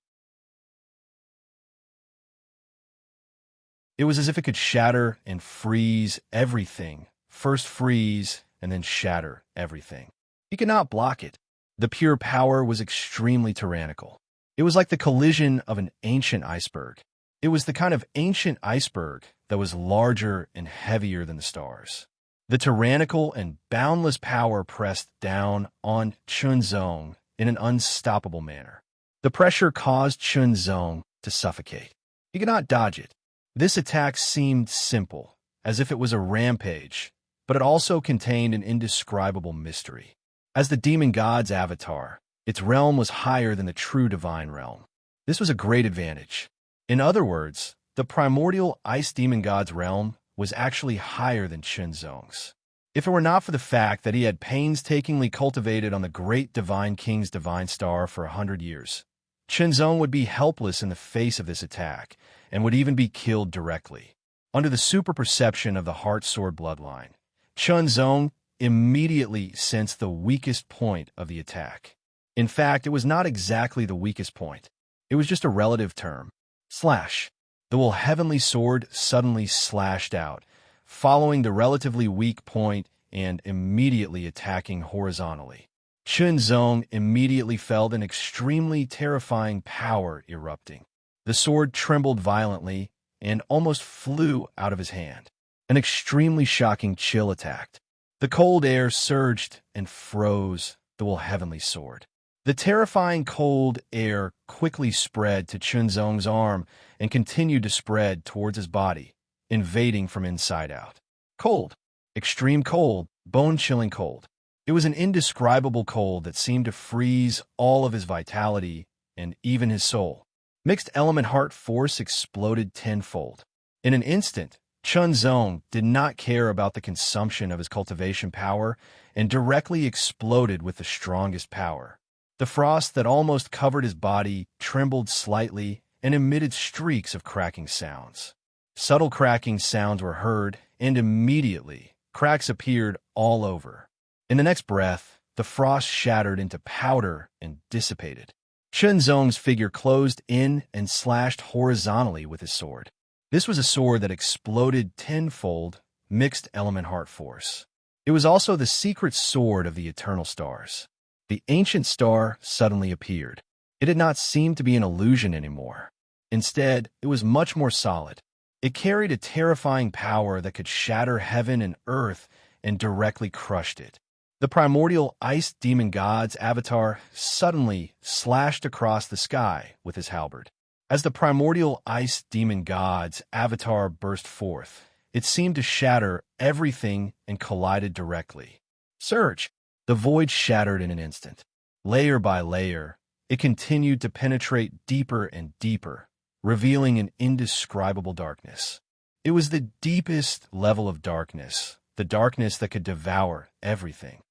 It was as if it could shatter and freeze everything, first freeze and then shatter everything. He could not block it. The pure power was extremely tyrannical. It was like the collision of an ancient iceberg. It was the kind of ancient iceberg that was larger and heavier than the stars. The tyrannical and boundless power pressed down on Chunzong in an unstoppable manner. The pressure caused Chunzong to suffocate. He could not dodge it. This attack seemed simple, as if it was a rampage, but it also contained an indescribable mystery. As the demon god's avatar, its realm was higher than the true divine realm. This was a great advantage. In other words, the primordial ice demon god's realm was actually higher than Chunzong's. If it were not for the fact that he had painstakingly cultivated on the great divine king's divine star for 100 years, Chunzong would be helpless in the face of this attack and would even be killed directly. Under the super perception of the Heart Sword bloodline, Chunzong immediately sensed the weakest point of the attack. In fact, it was not exactly the weakest point. It was just a relative term. Slash. The will heavenly sword suddenly slashed out, following the relatively weak point and immediately attacking horizontally. Chunzong immediately felt an extremely terrifying power erupting. The sword trembled violently and almost flew out of his hand. An extremely shocking chill attacked. The cold air surged and froze the will heavenly sword. The terrifying cold air quickly spread to Chunzong's arm and continued to spread towards his body, invading from inside out. Cold. Extreme cold. Bone-chilling cold. It was an indescribable cold that seemed to freeze all of his vitality and even his soul. Mixed element heart force exploded tenfold. In an instant, Chunzong did not care about the consumption of his cultivation power and directly exploded with the strongest power. The frost that almost covered his body trembled slightly and emitted streaks of cracking sounds. Subtle cracking sounds were heard, and immediately, cracks appeared all over. In the next breath, the frost shattered into powder and dissipated. Chunzong's figure closed in and slashed horizontally with his sword. This was a sword that exploded tenfold, mixed element heart force. It was also the secret sword of the eternal stars. The ancient star suddenly appeared. It did not seem to be an illusion anymore. Instead, it was much more solid. It carried a terrifying power that could shatter heaven and earth and directly crushed it. The primordial ice demon god's avatar suddenly slashed across the sky with his halberd. As the primordial ice demon god's avatar burst forth, it seemed to shatter everything and collided directly. Surge! The void shattered in an instant. Layer by layer, it continued to penetrate deeper and deeper, revealing an indescribable darkness. It was the deepest level of darkness, the darkness that could devour everything.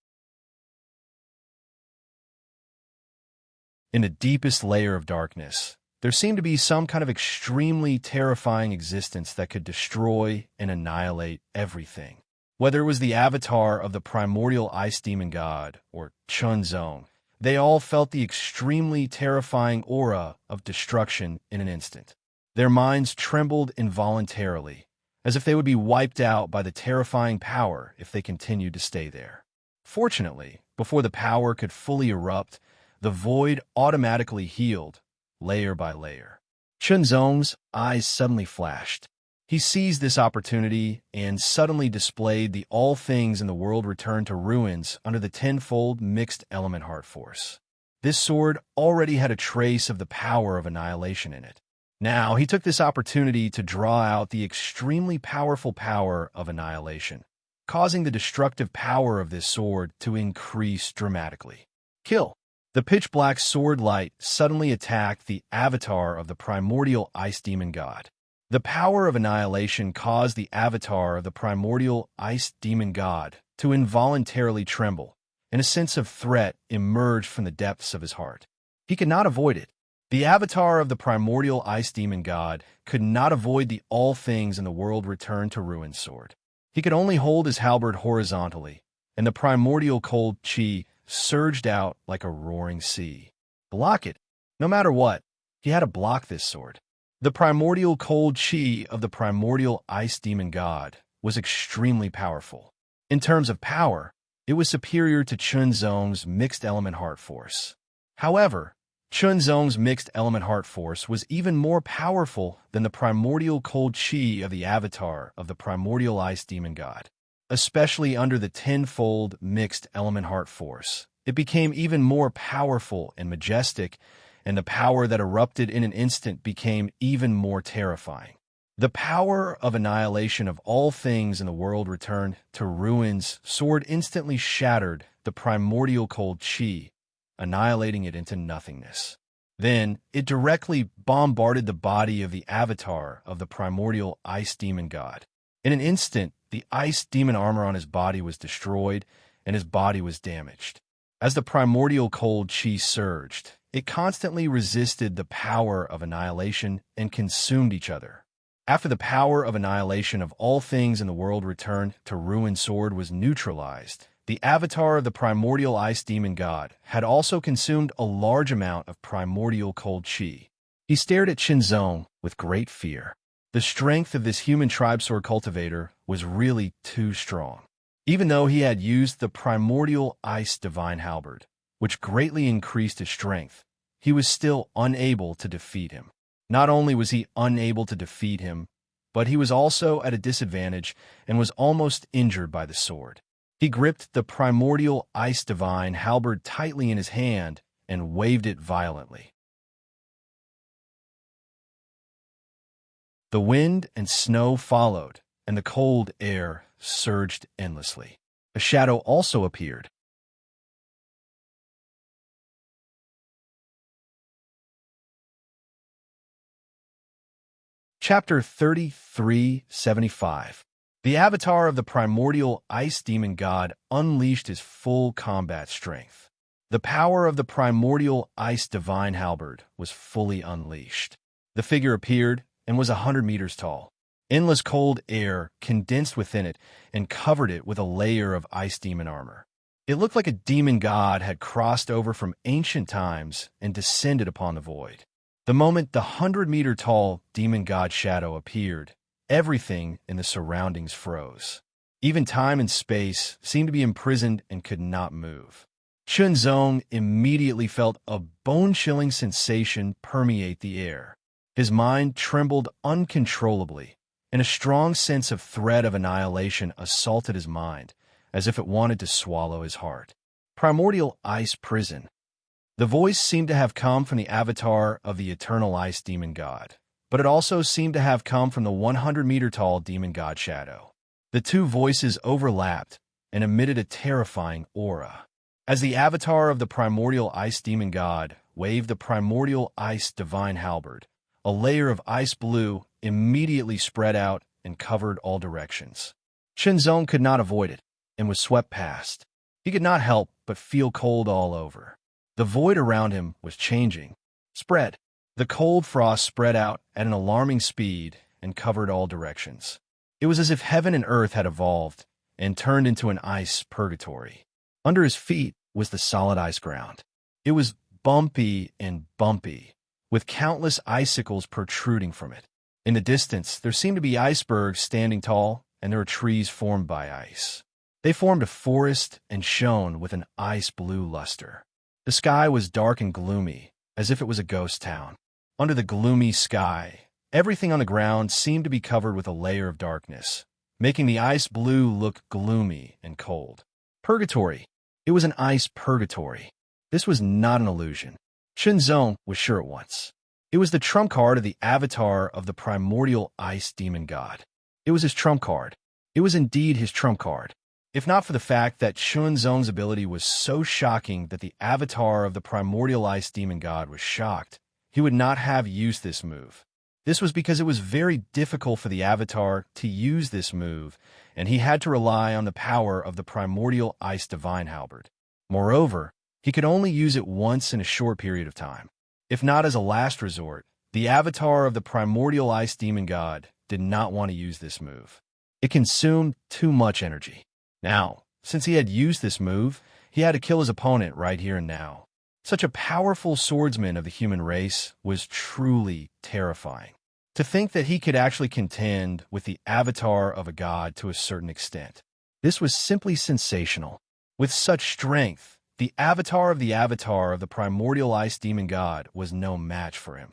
In the deepest layer of darkness, there seemed to be some kind of extremely terrifying existence that could destroy and annihilate everything. Whether it was the avatar of the primordial ice demon god or Chunzong, they all felt the extremely terrifying aura of destruction in an instant. Their minds trembled involuntarily, as if they would be wiped out by the terrifying power if they continued to stay there. Fortunately, before the power could fully erupt, the void automatically healed, layer by layer. Chunzong's eyes suddenly flashed. He seized this opportunity and suddenly displayed the all things in the world returned to ruins under the tenfold mixed element heart force. This sword already had a trace of the power of annihilation in it. Now, he took this opportunity to draw out the extremely powerful power of annihilation, causing the destructive power of this sword to increase dramatically. Kill. The pitch-black sword light suddenly attacked the avatar of the primordial ice demon god. The power of annihilation caused the avatar of the primordial ice demon god to involuntarily tremble, and a sense of threat emerged from the depths of his heart. He could not avoid it. The avatar of the primordial ice demon god could not avoid the all things in the world return to ruin sword. He could only hold his halberd horizontally, and the primordial cold chi surged out like a roaring sea. Block it. No matter what, he had to block this sword. The primordial cold chi of the primordial ice demon god was extremely powerful. In terms of power, it was superior to Chunzong's mixed element heart force. However, Chunzong's mixed element heart force was even more powerful than the primordial cold chi of the avatar of the primordial ice demon god. Especially under the tenfold mixed element heart force, it became even more powerful and majestic, and the power that erupted in an instant became even more terrifying. The power of annihilation of all things in the world returned to ruins. Sword instantly shattered the primordial cold chi, annihilating it into nothingness. Then, it directly bombarded the body of the avatar of the primordial ice demon god. In an instant, the ice demon armor on his body was destroyed, and his body was damaged. As the primordial cold chi surged, it constantly resisted the power of annihilation and consumed each other. After the power of annihilation of all things in the world returned to ruin sword was neutralized, the avatar of the primordial ice demon god had also consumed a large amount of primordial cold chi. He stared at Chunzong with great fear. The strength of this human tribe sword cultivator was really too strong. Even though he had used the primordial ice divine halberd, which greatly increased his strength, he was still unable to defeat him. Not only was he unable to defeat him, but he was also at a disadvantage and was almost injured by the sword. He gripped the primordial ice divine halberd tightly in his hand and waved it violently. The wind and snow followed, and the cold air surged endlessly. A shadow also appeared. Chapter 3375. The avatar of the primordial ice demon god unleashed his full combat strength. The power of the primordial ice divine halberd was fully unleashed. The figure appeared and was 100 meters tall. Endless cold air condensed within it and covered it with a layer of ice demon armor. It looked like a demon god had crossed over from ancient times and descended upon the void. The moment the 100-meter-tall demon god shadow appeared, everything in the surroundings froze. Even time and space seemed to be imprisoned and could not move. Chunzong immediately felt a bone-chilling sensation permeate the air. His mind trembled uncontrollably, and a strong sense of threat of annihilation assaulted his mind, as if it wanted to swallow his heart. Primordial ice prison. The voice seemed to have come from the avatar of the eternal ice demon god, but it also seemed to have come from the 100-meter-tall demon god shadow. The two voices overlapped and emitted a terrifying aura. As the avatar of the primordial ice demon god waved the primordial ice divine halberd, a layer of ice blue immediately spread out and covered all directions. Chunzong could not avoid it and was swept past. He could not help but feel cold all over. The void around him was changing. Spread. The cold frost spread out at an alarming speed and covered all directions. It was as if heaven and earth had evolved and turned into an ice purgatory. Under his feet was the solid ice ground. It was bumpy and bumpy, with countless icicles protruding from it. In the distance, there seemed to be icebergs standing tall, and there were trees formed by ice. They formed a forest and shone with an ice-blue luster. The sky was dark and gloomy, as if it was a ghost town. Under the gloomy sky, everything on the ground seemed to be covered with a layer of darkness, making the ice blue look gloomy and cold. Purgatory. It was an ice purgatory. This was not an illusion. Shenzong was sure at once. It was the trump card of the avatar of the primordial ice demon god. It was his trump card. It was indeed his trump card. If not for the fact that Shenzong's ability was so shocking that the avatar of the primordial ice demon god was shocked, he would not have used this move. This was because it was very difficult for the avatar to use this move, and he had to rely on the power of the primordial ice divine halberd. Moreover, he could only use it once in a short period of time. If not as a last resort, the avatar of the primordial ice demon god did not want to use this move. It consumed too much energy. Now, since he had used this move, he had to kill his opponent right here and now. Such a powerful swordsman of the human race was truly terrifying. To think that he could actually contend with the avatar of a god to a certain extent. This was simply sensational. With such strength, the avatar of the primordial ice demon god was no match for him.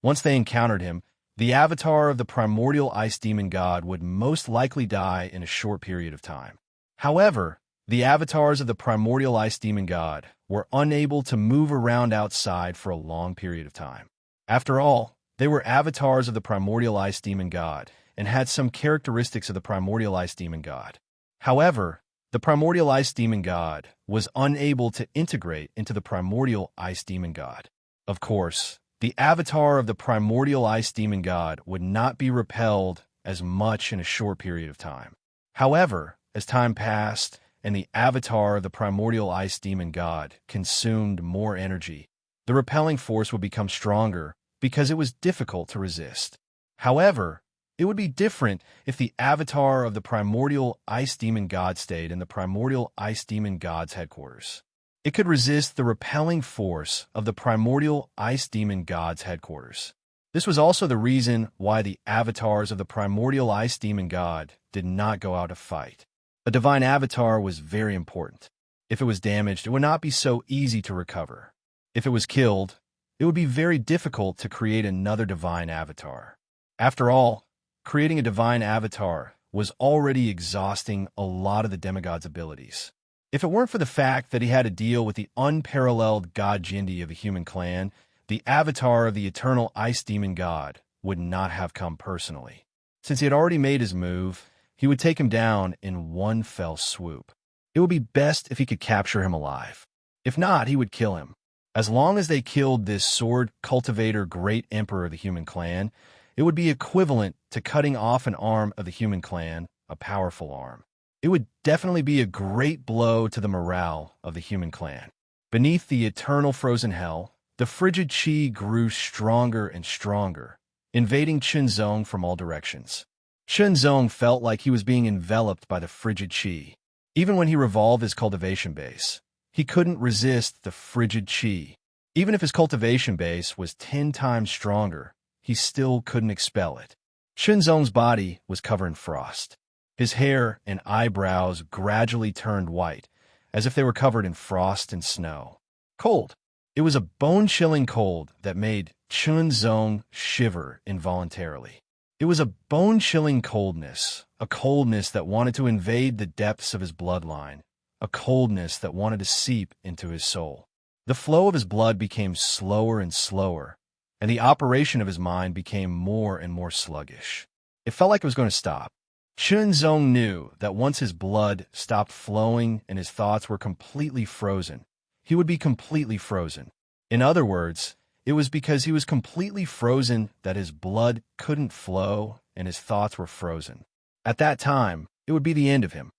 Once they encountered him, the avatar of the primordial ice demon god would most likely die in a short period of time. However, the avatars of the primordial ice demon god were unable to move around outside for a long period of time. After all, they were avatars of the primordial ice demon god and had some characteristics of the primordial ice demon god. However, the primordial ice demon god was unable to integrate into the primordial ice demon god. Of course, the avatar of the primordial ice demon god would not be repelled as much in a short period of time. However, as time passed and the avatar of the primordial ice demon god consumed more energy, the repelling force would become stronger because it was difficult to resist. However, it would be different if the avatar of the primordial ice demon god stayed in the primordial ice demon god's headquarters. It could resist the repelling force of the primordial ice demon god's headquarters. This was also the reason why the avatars of the primordial ice demon god did not go out to fight. A divine avatar was very important. If it was damaged, it would not be so easy to recover. If it was killed, it would be very difficult to create another divine avatar. After all, creating a divine avatar was already exhausting a lot of the demigod's abilities. If it weren't for the fact that he had to deal with the unparalleled god Jindy of a human clan, the avatar of the eternal ice demon god would not have come personally. Since he had already made his move, he would take him down in one fell swoop. It would be best if he could capture him alive. If not, he would kill him. As long as they killed this sword cultivator great emperor of the human clan, it would be equivalent to cutting off an arm of the human clan, a powerful arm. It would definitely be a great blow to the morale of the human clan. Beneath the eternal frozen hell, the frigid chi grew stronger and stronger, invading Shenzong from all directions. Shenzong felt like he was being enveloped by the frigid chi. Even when he revolved his cultivation base, he couldn't resist the frigid chi. Even if his cultivation base was 10 times stronger, he still couldn't expel it. Shenzong's body was covered in frost. His hair and eyebrows gradually turned white, as if they were covered in frost and snow. Cold. It was a bone-chilling cold that made Shenzong shiver involuntarily. It was a bone-chilling coldness, a coldness that wanted to invade the depths of his bloodline, a coldness that wanted to seep into his soul. The flow of his blood became slower and slower, and the operation of his mind became more and more sluggish. It felt like it was going to stop. Shenzong knew that once his blood stopped flowing and his thoughts were completely frozen, he would be completely frozen. In other words, it was because he was completely frozen that his blood couldn't flow and his thoughts were frozen. At that time, it would be the end of him.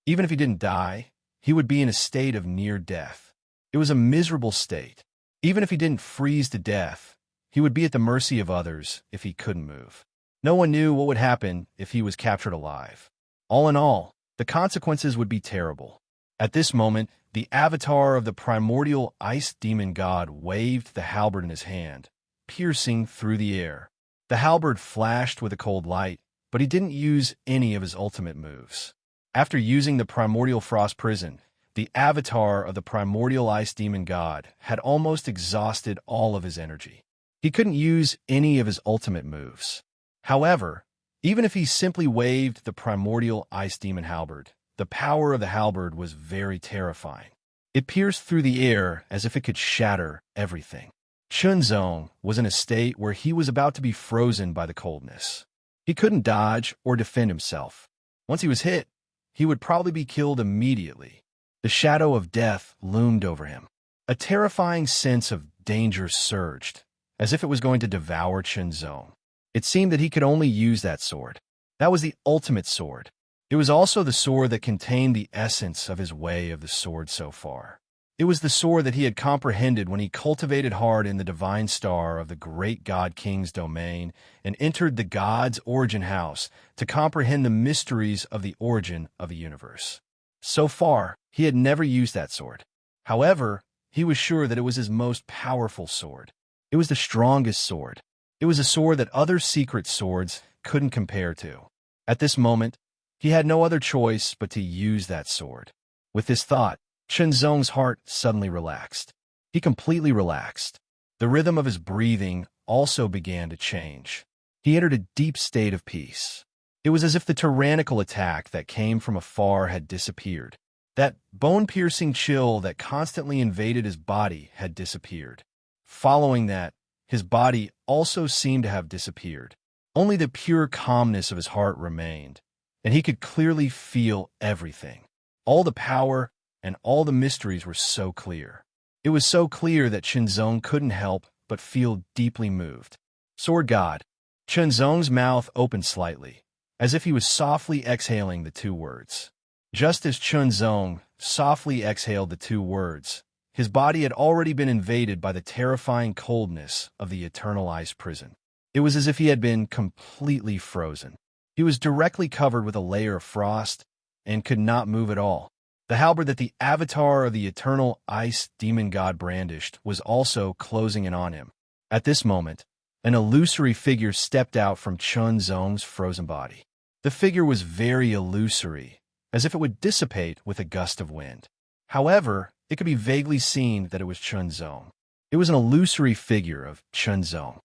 Even if he didn't die, he would be in a state of near death. It was a miserable state. Even if he didn't freeze to death, he would be at the mercy of others if he couldn't move. No one knew what would happen if he was captured alive. All in all, the consequences would be terrible. At this moment, the avatar of the primordial ice demon god waved the halberd in his hand, piercing through the air. The halberd flashed with a cold light, but he didn't use any of his ultimate moves. After using the primordial frost prison, the avatar of the primordial ice demon god had almost exhausted all of his energy. He couldn't use any of his ultimate moves. However, Even if he simply waved the primordial ice demon halberd, the power of the halberd was very terrifying. It pierced through the air as if it could shatter everything. Chunzong was in a state where he was about to be frozen by the coldness. He couldn't dodge or defend himself. Once he was hit, he would probably be killed immediately. The shadow of death loomed over him. A terrifying sense of danger surged, as if it was going to devour Chunzong. It seemed that he could only use that sword. That was the ultimate sword. It was also the sword that contained the essence of his way of the sword so far. It was the sword that he had comprehended when he cultivated hard in the divine star of the great god king's domain and entered the god's origin house to comprehend the mysteries of the origin of the universe. So far, he had never used that sword. However, he was sure that it was his most powerful sword. It was the strongest sword. It was a sword that other secret swords couldn't compare to. At this moment, he had no other choice but to use that sword. With this thought, Chunzong's heart suddenly relaxed. He completely relaxed. The rhythm of his breathing also began to change. He entered a deep state of peace. It was as if the tyrannical attack that came from afar had disappeared. That bone-piercing chill that constantly invaded his body had disappeared. Following that, his body also seemed to have disappeared. Only the pure calmness of his heart remained, and he could clearly feel everything. All the power and all the mysteries were so clear. It was so clear that Chunzong couldn't help but feel deeply moved. Sword God. Chunzong's mouth opened slightly, as if he was softly exhaling the two words. Just as Chunzong softly exhaled the two words, his body had already been invaded by the terrifying coldness of the eternal ice prison. It was as if he had been completely frozen. He was directly covered with a layer of frost and could not move at all. The halberd that the avatar of the eternal ice demon god brandished was also closing in on him. At this moment, an illusory figure stepped out from Chunzong's frozen body. The figure was very illusory, as if it would dissipate with a gust of wind. However, it could be vaguely seen that it was Chunzong. It was an illusory figure of Chunzong.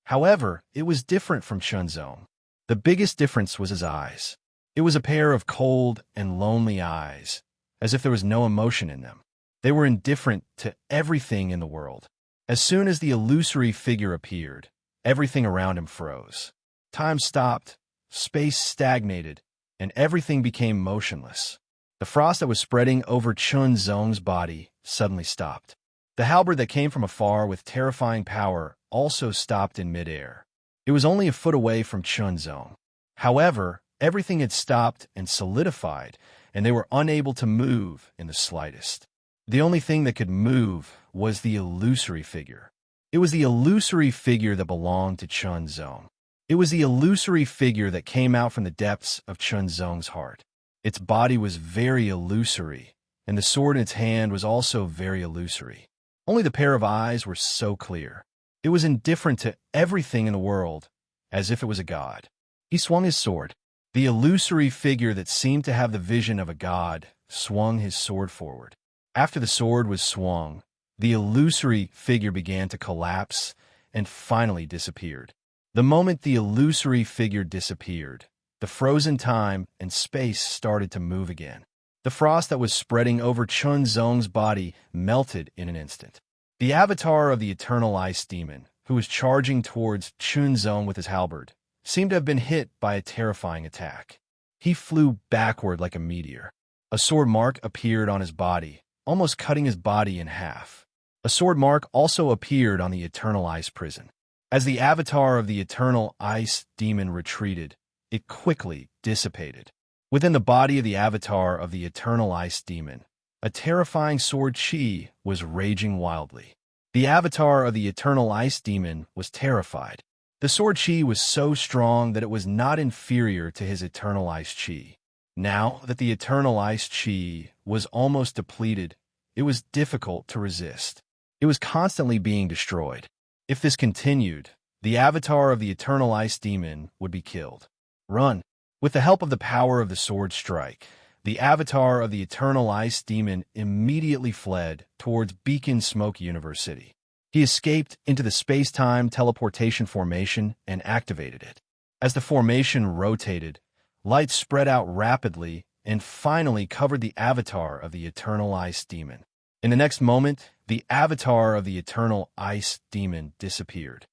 However, it was different from Chunzong. The biggest difference was his eyes. It was a pair of cold and lonely eyes, as if there was no emotion in them. They were indifferent to everything in the world. As soon as the illusory figure appeared, everything around him froze. Time stopped, space stagnated, and everything became motionless. The frost that was spreading over Chunzong's body suddenly stopped. The halberd that came from afar with terrifying power also stopped in midair. It was only a foot away from Chunzong. However, everything had stopped and solidified, and they were unable to move in the slightest. The only thing that could move was the illusory figure. It was the illusory figure that belonged to Chunzong. It was the illusory figure that came out from the depths of Chunzong's heart. Its body was very illusory, and the sword in its hand was also very illusory. Only the pair of eyes were so clear. It was indifferent to everything in the world, as if it was a god. He swung his sword. The illusory figure that seemed to have the vision of a god swung his sword forward. After the sword was swung, the illusory figure began to collapse and finally disappeared. The moment the illusory figure disappeared, the frozen time and space started to move again. The frost that was spreading over Chunzong's body melted in an instant. The avatar of the eternal ice demon, who was charging towards Chunzong with his halberd, seemed to have been hit by a terrifying attack. He flew backward like a meteor. A sword mark appeared on his body, almost cutting his body in half. A sword mark also appeared on the eternal ice prison. As the avatar of the eternal ice demon retreated, it quickly dissipated. Within the body of the avatar of the eternal ice demon, a terrifying sword chi was raging wildly. The avatar of the eternal ice demon was terrified. The sword chi was so strong that it was not inferior to his eternal ice chi. Now that the eternal ice chi was almost depleted, it was difficult to resist. It was constantly being destroyed. If this continued, the avatar of the eternal ice demon would be killed. Run! With the help of the power of the sword strike, the avatar of the eternal ice demon immediately fled towards Beacon Smoke University. He escaped into the space-time teleportation formation and activated it. As the formation rotated, light spread out rapidly and finally covered the avatar of the Eternal Ice Demon. In the next moment, the avatar of the Eternal Ice Demon disappeared.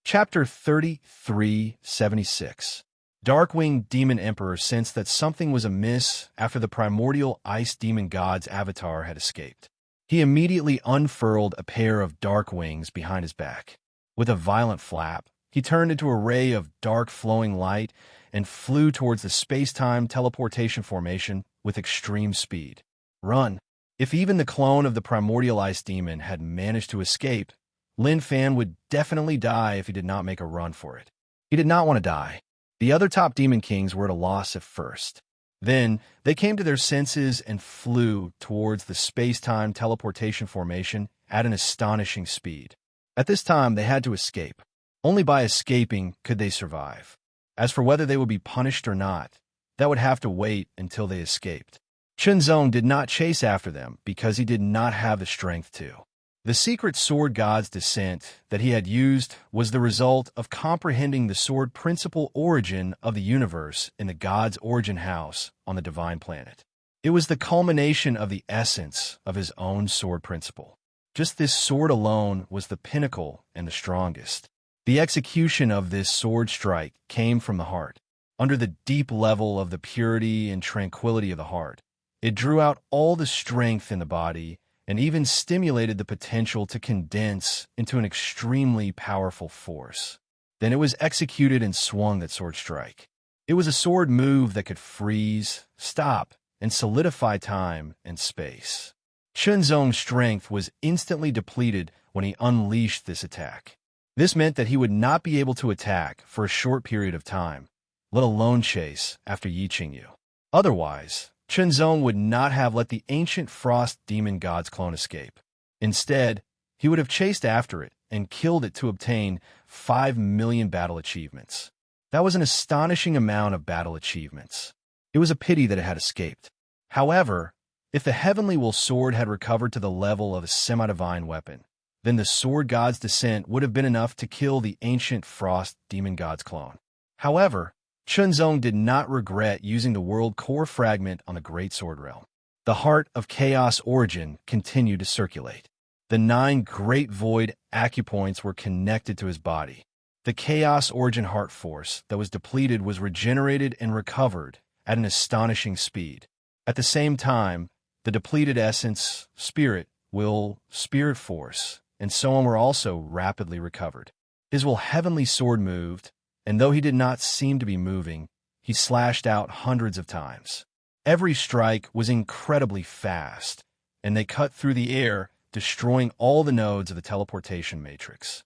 Chapter 3376. Darkwing Demon Emperor sensed that something was amiss after the primordial ice demon god's avatar had escaped. He immediately unfurled a pair of dark wings behind his back. With a violent flap, he turned into a ray of dark flowing light and flew towards the space-time teleportation formation with extreme speed. Run! If even the clone of the primordial ice demon had managed to escape, Lin Fan would definitely die if he did not make a run for it. He did not want to die. The other top demon kings were at a loss at first. Then, they came to their senses and flew towards the space-time teleportation formation at an astonishing speed. At this time, they had to escape. Only by escaping could they survive. As for whether they would be punished or not, that would have to wait until they escaped. Chunzong did not chase after them because he did not have the strength to. The secret sword god's descent that he had used was the result of comprehending the sword principle origin of the universe in the god's origin house on the divine planet. It was the culmination of the essence of his own sword principle. Just this sword alone was the pinnacle and the strongest. The execution of this sword strike came from the heart. Under the deep level of the purity and tranquility of the heart, it drew out all the strength in the body and even stimulated the potential to condense into an extremely powerful force. Then it was executed and swung that sword strike. It was a sword move that could freeze, stop, and solidify time and space. Chunzong's strength was instantly depleted when he unleashed this attack. This meant that he would not be able to attack for a short period of time, let alone chase after Yi Qingyu. Otherwise, Chunzong would not have let the ancient frost demon god's clone escape. Instead, he would have chased after it and killed it to obtain 5 million battle achievements. That was an astonishing amount of battle achievements. It was a pity that it had escaped. However, if the heavenly will sword had recovered to the level of a semi-divine weapon, then the sword god's descent would have been enough to kill the ancient frost demon god's clone. However, Chunzong did not regret using the world core fragment on the Great Sword Realm. The heart of chaos origin continued to circulate. The 9 great void acupoints were connected to his body. The chaos origin heart force that was depleted was regenerated and recovered at an astonishing speed. At the same time, the depleted essence, spirit, will, spirit force, and so on were also rapidly recovered. His will heavenly sword moved, and though he did not seem to be moving, he slashed out hundreds of times. Every strike was incredibly fast, and they cut through the air, destroying all the nodes of the teleportation matrix.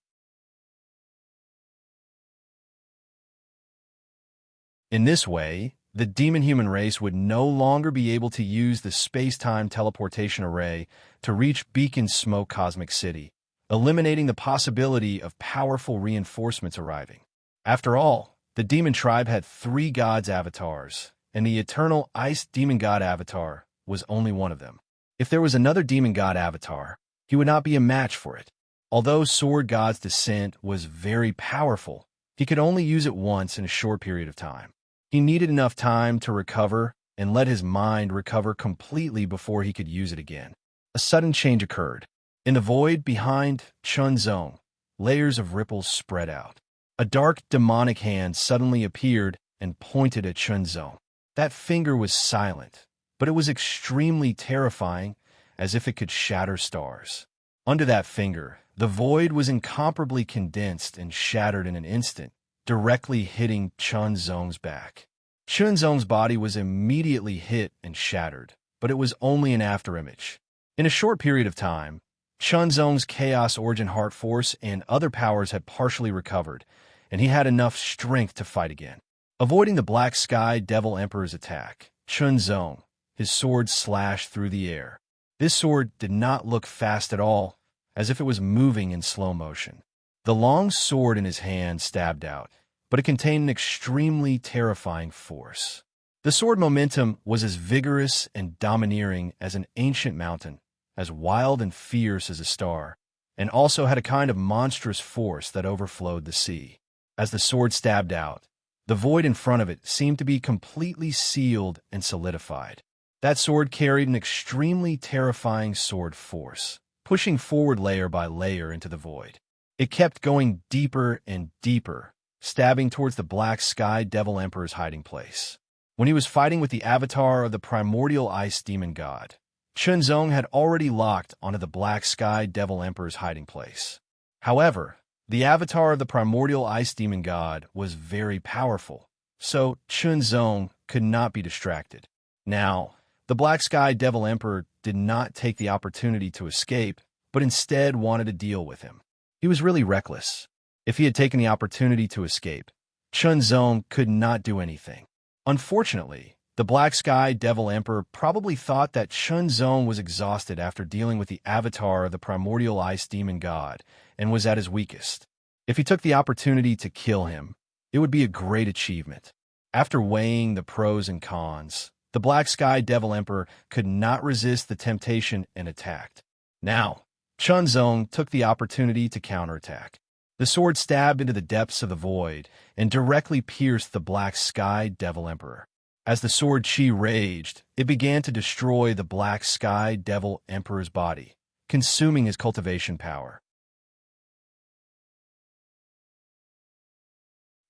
In this way, the demon-human race would no longer be able to use the space-time teleportation array to reach Beacon Smoke Cosmic City, eliminating the possibility of powerful reinforcements arriving. After all, the demon tribe had 3 gods' avatars, and the eternal ice demon god avatar was only one of them. If there was another demon god avatar, he would not be a match for it. Although Sword God's descent was very powerful, he could only use it once in a short period of time. He needed enough time to recover and let his mind recover completely before he could use it again. A sudden change occurred. In the void behind Chunzong, layers of ripples spread out. A dark demonic hand suddenly appeared and pointed at Chunzong. That finger was silent, but it was extremely terrifying, as if it could shatter stars. Under that finger, the void was incomparably condensed and shattered in an instant, directly hitting Chunzong's back. Chunzong's body was immediately hit and shattered, but it was only an afterimage. In a short period of time, Chunzong's Chaos Origin Heart Force and other powers had partially recovered, and he had enough strength to fight again. Avoiding the Black Sky Devil Emperor's attack, Chunzong, his sword slashed through the air. This sword did not look fast at all, as if it was moving in slow motion. The long sword in his hand stabbed out, but it contained an extremely terrifying force. The sword momentum was as vigorous and domineering as an ancient mountain, as wild and fierce as a star, and also had a kind of monstrous force that overflowed the sea. As the sword stabbed out, the void in front of it seemed to be completely sealed and solidified. That sword carried an extremely terrifying sword force, pushing forward layer by layer into the void. It kept going deeper and deeper, stabbing towards the Black Sky Devil Emperor's hiding place. When he was fighting with the avatar of the primordial ice demon god, Chunzong had already locked onto the Black Sky Devil Emperor's hiding place. However, the avatar of the primordial ice demon god was very powerful, so Chunzong could not be distracted. Now, the Black Sky Devil Emperor did not take the opportunity to escape, but instead wanted to deal with him. He was really reckless. If he had taken the opportunity to escape, Chunzong could not do anything. Unfortunately, the Black Sky Devil Emperor probably thought that Chunzong was exhausted after dealing with the avatar of the primordial ice demon god and was at his weakest. If he took the opportunity to kill him, it would be a great achievement. After weighing the pros and cons, the Black Sky Devil Emperor could not resist the temptation and attacked. Now, Chunzong took the opportunity to counterattack. The sword stabbed into the depths of the void and directly pierced the Black Sky Devil Emperor. As the sword chi raged, it began to destroy the Black Sky Devil Emperor's body, consuming his cultivation power.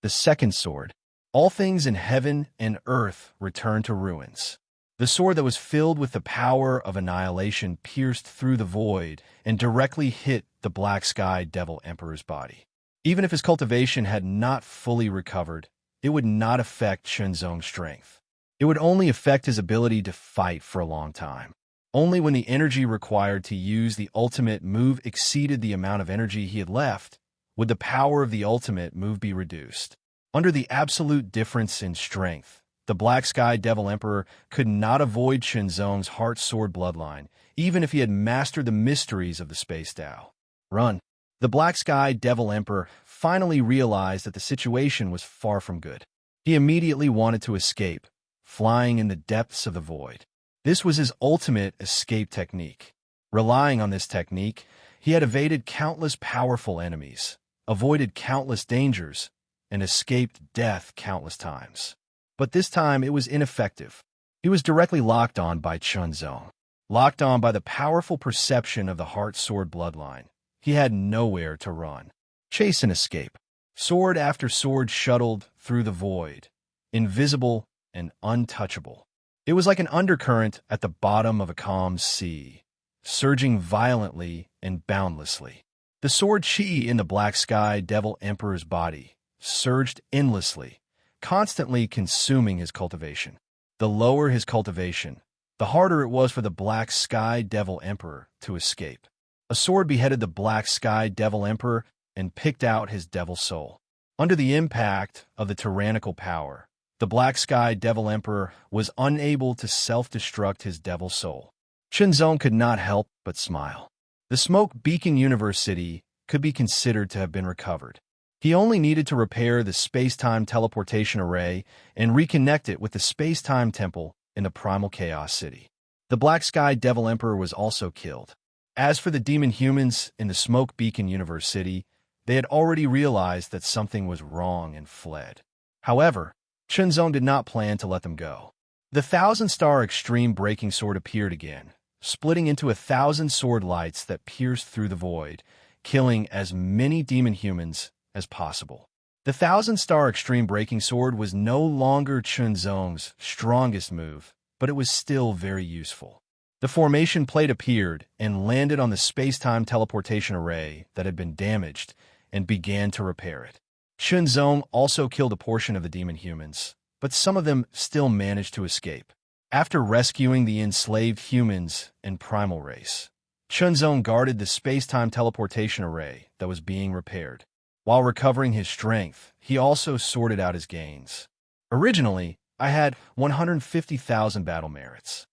The second sword. All things in heaven and earth returned to ruins. The sword that was filled with the power of annihilation pierced through the void and directly hit the Black Sky Devil Emperor's body. Even if his cultivation had not fully recovered, it would not affect Chunzong's strength. It would only affect his ability to fight for a long time. Only when the energy required to use the ultimate move exceeded the amount of energy he had left would the power of the ultimate move be reduced. Under the absolute difference in strength, the Black Sky Devil Emperor could not avoid Chunzong's heart sword bloodline, even if he had mastered the mysteries of the Space Tao. Run. The Black Sky Devil Emperor finally realized that the situation was far from good. He immediately wanted to escape, flying in the depths of the void. This was his ultimate escape technique. Relying on this technique, he had evaded countless powerful enemies, avoided countless dangers, and escaped death countless times. But this time it was ineffective. He was directly locked on by Chunzong. Locked on by the powerful perception of the heart sword bloodline, he had nowhere to run. Chase and escape. Sword after sword shuttled through the void, invisible and untouchable. It was like an undercurrent at the bottom of a calm sea, surging violently and boundlessly. The sword chi in the Black Sky Devil Emperor's body surged endlessly, constantly consuming his cultivation. The lower his cultivation, the harder it was for the Black Sky Devil Emperor to escape. A sword beheaded the Black Sky Devil Emperor and picked out his devil soul. Under the impact of the tyrannical power, the Black Sky Devil Emperor was unable to self-destruct his devil soul. Chunzong could not help but smile. The Smoke Beacon Universe City could be considered to have been recovered. He only needed to repair the space-time teleportation array and reconnect it with the space-time temple in the Primal Chaos City. The Black Sky Devil Emperor was also killed. As for the demon humans in the Smoke Beacon Universe City, they had already realized that something was wrong and fled. However, Chunzong did not plan to let them go. The 1,000-star Extreme Breaking Sword appeared again, splitting into 1,000 sword lights that pierced through the void, killing as many demon humans as possible. The 1,000-star Extreme Breaking Sword was no longer Chunzong's strongest move, but it was still very useful. The formation plate appeared and landed on the space-time teleportation array that had been damaged and began to repair it. Chunzong also killed a portion of the demon humans, but some of them still managed to escape. After rescuing the enslaved humans and primal race, Chunzong guarded the space-time teleportation array that was being repaired. While recovering his strength, he also sorted out his gains. Originally, I had 150,000 battle merits.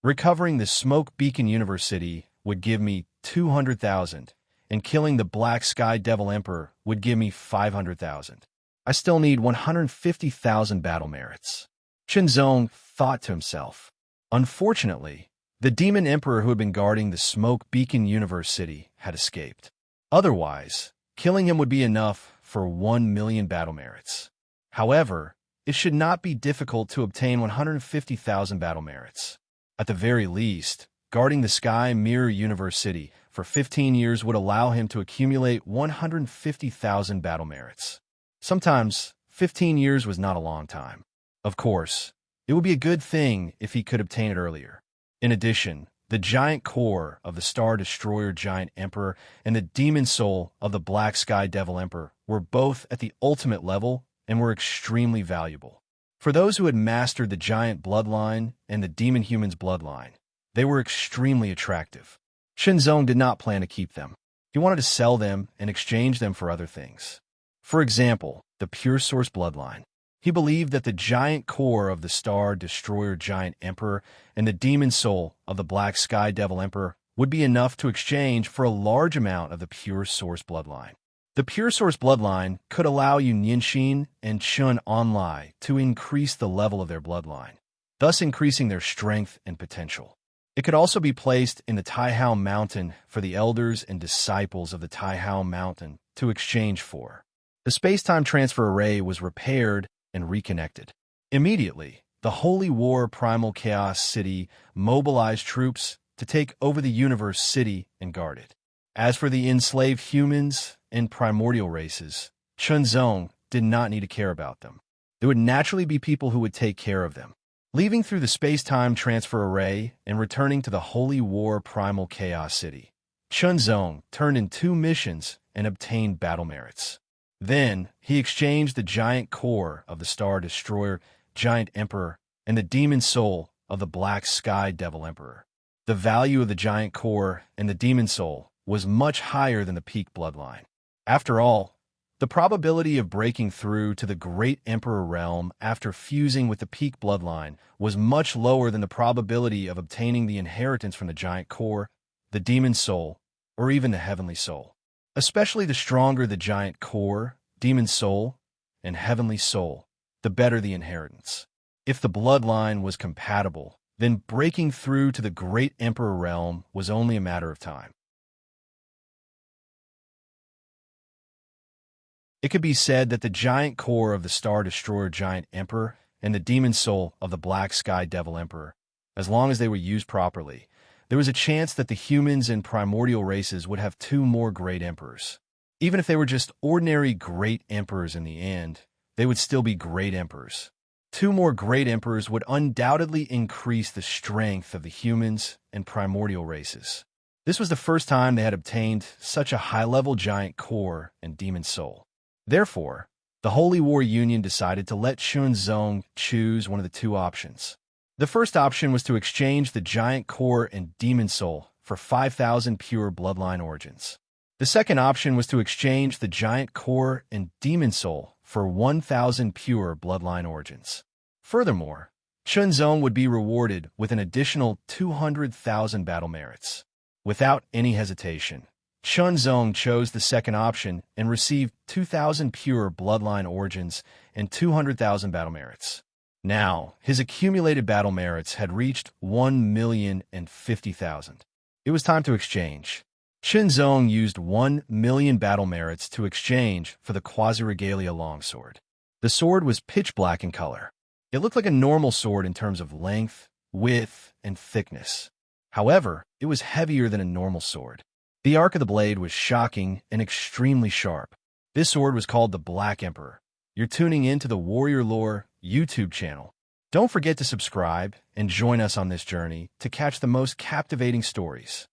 Recovering the Smoke Beacon Universe City would give me 200,000, and killing the Black Sky Devil Emperor would give me 500,000. I still need 150,000 battle merits. Shenzong thought to himself. Unfortunately, the demon emperor who had been guarding the smoke beacon universe city had escaped. Otherwise, killing him would be enough for 1 million battle merits. However, it should not be difficult to obtain 150,000 battle merits. At the very least, guarding the Sky Mirror Universe City for 15 years would allow him to accumulate 150,000 battle merits. Sometimes, 15 years was not a long time. Of course, it would be a good thing if he could obtain it earlier. In addition, the giant core of the Star Destroyer Giant Emperor and the demon soul of the Black Sky Devil Emperor were both at the ultimate level and were extremely valuable. For those who had mastered the giant bloodline and the demon human's bloodline, they were extremely attractive. Shenzong did not plan to keep them. He wanted to sell them and exchange them for other things. For example, the pure source bloodline. He believed that the giant core of the Star Destroyer Giant Emperor and the demon soul of the Black Sky Devil Emperor would be enough to exchange for a large amount of the pure source bloodline. The pure source bloodline could allow Yu Nianxin and Chun Onlai to increase the level of their bloodline, thus increasing their strength and potential. It could also be placed in the Taihao Mountain for the elders and disciples of the Taihao Mountain to exchange for. The space-time transfer array was repaired and reconnected. Immediately, the Holy War Primal Chaos City mobilized troops to take over the Universe City and guard it. As for the enslaved humans and primordial races, Shenzong did not need to care about them. There would naturally be people who would take care of them. Leaving through the space-time transfer array and returning to the Holy War Primal Chaos City, Shenzong turned in 2 missions and obtained battle merits. Then, he exchanged the giant core of the Star Destroyer Giant Emperor and the demon soul of the Black Sky Devil Emperor. The value of the giant core and the demon soul was much higher than the peak bloodline. After all, the probability of breaking through to the Great Emperor realm after fusing with the peak bloodline was much lower than the probability of obtaining the inheritance from the giant core, the demon soul, or even the heavenly soul. Especially the stronger the giant core, demon soul, and heavenly soul, the better the inheritance. If the bloodline was compatible, then breaking through to the Great Emperor realm was only a matter of time. It could be said that the giant core of the Star Destroyer Giant Emperor and the demon soul of the Black Sky Devil Emperor, as long as they were used properly, there was a chance that the humans and primordial races would have 2 more great emperors. Even if they were just ordinary great emperors in the end, they would still be great emperors. 2 more great emperors would undoubtedly increase the strength of the humans and primordial races. This was the first time they had obtained such a high-level giant core and demon soul. Therefore, the Holy War Union decided to let Shenzong choose one of the 2 options. The first option was to exchange the giant core and demon soul for 5,000 pure bloodline origins. The second option was to exchange the giant core and demon soul for 1,000 pure bloodline origins. Furthermore, Shenzong would be rewarded with an additional 200,000 battle merits. Without any hesitation, Shenzong chose the second option and received 2,000 pure bloodline origins and 200,000 battle merits. Now, his accumulated battle merits had reached 1,050,000. It was time to exchange. Shenzong used 1 million battle merits to exchange for the Quasi-Regalia longsword. The sword was pitch black in color. It looked like a normal sword in terms of length, width, and thickness. However, it was heavier than a normal sword. The arc of the blade was shocking and extremely sharp. This sword was called the Black Emperor. You're tuning in to the Warrior Lore YouTube channel. Don't forget to subscribe and join us on this journey to catch the most captivating stories.